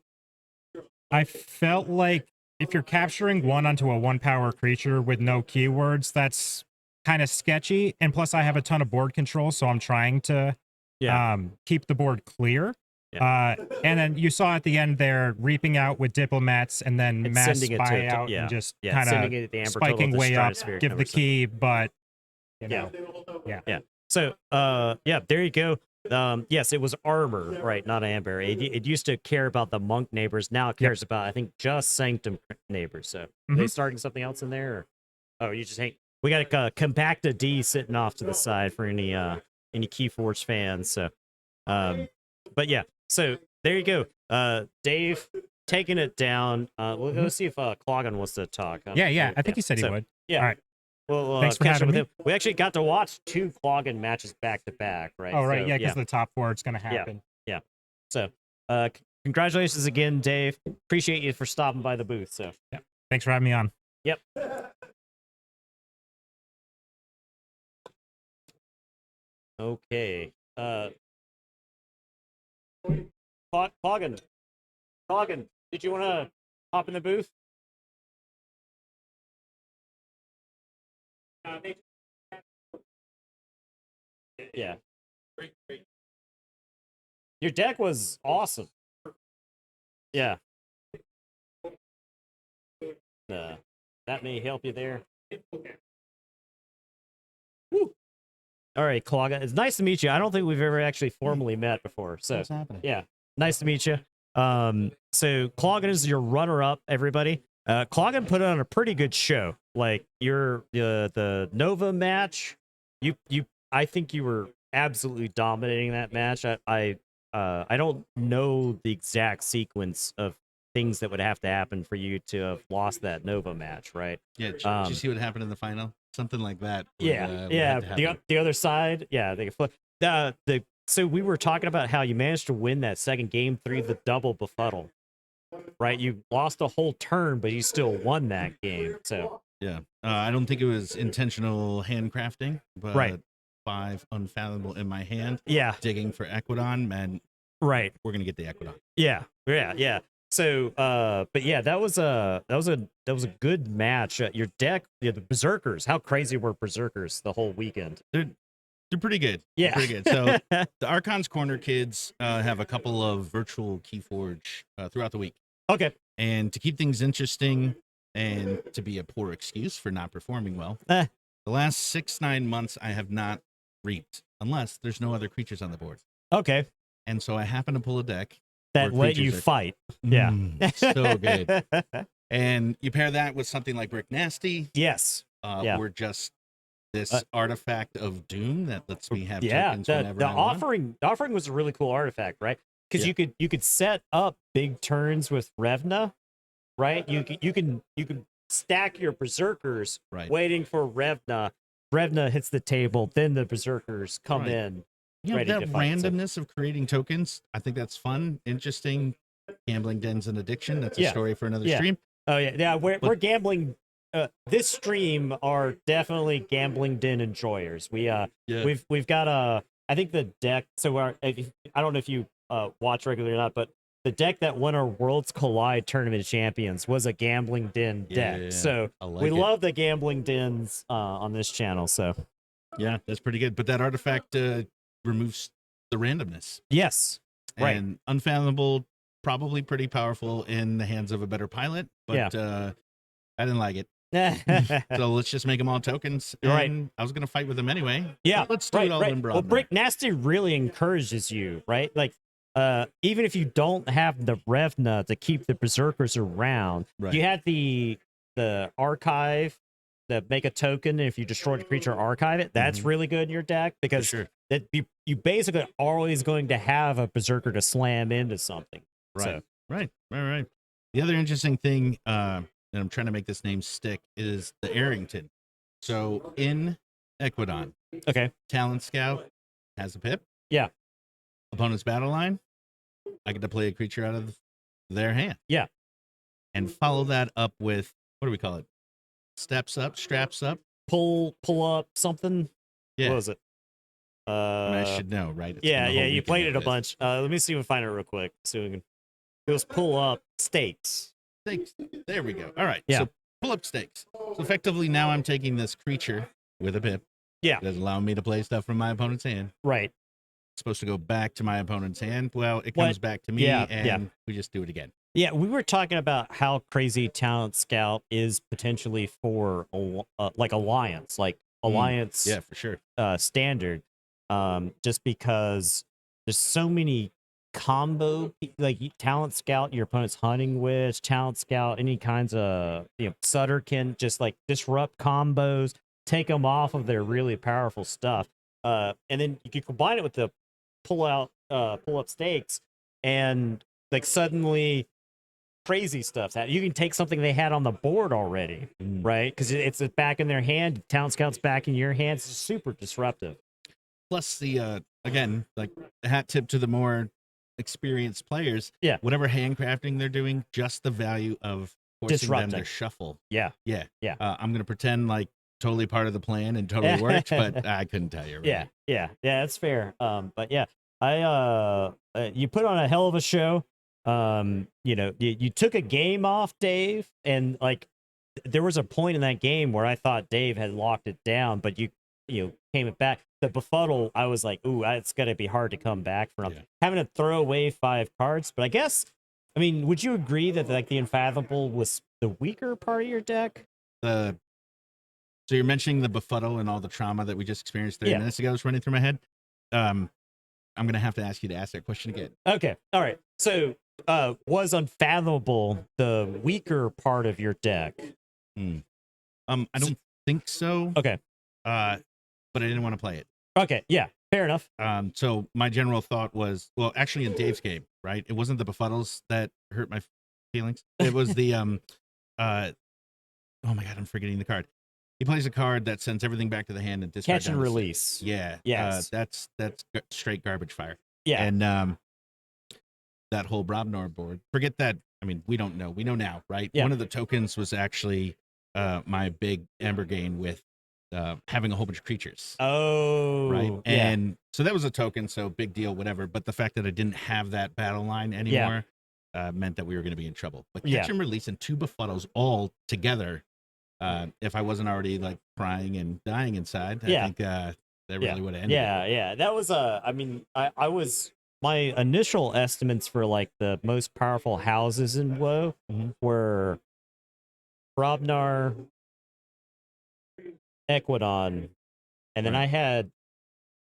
I felt like if you're capturing 1 onto a 1-power creature with no keywords, that's kind of sketchy. And plus, I have a ton of board control, so I'm trying to keep the board clear. And then you saw at the end there reaping out with diplomats and then mass buyout and just kind of spiking way up, give the key, but you know, So there you go. Yes, it was armor, right? Not amber. It used to care about the monk neighbors. Now it cares about, I think, just sanctum neighbors. So are they starting something else in there? Or? Oh, you just hate. We got a Compacta D sitting off to the side for any KeyForge fans. So, but yeah. So there you go. Dave taking it down. We'll see if Cloggin wants to talk. Yeah. I think he said he would. Yeah. All right. Well, thanks for having me. We actually got to watch 2 Cloggin matches back to back, right? Oh, right. So, Yeah, because the top 4 it's going to happen. Yeah. So, congratulations again, Dave. Appreciate you for stopping by the booth. So, thanks for having me on. Yep. Okay. Cloggin, did you want to hop in the booth? Yeah. Great. Your deck was awesome. Yeah. That may help you there. Woo. All right, Clogga. It's nice to meet you. I don't think we've ever actually formally met before. So, what's happening? Yeah, nice to meet you. So Cloggin is your runner-up, everybody. Cloggin put on a pretty good show. Like the Nova match, I think you were absolutely dominating that match. I don't know the exact sequence of things that would have to happen for you to have lost that Nova match, right? Yeah. Did you see what happened in the final? Something like that. The other side, they flip. So we were talking about how you managed to win that second game through the double befuddle, right? You lost a whole turn, but you still won that game. So yeah, I don't think it was intentional handcrafting, but 5 unfathomable in my hand. Yeah, digging for Equidon, man. Right, we're gonna get the Equidon. Yeah. So, but yeah, that was a good match. Your deck, the Berserkers. How crazy were Berserkers the whole weekend? They're pretty good. Yeah, pretty good. So the Archon's Corner kids have a couple of virtual KeyForge throughout the week. Okay. And to keep things interesting and to be a poor excuse for not performing well, the last 6-9 months I have not reaped unless there's no other creatures on the board. Okay. And so I happen to pull a deck that let you fight. Yeah. So good. And you pair that with something like Brick Nasty. Yes. Or just this artifact of doom that lets me have yeah, tokens whenever I want. the offering was a really cool artifact, right? Because you could set up big turns with Revna, right? You can stack your berserkers waiting for Revna. Revna hits the table, then the berserkers come in. That randomness of creating tokens, I think that's fun, interesting. Gambling dens and addiction. That's a story for another stream. Oh yeah. We're gambling. This stream are definitely gambling den enjoyers. We've got I think the deck. So I don't know if you watch regularly or not, but the deck that won our Worlds Collide tournament champions was a gambling den deck. So we love the gambling dens on this channel. So yeah, that's pretty good. But that artifact removes the randomness. Yes, and unfathomable. Probably pretty powerful in the hands of a better pilot, but I didn't like it. So let's just make them all tokens. And I was going to fight with them anyway. Yeah, so let's do it all in broad. Well, Brick Nasty really encourages you, right? Like, even if you don't have the Revna to keep the Berserkers around, you had the archive that make a token. And if you destroy the creature, archive it. That's really good in your deck because that you basically are always going to have a Berserker to slam into something. Right. The other interesting thing, and I'm trying to make this name stick, is the Arrington. So in Equidon, Talent Scout has a pip. Yeah. Opponent's battle line, I get to play a creature out of their hand. Yeah. And follow that up with, what do we call it? Steps up, straps up, pull up something. Yeah. What was it? I should know, right? It's You played it a bunch. Let me see if we find it real quick. So we can. It was pull up stakes. There we go. All right. Yeah. So pull up stakes. So effectively now I'm taking this creature with a pip. Yeah. That's allowing me to play stuff from my opponent's hand. Right. It's supposed to go back to my opponent's hand. Well, it comes back to me and we just do it again. Yeah, we were talking about how crazy Talent Scout is potentially for like Alliance, Yeah, for sure. Standard. Just because there's so many combo, like Talent Scout, your opponent's hunting witch, Talent Scout, any kinds of Sutter can just like disrupt combos, take them off of their really powerful stuff. And then you can combine it with the pull up stakes, and like suddenly crazy stuff's happening. You can take something they had on the board already, right? Because it's back in their hand. Talent Scout's back in your hand. It's super disruptive. Plus the again, like a hat tip to the more experienced players. Yeah. Whatever handcrafting they're doing, just the value of forcing them to shuffle. Yeah. I'm gonna pretend like totally part of the plan and totally worked, but I couldn't tell you. Really. Yeah, that's fair. But yeah, you put on a hell of a show. You took a game off, Dave, and like there was a point in that game where I thought Dave had locked it down, but you came it back. The befuddle, I was like, ooh, it's gonna be hard to come back from having to throw away 5 cards. But I mean, would you agree that like the Unfathomable was the weaker part of your deck? So you're mentioning the befuddle and all the trauma that we just experienced 30 minutes ago is running through my head. I'm gonna have to ask you to ask that question again. Okay, all right. So was Unfathomable the weaker part of your deck? I don't think so. Okay. But I didn't want to play it. Okay, yeah, fair enough. So my general thought was, well, actually in Dave's game, right? It wasn't the befuddles that hurt my feelings. It was the oh my god, I'm forgetting the card. He plays a card that sends everything back to the hand and discards. Catch and release. Yeah. Yes. That's straight garbage fire. Yeah. And that whole Brobnor board. Forget that. I mean, we don't know. We know now, right? Yeah. One of the tokens was actually my big Amber gain with having a whole bunch of creatures. Oh, right. And so that was a token, so big deal, whatever. But the fact that I didn't have that battle line anymore meant that we were going to be in trouble. But catch and release and 2 befuddles all together. If I wasn't already like crying and dying inside, I think that really would have ended. Yeah. That was I mean, I was my initial estimates for like the most powerful houses in WoW were Brobnar, Equidon, and then I had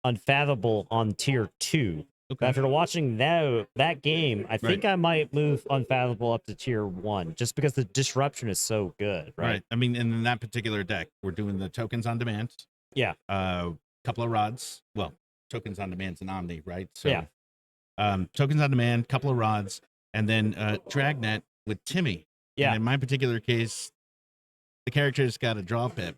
Unfathomable on tier 2. Okay. After watching that game, I think I might move Unfathomable up to tier 1 just because the disruption is so good, right? I mean, in that particular deck, we're doing the tokens on demand. Yeah. Couple of rods. Well, tokens on demand's an omni, right? So, tokens on demand, couple of rods, and then Dragnet with Timmy. Yeah. And in my particular case, the character's got a draw pip.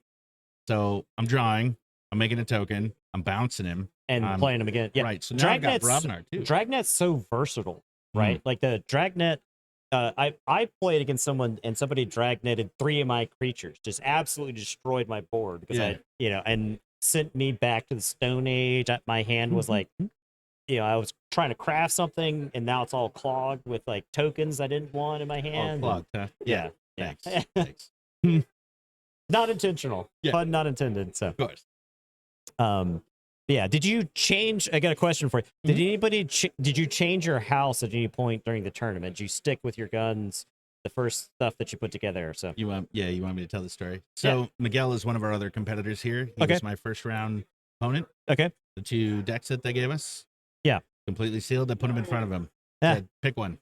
So I'm drawing, I'm making a token, I'm bouncing him. And playing him again. Yeah. Right. So now I've got Brobnar too. Dragnet's so versatile, right? Like the Dragnet, I played against someone and somebody Dragnetted 3 of my creatures, just absolutely destroyed my board because and sent me back to the Stone Age. My hand was like, I was trying to craft something and now it's all clogged with like tokens I didn't want in my hand. Oh, clogged, huh? Yeah. Thanks. Not intentional, but not intended. So, of course. Yeah. Did you change? I got a question for you. Did you change your house at any point during the tournament? Did you stick with your guns, the first stuff that you put together? So you want me to tell the story? So Miguel is one of our other competitors here. He was my first round opponent. Okay. The 2 decks that they gave us. Yeah. Completely sealed. I put them in front of him. Yeah. Said, pick one.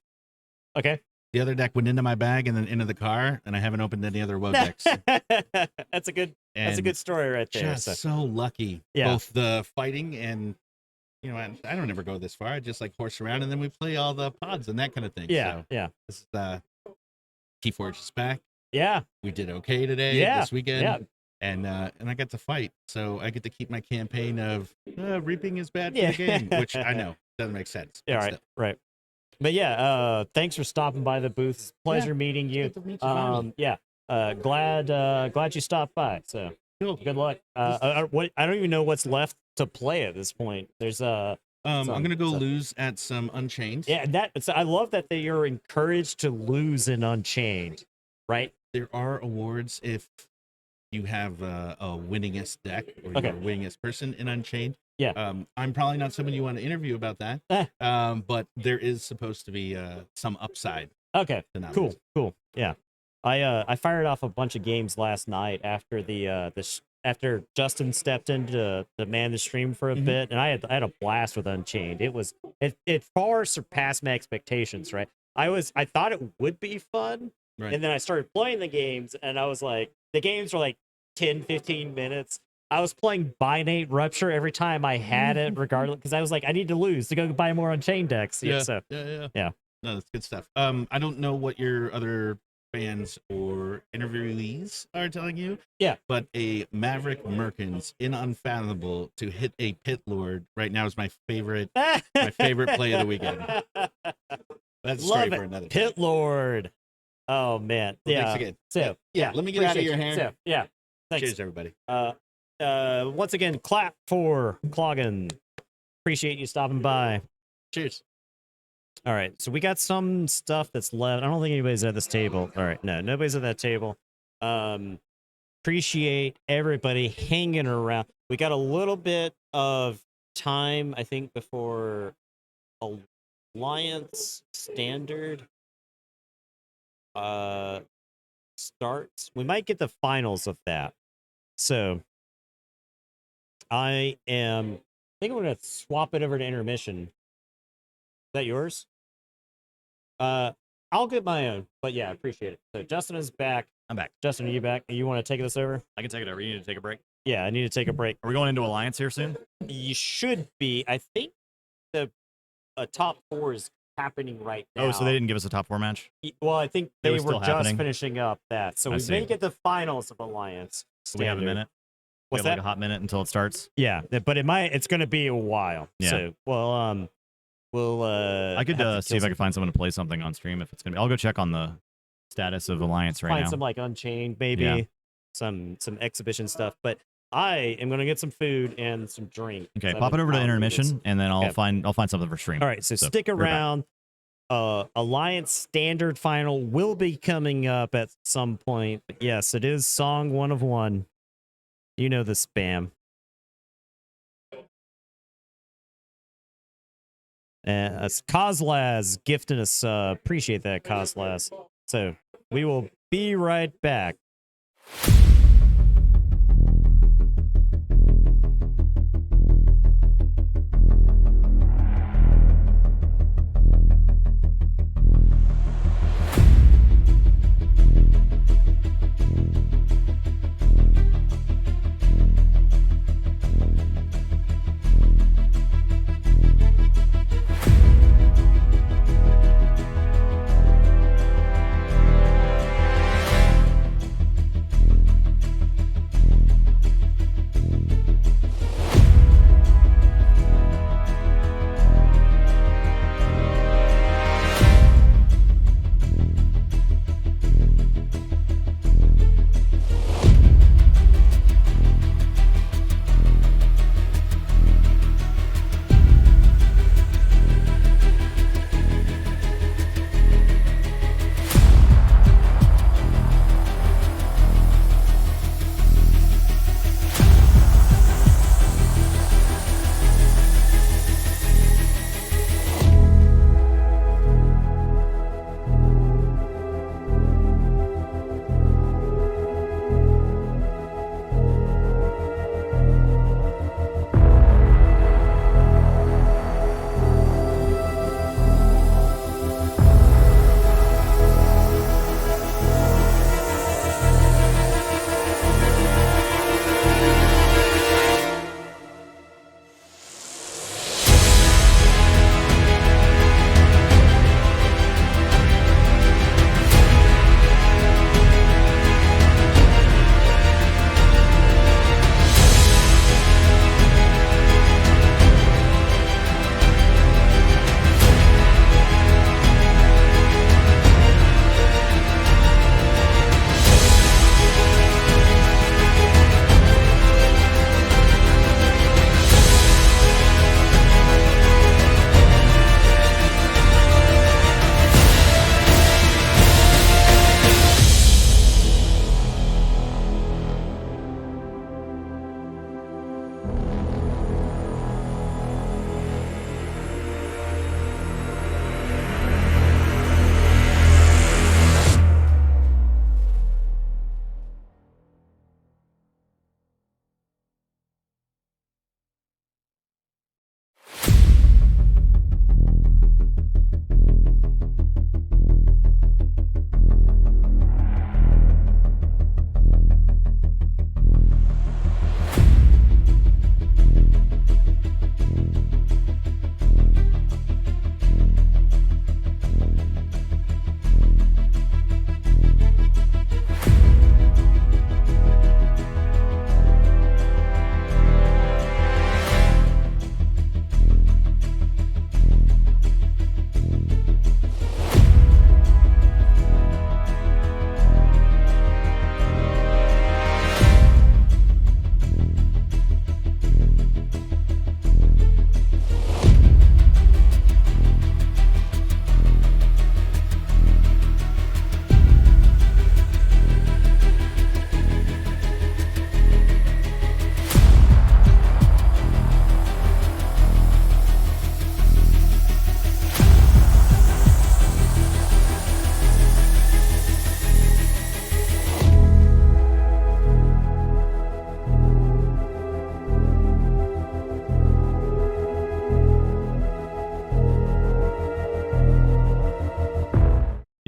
Okay. The other deck went into my bag and then into the car, and I haven't opened any other WoW decks. That's a good story right there. Just so lucky. Yeah. Both the fighting and, I don't ever go this far. I just like horse around, and then we play all the pods and that kind of thing. Yeah. So yeah. This is KeyForge is back. Yeah. We did okay today. Yeah. This weekend. Yeah. And I got to fight, so I get to keep my campaign of reaping is bad for the game, which I know doesn't make sense. Yeah. Right. Right. But yeah, thanks for stopping by the booth. It's a pleasure meeting you. Good to meet you Glad you stopped by. So cool. Good luck. I don't even know what's left to play at this point. There's I'm gonna go lose at some Unchained. Yeah, I love that you're encouraged to lose in Unchained, right? There are awards if you have a winningest deck or you're a winningest person in Unchained. Yeah. I'm probably not someone you want to interview about that. But there is supposed to be some upside. Okay. Cool. Yeah. I fired off a bunch of games last night after after Justin stepped in to man the stream for a bit, and I had a blast with Unchained. It far surpassed my expectations, right? I thought it would be fun. Right. And then I started playing the games and I was like, the games were like 10, 15 minutes. I was playing Binate Rupture every time I had it, regardless, because I was like, I need to lose to go buy more Unchained decks. Yeah. Yeah. No, that's good stuff. I don't know what your other fans or interviewees are telling you. Yeah. But a Maverick Merkins in Unfathomable to hit a Pit Lord right now is my favorite play of the weekend. That's a story for another Pit Lord. Oh man. Well, yeah. thanks again. So yeah, let me get out of your hair. So, yeah. Thanks. Cheers, everybody. Once again, clap for Cloggin. Appreciate you stopping by. Cheers. All right, so we got some stuff that's left. I don't think anybody's at this table. All right, no, nobody's at that table. Appreciate everybody hanging around. We got a little bit of time, I think, before Alliance Standard starts. We might get the finals of that. So I think I'm gonna swap it over to intermission. Is that yours? I'll get my own, but yeah, I appreciate it. So Justin is back. I'm back. Justin, are you back? You want to take this over? I can take it over. You need to take a break? Yeah, I need to take a break. Are we going into Alliance here soon? You should be. I think the top 4 is happening right now. Oh, so they didn't give us a top 4 match? Well, I think they were just happening? finishing up that. So we may get the finals of Alliance. We have a minute. What's we have that? Like a hot minute until it starts. Yeah, but it's going to be a while. Yeah. So, well, we'll. I could see if I could find someone to play something on stream if it's gonna be. I'll go check on the status of Alliance right now. Find some like Unchained, maybe. Yeah. Some exhibition stuff. But I am gonna get some food and some drink. Okay, pop it over to intermission, and then I'll find something for stream. All right, so stick around. Alliance Standard Final will be coming up at some point. But yes, it is song 1 of 1. You know the spam. It's Kozlaz gifting us. Appreciate that, Kozlaz. So we will be right back.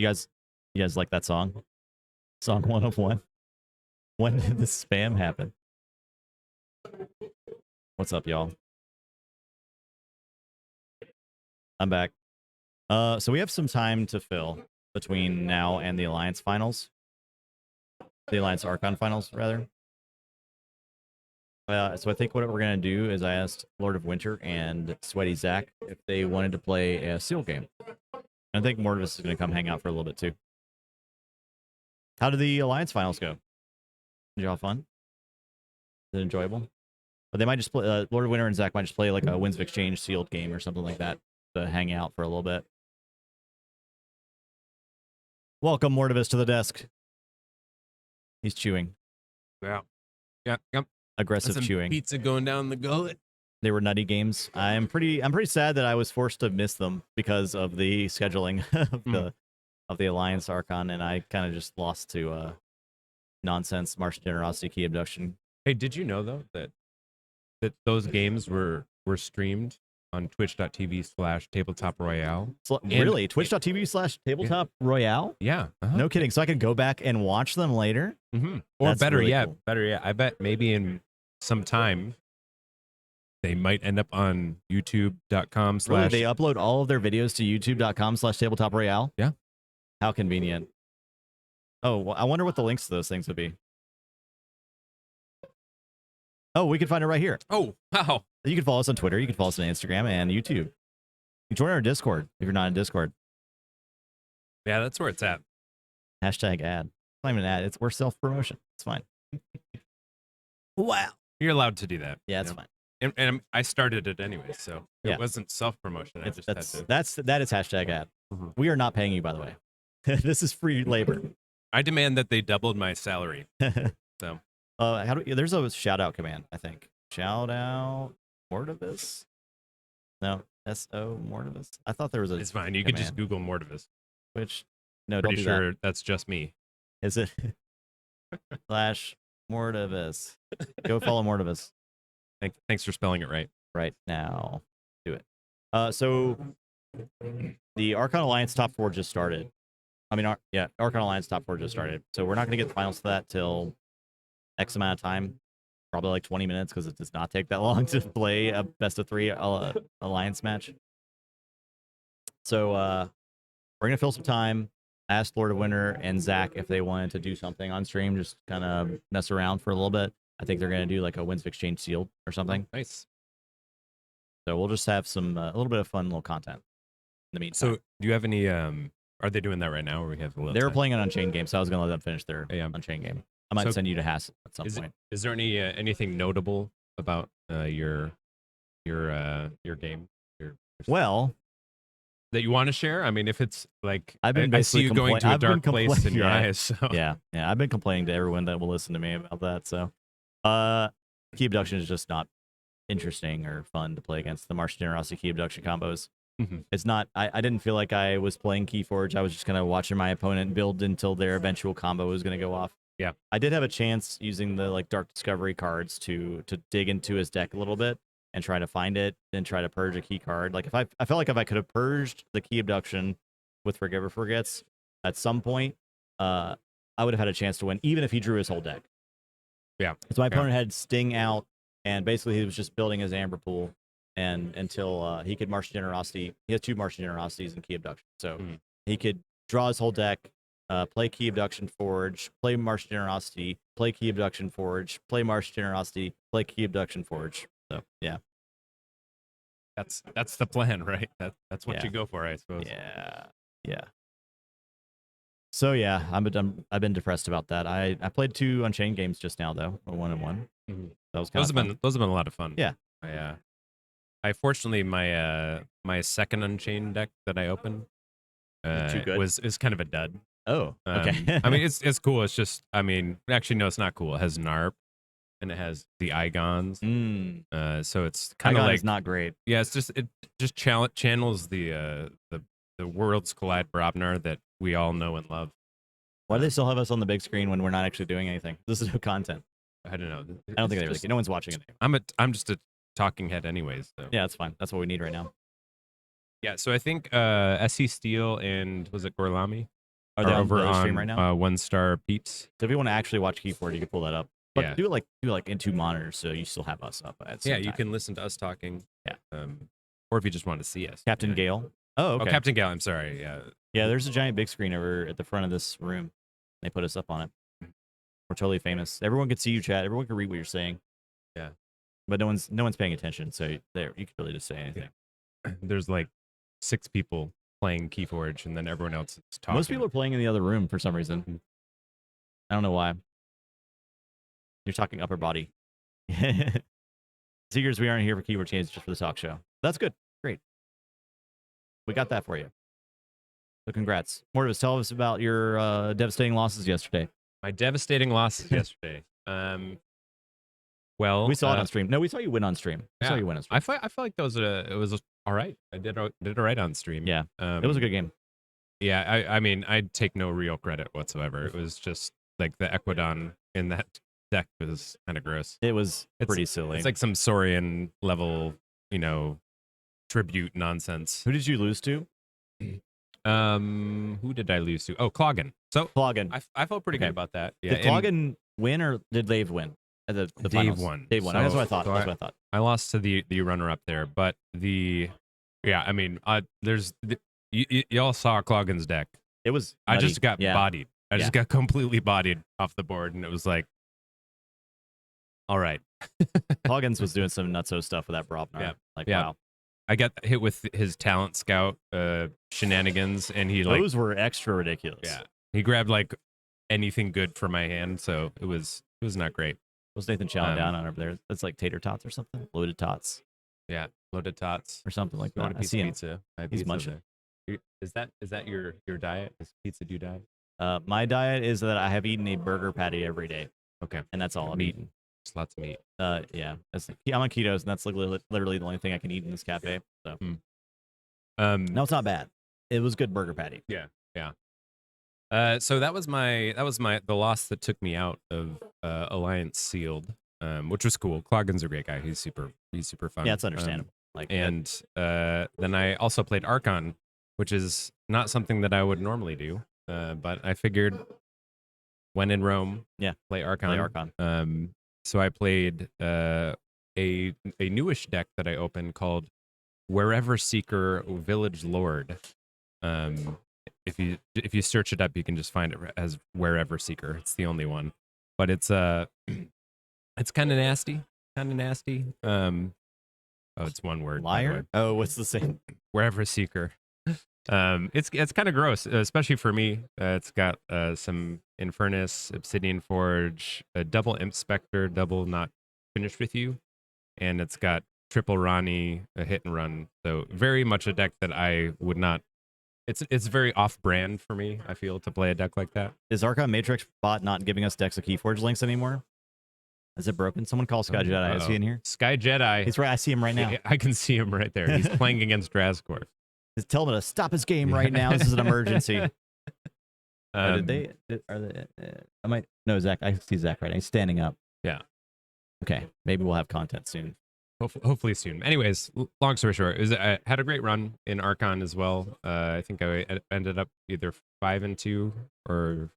You guys like that song? Song 1 of 1. When did the spam happen? What's up, y'all? I'm back. So we have some time to fill between now and the Alliance finals. The Alliance Archon finals, rather. So I think what we're going to do is I asked Lord of Winter and Sweaty Zach if they wanted to play a Seal game. I think Mortivis is going to come hang out for a little bit, too. How did the Alliance finals go? Did you have fun? Is it enjoyable? But they might just play, Lord of Winter and Zach might just play like a Winds of Exchange sealed game or something like that to hang out for a little bit. Welcome, Mortivis, to the desk. He's chewing. Yeah. Yeah. Yep. Aggressive Some chewing. Pizza going down the gullet. They were nutty games. I'm pretty sad that I was forced to miss them because of the scheduling of the Alliance Archon, and I kind of just lost to nonsense Martian Generosity Key Abduction. Hey, did you know though that those games were streamed on twitch.tv/tabletop royale? Really? Twitch.tv/tabletop royale? Yeah. No kidding. So I can go back and watch them later? Mm-hmm. Or That's better really yet, cool. I bet maybe in some time they might end up on youtube.com/ Really? They upload all of their videos to youtube.com/tabletop royale? Yeah. How convenient. Oh, well, I wonder what the links to those things would be. Oh, we can find it right here. Oh, wow. You can follow us on Twitter. You can follow us on Instagram and YouTube. You can join our Discord if you're not in Discord. Yeah, that's where it's at. Hashtag ad. It's not even an ad. We're self-promotion. It's fine. Wow. You're allowed to do that. Yeah, it's fine. And I started it anyway, so Yeah. it wasn't self-promotion. That is hashtag ad. Mm-hmm. We are not paying you, by the way. This is free labor. I demand that they doubled my salary. So there's a shout out command, I think. Shout out Mortivis? No, S-O Mortivis. I thought there was a It's fine. You could just Google Mortivis. Which no, Pretty don't do sure that. that's just me. Is it /Mortivis? Go follow Mortivis. Thanks for spelling it right. Right now. Do it. So the Archon Alliance top 4 just started. I mean, Archon Alliance top 4 just started. So we're not going to get the finals to that till X amount of time. Probably like 20 minutes because it does not take that long to play a best of 3 Alliance match. So we're going to fill some time. Ask Lord of Winter and Zach if they wanted to do something on stream, just kind of mess around for a little bit. I think they're going to do like a Winds of Exchange sealed or something. Nice. So we'll just have some a little bit of fun little content in the meantime. So do you have any are they doing that right now, or we have a little They were time? playing an Unchained game, so I was going to let them finish their Unchained game. I might send you to Hass at some point. Is there any anything notable about your game? Well, that you want to share? I mean, if it's like I've been I see you going to a dark place in your eyes. So. Yeah, I've been complaining to everyone that will listen to me about that. So, Key Abduction is just not interesting or fun to play against the Martian Generosity Key Abduction combos. Mm-hmm. It's not. I didn't feel like I was playing KeyForge. I was just kind of watching my opponent build until their eventual combo was going to go off. Yeah, I did have a chance using the like Dark Discovery cards to dig into his deck a little bit and try to find it and try to purge a key card. Like I felt like if I could have purged the Key Abduction with Forgiver Forgets at some point, I would have had a chance to win, even if he drew his whole deck. Yeah. So my opponent had Sting out, and basically he was just building his Amber Pool, and until he could Martian Generosity. He has 2 Martian Generosities and Key Abduction, so he could draw his whole deck, play Key Abduction Forge, play Martian Generosity, play Key Abduction Forge, play Martian Generosity, play Key Abduction Forge. So yeah, that's the plan, right? That's what you go for, I suppose. Yeah. So yeah, I've been depressed about that. I played 2 Unchained games just now though, a 1-1. Mm-hmm. That was kind of fun. Those have been a lot of fun. Yeah. I fortunately my second Unchained deck that I opened is kind of a dud. Oh, okay. I mean, it's cool. It's just, I mean, actually, no, it's not cool. It has NARP, and it has the Igons. So it's kind of like is not great. Yeah, it just channels the Worlds Collide Brobnar that we all know and love. Why do they still have us on the big screen when we're not actually doing anything? This is no content. I don't know. I don't think they really. No one's watching it. I'm just a talking head, anyways. So. Yeah, that's fine. That's what we need right now. Yeah, so I think SC Steel and was it Gorlami Are they over on the stream on right now? 1-star peeps. So if you want to actually watch KeyForge, you can pull that up. But Yeah. do it like in 2 monitors, so you still have us up at the Yeah, same you time. can listen to us talking. Yeah. Or if you just want to see us. Captain Gale. Oh, okay. Oh, Captain Gale. I'm sorry. Yeah. Yeah, there's a giant big screen over at the front of this room. They put us up on it. We're totally famous. Everyone can see you, chat. Everyone can read what you're saying. Yeah. But no one's paying attention, so there you can really just say anything. There's like 6 people playing KeyForge, and then everyone else is talking. Most people are playing in the other room for some reason. I don't know why. You're talking upper body. Seekers, we aren't here for keyboard changes, just for the talk show. That's good. Great. We got that for you. So congrats. Mortis, tell us about your devastating losses yesterday. My devastating losses yesterday. Well, we saw it on stream. No, we saw you win on stream. We saw you win on stream. I felt like that was it was all right. I did all right on stream. Yeah, it was a good game. Yeah, I mean, I'd take no real credit whatsoever. It was just like the Equidon in that deck was kind of gross. It was pretty silly. It's like some Saurian level, tribute nonsense. Who did you lose to? Who did I lose to? Oh, Cloggin. So Cloggin. I felt pretty good about that. Yeah. Did Cloggin win or did Dave win? The Dave finals? won. Dave won. So, That's what I thought. so That's what I thought. I lost to the runner up there, but I mean, there's y'all saw Cloggin's deck. It was. I nutty. just got bodied. I just got completely bodied off the board, and it was like, all right. Cloggins was doing some nutso stuff with that Brobnar. Yeah. Like, yeah. wow. I got hit with his talent scout shenanigans, and he those were extra ridiculous. Yeah, he grabbed like anything good for my hand, so it was not great. What's Nathan chowing down on over there? That's like tater tots or something. Loaded tots. Yeah, loaded tots or something like that. Want a piece of pizza? He's munching. Is that your diet? Is pizza do diet? My diet is that I have eaten a burger patty every day. Okay, and that's all I'm eating. Just lots of meat. Yeah, I'm on ketos, and that's literally the only thing I can eat in this cafe. So, no, it's not bad. It was good burger patty. Yeah, yeah. So that was the loss that took me out of Alliance Sealed, which was cool. Cloggin's a great guy. He's super fun. Yeah, it's understandable. Then I also played Archon, which is not something that I would normally do, but I figured when in Rome, play Archon. Play Archon. So I played a newish deck that I opened called Wherever Seeker Village Lord. If you search it up, you can just find it as Wherever Seeker. It's the only one, but it's kind of nasty. Oh, it's one word. Liar. Oh, what's the same? Wherever Seeker. It's kind of gross, especially for me. It's got some Infernus, Obsidian Forge, a double Imp Spectre, double Not Finished With You, and it's got triple Rani, a hit and run. So very much a deck that I would not. It's very off-brand for me, I feel, to play a deck like that. Is Archon Matrix bot not giving us decks of KeyForge links anymore? Is it broken? Someone call Sky Jedi. Is he in here? Sky Jedi. He's right. I see him right now. I can see him right there. He's playing against Drazgor. He's telling him to stop his game right now. This is an emergency. I might no Zach. I see Zach right now. He's standing up. Yeah. Okay. Maybe we'll have content soon. Hopefully soon. Anyways, long story short, I had a great run in Archon as well. I think I ended up either 5-2 or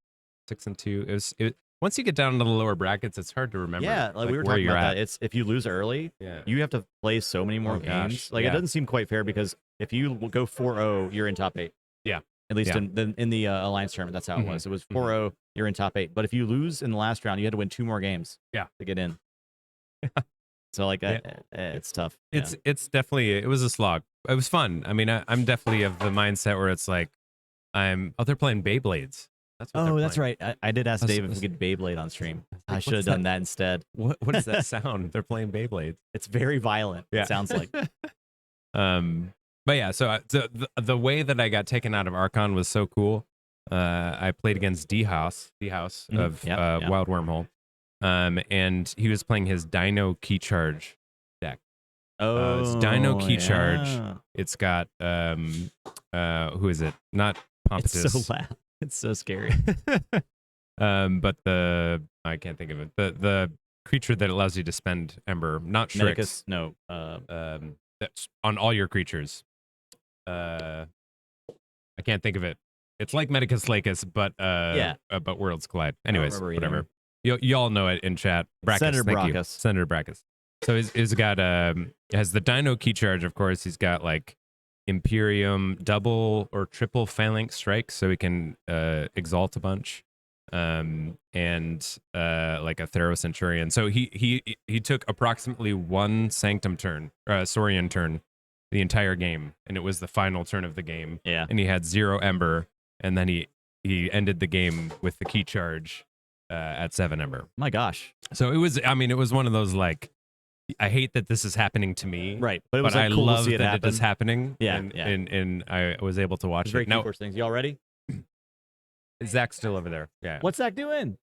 6-2. Once you get down to the lower brackets, it's hard to remember. Yeah, like we were talking about that. It's if you lose early, you have to play so many more games. Like it doesn't seem quite fair because if you go 4-0, you're in top 8. Yeah. At least in the Alliance tournament, that's how it was. It was 4-0, you're in top 8. But if you lose in the last round, you had to win 2 more games. Yeah. To get in. So it's tough. It's definitely it was a slog. It was fun. I mean, I'm definitely of the mindset where it's like they're playing Beyblades. That's right. I did ask Dave if we could Beyblade on stream. I should have done that instead. What does that sound? They're playing Beyblades. It's very violent. Yeah. It sounds like. But yeah, so the way that I got taken out of Archon was so cool. I played against D-House of Wild Wormhole. And he was playing his Dino Key Charge deck. It's Dino Key Charge. It's got who is it? Not Pompatus. It's so loud. It's so scary. But I can't think of it. The creature that allows you to spend Ember, not Shrix. Medicus, no. That's on all your creatures. I can't think of it. It's like Medicus Lacus, but worlds collide. Anyways, whatever. You all know it in chat. Brackus, Senator thank you. Brackus. Senator Brackus. So he's got has the Dino key charge, of course. He's got like Imperium double or triple phalanx strikes, so he can exalt a bunch. And like a Thero Centurion. So he took approximately one Sanctum turn, Saurian turn, the entire game, and it was the final turn of the game. Yeah. And he had 0 Ember, and then he ended the game with the key charge at 7 Ember. My gosh. So it was, I mean, it was one of those like, I hate that this is happening to me, right? But it was like I cool love to see it that happen. it is happening. Yeah, and I was able to watch it. Now, things. Y'all ready? Zach's still over there. Yeah. What's Zach doing?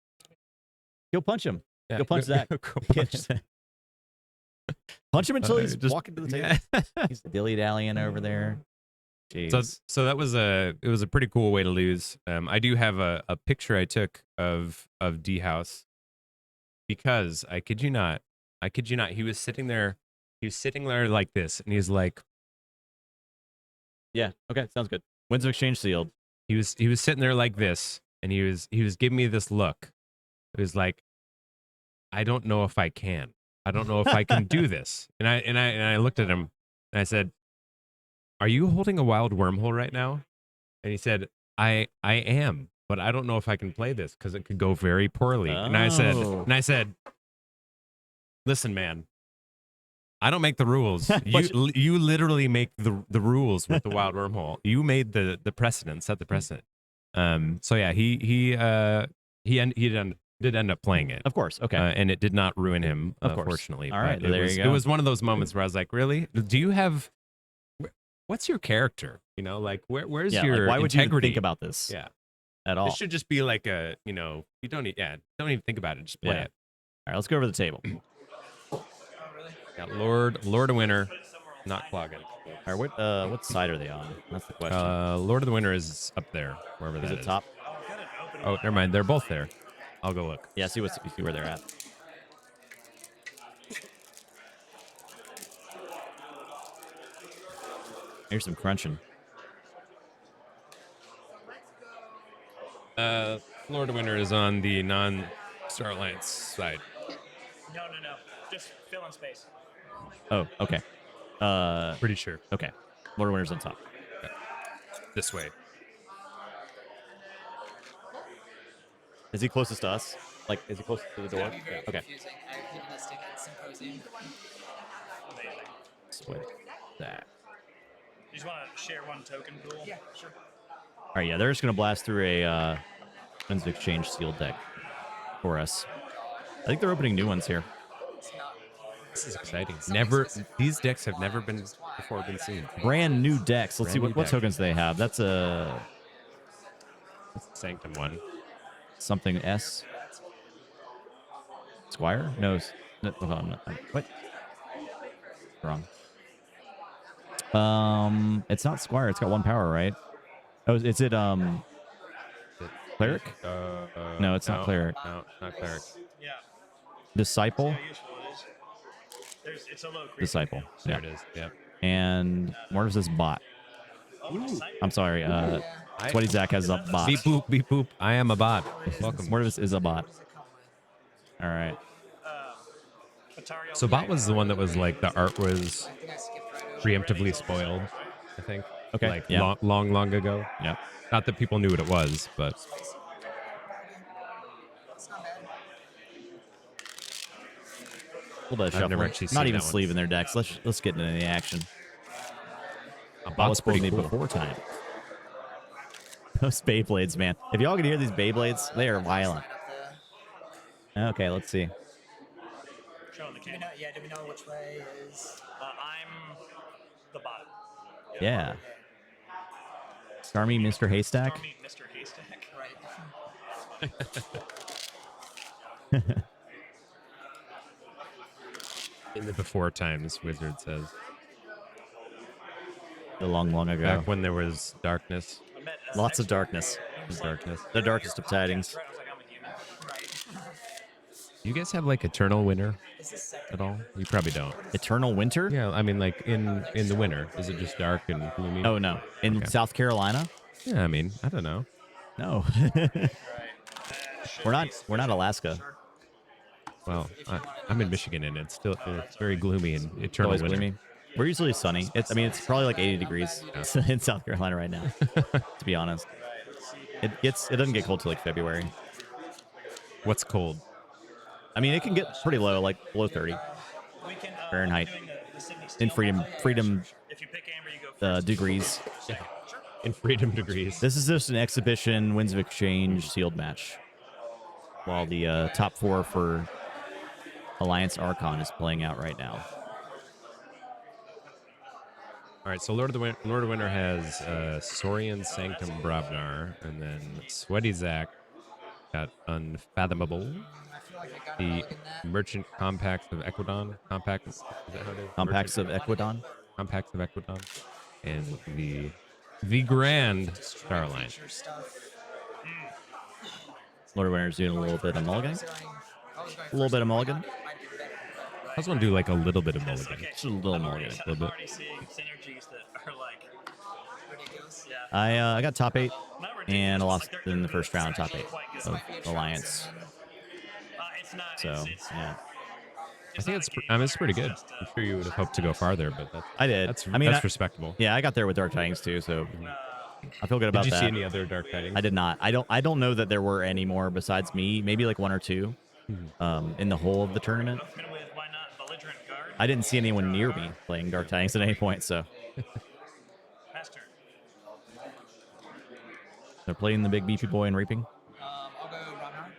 Go punch him. Yeah, go punch Zach. Go punch Zach. Punch him until he's just walking to the table. He's dilly-dallying over there. Jeez. So that was it was a pretty cool way to lose. I do have a picture I took of D House because I kid you not, he was sitting there like this, and he's like, yeah, okay, sounds good. Winds of exchange sealed. He was sitting there like this, and he was giving me this look. It was like, I don't know if I can. I don't know if I can do this. And I looked at him and I said, "Are you holding a wild wormhole right now?" And he said, I am, but I don't know if I can play this because it could go very poorly. Oh. And I said, listen, man, I don't make the rules. You literally make the rules with the wild wormhole. You made the precedent, set the precedent. So yeah, he did end up playing it, of course. Okay, and it did not ruin him, of course. Fortunately. All right, there you go. It was one of those moments where I was like, really? Do you have? What's your character? You know, like where's your why would you integrity? think about this? Yeah, at all. It should just be like a, you don't even think about it. Just play it. All right, let's go over the table. Got Lord of Winter, not Cloggin. All right, what side are they on? That's the question. Lord of the Winter is up there, wherever that is. Is it top? Oh, never mind. They're both there. I'll go look. Yeah, see where they're at. Here's some crunching. Lord of Winter is on the non-Star Alliance side. No. Just fill in space. Oh, okay. Pretty sure. Okay. Lord of Winter's on top. Okay. This way. Is he closest to us? Like, is he closest to the door? Very okay. confusing. I've been listing at Symposium. Split that. You just want to share one token pool? Yeah, sure. All right, yeah, they're just gonna blast through a Winds of Exchange sealed deck for us. I think they're opening new ones here. This is exciting. These decks have never been seen. Brand new decks. Let's see what tokens they have. That's a Sanctum one. Something S. Squire? No. Hold on. What? Wrong. It's not Squire. It's got 1 power, right? Oh, is it Cleric? No, it's not Cleric. No, not Cleric. Yeah. Disciple? It's a low creep. Disciple. There it is. Yeah. And what is this bot? I'm sorry. Sweaty Zach has a bot. Beep boop, beep boop. I am a bot. Welcome. Mortivis is a bot. All right. So bot was the one that was like the art was preemptively spoiled, I think. Okay. Like long ago. Yeah. Not that people knew what it was, but A little bit of I've never shuffling. actually Not seen even that one. sleeving their decks. Let's get into the action. A Bot was bot's pretty pretty cool. before time. Those Beyblades, man. If y'all can hear these Beyblades, they are violent. Okay, let's see. Showing the Do we king. know, do we know which way is... I'm the bot. Yeah. Starmie, Mr. Haystack. Stormy, Mr. Haystack. Right. In the before times, Wizard says. The long ago. Back when there was darkness. Lots of darkness. Darkness. The darkest of tidings. I was like, I'm a human. Do you guys have like Eternal Winter Is this second? at all? You probably don't. Eternal Winter? Yeah, I mean like in the winter. Is it just dark and gloomy? Oh, no. In Okay. South Carolina? Yeah, I mean, I don't know. No. We're not Alaska. Well, I'm in Michigan, and it's very gloomy and It's eternal always winter. gloomy. We're usually sunny. It's probably like 80 degrees in South Carolina right now, to be honest. It doesn't get cold till like February. What's cold? I mean, it can get pretty low, like below 30 Fahrenheit. In freedom degrees. In freedom degrees. This is just an exhibition Winds of Exchange sealed match, while the top 4 for Alliance Archon is playing out right now. All right, so Lord of Winter has Saurian Sanctum Brabnar, and then Sweaty Zack got Unfathomable. The Merchant Compacts of Equidon. Compact, is that how it is? Compacts of Equidon. Compacts of Equidon. And the Grand Star Alliance. Lord of Winter's doing a little bit of mulligan. A little bit of mulligan. I just want to do like a little bit of mulligan. Just a little mulligan. A little bit. I got top 8, and I lost in the first round top 8 of Alliance. So, yeah. I think it's pretty good. I'm sure you would have hoped to go farther, but I did. That's respectable. Yeah, I got there with Dark Tidings too, so I feel good about that. Did you see any other Dark Tidings? I did not. I don't know that there were any more besides me. Maybe like 1 or 2 in the whole of the tournament. I didn't see anyone near me playing Dark Tidings at any point, so. They're playing the big beefy boy and reaping. I'll go Ragnar.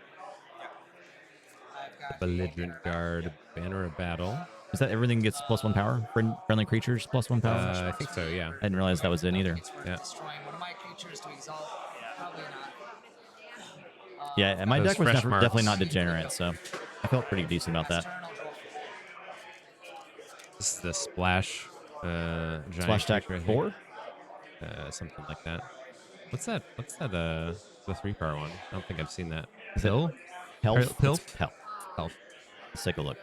Belligerent Guard, Banner of Battle. Is that everything gets +1 power? Friendly creatures +1 power? I think so, yeah. I didn't realize that was it either. Yeah. Destroying one of my creatures to exalt. Probably not. Yeah, and my Those deck was fresh definitely marks. not degenerate, so I felt pretty decent about that. This is the Splash giant Splash Attack creature, I 4? think. Something like that. What's that? The 3-power one? I don't think I've seen that. Is it Pill? Health? Pill? It's Health. Health. Let's take a look.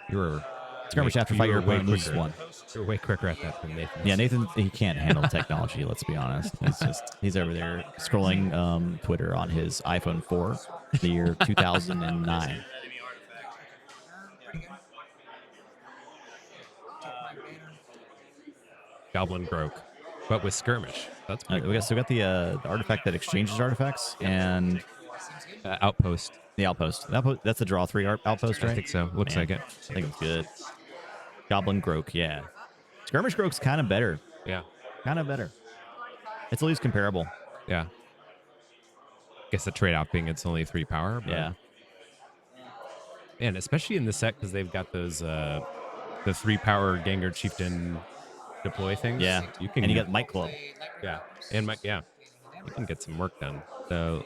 You were Skirmish after fight, your opponent loses 1. You're way quicker at that than Nathan. Yeah, Nathan, he can't handle technology, let's be honest. He's over there scrolling Twitter on his iPhone 4, the year 2009. Goblin Groke, but with Skirmish. That's pretty We got the artifact that exchanges artifacts and Outpost. the outpost. That's a draw 3 outpost, right? I think so. Looks like it. I think it's good. Goblin Groke, yeah. Skirmish Groke's kind of better. Yeah. Kind of better. It's at least comparable. Yeah. Guess the trade-off being it's only 3 power. But Yeah. And especially in the set because they've got those the 3-power Gengar Chieftain deploy things. Yeah. You can. And you got Might Club. Yeah. And yeah. You can get some work done. So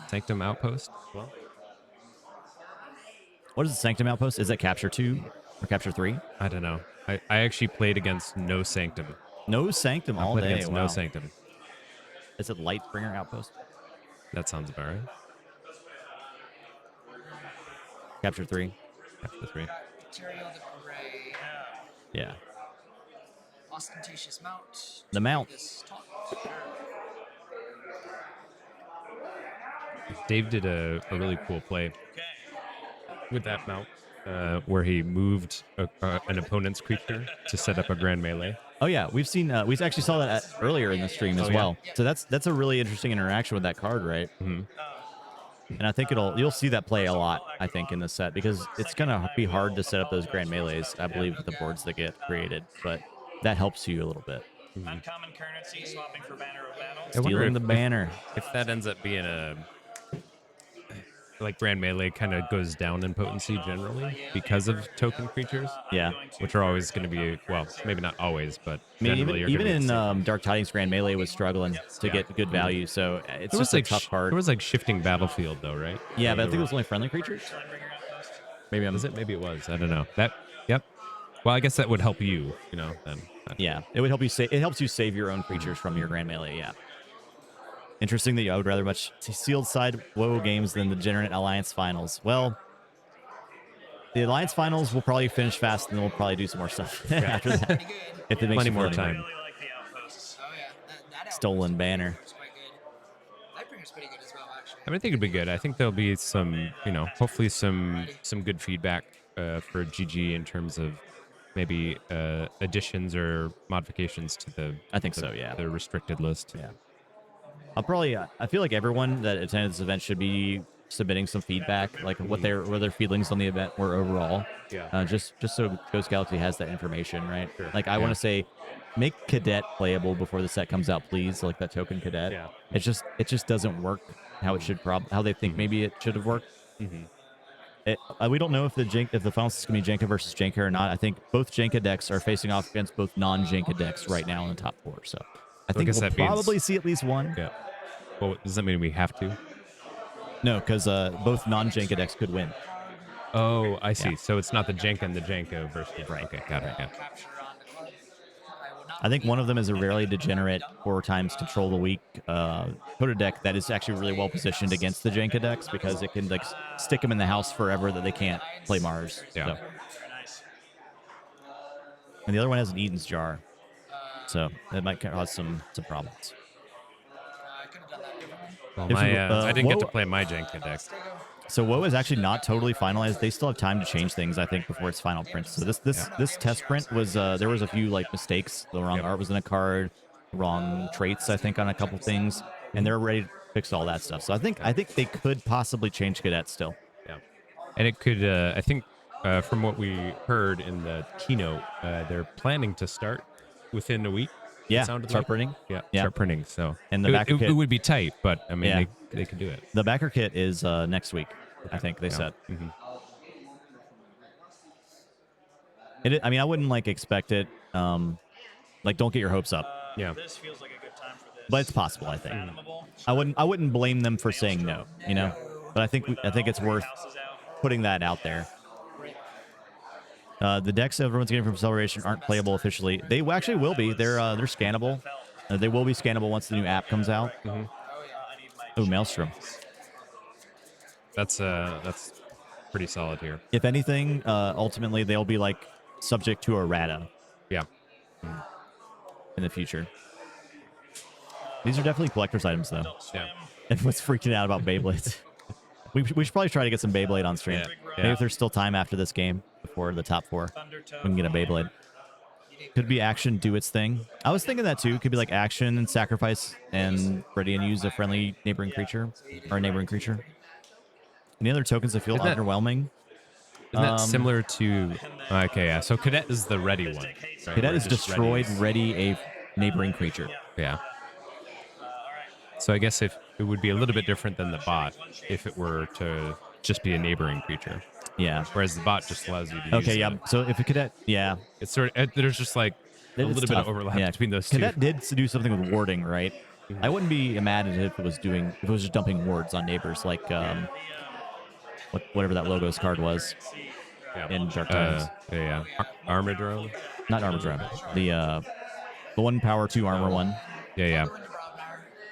Sanctum Outpost as well. What is the Sanctum Outpost? Is that Capture 2 or Capture 3? I don't know. I actually played against no Sanctum. No Sanctum I all played day. against Wow. no Sanctum. Is it Lightbringer Outpost? That sounds about right. Capture 3. Capture 3. Material the Gray. Yeah. Ostentatious Mount. The mount. This talk. Dave did a really cool play with that mount where he moved an opponent's creature to set up a grand melee. Oh yeah, we've seen. We actually saw that earlier in the stream as well. So that's a really interesting interaction with that card, right? Mm-hmm. And I think you'll see that play a lot. I think in the set because it's gonna be hard to set up those grand melees. I believe with the boards that get created, but that helps you a little bit. Mm-hmm. Uncommon currency swapping for Banner of Battle. Stealing the banner. If that ends up being like grand melee kind of goes down in potency generally because of token creatures. Yeah. Which are always going to be, well, maybe not always, but I mean, generally even in Dark Tidings, Grand Melee was struggling to get good value, so it's just a tough card. It was like shifting battlefield though, right? Yeah, but I think it was only friendly creatures. Maybe Maybe it was. I don't know. Yep. Well, I guess that would help you, then. Yeah, it would help you save. It helps you save your own creatures from your Grand Melee. Yeah. Interesting that I would rather much sealed side WoW games than the Degenerate Alliance finals. Well, The Alliance Finals will probably finish fast, and then we'll probably do some more stuff after that. If it makes Plenty you feel more any time. better. Really like the outposts. Oh yeah, that Stolen banner. is quite good. Lightbringer's pretty good as well, actually. I mean, I think it'd be good. I think there'll be some, hopefully some good feedback for GG in terms of maybe additions or modifications to the. I think so. Yeah. The restricted list. Yeah. I'll probably. I feel like everyone that attended this event should be submitting some feedback, like what their feelings on the event were overall. Yeah. Just so Ghost Galaxy has that information, right? Sure. Like I want to say, make Cadet playable before the set comes out, please. Like that token Cadet. Yeah. It just doesn't work how it should how they think maybe it should have worked. We don't know if the finals is going to be Jenka versus Jenka or not. I think both Jenka decks are facing off against both non-Jenka decks right now in the top 4. So I think we'll probably see at least one. Yeah. Well, does that mean we have to? No, because both non-Jenka decks could win. Oh, I see. Yeah. So it's not the Jenka and the Jenka versus. Right. Okay, got it. Yeah. I think one of them is a rarely degenerate 4 times control the weak Coda deck that is actually really well positioned against the Jenka decks because it can like stick them in the house forever that they can't play Mars. Yeah. So. And the other one has an Eden's Jar, so that might cause some problems. Well, I didn't get to play my Jenka deck. So WoW is actually not totally finalized. They still have time to change things, I think, before it's final print. So this test print was there was a few like mistakes. The wrong art was in a card, wrong traits, I think, on a couple things, and they're ready to fix all that stuff. So I think they could possibly change Cadet still. Yeah, and it could. I think from what we heard in the keynote, they're planning to start within a week. Yeah, start printing. Yeah, start printing. So and the backer kit, it would be tight, but I mean they could do it. The backer kit is next week. I think they said. I mean, I wouldn't like expect it. Like, don't get your hopes up. Yeah. This feels like a good time for this. But it's possible. I think. I wouldn't blame them for saying no. You know, but I think it's worth putting that out there. The decks everyone's getting from Celebration aren't playable officially. They actually will be. They're scannable. They will be scannable once the new app comes out. Oh, Maelstrom. That's pretty solid here. If anything, ultimately they'll be like subject to errata. Yeah. In the future. These are definitely collector's items, though. Yeah. Everyone's freaking out about Beyblades. we should probably try to get some Beyblade on stream. Yeah. Maybe if there's still time after this game, before the top 4, we can get a Beyblade. Could be action do its thing. I was thinking that too. Could be like action and sacrifice and ready and use a friendly neighboring creature or a neighboring creature. Any other tokens that feel underwhelming? Isn't that similar to... Okay, yeah. So Cadet is the ready one. Right? Cadet is destroyed, ready a neighboring creature. Yeah. So I guess if it would be a little bit different than the bot if it were to just be a neighboring creature. Yeah. Whereas the bot just allows you to use yeah. So if a Cadet... Yeah. It's sort of... There's just like a little bit of overlap between those two. Cadet did do something with warding, right? I wouldn't be mad at it if it was just dumping wards on neighbors, like... whatever that logos card was in Dark Times. Armadrone? Not Armadrone. The 1 power 2 armor one. Yeah.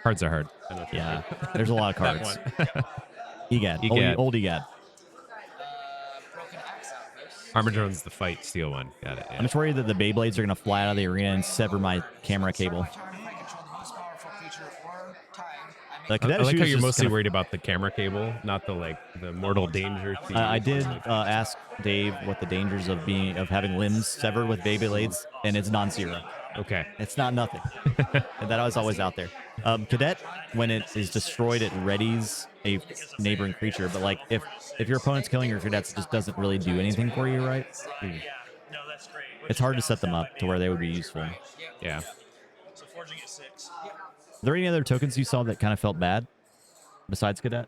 Cards are hard. Yeah. There's a lot of cards. Egad. Old Egad. Armadrone's the fight steel one. Got it. Yeah. I'm just worried that the Beyblades are going to fly out of the arena and sever my camera cable. I like how you're mostly worried about the camera cable, not the mortal danger. I did ask Dave what the dangers of having limbs severed with Beyblades, and it's non-zero. Okay, it's not nothing, and that was always out there. Cadet, when it is destroyed, it readies a neighboring creature, but like if your opponent's killing your cadets, it just doesn't really do anything for you, right? It's hard to set them up to where they would be useful. Yeah. So forging at 6. Are there any other tokens you saw that kind of felt bad besides Cadet?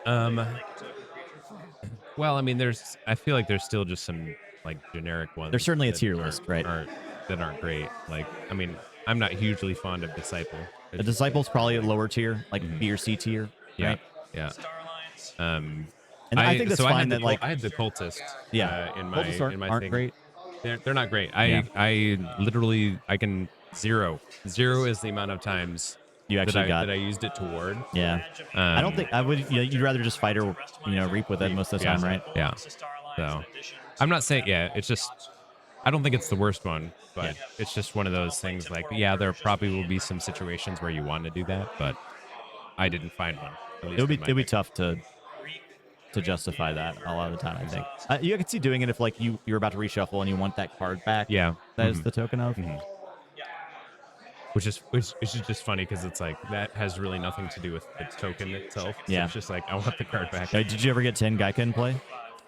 Well, I mean, I feel like there's still just some like generic ones. There's certainly a tier list, right? That aren't great. Like, I mean, I'm not hugely fond of Disciple. The Disciple's probably a lower tier, like B or C tier. Right? Yeah. And I think that's fine. I had the Cultist. Yeah. In my aren't thing. Great. They're not great. I literally can zero is the amount of times you actually got. that I used it toward. Yeah. I don't think I would. You'd rather just fight or reap with it most of the time, right? Yeah. So I'm not saying it's just I don't think it's the worst one, but it's just one of those things. Like there probably will be some situations where you want to do that, but I didn't find one. It'd be tough to justify that a lot of the time. I think you could see doing it if like you're about to reshuffle and you want that card back. Yeah, that is the token of. Which is just funny because it's like that has really nothing to do with the token itself. So Yeah, it's just like I want the card back. Did you ever get 10 Gaiken in play?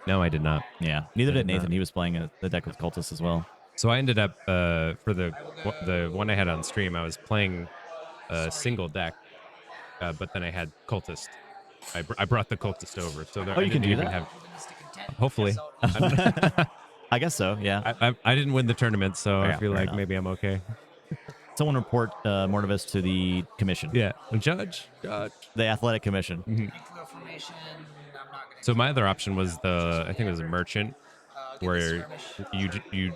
No, I did not. Yeah, neither did Nathan. He was playing the deck with Cultists as well. So I ended up for the one I had on stream, I was playing a single deck, but then I had Cultist. I brought the Cultist over. So there, you can do that. Hopefully, I guess so. Yeah, I didn't win the tournament, so I feel like maybe I'm okay. Someone report Mortivis to the commission. Yeah, judge, the athletic commission. So my other option was I think it was a merchant, where you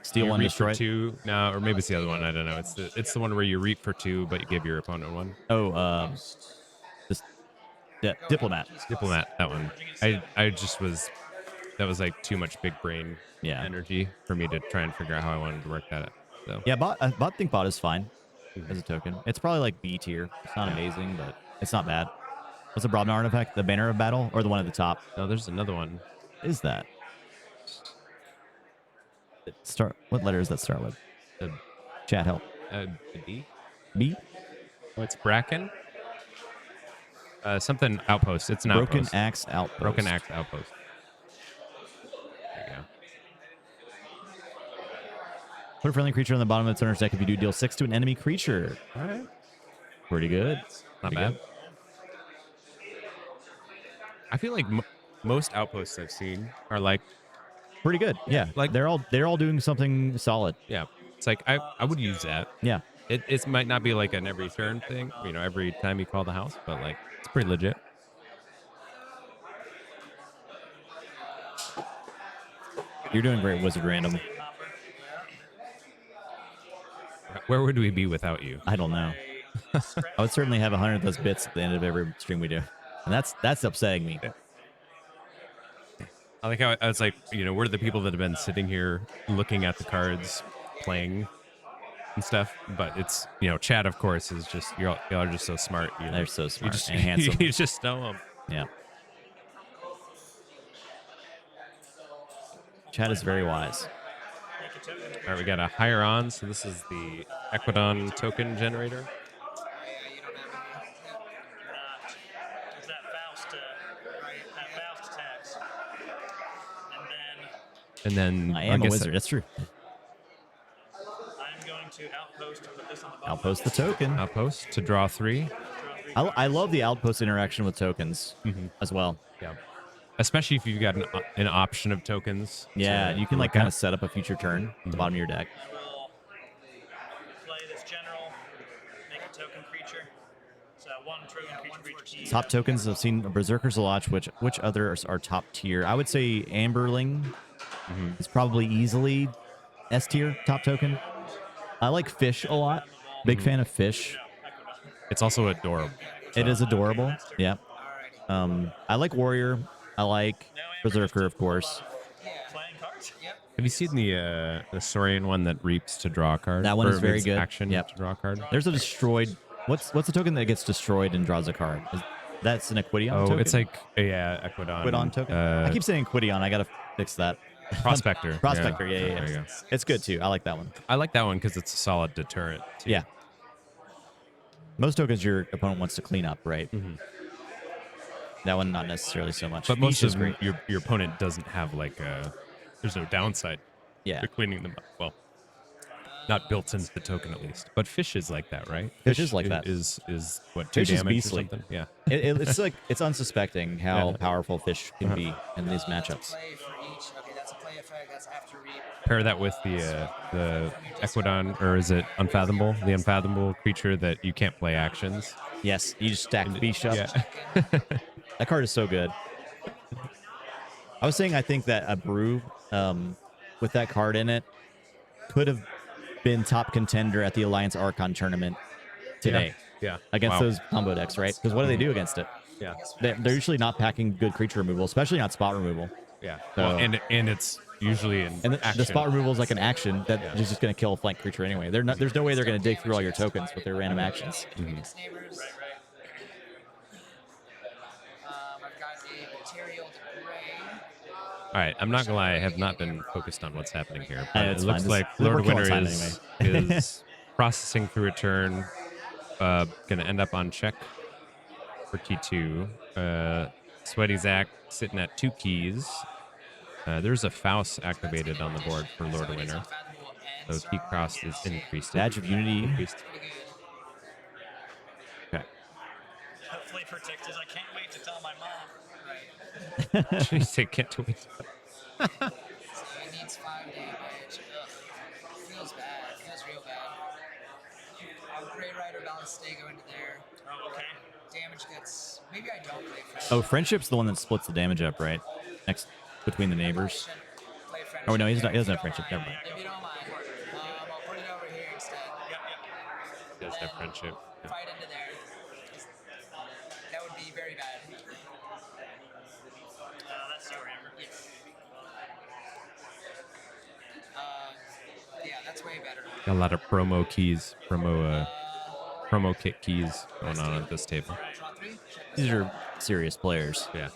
steal one, destroy for 2. No, or maybe it's the other one. I don't know. It's the one where you reap for 2, but you give your opponent 1. Oh, diplomat. That one. I just was. That was like too much big brain energy for me to try and figure out how I wanted to work that. So yeah, think bot is fine as a token. It's probably like B tier. It's not amazing, but it's not bad. What's the Brobna artifact? The Banner of Battle or the one at the top? No, there's another one. Is that? What letter does that start with? Chat help. B. B. Oh, it's Bracken. Something outpost. It's an Broken outpost. Axe Outpost. Broken Axe Outpost. There you go. Put a friendly creature on the bottom of its owner's deck if you do deal 6 to an enemy creature. All right. Pretty good. Not bad. I feel like most outposts I've seen are like pretty good. Yeah, like they're all doing something solid. Yeah, it's like I would use that. Yeah, it might not be like an every turn thing, every time you call the house, but like it's pretty legit. You're doing great, Wizard Random. Where would we be without you? I don't know. I would certainly have 100 of those bits at the end of every stream we do, and that's upsetting me. I like how it's like, we're the people that have been sitting here looking at the cards, playing and stuff, but it's, chat, of course, is just, y'all are just so smart. They're so smart and handsome. You just know them. Yeah. Chat is very wise. All right, we got a higher on, so this is the Equidon token generator. And then I am a wizard. That's true. I'm going to outpost to put this on the bottom. Outpost the token. Outpost to draw 3. I love the outpost interaction with tokens as well. Yeah. Especially if you've got an option of tokens. Yeah, you can like kind of set up a future turn at the bottom of your deck. I will play this general, make a token creature. So 1 token creature for each key. Top tokens, I've seen Berserker's Lodge. Which others are top tier? I would say Amberling is probably easily S tier top token. I like Fish a lot. Big fan of Fish. It's also adorable. It is adorable. Yeah. I like Warrior. I like Berserker, of course. Have you seen the Saurian one that reaps to draw a card? That one is very good. Action to draw a card. There's a destroyed. What's the token that gets destroyed and draws a card? That's an Equidion token? Oh, it's like Equidon. Equidon token. I keep saying Equidion. I gotta fix that. Prospector. Prospector. Yeah. There you go. It's good too. I like that one. I like that one because it's a solid deterrent too. Yeah. Most tokens your opponent wants to clean up, right? That one not necessarily so much. But most of them, your opponent doesn't have like there's no downside. Yeah. To cleaning them up. Well, not built into the token at least. But Fish is like that, right? Fish is like that. Is what, 2 Fish is damage beastly. or something? Yeah. It's like it's unsuspecting how powerful Fish can be in these matchups. Pair that with the Equidon, or is it Unfathomable? The Unfathomable creature that you can't play actions. Yes, you just stack Fish up. Yeah. That card is so good. I was saying I think that a brew with that card in it could have been top contender at the Alliance Archon tournament today. against those combo decks, right? Because what do they do against it? Yeah. They're usually not packing good creature removal, especially not spot removal. Yeah. So, Well, and it's usually an the spot removal is like an action that Yeah. is just going to kill a flank creature anyway. There's no way they're going to dig through all your tokens with their random actions. I've got a material gray. All right, I'm not gonna lie, I have not been focused on what's happening here, but it It's looks fine. like We're Lord killing Winter time is anyway. is processing through a turn, gonna end up on check for T2. Sweaty Zach sitting at 2 keys. There's a Faust activated on the board for Lord Winter, so key cost is increased. Badge of Unity. Increased. Okay. Hopefully protected. I can't wait to tell my mom. Jeez, I can't wait. So he needs 5 damage. Ugh. Feels bad. Feels real bad. Grey Rider Ballistego into there. Oh, okay. Damage gets. Maybe I don't play Friendship. Oh, Friendship's the one that splits the damage up, right? Next between the neighbors. Play Friendship. Oh no, he doesn't have Friendship. Never mind. If you don't mind, I'll put it over here instead. He does have Friendship. Yeah. Fight into there. That would be very bad. That's your hammer. Yes. Yeah, that's way better. Got a lot of promo keys, promo kit keys going on at this table. These are serious players. Yeah.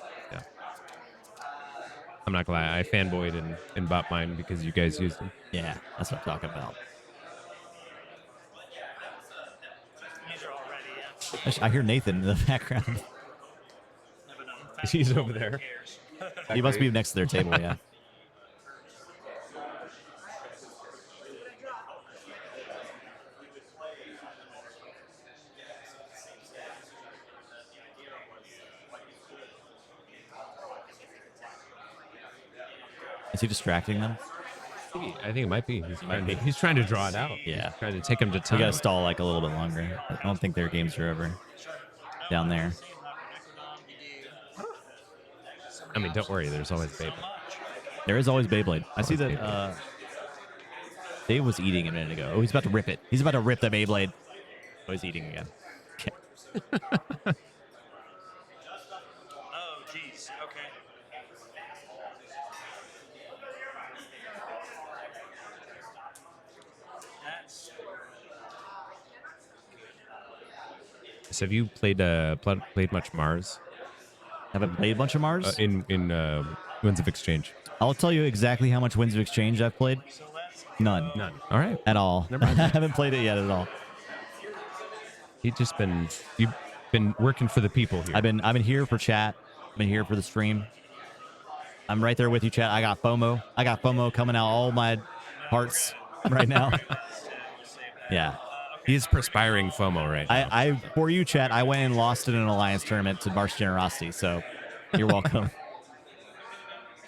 I'm not gonna lie, I fanboyed and bought mine because you guys used them. Yeah, that's what I'm talking about. These are all ready, yeah. I hear Nathan in the background. He's over there. He must be next to their table, yeah. Is he distracting them? I think it might be. He's trying to draw it out. Yeah. He's trying to take him to time. We gotta stall like a little bit longer. I don't think their games are over down there. I mean, don't worry. There's always Beyblade. There is always Beyblade. I see that Dave was eating a minute ago. Oh, he's about to rip it. He's about to rip the Beyblade. Oh, he's eating again. Okay. Oh, jeez. Okay. That's So have you played much Mars? Haven't played a bunch of Mars? In Winds of Exchange. I'll tell you exactly how much Winds of Exchange I've played. None. All right. At all. I haven't played it yet at all. You've been working for the people here. I've been here for chat. I've been here for the stream. I'm right there with you, chat. I got FOMO. I got FOMO coming out all my parts right now. Yeah. He is perspiring FOMO right now. I for you, chat, I went and lost in an alliance tournament to Marsh Generosity, so you're welcome.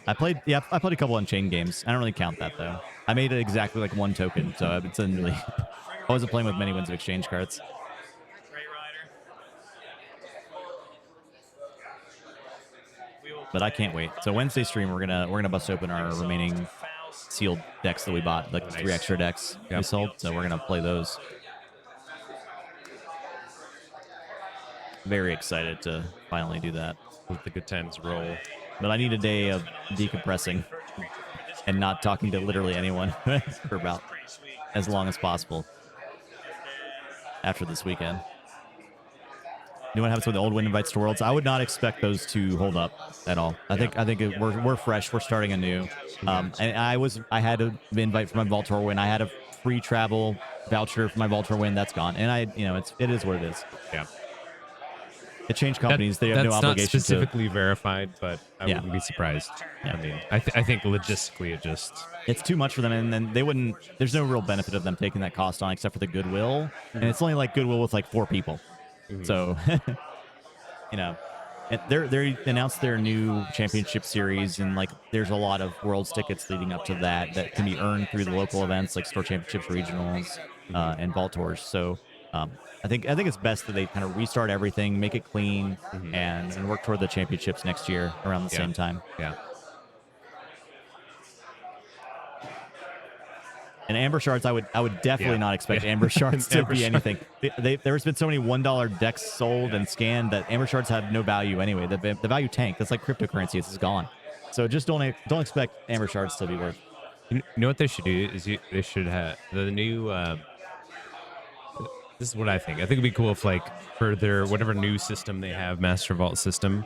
I played a couple Unchained games. I don't really count that though. I made it exactly like one token, so it didn't really. I wasn't playing with many Winds of Exchange cards. But I can't wait. So Wednesday stream, we're gonna bust open our remaining sealed decks that we bought, like the 3 extra decks we sold. So we're gonna play those. Very excited to finally do that. Let the good times roll. But I need a day of decompressing and not talking to literally anyone for about as long as possible after this weekend. You know what happens when the old Wind invites to Worlds? I would not expect those to hold up at all. I think we're fresh. We're starting anew. And I had an invite for my Vault Tour win. I had a free travel voucher for my Vault Tour win. That's gone. And it is what it is. Yeah. It changed companies. They have no obligation. That's not specifically verified, but I Yeah. wouldn't be surprised. Yeah. I mean, I think logistically it's too much for them, and then they wouldn't. There's no real benefit of them taking that cost on, except for the goodwill, and it's only like goodwill with like 4 people. Mhm. So, they announced their new championship series, and like there's a lot of Worlds tickets leading up to that can be earned through the local events like Store Championships, Regionals, and Vault Tours. So. I think it's best that they kind of restart everything, make it clean, and work toward the championships next year around the same time. Yeah. And Amber Shards, I would definitely not expect Amber Shards to be anything. There's been so many $1 decks sold and scanned that Amber Shards have no value anyway. The value tanked. That's like cryptocurrency. It's gone. So just don't expect Amber Shards to be worth. You know what they should do is they should have the new. This is what I think. I think it'd be cool if, like, for their whatever new system they have, Master Vault system,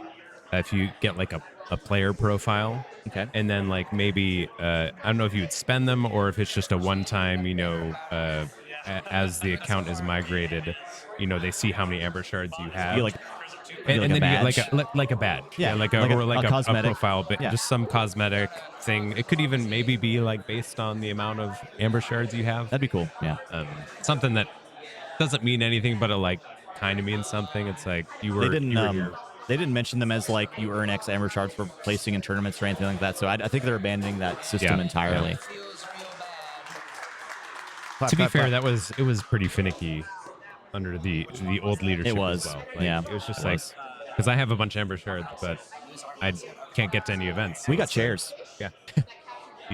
if you get like a player profile, okay, and then like maybe I don't know if you would spend them or if it's just a one-time, as the account is migrated, they see how many Amber Shards you have. And then you get like a badge, like a cosmetic profile, but just some cosmetic thing. It could even maybe be like based on the amount of Amber Shards you have. That'd be cool. Yeah, something that doesn't mean anything, but it like kind of means something. It's like you were here. They didn't mention them as like you earn X Amber Shards for placing in tournaments or anything like that. So I think they're abandoning that system entirely. Yeah. To be fair, it was pretty finicky under the old leadership. It was, as well. like, it was just because I have a bunch of Amber Shards, but I can't get to any events. We got chairs. Yeah,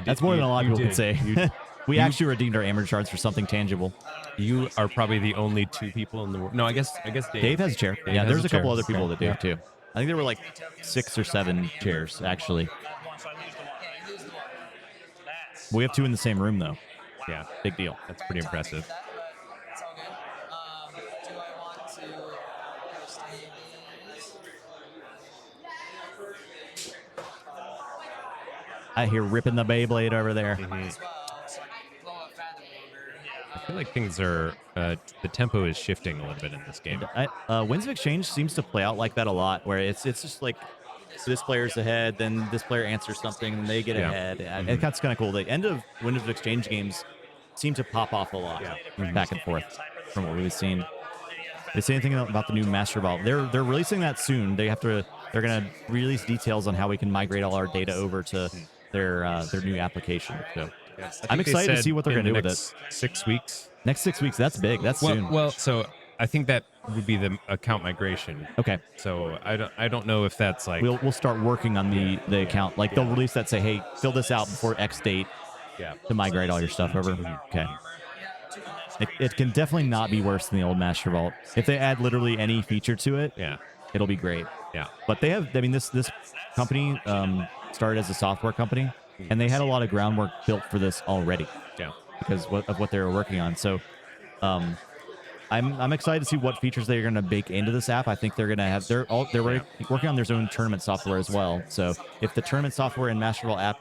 that's more than a lot of people could say. We actually redeemed our Amber Shards for something tangible. You are probably the only 2 people in the world. No, I guess Dave has a chair. Dave there's a couple chair. other people that do too. I think there were like 6 or 7 chairs actually. We have 2 in the same room though. Yeah, big deal. That's pretty impressive. I hear ripping the Beyblade over there. I feel like things are the tempo is shifting a little bit in this game. Winds of Exchange seems to play out like that a lot, where it's just like this player's ahead, then this player answers something, and they get ahead. That's kind of cool. The end of Winds of Exchange games seem to pop off a lot, back and forth from what we've seen. They say anything about the new Master Vault? They're releasing that soon. They're gonna release details on how we can migrate all our data over to their new application. So I'm excited to see what they're going to do with it. 6 weeks. Next 6 weeks. That's big. That's soon. Well, so I think that would be the account migration. Okay. So I don't know if that's like we'll start working on the account. Like they'll release that, say, hey, fill this out before X date. To migrate all your stuff over. Okay. It can definitely not be worse than the old Master Vault. If they add literally any feature to it, it'll be great. Yeah. But they have. I mean, this company started as a software company, and they had a lot of groundwork built for this already. Yeah. Because of what they were working on. So, I'm excited to see what features they're going to bake into this app. I think they're going to have they're working on their own tournament software as well. So if the tournament software and Master Vault app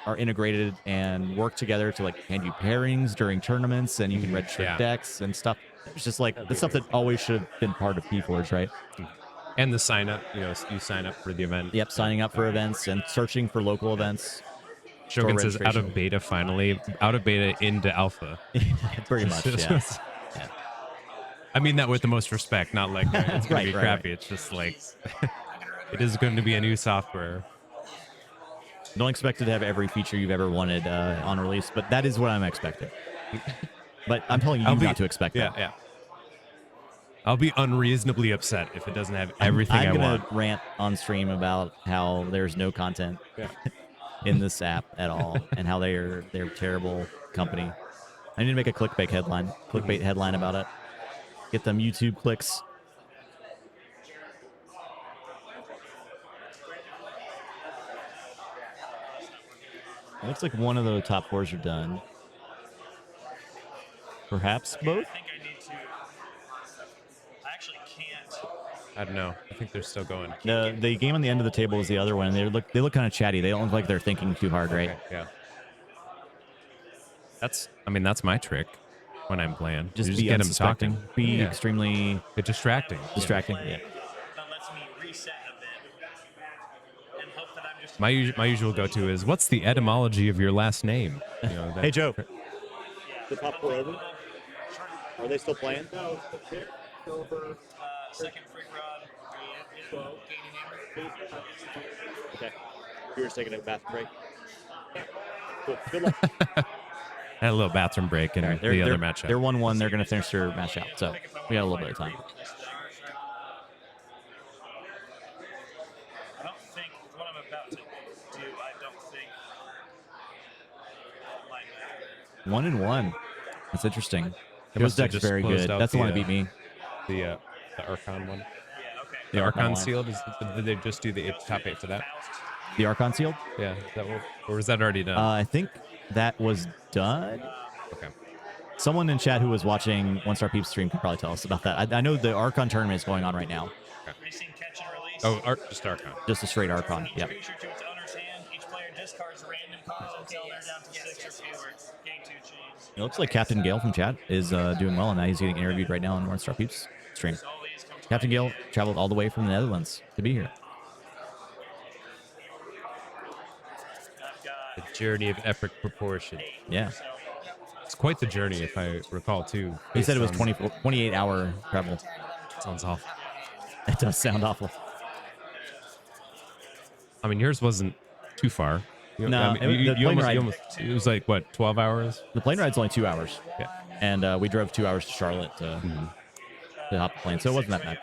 are integrated and work together to like hand you pairings during tournaments, and you can register decks and stuff. It's just like the stuff that always should have been part of KeyForge, right? And the sign up, you sign up for the event. Yep, signing up for events and searching for local events. Shogun says out of beta finally, out of beta into alpha. Pretty much, yeah. I mean that with the most respect, not like it's going to be crappy. It's just like it is going to be a new software. Don't expect it to have every feature you've ever wanted on release, but that is what I'm expecting. But I'm telling you not to expect that. Yeah. I'll be unreasonably upset if it doesn't have everything I want. I'm going to rant on stream about how there's no content in this app at all, and how they're a terrible company. I need to make a clickbait headline about it. Get them YouTube clicks. It looks like one of the top 4s are done. Perhaps both? I actually can't. I don't know. I think they're still going. The game on the end of the table is the other one, and they look kind of chatty. They don't look like they're thinking too hard, right? Yeah. That's my trick when I'm playing. Just get them talking. Be extremely distracting. Distracting. That lets me reset a bit and hope that I'm just. My usual go-to is, what's the etymology of your last name? Hey Joe. The top 4 over? Are they still playing? No, over. Second free run. Okay. You were just taking a bathroom break. Cool. Good luck. Had a little bathroom break in the other matchup. They're 1-1. They're going to finish their match out, so we got a little bit of time. I don't think what I'm about to do. I don't think might matter. 1-1. That's interesting. They His must have deck's just very closed good. out That's the one that beat me. The Archon one. The The Archon Archon sealed. Did they just do the top 8 for that? The Archon sealed? Yeah. Is that what, or was that already done? I think that was done. Okay. Someone in chat who was watching One Star Peeps stream could probably tell us about that. I know the Archon tournament is going on right now. Okay. Oh, just Archon. Just a straight Archon. Yep. Creature to its owner's hand. Each player discards random cards until they're down to 6 or fewer. Gain 2 chains. It looks like Captain Gale from chat is doing well on that. He's getting interviewed right now on One Star Peeps stream. Captain Gale traveled all the way from the Netherlands to be here. The journey of epic proportion. Yeah. It's quite the journey, if I recall, too. He said it was 28-hour travel. Sounds awful. It does sound awful. I mean, yours wasn't too far. No, I mean, the plane ride, it was like, what, 12 hours? The plane ride's only 2 hours. Yeah. And we drove 2 hours to Charlotte to hop the plane, so it wasn't that bad.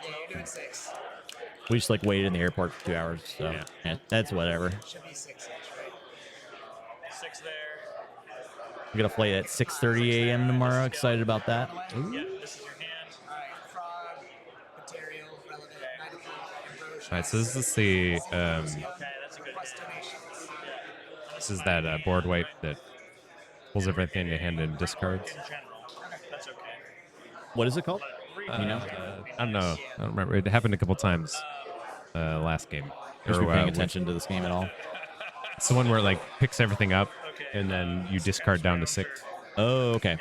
We just like waited in the airport for 2 hours, so yeah, that's whatever. Should be 6 inch, right? 6 there. We got a flight at 6:30 a.m. tomorrow. Excited about that. Yeah, this is your hand. Alright, frog, material, relevant, knight of ambrosia. All right, so this is the Okay, that's a good Plus hand. donations. this is that board wipe that pulls everything to hand and discards. In general. That's okay. What is it called? You know? I don't know. I don't remember. It happened a couple times last game. Just be Or, paying attention to this game at all. It's the one where it like picks everything up and then you discard down to 6. Oh, okay.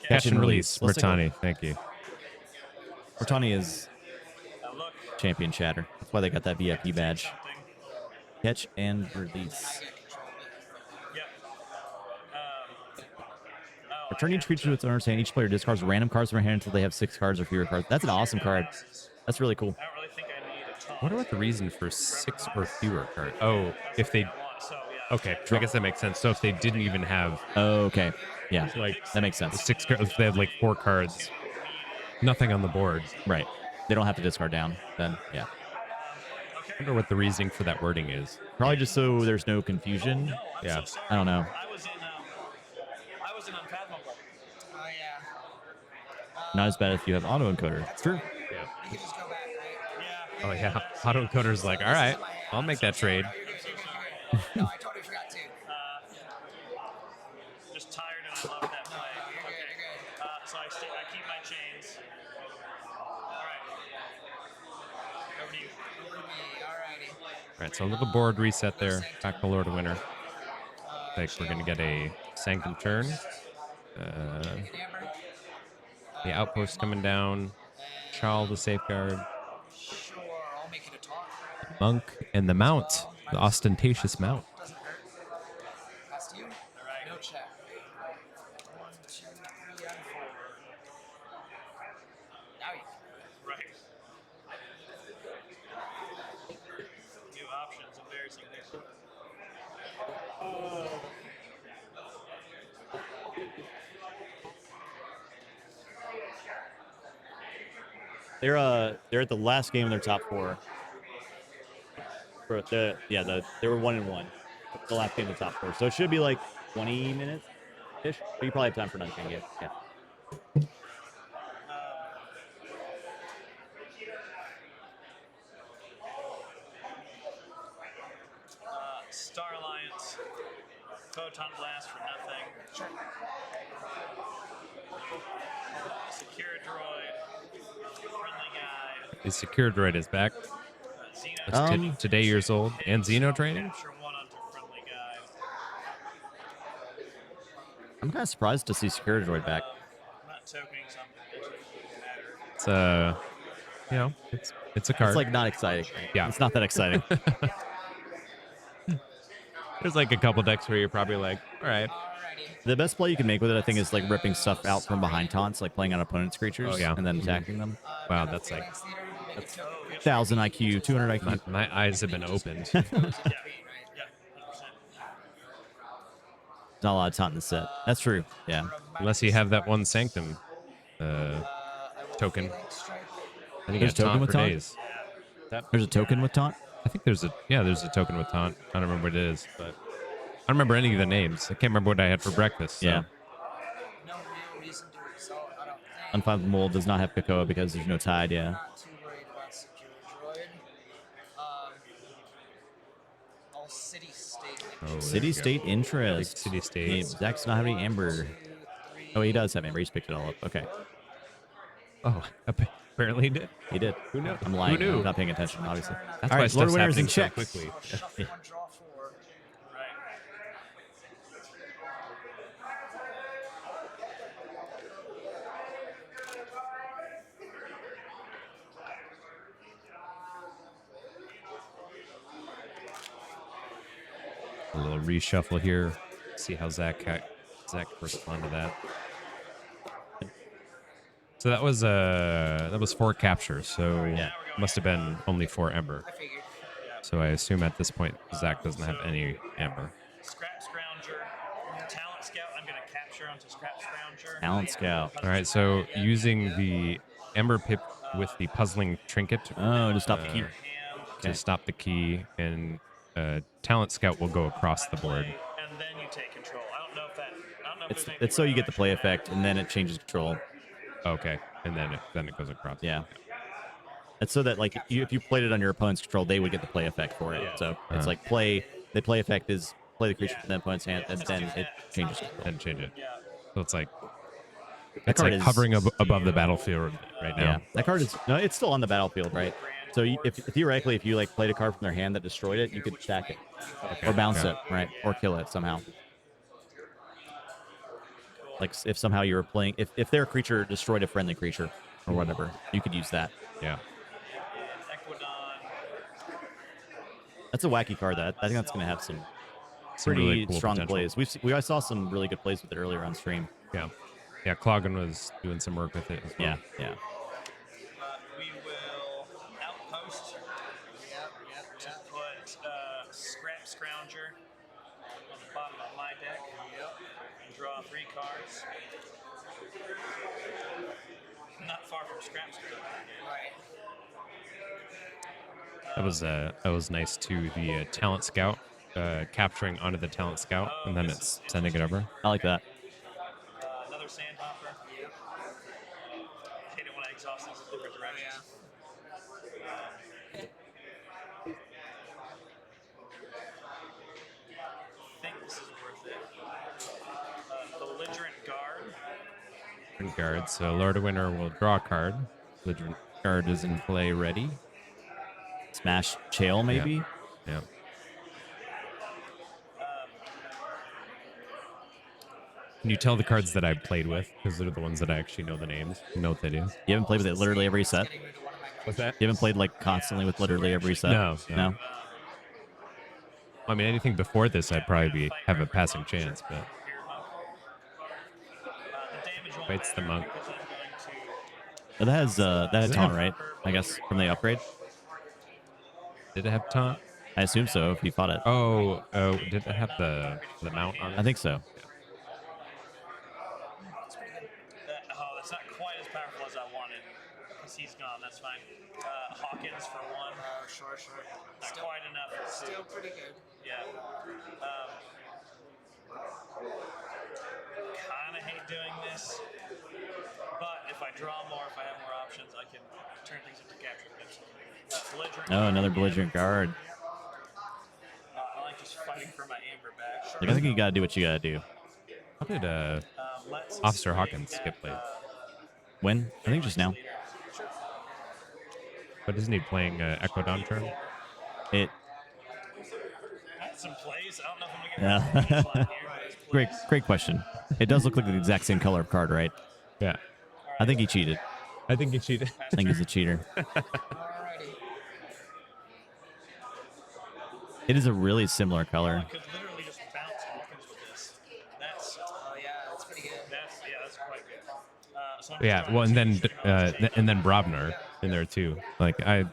Catch and release. Let's take a look. Mertani, thank you. Mertani is champion chatter. That's why they got that VIP badge. Catch and release. Returning each creature to its owner's hand. Each player discards random cards from their hand until they have 6 cards or fewer cards. That's an awesome card. That's really cool. I wonder what the reason for 6 or fewer cards. Oh, if they. Okay, I guess that makes sense. So if they didn't even have. Oh, okay. Yeah, like that makes sense. 6 cards. If they had like 4 cards, nothing on the board. Right. They don't have to discard down. Then, yeah. I wonder what the reasoning for that wording is. Probably just so there's no confusion. Yeah. I don't know. I was in Unfathomable. Oh, yeah. Not as bad if you have autoencoder. True. You can just go back, right? Oh yeah. Autoencoder's like, all right, I'll make that trade. No, I totally forgot to. Just tired and I love that play. Okay. So I keep my chains. All right. Over to you. Over to me, alrighty. All right, so a little board reset there. Back to Lord of Winter. Like we're gonna get a Sanctum turn. The outpost coming down. Chal the safeguard. Sure, I'll make it a talk. Monk and the mount. The ostentatious mount. Doesn't hurt. Past you. Alright. No check. 1, 2, 3, and 4. Now you can. Right. New options. Embarrassing. They're at the last game of their top 4. They were 1-1. The last game of the top 4. So it should be like 20 minutes ish. But you probably have time for another game. Yeah. Star Alliance. Photon Blast for nothing. Sure. Secure Droid. Friendly Guide. The Secure Droid is back. Xeno. That's today years old. And Xeno training? Capture 1 onto Friendly Guide. I'm kind of surprised to see Secure Droid back. Not tokening something. It's it's a card. It's like not exciting. Yeah. It's not that exciting. There's like a couple decks where you're probably like, all right. The best play you can make with it, I think, is like ripping stuff out from behind taunts, like playing on opponent's creatures, Oh, yeah. and then attacking them. Wow, that's like 1,000 IQ, 200 IQ. my eyes have been opened. Yeah. 100%. Not a lot of taunt in the set. That's true. Yeah. Unless you have that one Sanctum token. I think There's it's token taunt with for taunt? days. There's a token with taunt? I think there's a token with taunt. I don't remember what it is, but I don't remember any of the names. I can't remember what I had for breakfast. So. Yeah. Unfathomable does not have Cocoa because there's no tide. Yeah. Not too worried about Secure Droid. All city state. Oh, City state interest. City state. Hey, Zach's not having amber. Oh, he does have amber. He's picked it all up. Okay. Oh, apparently he did. He did. Who knew? I'm lying. Who knew? I'm not paying attention, obviously. That's all why right, Lord stuff's Winners happening and so checks. quickly. Shuffle one, draw four. A little reshuffle here. See how Zach respond to that. So that was 4 captures. So Yeah. must have been only 4 ember. I figured. So I assume at this point Zach doesn't have any amber. Scrap Scrounger, Talent Scout. I'm gonna capture onto Scrap Scrounger. Talent Scout. All right. So using the ember pip with the puzzling trinket. Oh, to stop the key. To stop the key, and Talent Scout will go across the board. And then you take control. I don't know if that. I don't know if It's so you get the play effect, and then it changes control. Okay, and then it goes across. Yeah. It's so that like if you played it on your opponent's control, they would get the play effect for it. So it's like play. The play effect is play the creature from the opponent's hand, and then it changes control. And change it. So it's like That it's card like is hovering above the battlefield right now. Yeah, that card is no, it's still on the battlefield, right? So if theoretically, if you like played a card from their hand that destroyed it, you could stack it or bounce it, right, or kill it somehow. Like if somehow you were playing, if their creature destroyed a friendly creature or whatever, you could use that. Yeah. That's a wacky card. That I think that's going to have some Some pretty really cool strong potential. plays. I saw some really good plays with it earlier on stream. Yeah. Yeah, Cloggin was doing some work with it as well. Yeah, yeah. We will outpost to put Scrap Scrounger on the bottom of my deck. And draw 3 cards. Not far from Scrap Scrounger. Right. That was nice too. The Talent Scout capturing onto the Talent Scout, and then it's sending it over. I like that. Another Sandhopper. Hate it when I exhaust these in different directions. I think this is worth it. Belligerent Guard. Guard. So Lord of Winter will draw a card. Belligerent Guard is in play, ready. Smash Chael, maybe. Yeah. Can you tell the cards that I played with? Because they're the ones that I actually know the names. You know what they do. You haven't played with it literally every set. What's that? You haven't played like constantly with literally every set. No. I mean, anything before this, I'd probably have a passing chance, but Waits the monk. But that had taunt, right? I guess from the upgrade. Did it have taunt? I assume so. If you fought it. Oh, did it have the mount on it? I think so. That's not quite as powerful as I wanted. Because he's gone, that's fine. Hawkins for 1. Oh, sure. Not quite enough for 2. Still pretty good. Yeah. Kind of hate doing this. But if I draw more, if I have more options, I can turn things into capture pips. Belligerent Oh, another again. belligerent guard. I like just fighting for my amber back. Like, I think you gotta do what you gotta do. How did Let's Officer swing Hawkins at, get played? When? I think just now. But isn't he playing Equidon turn? It. I had some plays. I don't know if I'm going to get Yeah. fun here. but it's plays. Great question. It does look like the exact same color of card, right? Yeah. I think he cheated. I think he cheated. I think he's a cheater. Alrighty. It is a really similar color. I could literally just bounce Hawkins with this. That's Oh yeah, that's pretty good. that's quite good. So I'm Yeah. just Well, and drawing then Brobnar in there too. Like There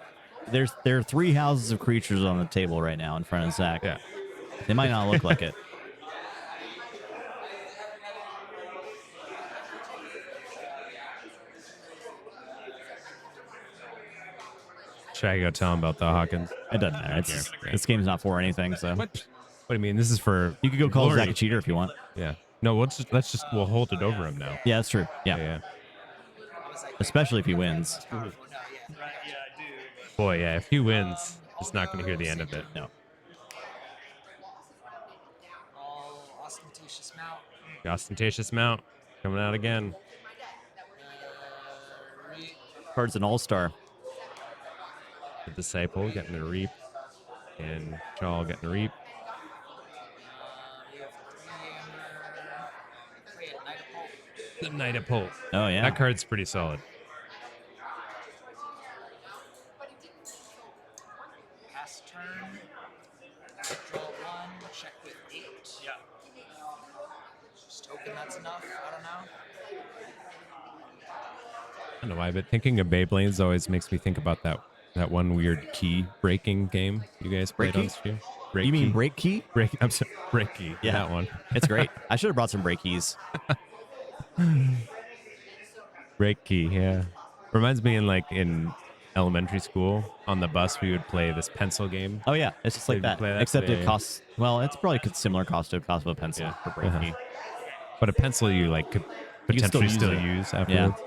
are 3 houses of creatures on the table right now in front of Zach. Yeah. They might not look like it. Should I go tell him about the Hawkins? It doesn't matter. This game's not for anything, so. What do you mean? This is for You could go call glory. Zach a cheater if you want. Yeah. No, we'll hold it over him now. Yeah, that's true. Yeah. Yeah. Especially if he wins. Powerful. No, yeah. Right, yeah, I do. But Boy, yeah, if he wins, it's not going to hear the end of it. No. All ostentatious mount. The ostentatious mount coming out again. Card's an all-star. The disciple getting a reap. And Shaw getting a reap. We have 3 amber. Play a Knight of Pulp. The Knight of Pulp. Oh, yeah. That card's pretty solid. Pass turn. Draw 1. Check with 8. yeah. Just hoping that's enough. I don't know. I don't know why, but thinking of Beyblades always makes me think about that one weird key breaking game you guys played Break on key? stream. You mean break key? I'm sorry, break key. Yeah. That one. It's great. I should have brought some break keys. Break key, yeah. Reminds me in elementary school on the bus we would play this pencil game. Oh, yeah. It's just like Did you that. play that? Except Yeah, it yeah. costs, well, it's probably similar cost to a pencil for break key. But a pencil you like could You can potentially still it. use Yeah. afterwards.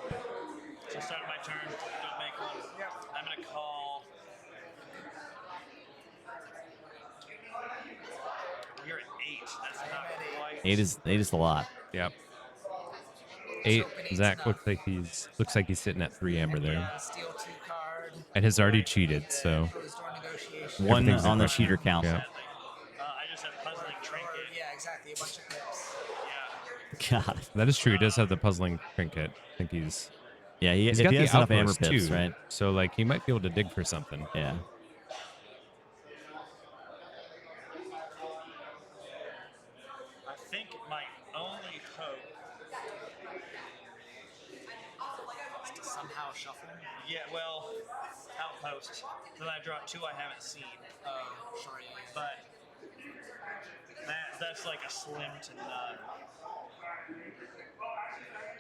So start my turn. Don't make one. I'm gonna call. You're at 8. That's not quite. 8 is a lot. Yep. 8. Zach looks like he's sitting at 3 amber there. Steal 2 card. And has already cheated, so Closed door negotiation. One everything's on the in question. cheater count. Yeah. I just have puzzling trinket. Yeah, exactly. A bunch of pips. Yeah. God. That is true. He does have the puzzling trinket. I think he's Yeah, he's if got he the has enough amber outburst pips, too, right? So like he might be able to dig for something. Yeah. I think my only hope Is to somehow shuffle. Yeah, well, outpost. Then I draw 2 I haven't seen. Sorry. But that's like a slim to none.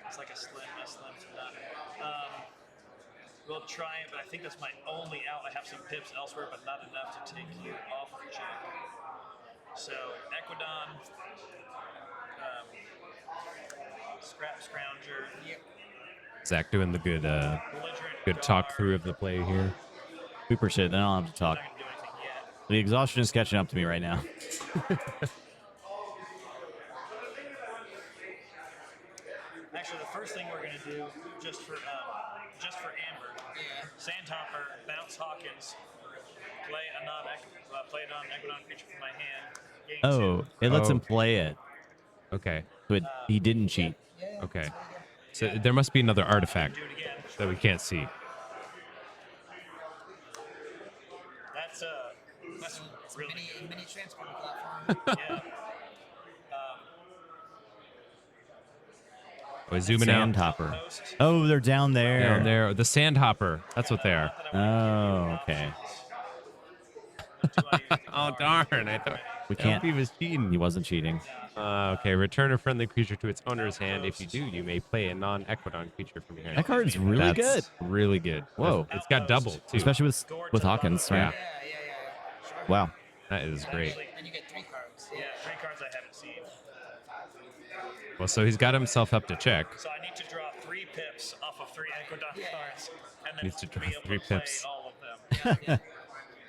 It's like a slim to none. We'll try it, but I think that's my only out. I have some pips elsewhere, but not enough to take you off the jam. So Equidon, Scrap Scrounger. Yep. Zach doing the good Belligerent talk through of the play here. We appreciate it. Then I don't have to talk. Not gonna do anything yet. The exhaustion is catching up to me right now. Actually, the first thing we're gonna do, just for Amber, Sandhopper, bounce Hawkins, play a non-Equidon creature from my hand. Gain Oh, 2. it lets Oh. him play it. Okay. But he didn't cheat. Okay. So there must be another artifact Do it again. that we can't see. That's It's a really mini transport platform. yeah. Oh, zooming out. Sandhopper. Post. Oh, they're down there. Down there. The Sandhopper. That's what they are. Oh, okay. Oh, darn. I thought We can't. he was cheating. He wasn't cheating. Okay. Return a friendly creature to its owner's hand. If you do, you may play a non-Equidon creature from your hand. That card's really good. That's really good. Whoa. It's got double, too. Especially with Hawkins, right? Yeah. Sure. Wow. That is great. And you get 3 cards. Yeah, 3 cards I haven't seen. Well, so he's got himself up to check. So I need to draw 3 pips off of 3 Equidon cards, and then Needs to draw be able 3 to play pips. all of them.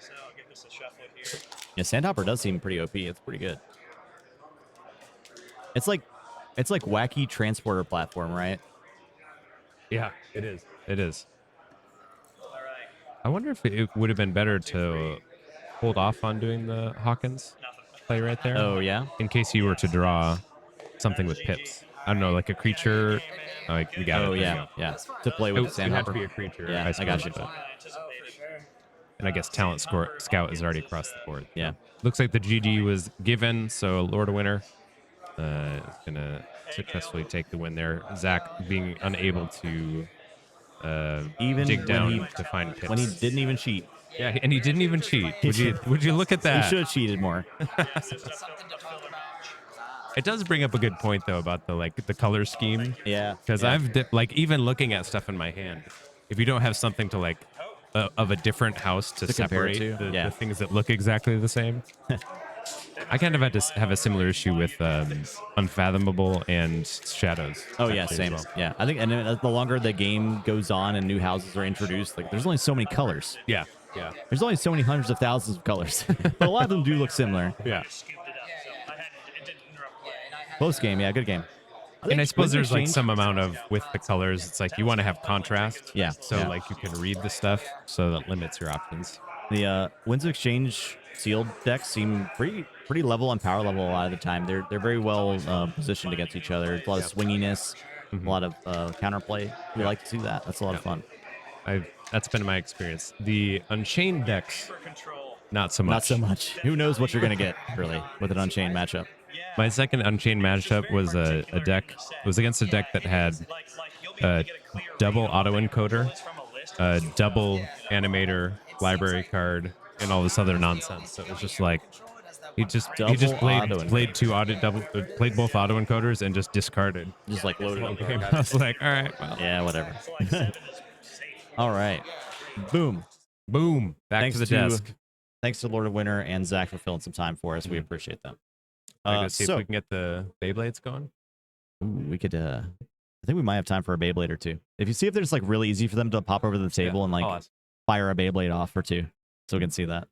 So I'll give this a shuffle here. Yeah, Sandhopper does seem pretty OP. It's pretty good. It's like wacky transporter platform, right? Yeah, it is. It is. All right. I wonder if it would have been better to hold off on doing the Hawkins play right there. Oh, yeah? In case you were to draw something with pips. I don't know, like a creature. Like we got Oh, it. yeah. Yeah. To play with It would have to Sandhopper. be a creature. Yeah, I got you. suppose, but- Anticipated. And I guess Talent Scout is already across the board. Yeah. Looks like the GG was given, so Lord of Winter is going to successfully take the win there. Zach being unable to Even dig when down he- to find pips. When he didn't even cheat. Yeah, and he didn't even cheat. Would you look at He that? should have cheated more. Something to talk about. It does bring up a good point though about the color scheme. Yeah. Because yeah. I've even looking at stuff in my hand, if you don't have something to like of a different house to compare it separate to, yeah. the things that look exactly the same, I kind of had to have a similar issue with Unfathomable and Shadows. Oh yeah, same. Well. Yeah, I think, and then the longer the game goes on and new houses are introduced, like there's only so many colors. Yeah, yeah. There's only so many hundreds of thousands of colors, but a lot of them do look similar. Yeah. Close game, yeah, good game. And I suppose there's like some amount of with the colors. It's like you want to have contrast. Yeah. So like you can read the stuff, so that limits your options. The Winds of Exchange sealed decks seem pretty level on power level a lot of the time. They're very well positioned against each other. There's a lot of swinginess, a lot of counterplay. We like to see that. That's a lot of fun. That's been my experience. The Unchained decks, not so much. Not so much. Who knows what you're gonna get really with an Unchained matchup? My second Unchained matchup was a deck. It was against a deck that had a double autoencoder, a double animator library card, and all this other nonsense. So it was just like he just played both autoencoders and just discarded. Just like loaded up. I was like, all right, well, yeah, whatever. All right, boom, boom. Back to the desk. Thanks to Lord of Winter and Zach for filling some time for us. We appreciate them. Let's see if we can get the Beyblades going. Ooh, we could. I think we might have time for a Beyblade or two. If you see if there's like really easy for them to pop over the table and like fire a Beyblade off or two, so we can see that.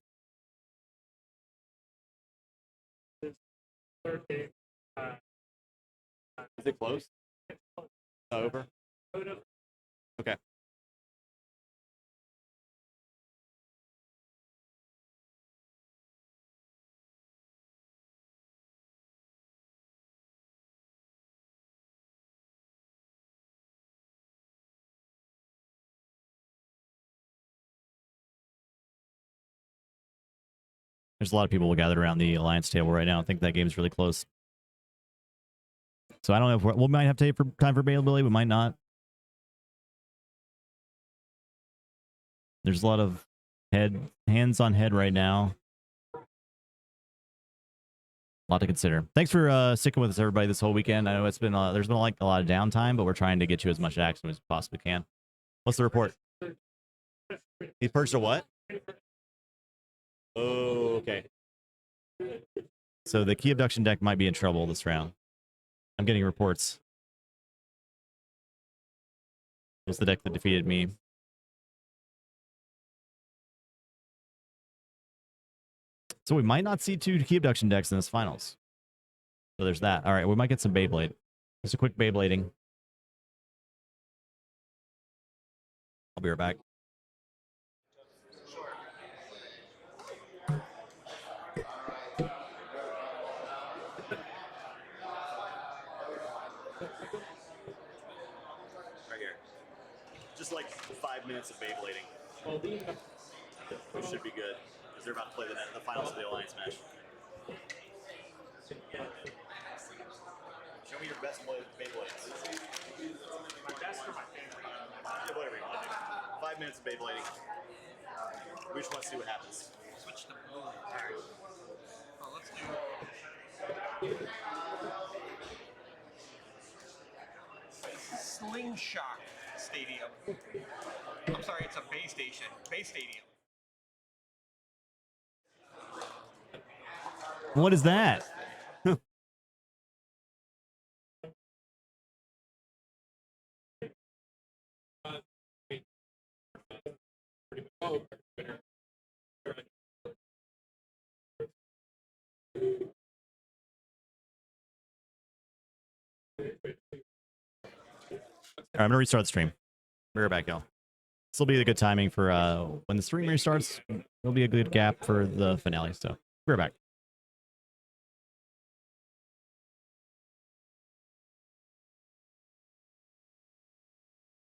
Is it close? Over. Okay. There's a lot of people gathered around the Alliance table right now. I think that game's really close. So I don't know if we might have time for Beyblade. We might not. There's a lot of hands on head right now. A lot to consider. Thanks for sticking with us, everybody, this whole weekend. I know it's been there's been like a lot of downtime, but we're trying to get you as much action as we possibly can. What's the report? He purged a what? Oh, okay. So the key abduction deck might be in trouble this round. I'm getting reports. It was the deck that defeated me. So we might not see two key abduction decks in this finals. So there's that. All right, we might get some Beyblade. Just a quick Beyblading. I'll be right back. Right here. Just like 5 minutes of Beyblading. Which should be good, because they're about to play the finals of the Alliance match. Show me your best Beyblades. My best or my favorite? Yeah, whatever you want to do. 5 minutes of Beyblading. We just want to see what happens. Switch to blue. Alright. Well, let's do. Slingshot Stadium. I'm sorry, it's a base station. Base Stadium. What is that? All right, I'm gonna restart the stream. Be right back, y'all. This will be the good timing for when the stream restarts. It'll be a good gap for the finale. So be right back.